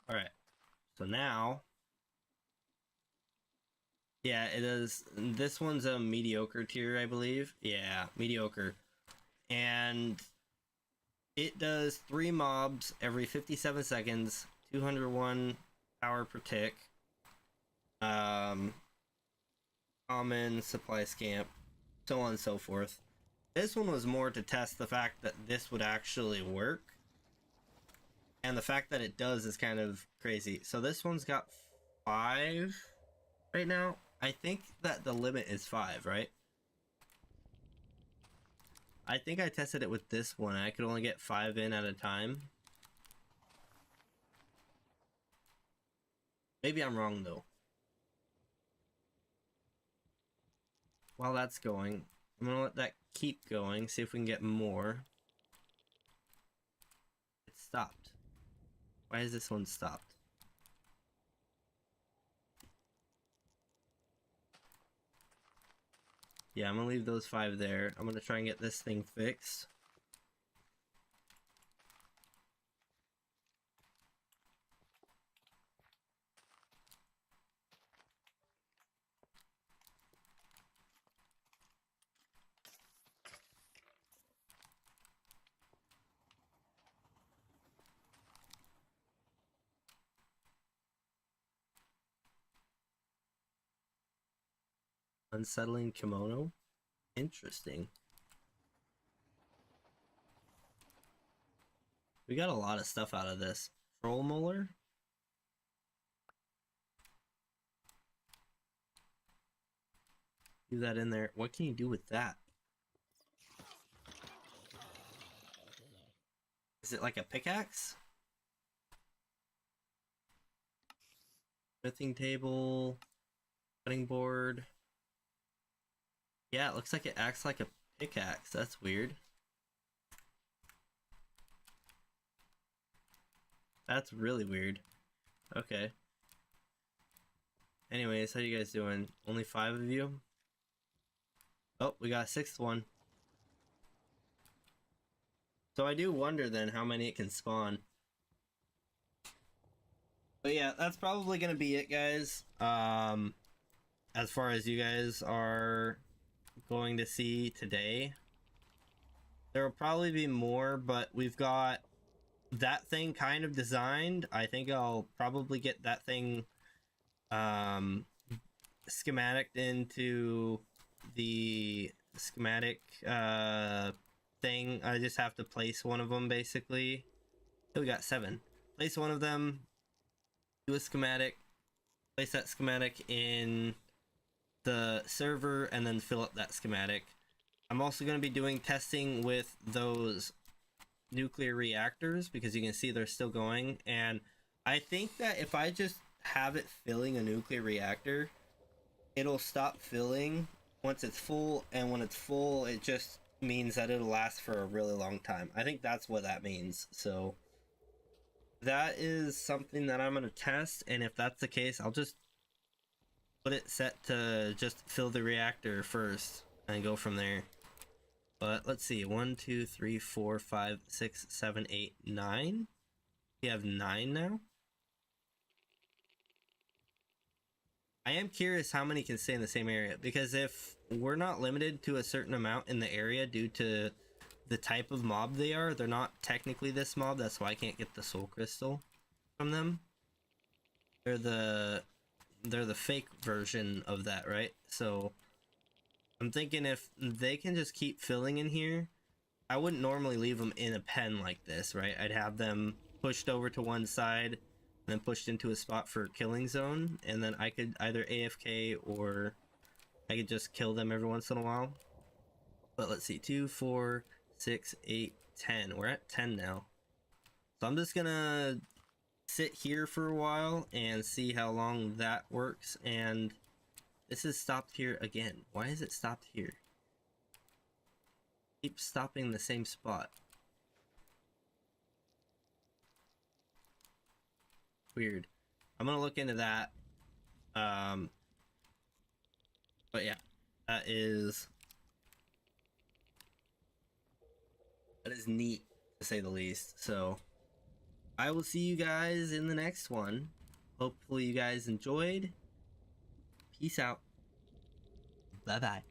Alright, so now... Yeah, it is. This one's a mediocre tier, I believe. Yeah, mediocre. And it does 3 mobs every 57 seconds, 201 power per tick. Common, supply scamp, so on and so forth. This one was more to test the fact that this would actually work. And the fact that it does is kind of crazy. So this one's got 5 right now. I think that the limit is 5, right? I think I tested it with this one. I could only get 5 in at a time. Maybe I'm wrong though. While that's going, I'm gonna let that keep going, see if we can get more. It stopped. Why is this one stopped? Yeah, I'm gonna leave those 5 there. I'm gonna try and get this thing fixed. Unsettling kimono? Interesting. We got a lot of stuff out of this. Troll molar? Do that in there. What can you do with that? Is it like a pickaxe? Smithing table. Cutting board. Yeah, it looks like it acts like a pickaxe. That's weird. That's really weird. Okay. Anyways, how you guys doing? Only 5 of you? Oh, we got a 6th one. So I do wonder then how many it can spawn. But yeah, that's probably gonna be it, guys. as far as you guys are going to see today. There will probably be more, but we've got that thing kind of designed. I think I'll probably get that thing schematic into the schematic thing. I just have to place one of them basically. So we got 7. Place one of them, do a schematic, place that schematic in the server, and then fill up that schematic. I'm also going to be doing testing with those nuclear reactors because you can see they're still going, and I think that if I just have it filling a nuclear reactor, it'll stop filling once it's full, and when it's full it just means that it'll last for a really long time. I think that's what that means. So that is something that I'm going to test, and if that's the case, I'll just put it set to just fill the reactor first and go from there. But let's see, 1 2 3 4 5 6 7 8 9. We have 9 now. I am curious how many can stay in the same area, because if we're not limited to a certain amount in the area due to the type of mob they are, they're not technically this mob. That's why I can't get the soul crystal from them. They're the fake version of that, right? So I'm thinking if they can just keep filling in here, I wouldn't normally leave them in a pen like this, right? I'd have them pushed over to one side and then pushed into a spot for killing zone, and then I could either AFK or I could just kill them every once in a while. But let's see, 2 4 6 8 10. We're at 10 now. So I'm just gonna sit here for a while and see how long that works. And this is stopped here again. Why is it stopped here? Keep stopping the same spot. Weird. I'm gonna look into that. But yeah, that is neat to say the least. So I will see you guys in the next one. Hopefully you guys enjoyed. Peace out. Bye bye.